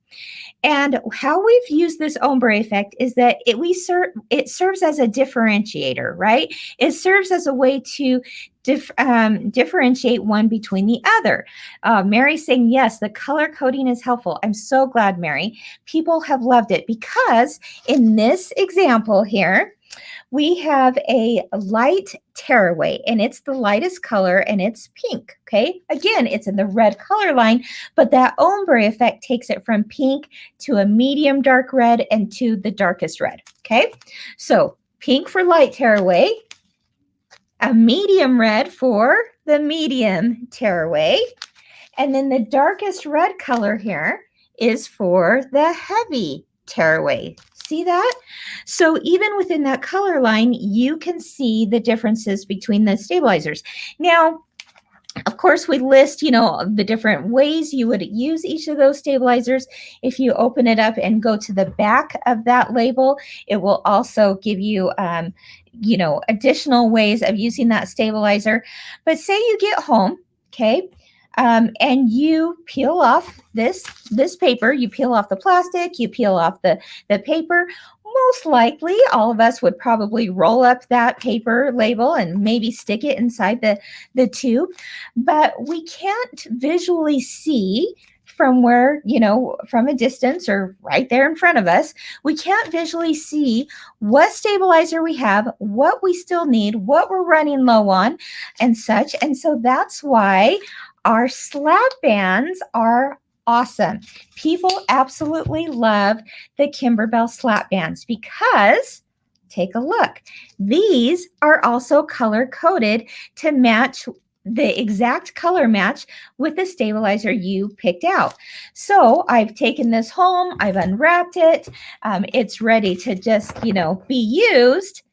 And how we've used this ombre effect is that it serves as a differentiator, right? It serves as a way to differentiate one between the other. Mary's saying, yes, the color coding is helpful. I'm so glad, Mary. People have loved it because in this example here, we have a light tearaway, and it's the lightest color, and it's pink, okay? Again, it's in the red color line, but that ombre effect takes it from pink to a medium dark red and to the darkest red, okay? So pink for light tearaway, a medium red for the medium tearaway, and then the darkest red color here is for the heavy tearaway. See that? So even within that color line, you can see the differences between the stabilizers. Now, of course, we list, the different ways you would use each of those stabilizers. If you open it up and go to the back of that label, it will also give you, additional ways of using that stabilizer. But say you get home, okay, and you peel off this paper, you peel off the plastic, you peel off the paper. Most likely, all of us would probably roll up that paper label and maybe stick it inside the tube. But we can't visually see from where, from a distance or right there in front of us, we can't visually see what stabilizer we have, what we still need, what we're running low on, and such. And so that's why our slap bands are awesome. People absolutely love the Kimberbell slap bands because, take a look, these are also color coded to match the exact color match with the stabilizer you picked out. So I've taken this home, I've unwrapped it, it's ready to just, be used.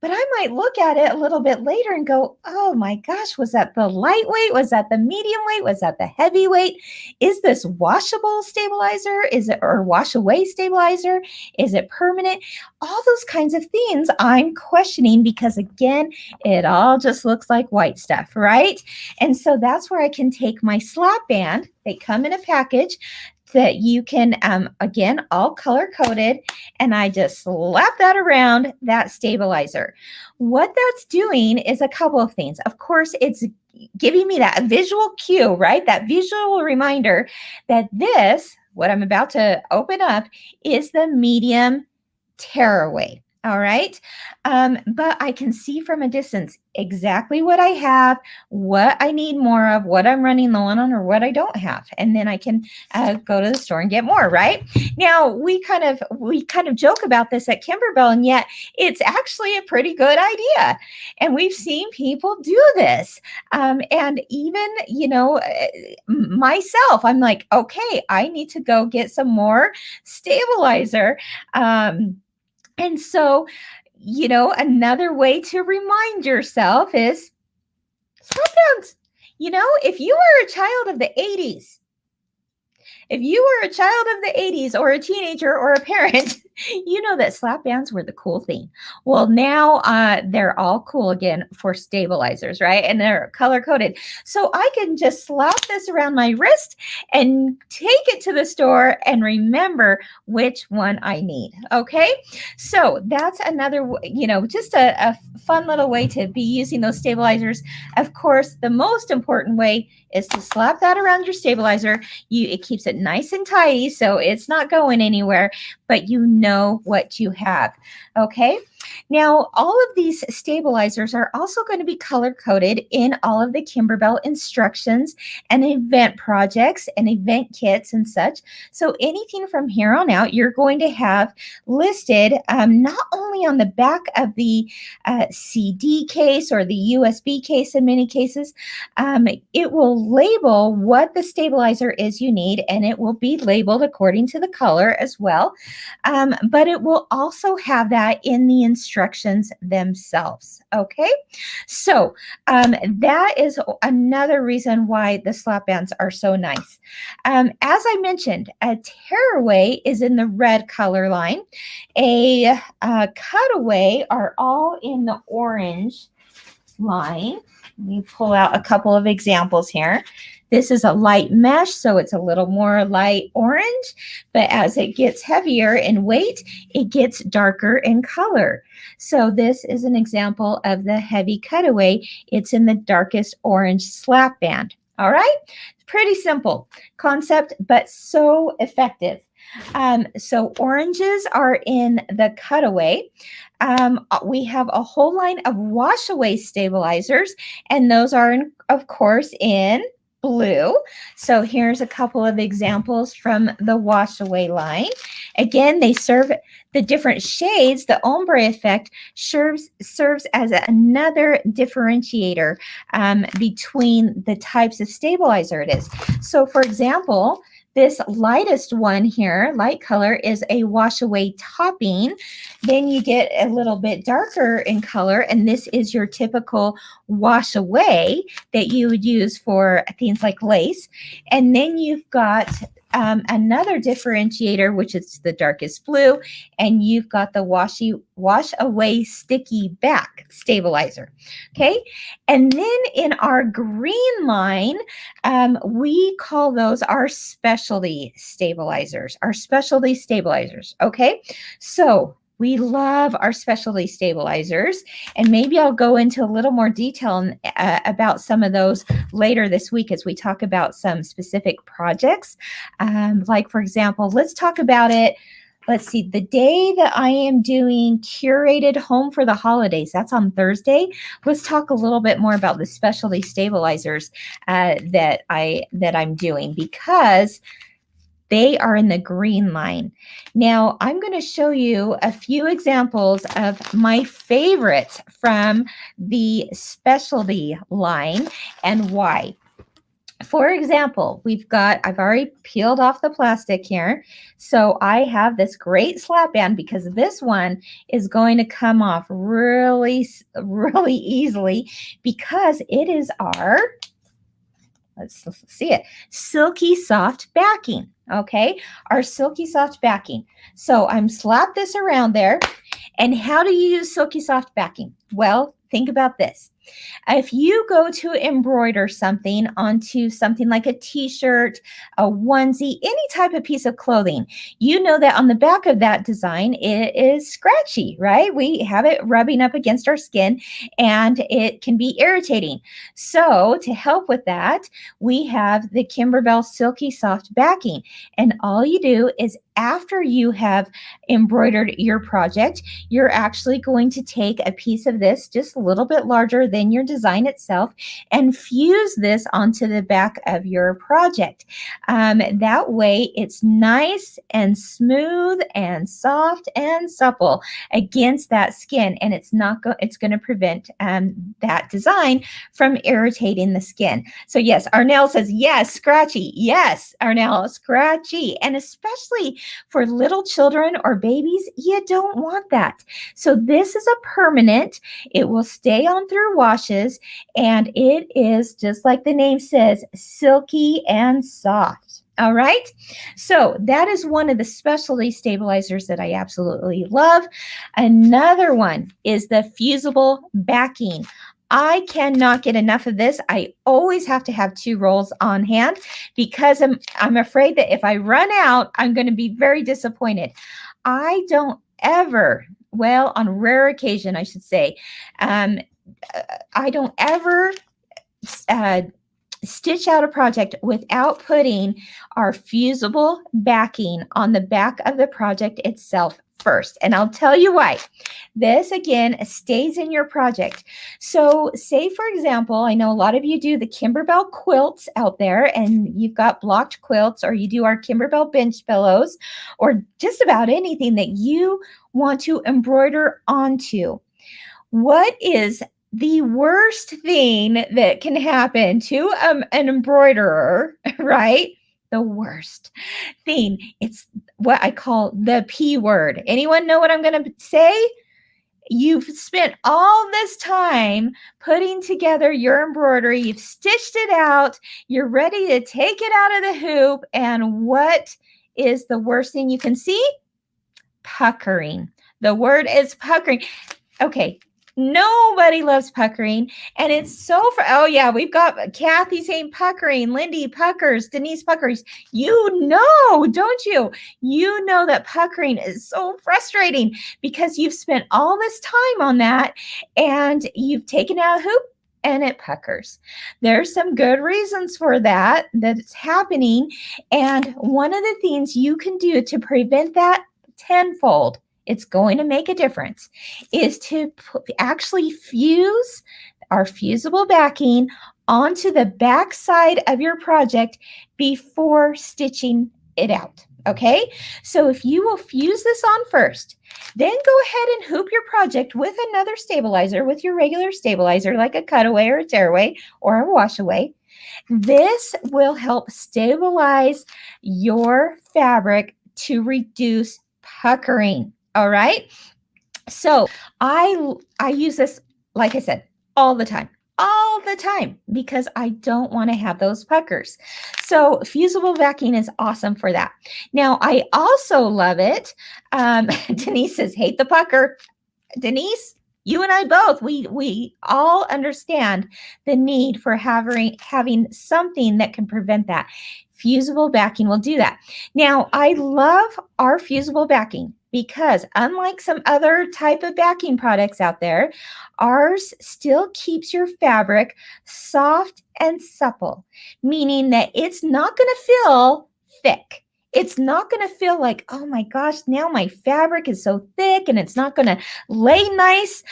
but I might look at it a little bit later and go, oh my gosh, was that the lightweight? Was that the medium weight? Was that the heavyweight? Is this washable stabilizer? Is it, or wash away stabilizer? Is it permanent? All those kinds of things I'm questioning because, again, it all just looks like white stuff, right? And so that's where I can take my slap band. They come in a package that you can, again, all color coded, and I just slap that around that stabilizer. What that's doing is a couple of things. Of course, it's giving me that visual cue, right? That visual reminder that this, what I'm about to open up, is the medium tearaway. All right. But I can see from a distance exactly what I have, what I need more of, what I'm running low on, or what I don't have. And then I can go to the store and get more, right? Now, we kind of joke about this at Kimberbell, and yet it's actually a pretty good idea. And we've seen people do this. And even, you know, myself, I'm like, okay, I need to go get some more stabilizer. And so, you know, another way to remind yourself is slap bands. You know, if you were a child of the 80s, if you were a child of the 80s or a teenager or a parent, you know that slap bands were the cool thing. Well, now they're all cool again for stabilizers, right? And they're color coded. So I can just slap this around my wrist and take it to the store and remember which one I need. Okay. So that's another, you know, just a fun little way to be using those stabilizers. Of course, the most important way is to slap that around your stabilizer. It keeps it nice and tidy, so it's not going anywhere, but you know what you have. Okay. Now, all of these stabilizers are also going to be color coded in all of the Kimberbell instructions and event projects and event kits and such. So anything from here on out, you're going to have listed not only on the back of the CD case or the USB case in many cases, it will label what the stabilizer is you need, and it will be labeled according to the color as well. But it will also have that in the instructions themselves. Okay, so that is another reason why the slap bands are so nice. As I mentioned, a tearaway is in the red color line. A cutaway are all in the orange line. Let me pull out a couple of examples here. This is a light mesh, so it's a little more light orange, but as it gets heavier in weight, it gets darker in color. So this is an example of the heavy cutaway. It's in the darkest orange slap band. All right, pretty simple concept, but so effective. So oranges are in the cutaway. We have a whole line of wash away stabilizers, and those are, of course, in blue. So here's a couple of examples from the wash away line. Again, they serve the different shades. The ombre effect serves as another differentiator between the types of stabilizer it is. So for example, this lightest one here, light color, is a wash away topping. Then you get a little bit darker in color, and this is your typical wash away that you would use for things like lace. And then you've got another differentiator, which is the darkest blue, and you've got the wash away sticky back stabilizer. Okay, and then in our green line, we call those our specialty stabilizers. Okay, so we love our specialty stabilizers, and maybe I'll go into a little more detail about some of those later this week as we talk about some specific projects. Like, for example, let's talk about it. Let's see, the day that I am doing curated home for the holidays, that's on Thursday. Let's talk a little bit more about the specialty stabilizers that I'm doing, because they are in the green line. Now, I'm going to show you a few examples of my favorites from the specialty line and why. For example, I've already peeled off the plastic here. So I have this great slap band because this one is going to come off really, really easily because it is our, let's see it, silky soft backing. Okay, our silky soft backing. So I'm slap this around there. And how do you use silky soft backing? Well, think about this. If you go to embroider something onto something like a t-shirt, a onesie, any type of piece of clothing, you know that on the back of that design, it is scratchy, right? We have it rubbing up against our skin and it can be irritating. So to help with that, we have the Kimberbell Silky Soft Backing. And all you do is after you have embroidered your project, you're actually going to take a piece of this just a little bit larger than your design itself and fuse this onto the back of your project. That way it's nice and smooth and soft and supple against that skin, and it's going to prevent that design from irritating the skin. So yes, Arnell says, yes, scratchy. Yes, Arnell, scratchy. And especially for little children or babies, you don't want that. So this is a permanent. It will stay on through washes, and it is just like the name says, silky and soft. All right. So that is one of the specialty stabilizers that I absolutely love. Another one is the fusible backing. I cannot get enough of this. I always have to have 2 rolls on hand because I'm afraid that if I run out, I'm going to be very disappointed. I don't ever, well, on rare occasion, I should say, I don't ever stitch out a project without putting our fusible backing on the back of the project itself first. And I'll tell you why. This, again, stays in your project. So say, for example, I know a lot of you do the Kimberbell quilts out there, and you've got blocked quilts, or you do our Kimberbell bench pillows, or just about anything that you want to embroider onto. What is the worst thing that can happen to an embroiderer, right? The worst thing. It's what I call the P word. Anyone know what I'm going to say? You've spent all this time putting together your embroidery. You've stitched it out. You're ready to take it out of the hoop. And what is the worst thing you can see? Puckering. The word is puckering. Okay. Nobody loves puckering, and it's so oh yeah, we've got Kathy saying puckering, Lindy puckers, Denise puckers. You know, don't you? You know that puckering is so frustrating because you've spent all this time on that, and you've taken out a hoop and it puckers. There's some good reasons for that it's happening, and one of the things you can do to prevent that tenfold, it's going to make a difference, is to actually fuse our fusible backing onto the back side of your project before stitching it out. Okay, so if you will fuse this on first, then go ahead and hoop your project with another stabilizer, with your regular stabilizer, like a cutaway or a tearaway or a washaway. This will help stabilize your fabric to reduce puckering. All right. So I use this, like I said, all the time, because I don't want to have those puckers. So fusible backing is awesome for that. Now, I also love it. Denise says, hate the pucker. Denise, you and I both, we all understand the need for having something that can prevent that. Fusible backing will do that. Now, I love our fusible backing because unlike some other type of backing products out there, ours still keeps your fabric soft and supple, meaning that it's not going to feel thick. It's not going to feel like, oh my gosh, now my fabric is so thick and it's not going to lay nice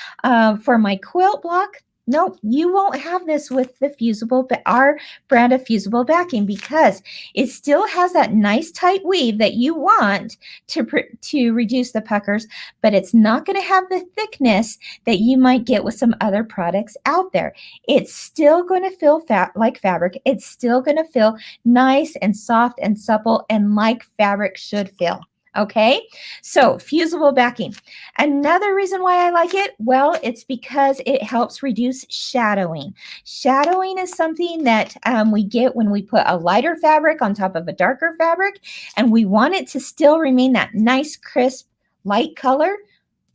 for my quilt block. Nope, you won't have this with the fusible, our brand of fusible backing, because it still has that nice tight weave that you want to reduce the puckers, but it's not going to have the thickness that you might get with some other products out there. It's still going to feel like fabric. It's still going to feel nice and soft and supple and like fabric should feel. Okay, so fusible backing. Another reason why I like it, well, it's because it helps reduce shadowing. Shadowing is something that we get when we put a lighter fabric on top of a darker fabric, and we want it to still remain that nice, crisp, light color.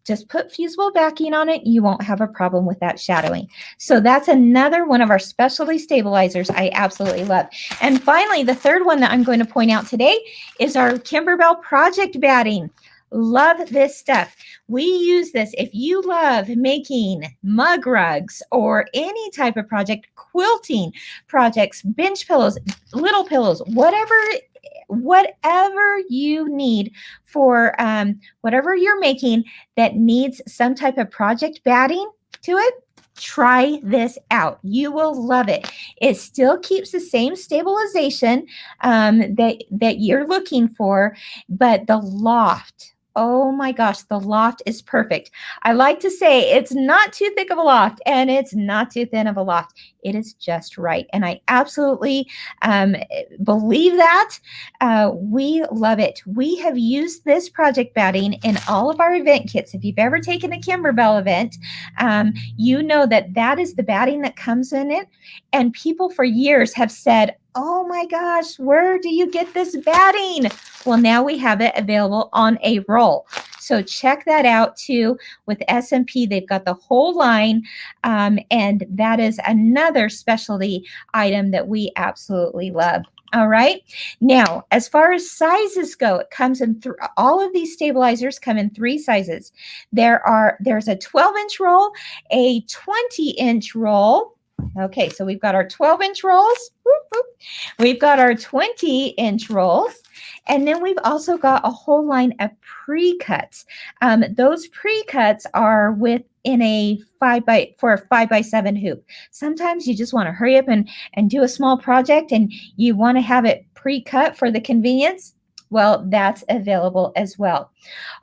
Just put fusible backing on it. You won't have a problem with that shadowing. So that's another one of our specialty stabilizers I absolutely love. And finally, the third one that I'm going to point out today is our Kimberbell project batting. Love this stuff. We use this if you love making mug rugs or any type of project, quilting projects, bench pillows, little pillows, whatever you need for whatever you're making that needs some type of project batting to it, try this out. You will love it. It still keeps the same stabilization that you're looking for, but the loft, oh my gosh, the loft is perfect. I like to say it's not too thick of a loft and it's not too thin of a loft. It is just right. And I absolutely believe that. We love it. We have used this project batting in all of our event kits. If you've ever taken a Kimberbell event, you know that that is the batting that comes in it. And people for years have said, oh my gosh, where do you get this batting? Well, now we have it available on a roll. So check that out too with SMP. They've got the whole line, and that is another specialty item that we absolutely love. All right. Now, as far as sizes go, it comes in all of these stabilizers come in 3 sizes. There's a 12-inch roll, a 20-inch roll. Okay, so we've got our 12-inch rolls. We've got our 20-inch rolls. And then we've also got a whole line of pre-cuts. Those pre-cuts are within a 5x7 hoop. Sometimes you just want to hurry up and do a small project and you want to have it pre-cut for the convenience. Well, that's available as well.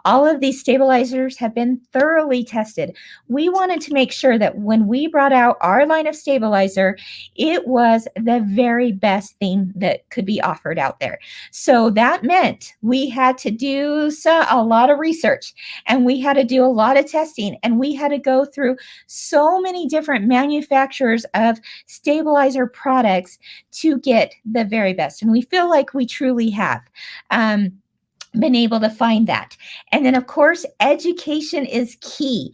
All of these stabilizers have been thoroughly tested. We wanted to make sure that when we brought out our line of stabilizer, it was the very best thing that could be offered out there. So that meant we had to do a lot of research, and we had to do a lot of testing, and we had to go through so many different manufacturers of stabilizer products to get the very best. And we feel like we truly have. Been able to find that. And then, of course, education is key.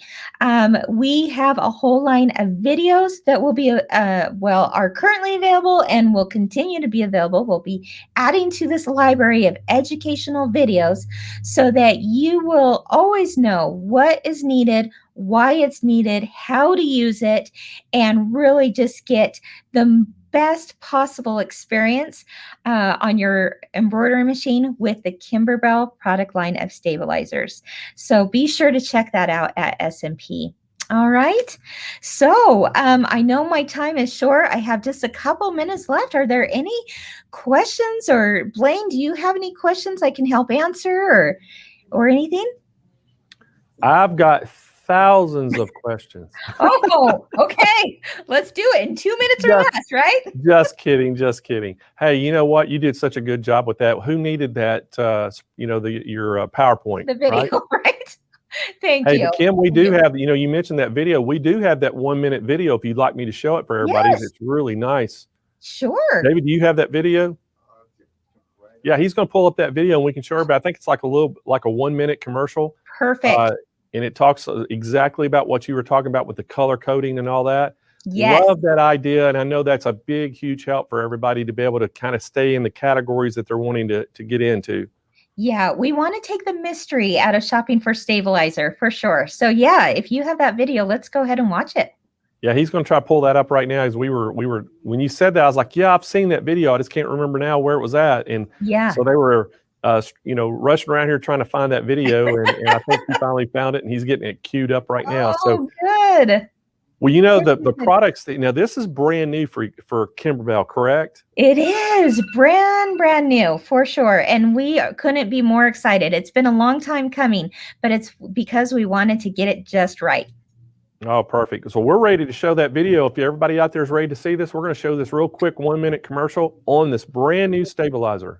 We have a whole line of videos that will be, are currently available and will continue to be available. We'll be adding to this library of educational videos so that you will always know what is needed, why it's needed, how to use it, and really just get the best possible experience on your embroidery machine with the Kimberbell product line of stabilizers. So be sure to check that out at SMP. All right. So I know my time is short. I have just a couple minutes left. Are there any questions? Or Blaine, do you have any questions I can help answer or anything? I've got thousands of questions. Oh, okay. Let's do it in 2 minutes or less, right? Just kidding. Just kidding. Hey, you know what? You did such a good job with that. Who needed that, your PowerPoint? The video, right? Thank you. Hey, Kim, we do have, you mentioned that video. We do have that 1-minute video if you'd like me to show it for everybody. Yes. It's really nice. Sure. David, do you have that video? Yeah, he's going to pull up that video and we can show everybody. I think it's like a 1-minute commercial. Perfect. And it talks exactly about what you were talking about with the color coding and all that. Yes. Love that idea. And I know that's a big, huge help for everybody to be able to kind of stay in the categories that they're wanting to get into. Yeah, we want to take the mystery out of shopping for stabilizer for sure. So yeah, if you have that video, let's go ahead and watch it. Yeah, he's going to try to pull that up right now. As we were when you said that, I was like, yeah, I've seen that video. I just can't remember now where it was at. And yeah, so they were rushing around here trying to find that video, and I think he finally found it, and he's getting it queued up right now. Oh, good. Well, you know, the products that, now this is brand new for Kimberbell, correct? It is brand new for sure. And we couldn't be more excited. It's been a long time coming, but it's because we wanted to get it just right. Oh, perfect. So we're ready to show that video. If everybody out there is ready to see this, we're going to show this real quick 1-minute commercial on this brand new stabilizer.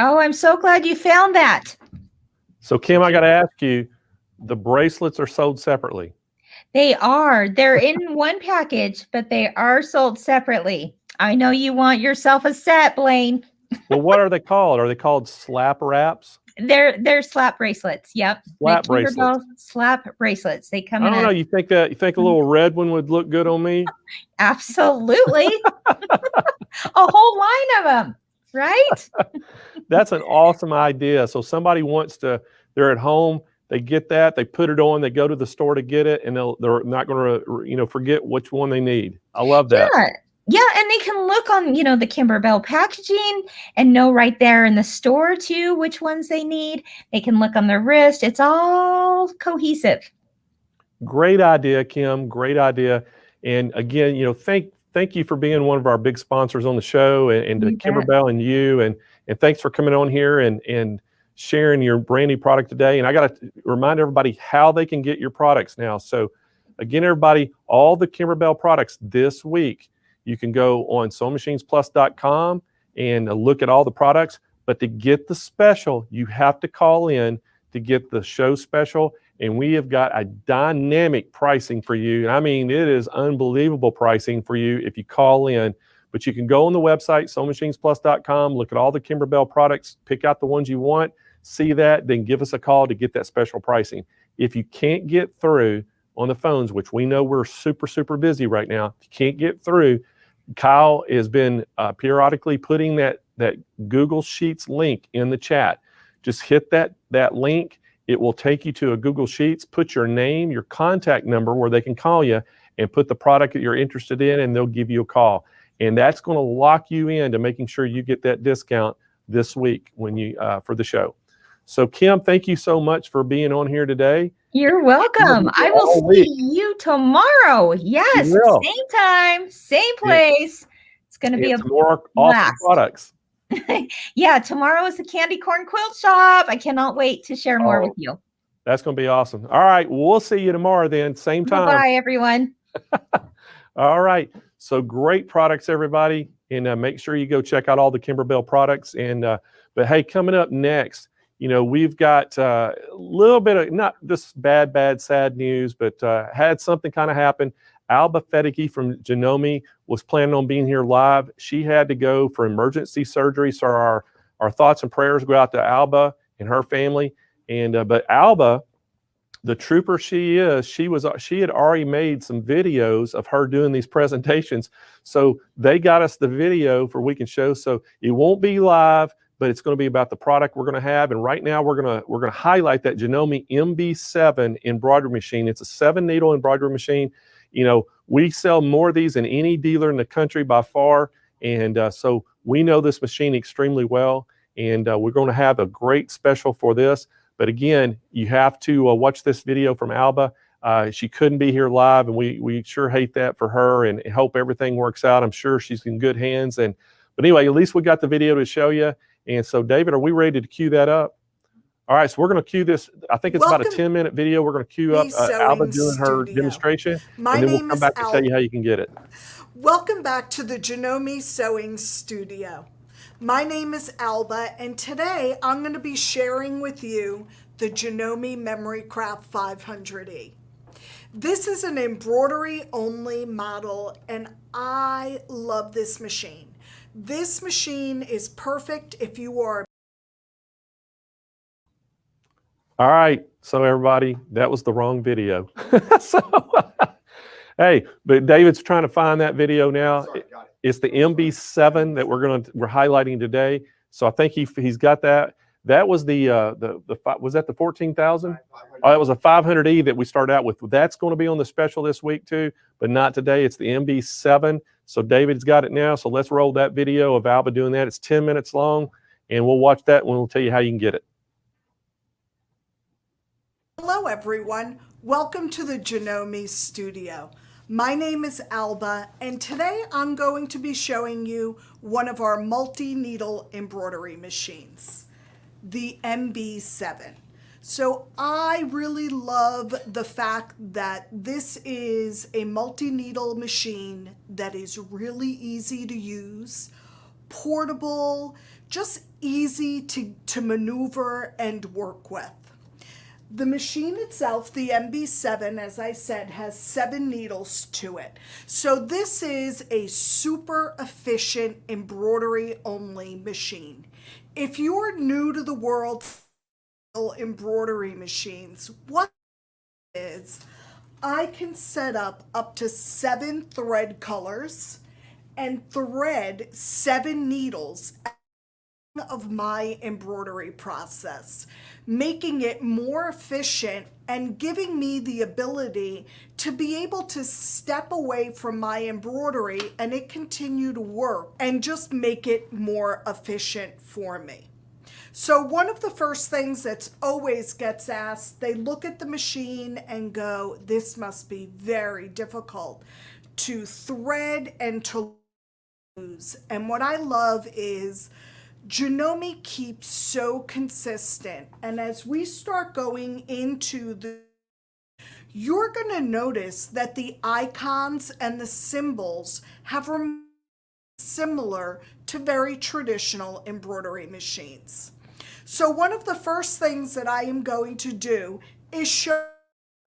Oh, I'm so glad you found that. So Kim, I got to ask you, the bracelets are sold separately. They are. They're in one package, but they are sold separately. I know you want yourself a set, Blaine. Well, what are they called? Are they called slap wraps? They're slap bracelets. Yep. Slap bracelets. Slap bracelets. They come I in don't know. You think a little red one would look good on me? Absolutely. A whole line of them, right? That's an awesome idea. So somebody wants to, they're at home, they get that, they put it on, they go to the store to get it, and they're not going to, forget which one they need. I love that. Yeah, and they can look on, the Kimberbell packaging and know right there in the store too which ones they need. They can look on their wrist. It's all cohesive. Great idea, Kim. Great idea. And again, thank you for being one of our big sponsors on the show, and to Kimberbell and you, and thanks for coming on here and sharing your brand new product today. And I got to remind everybody how they can get your products now. So again, everybody, all the Kimberbell products this week, you can go on SewingMachinesPlus.com and look at all the products. But to get the special, you have to call in to get the show special. And we have got a dynamic pricing for you. I mean, it is unbelievable pricing for you if you call in. But you can go on the website, SewingMachinesPlus.com, look at all the Kimberbell products, pick out the ones you want, see that, then give us a call to get that special pricing. If you can't get through on the phones, which we know we're super, super busy right now, if you can't get through, Kyle has been periodically putting that Google Sheets link in the chat. Just hit that link. It will take you to a Google Sheets, put your name, your contact number where they can call you, and put the product that you're interested in, and they'll give you a call. And that's going to lock you into making sure you get that discount this week when you for the show. So Kim, thank you so much for being on here today. You're welcome. I will see you tomorrow. Yes, same time, same place. It's going to be some more awesome products. Yeah, tomorrow is the candy corn quilt shop. I cannot wait to share more with you. That's going to be awesome. All right, we'll see you tomorrow then, same time. Bye, everyone. All right, so great products, everybody, and make sure you go check out all the Kimberbell products. And but hey, coming up next, we've got a little bit of not just bad, sad news, but had something kind of happen. 𝐓𝐤𝐬𝐞𝐬𝐿 from Janome was planning on being here live. She had to go for emergency surgery, so our thoughts and prayers go out to 𝐓𝐤𝐬 and her family. And but 𝐓𝐤𝐬, the trooper she is, she had already made some videos of her doing these presentations. So they got us the video for we can show. So it won't be live, but it's going to be about the product we're going to have. And right now we're going to highlight that Janome MB-7 embroidery machine. It's a 7-needle embroidery machine. We sell more of these than any dealer in the country by far. And so we know this machine extremely well, and we're going to have a great special for this. But again, you have to watch this video from Alba. She couldn't be here live, and we sure hate that for her, and hope everything works out. I'm sure she's in good hands. But anyway, at least we got the video to show you. And so, David, are we ready to cue that up? All right, so we're going to cue this. I think it's about a 10-minute video. We're going to cue up Alba doing her demonstration, and then we'll come back and tell you how you can get it. Welcome back to the 𝐏𝐫𝐞𝐬𝐞𝐧𝐭𝐞𝐫 Sewing Studio. My name is Alba, and today I'm going to be sharing with you the 𝐏𝐿𝐻𝐵 Memory Craft 500E. This is an embroidery-only model, and I love this machine. This machine is perfect if you are... All right, so everybody, that was the wrong video. Hey, but David's trying to find that video now. It's the MB-7 that we're highlighting today. So I think he's got that. That was was that the 14,000? Oh, that was a 500E that we started out with. That's going to be on the special this week too, but not today. It's the MB-7. So David's got it now. So let's roll that video of Alba doing that. It's 10 minutes long, and we'll watch that and we'll tell you how you can get it. Hello everyone, welcome to the 𝐏𝐿𝐻𝐵 Studio. My name is Alba, and today I'm going to be showing you one of our multi-needle embroidery machines, the MB-7. So I really love the fact that this is a multi-needle machine that is really easy to use, portable, just easy to maneuver and work with. The machine itself, the MB-7, as I said, has 7 needles to it. So this is a super efficient embroidery-only machine. If you're new to the world of embroidery machines, what it is, I can set up to 7 thread colors and thread 7 needles of my embroidery process, making it more efficient and giving me the ability to be able to step away from my embroidery and it continue to work and just make it more efficient for me. So one of the first things that always gets asked, they look at the machine and go, this must be very difficult to thread and to use. And what I love is 𝐏𝐿𝐻𝐵 keeps so consistent, and as we start going into you're going to notice that the icons and the symbols have remained similar to very traditional embroidery machines. So one of the first things that I am going to do is show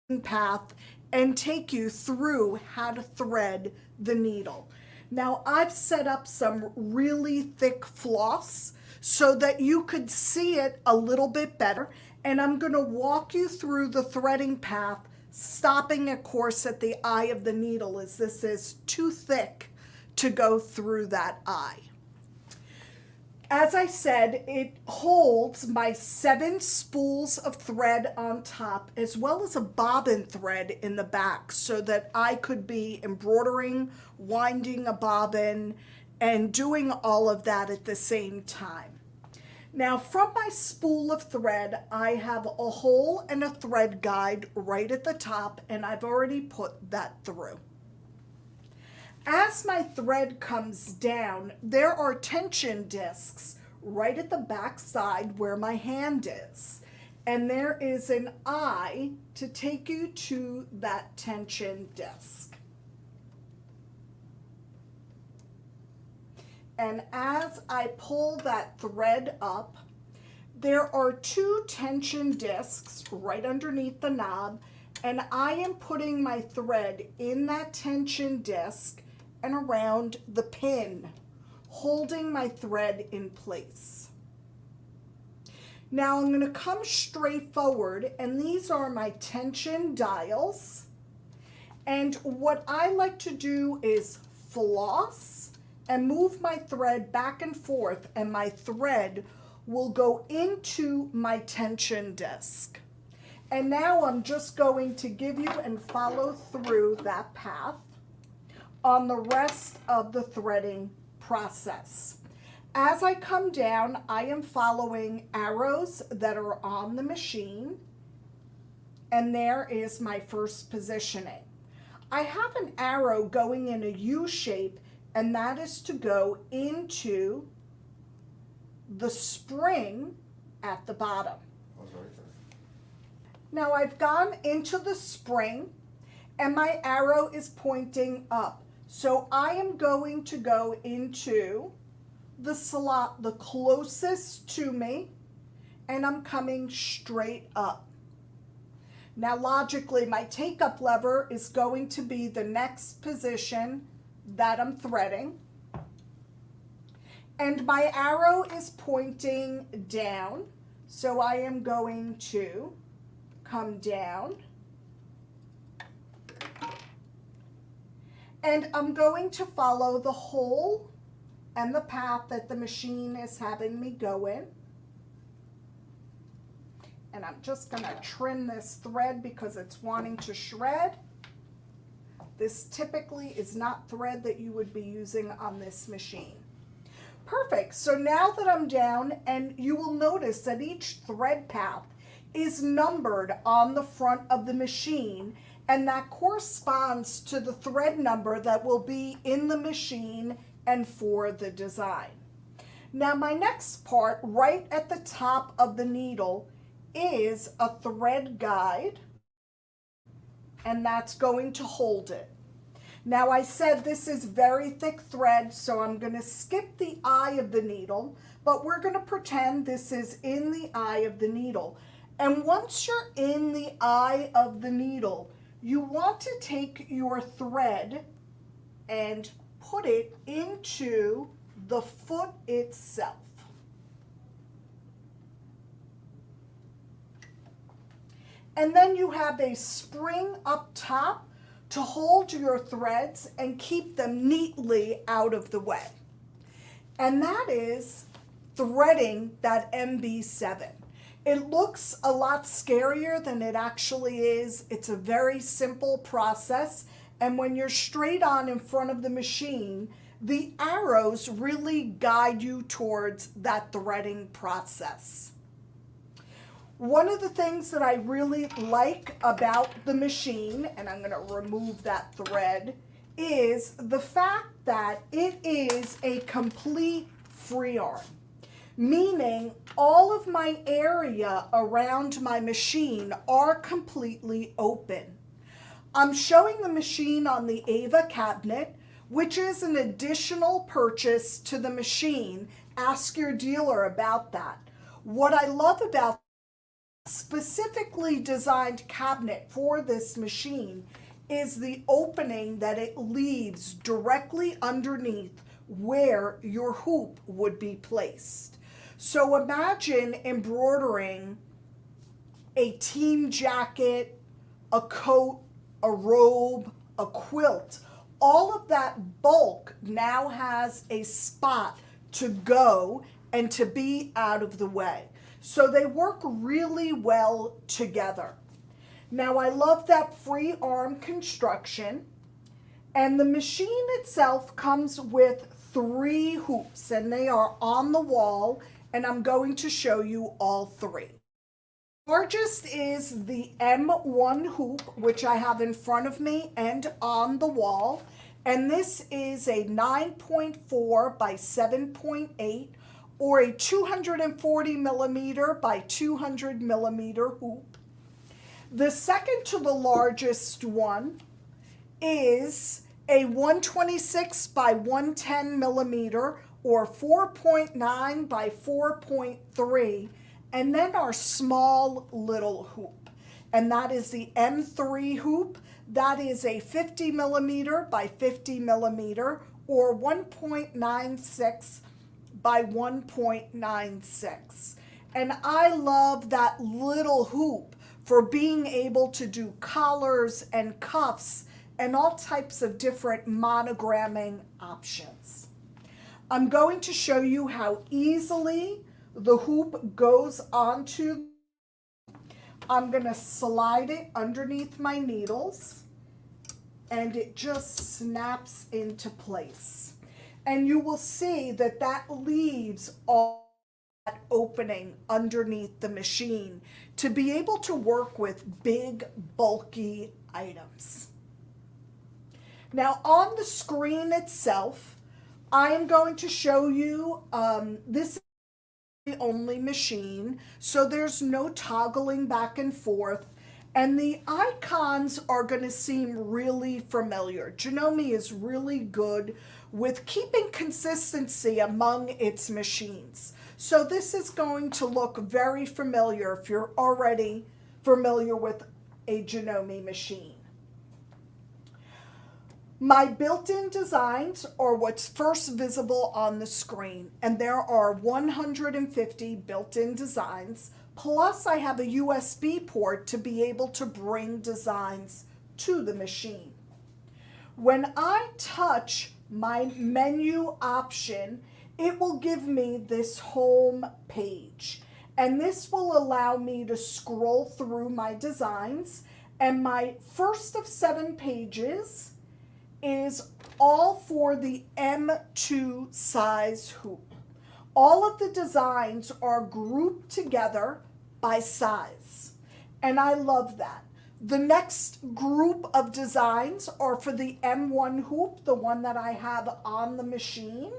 the path and take you through how to thread the needle. Now I've set up some really thick floss so that you could see it a little bit better, and I'm going to walk you through the threading path, stopping of course at the eye of the needle as this is too thick to go through that eye. As I said, it holds my 7 spools of thread on top as well as a bobbin thread in the back so that I could be embroidering, winding a bobbin, and doing all of that at the same time. Now from my spool of thread, I have a hole and a thread guide right at the top, and I've already put that through. As my thread comes down, there are tension discs right at the back side where my hand is. And there is an eye to take you to that tension disc. And as I pull that thread up, there are 2 tension discs right underneath the knob, and I am putting my thread in that tension disc and around the pin, holding my thread in place. Now I'm going to come straight forward, and these are my tension dials. And what I like to do is floss and move my thread back and forth, and my thread will go into my tension disc. And now I'm just going to give you and follow through that path on the rest of the threading process. As I come down, I am following arrows that are on the machine, and there is my first positioning. I have an arrow going in a U shape, and that is to go into the spring at the bottom. Now I've gone into the spring and my arrow is pointing up. So I am going to go into the slot the closest to me, and I'm coming straight up. Now logically, my take up lever is going to be the next position that I'm threading. And my arrow is pointing down. So I am going to come down. And I'm going to follow the hole and the path that the machine is having me go in. And I'm just going to trim this thread because it's wanting to shred. This typically is not thread that you would be using on this machine. Perfect. So now that I'm down, and you will notice that each thread path is numbered on the front of the machine, and that corresponds to the thread number that will be in the machine and for the design. Now my next part, right at the top of the needle, is a thread guide, and that's going to hold it. Now I said this is very thick thread, so I'm going to skip the eye of the needle, but we're going to pretend this is in the eye of the needle. And once you're in the eye of the needle, you want to take your thread and put it into the foot itself. And then you have a spring up top to hold your threads and keep them neatly out of the way. And that is threading that MB-7. It looks a lot scarier than it actually is. It's a very simple process. And when you're straight on in front of the machine, the arrows really guide you towards that threading process. One of the things that I really like about the machine, and I'm going to remove that thread, is the fact that it is a complete free arm, meaning all of my area around my machine are completely open. I'm showing the machine on the 𝐓𝐲 cabinet, which is an additional purchase to the machine. Ask your dealer about that. What I love about specifically designed cabinet for this machine is the opening that it leaves directly underneath where your hoop would be placed. So imagine embroidering a team jacket, a coat, a robe, a quilt. All of that bulk now has a spot to go and to be out of the way. So they work really well together. Now I love that free arm construction, and the machine itself comes with 3 hoops, and they are on the wall, and I'm going to show you all 3. Largest is the M1 hoop, which I have in front of me and on the wall, and this is a 9.4 by 7.8 or a 240 millimeter by 200 millimeter hoop. The second to the largest one is a 126 by 110 millimeter or 4.9 by 4.3, and then our small little hoop, and that is the M3 hoop. That is a 50 millimeter by 50 millimeter or 1.96 by 1.96. And I love that little hoop for being able to do collars and cuffs and all types of different monogramming options. I'm going to show you how easily the hoop goes onto. I'm going to slide it underneath my needles, and it just snaps into place. and you will see that that leaves all that opening underneath the machine to be able to work with big, bulky items. Now on the screen itself, I am going to show you, this is the only machine, so there's no toggling back and forth, and the icons are going to seem really familiar. 𝐏𝐫𝐞𝐬𝐞 is really good with keeping consistency among its machines. So this is going to look very familiar if you're already familiar with a 𝐏𝐿𝐻𝐵 machine. My built-in designs are what's first visible on the screen, and there are 150 built-in designs, plus I have a USB port to be able to bring designs to the machine. When I touch my menu option, it will give me this home page, and this will allow me to scroll through my designs, and my first of 7 pages is all for the M2 size hoop. All of the designs are grouped together by size, and I love that. The next group of designs are for the M1 hoop, the one that I have on the machine,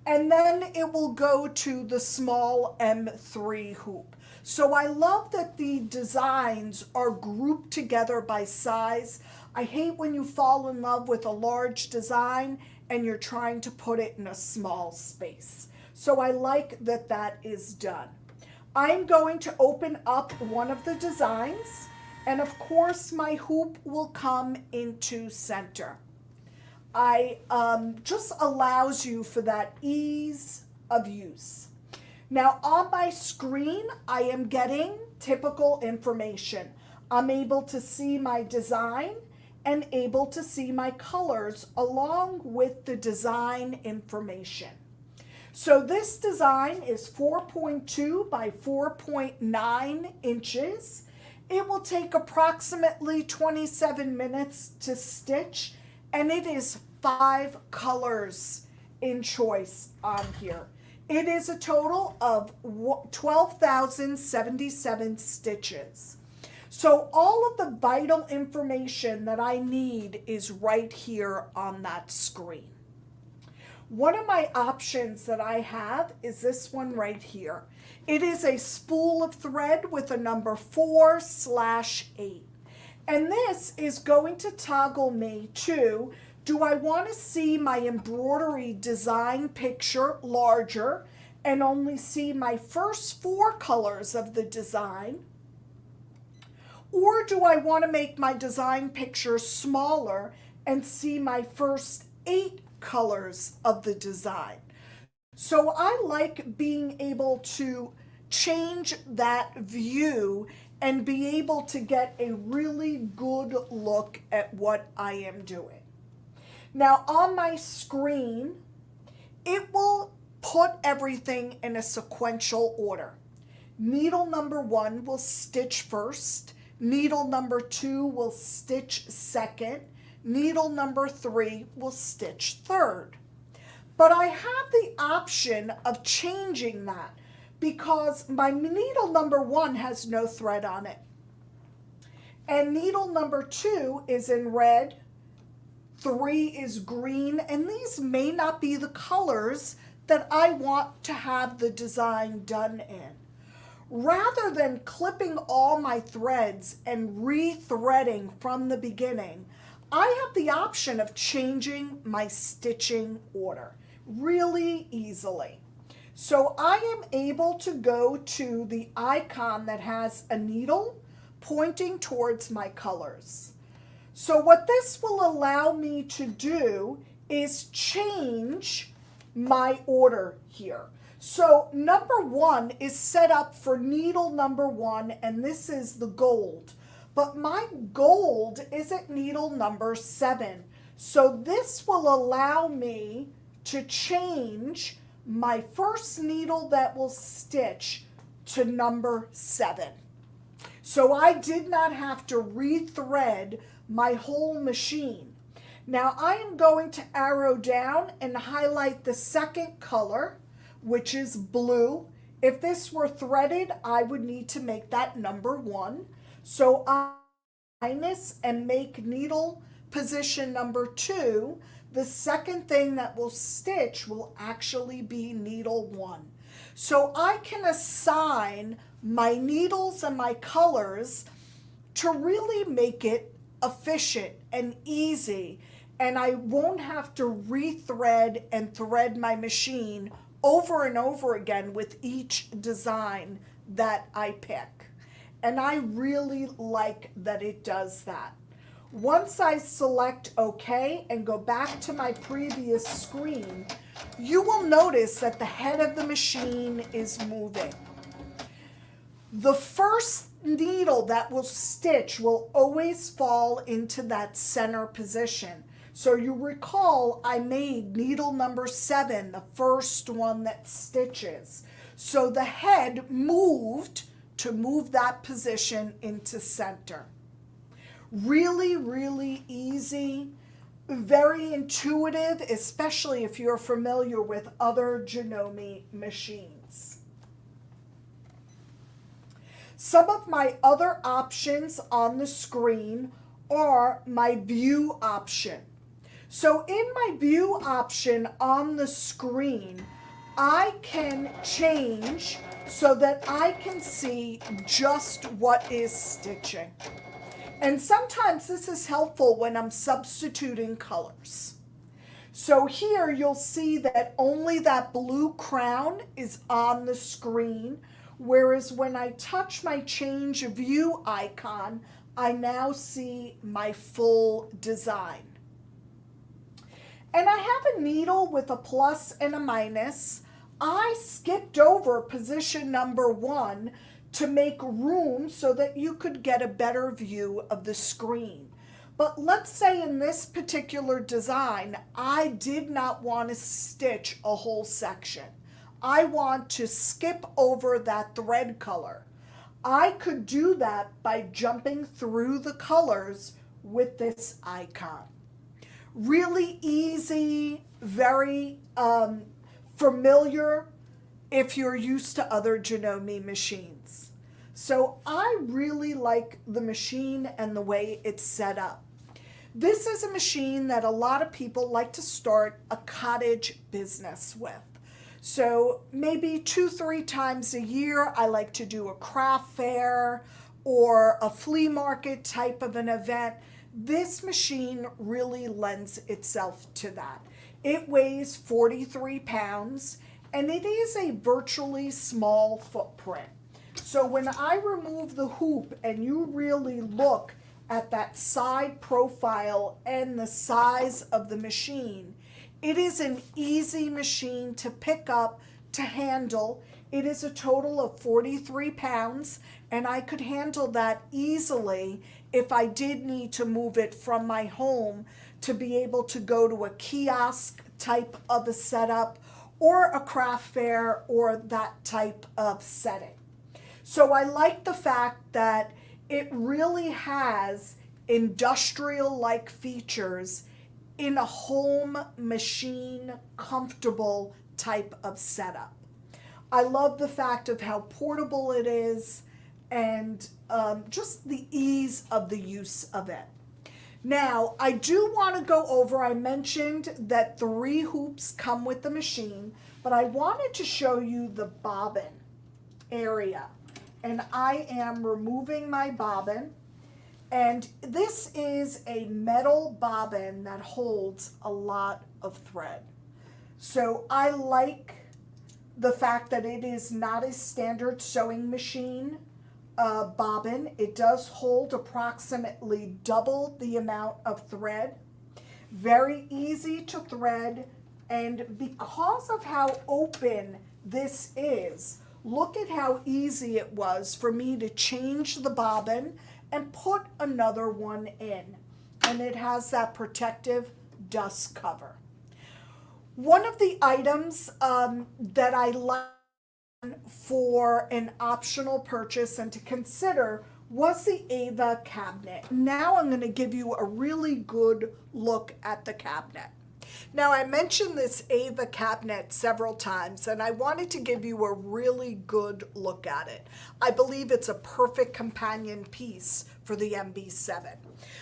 and then it will go to the small M3 hoop. So I love that the designs are grouped together by size. I hate when you fall in love with a large design and you're trying to put it in a small space. So I like that that is done. I'm going to open up one of the designs, and of course my hoop will come into center. I just allows you for that ease of use. Now on my screen, I am getting typical information. I'm able to see my design and able to see my colors along with the design information. So this design is 4.2 by 4.9 inches. It will take approximately 27 minutes to stitch, and it is 5 colors in choice on here. It is a total of 12,077 stitches. So all of the vital information that I need is right here on that screen. One of my options that I have is this one right here. It is a spool of thread with a number 4/8. And this is going to toggle me to, do I want to see my embroidery design picture larger and only see my first 4 colors of the design? Or do I want to make my design picture smaller and see my first 8 colors of the design? So I like being able to change that view and be able to get a really good look at what I am doing. Now on my screen, it will put everything in a sequential order. Needle number 1 will stitch first. Needle number 2 will stitch second. Needle number 3 will stitch third. But I have the option of changing that because my needle number 1 has no thread on it. And needle number 2 is in red, 3 is green, and these may not be the colors that I want to have the design done in. Rather than clipping all my threads and re-threading from the beginning, I have the option of changing my stitching order really easily. So I am able to go to the icon that has a needle pointing towards my colors. So what this will allow me to do is change my order here. So number 1 is set up for needle number 1, and this is the gold. But my gold is at needle number 7. So this will allow me to change my first needle that will stitch to number 7. So I did not have to rethread my whole machine. Now I am going to arrow down and highlight the second color, which is blue. If this were threaded, I would need to make that number 1. So I minus and make needle position number 2. The second thing that will stitch will actually be needle 1. So I can assign my needles and my colors to really make it efficient and easy, and I won't have to rethread and thread my machine over and over again with each design that I pick. And I really like that it does that. Once I select OK and go back to my previous screen, you will notice that the head of the machine is moving. The first needle that will stitch will always fall into that center position. So you recall I made needle number 7, the first one that stitches. So the head moved to move that position into center. Really, really easy, very intuitive, especially if you're familiar with other Janome machines. Some of my other options on the screen are my view option. So in my view option on the screen, I can change so that I can see just what is stitching. And sometimes this is helpful when I'm substituting colors. So here you'll see that only that blue crown is on the screen, whereas when I touch my change view icon, I now see my full design. And I have a needle with a plus and a minus. I skipped over position number 1 to make room so that you could get a better view of the screen. But let's say in this particular design, I did not want to stitch a whole section. I want to skip over that thread color. I could do that by jumping through the colors with this icon. Really easy, very familiar if you're used to other Janome machines. So I really like the machine and the way it's set up. This is a machine that a lot of people like to start a cottage business with. So maybe 2-3 times a year, I like to do a craft fair or a flea market type of an event. This machine really lends itself to that. It weighs 43 pounds and it is a virtually small footprint. So when I remove the hoop and you really look at that side profile and the size of the machine, it is an easy machine to pick up, to handle. It is a total of 43 pounds, and I could handle that easily if I did need to move it from my home to be able to go to a kiosk type of a setup or a craft fair or that type of setting. So I like the fact that it really has industrial-like features in a home machine comfortable type of setup. I love the fact of how portable it is and just the ease of the use of it. Now, I do want to go over, I mentioned that 3 hoops come with the machine, but I wanted to show you the bobbin area. And I am removing my bobbin. And this is a metal bobbin that holds a lot of thread. So I like the fact that it is not a standard sewing machine bobbin. It does hold approximately double the amount of thread. Very easy to thread, and because of how open this is, look at how easy it was for me to change the bobbin and put another one in. And it has that protective dust cover. One of the items that I like for an optional purchase and to consider was the 𝐓𝐫𝐞𝐬𝐞 cabinet. Now I'm going to give you a really good look at the cabinet. Now, I mentioned this 𝐓𝐫𝐞𝐬𝐞 cabinet several times, and I wanted to give you a really good look at it. I believe it's a perfect companion piece for the MB-7.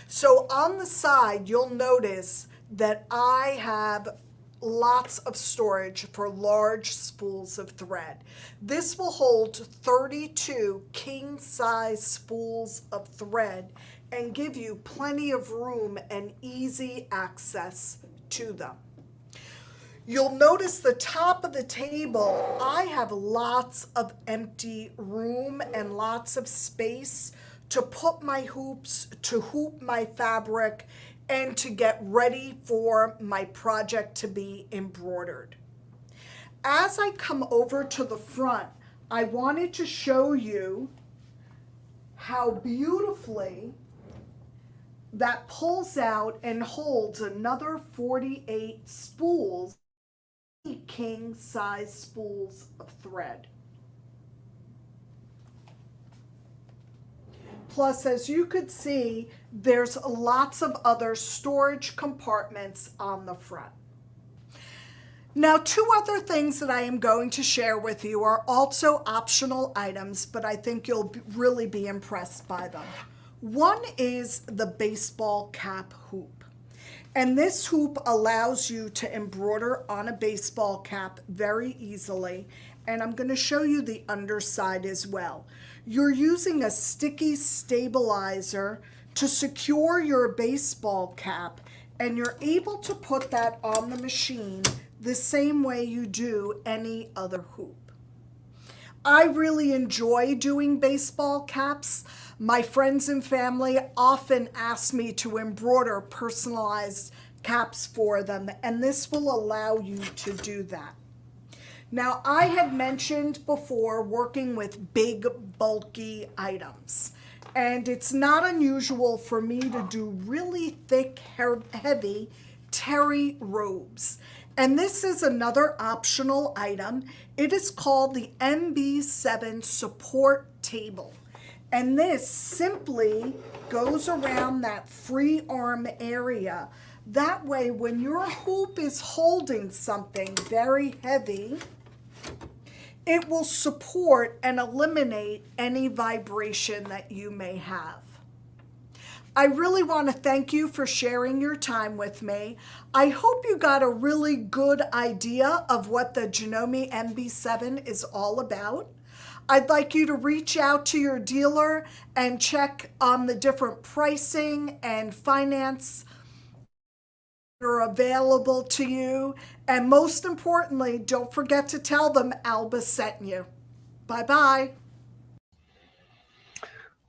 So on the side, you'll notice that I have lots of storage for large spools of thread. This will hold 32 king-size spools of thread and give you plenty of room and easy access to them. You'll notice the top of the table, I have lots of empty room and lots of space to put my hoops, to hoop my fabric, and to get ready for my project to be embroidered. As I come over to the front, I wanted to show you how beautifully that pulls out and holds another 48 spools, king size spools of thread. Plus, as you could see, there's lots of other storage compartments on the front. Now, two other things that I am going to share with you are also optional items, but I think you'll really be impressed by them. One is the baseball cap hoop. And this hoop allows you to embroider on a baseball cap very easily. And I'm going to show you the underside as well. You're using a sticky stabilizer to secure your baseball cap, and you're able to put that on the machine the same way you do any other hoop. I really enjoy doing baseball caps. My friends and family often ask me to embroider personalized caps for them, and this will allow you to do that. Now, I had mentioned before working with big, bulky items, and it's not unusual for me to do really thick, heavy terry robes. And this is another optional item. It is called the MB-7 support table. And this simply goes around that free arm area. That way, when your hoop is holding something very heavy, it will support and eliminate any vibration that you may have. I really want to thank you for sharing your time with me. I hope you got a really good idea of what the Janome MB-7 is all about. I'd like you to reach out to your dealer and check on the different pricing and finance that are available to you. And most importantly, don't forget to tell them Alba sent you. Bye-bye.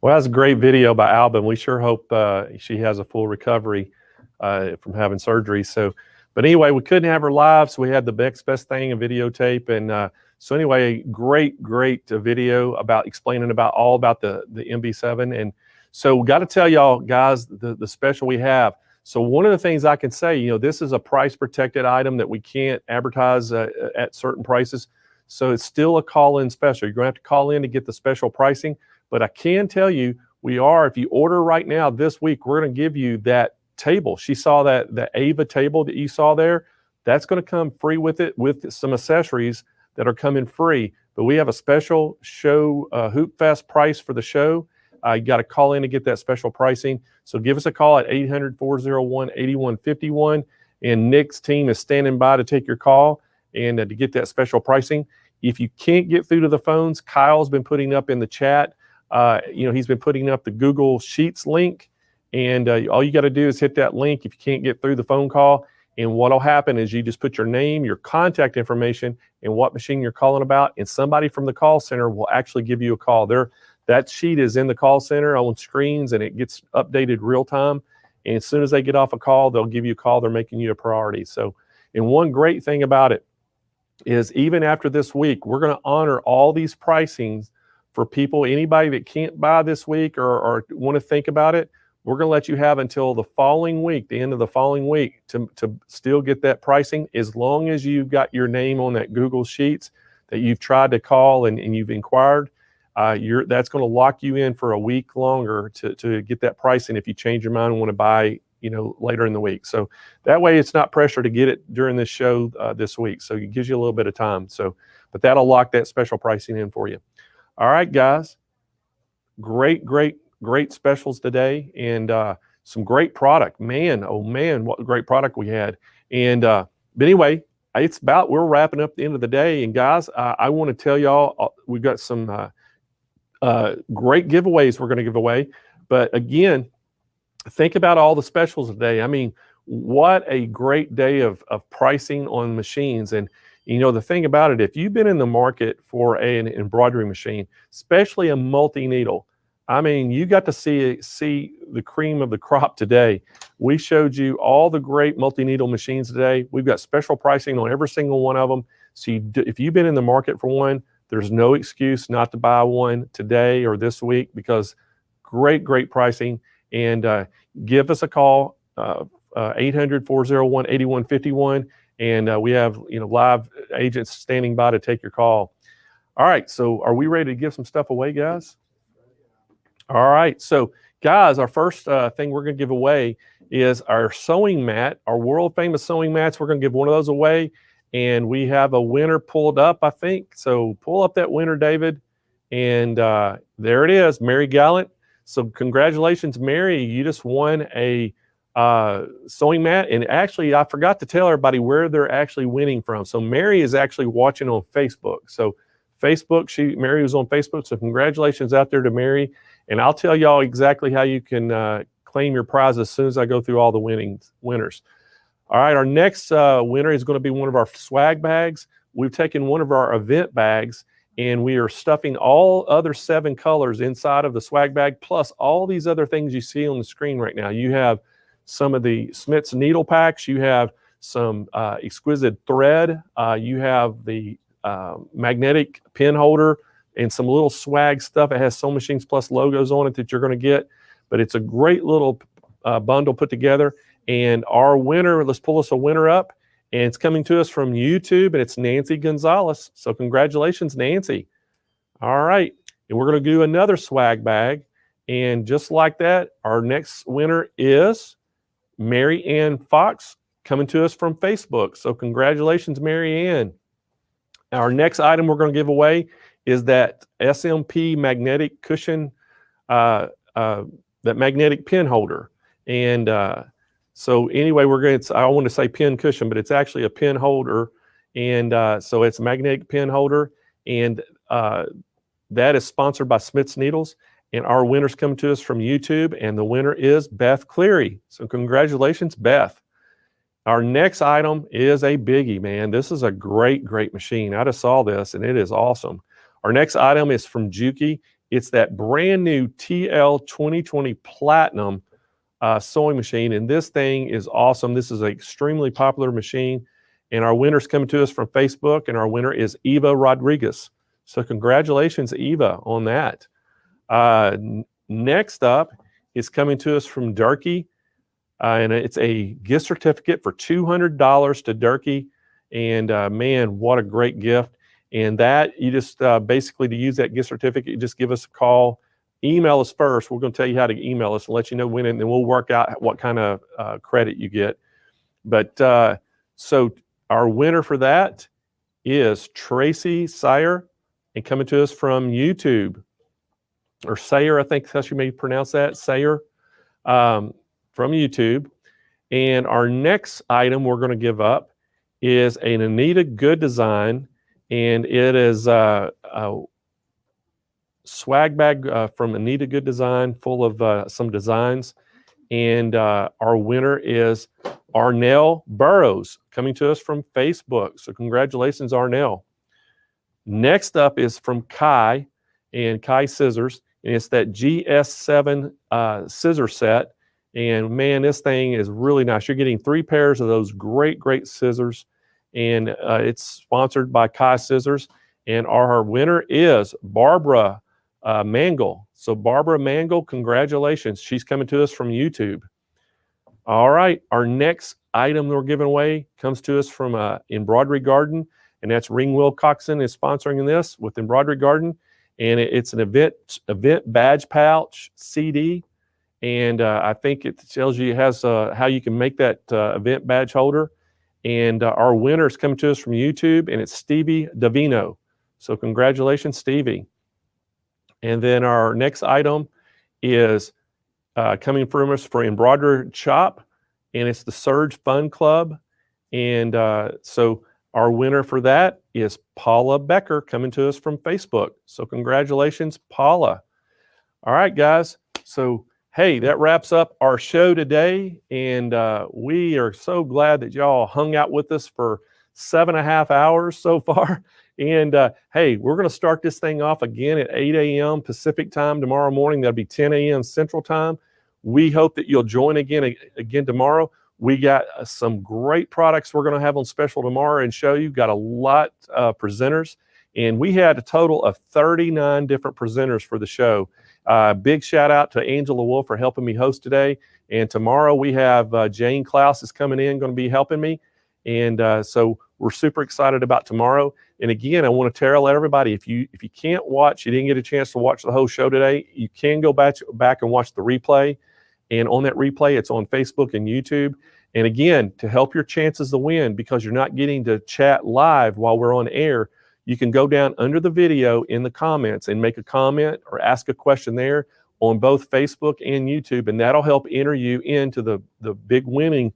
Well, that's a great video by Alba, and we sure hope she has a full recovery from having surgery. So, but anyway, we couldn't have her live, so we had the next best thing, a videotape. And so anyway, great video about explaining all about the MB-7. And so we got to tell y'all guys the special we have. So one of the things I can say, this is a price protected item that we can't advertise at certain prices. So it's still a call-in special. You're gonna have to call in to get the special pricing. But I can tell you, if you order right now this week, we're going to give you that table. She saw the 𝐓𝐫𝐞𝐬𝐞 table that you saw there. That's going to come free with it, with some accessories that are coming free. But we have a special show Hoopfest price for the show. You got to call in to get that special pricing. So give us a call at 800-401-8151. And Nick's team is standing by to take your call and to get that special pricing. If you can't get through to the phones, Kyle's been putting up in the chat. He's been putting up the Google Sheets link, and all you got to do is hit that link if you can't get through the phone call. And what'll happen is you just put your name, your contact information, and what machine you're calling about, and somebody from the call center will actually give you a call. That sheet is in the call center on screens, and it gets updated real time. And as soon as they get off a call, they'll give you a call. They're making you a priority. So, and one great thing about it is even after this week, we're going to honor all these pricings for people, anybody that can't buy this week or want to think about it. We're going to let you have until the following week, the end of the following week, to still get that pricing, as long as you've got your name on that Google Sheets that you've tried to call and you've inquired. that's going to lock you in for a week longer to get that pricing if you change your mind and want to buy, later in the week. So that way it's not pressure to get it during this show this week. So it gives you a little bit of time. So, but that'll lock that special pricing in for you. All right, guys. Great specials today, and some great product. Man, oh man, what a great product we had. And but anyway, we're wrapping up the end of the day. And guys, I want to tell y'all we've got some great giveaways we're going to give away. But again, think about all the specials today. I mean, what a great day of pricing on machines. And the thing about it, if you've been in the market for an embroidery machine, especially a multi-needle, I mean, you got to see the cream of the crop today. We showed you all the great multi-needle machines today. We've got special pricing on every single one of them. So if you've been in the market for one, there's no excuse not to buy one today or this week, because great pricing. And give us a call, 800-401-8151. And we have live agents standing by to take your call. All right, so are we ready to give some stuff away, guys? All right, so guys, our first thing we're going to give away is our sewing mat, our world famous sewing mats. We're going to give one of those away, and we have a winner pulled up, I think. So pull up that winner, David, and there it is, Mary Gallant. So congratulations, Mary. You just won a sewing mat. And actually, I forgot to tell everybody where they're actually winning from. So Mary is actually watching on Facebook. So Facebook, Mary was on Facebook. So congratulations out there to Mary. And I'll tell y'all exactly how you can claim your prize as soon as I go through all the winners. All right, our next winner is going to be one of our swag bags. We've taken one of our event bags, and we are stuffing all other 7 colors inside of the swag bag, plus all these other things you see on the screen right now. You have some of the Smith's needle packs. You have some exquisite thread. You have the magnetic pin holder and some little swag stuff. It has SewingMachinesPlus logos on it that you're going to get. But it's a great little bundle put together. And our winner, let's pull us a winner up. And it's coming to us from YouTube, and it's Nancy Gonzalez. So congratulations, Nancy. All right. And we're going to do another swag bag. And just like that, our next winner is Mary Ann Fox, coming to us from Facebook. So congratulations, Mary Ann. Our next item we're going to give away is that SMP magnetic cushion, that magnetic pin holder. And so anyway, I want to say pin cushion, but it's actually a pin holder. And so it's a magnetic pin holder. And that is sponsored by Smith's Needles. And our winner's coming to us from YouTube. And the winner is Beth Cleary. So congratulations, Beth. Our next item is a biggie, man. This is a great machine. I just saw this, and it is awesome. Our next item is from Juki. It's that brand new TL 2020 Platinum sewing machine, and this thing is awesome. This is an extremely popular machine, and our winner's coming to us from Facebook, and our winner is Eva Rodriguez. So congratulations, Eva, on that. Next up is coming to us from Durkee, and it's a gift certificate for $200 to Durkee, and man, what a great gift. And that, you just basically, to use that gift certificate, you just give us a call. Email us first. We're going to tell you how to email us and let you know when, and then we'll work out what kind of credit you get. But so our winner for that is Tracy Sayer, and coming to us from YouTube, or Sayer, I think that's how you may pronounce that, Sayer, from YouTube. And our next item we're going to give up is an Anita Good Design, and it is a swag bag from Anita Good Design, full of some designs. And our winner is Arnell Burrows, coming to us from Facebook. So congratulations, Arnell. Next up is from Kai and Kai Scissors, and it's that GS7 scissor set. And man, this thing is really nice. You're getting 3 pairs of those great scissors, and it's sponsored by Kai Scissors. And our winner is Barbara Mangle. So Barbara Mangle, congratulations. She's coming to us from YouTube. All right, our next item we're giving away comes to us from Embroidery Garden, and that's Ring Will Coxon is sponsoring this with Embroidery Garden. and it's an event badge pouch CD. And I think it tells you, it has how you can make that event badge holder. And our winner is coming to us from YouTube, and it's Stevie Davino. So congratulations, Stevie. And then our next item is coming from us for Embroidered Shop, and it's the Surge Fun Club. And so our winner for that is Paula Becker, coming to us from Facebook. So congratulations, Paula. All right, guys. So hey, that wraps up our show today, and we are so glad that y'all hung out with us for 7.5 hours so far. And hey, we're going to start this thing off again at 8 a.m. Pacific time tomorrow morning. That'll be 10 a.m. Central time. We hope that you'll join again tomorrow. We got some great products we're going to have on special tomorrow and show you. Got a lot of presenters, and we had a total of 39 different presenters for the show. Big shout out to Angela Wolf for helping me host today. And tomorrow we have Jane Klaus is coming in, going to be helping me. And so we're super excited about tomorrow. And again, I want to tell everybody, if you can't watch, you didn't get a chance to watch the whole show today, you can go back and watch the replay. And on that replay, it's on Facebook and YouTube. And again, to help your chances to win, because you're not getting to chat live while we're on air, you can go down under the video in the comments and make a comment or ask a question there on both Facebook and YouTube, and that'll help enter you into the winning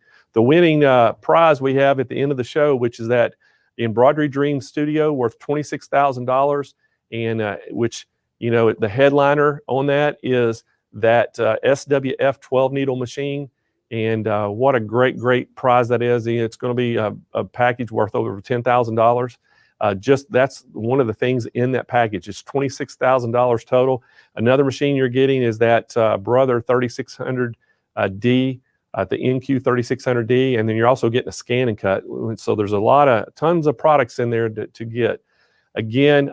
prize we have at the end of the show, which is that Embroidery Dream Studio worth $26,000, and which, you know, the headliner on that is that SWF 12 needle machine. And what a great prize that is. It's going to be a package worth over $10,000. Just that's one of the things in that package. It's $26,000 total. Another machine you're getting is that Brother 3600D, the 𝐓𝐸 3600D, and then you're also getting a scan and cut. So there's tons of products in there to get. Again,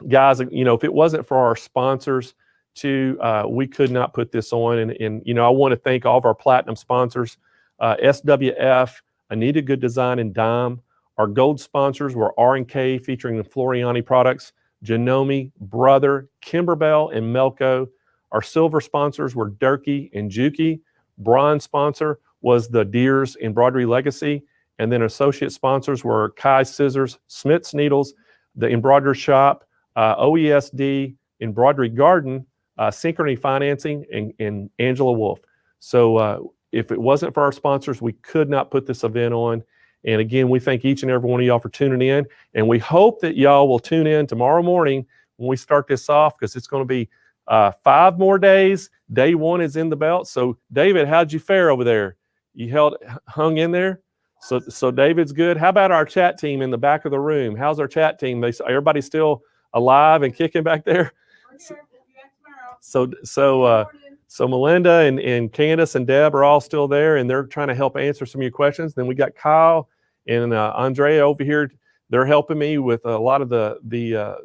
guys, you know, if it wasn't for our sponsors too, we could not put this on. And you know, I want to thank all of our platinum sponsors, SWF, Anita Good Design, and Dime. Our gold sponsors were RNK, featuring the Floriani products, Janome, Brother, Kimberbell, and Melco. Our silver sponsors were 𝐏𝐫𝐞𝐬𝐞𝐬𝐿. Bronze sponsor was the Deers Embroidery Legacy. And then associate sponsors were Kai Scissors, Smith's Needles, the Embroidery Shop, OESD, Embroidery Garden, Synchrony Financing, and Angela Wolf. So if it wasn't for our sponsors, we could not put this event on. And again, we thank each and every one of y'all for tuning in. And we hope that y'all will tune in tomorrow morning when we start this off, because it's going to be 5 more days. Day 1 is in the belt. So David, how'd you fare over there? You hung in there? So David's good. How about our chat team in the back of the room? How's our chat team? Everybody still alive and kicking back there? So Melinda and Candace and Deb are all still there, and they're trying to help answer some of your questions. Then we got Kyle and Andrea over here. They're helping me with a lot of the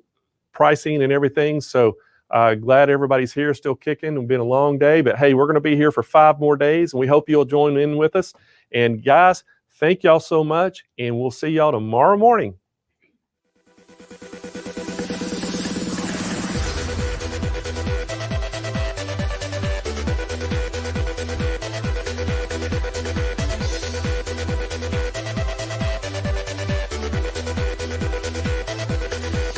pricing and everything. So glad everybody's here, still kicking. It's been a long day, but hey, we're going to be here for 5 more days, and we hope you'll join in with us. And guys, thank y'all so much, and we'll see y'all tomorrow morning.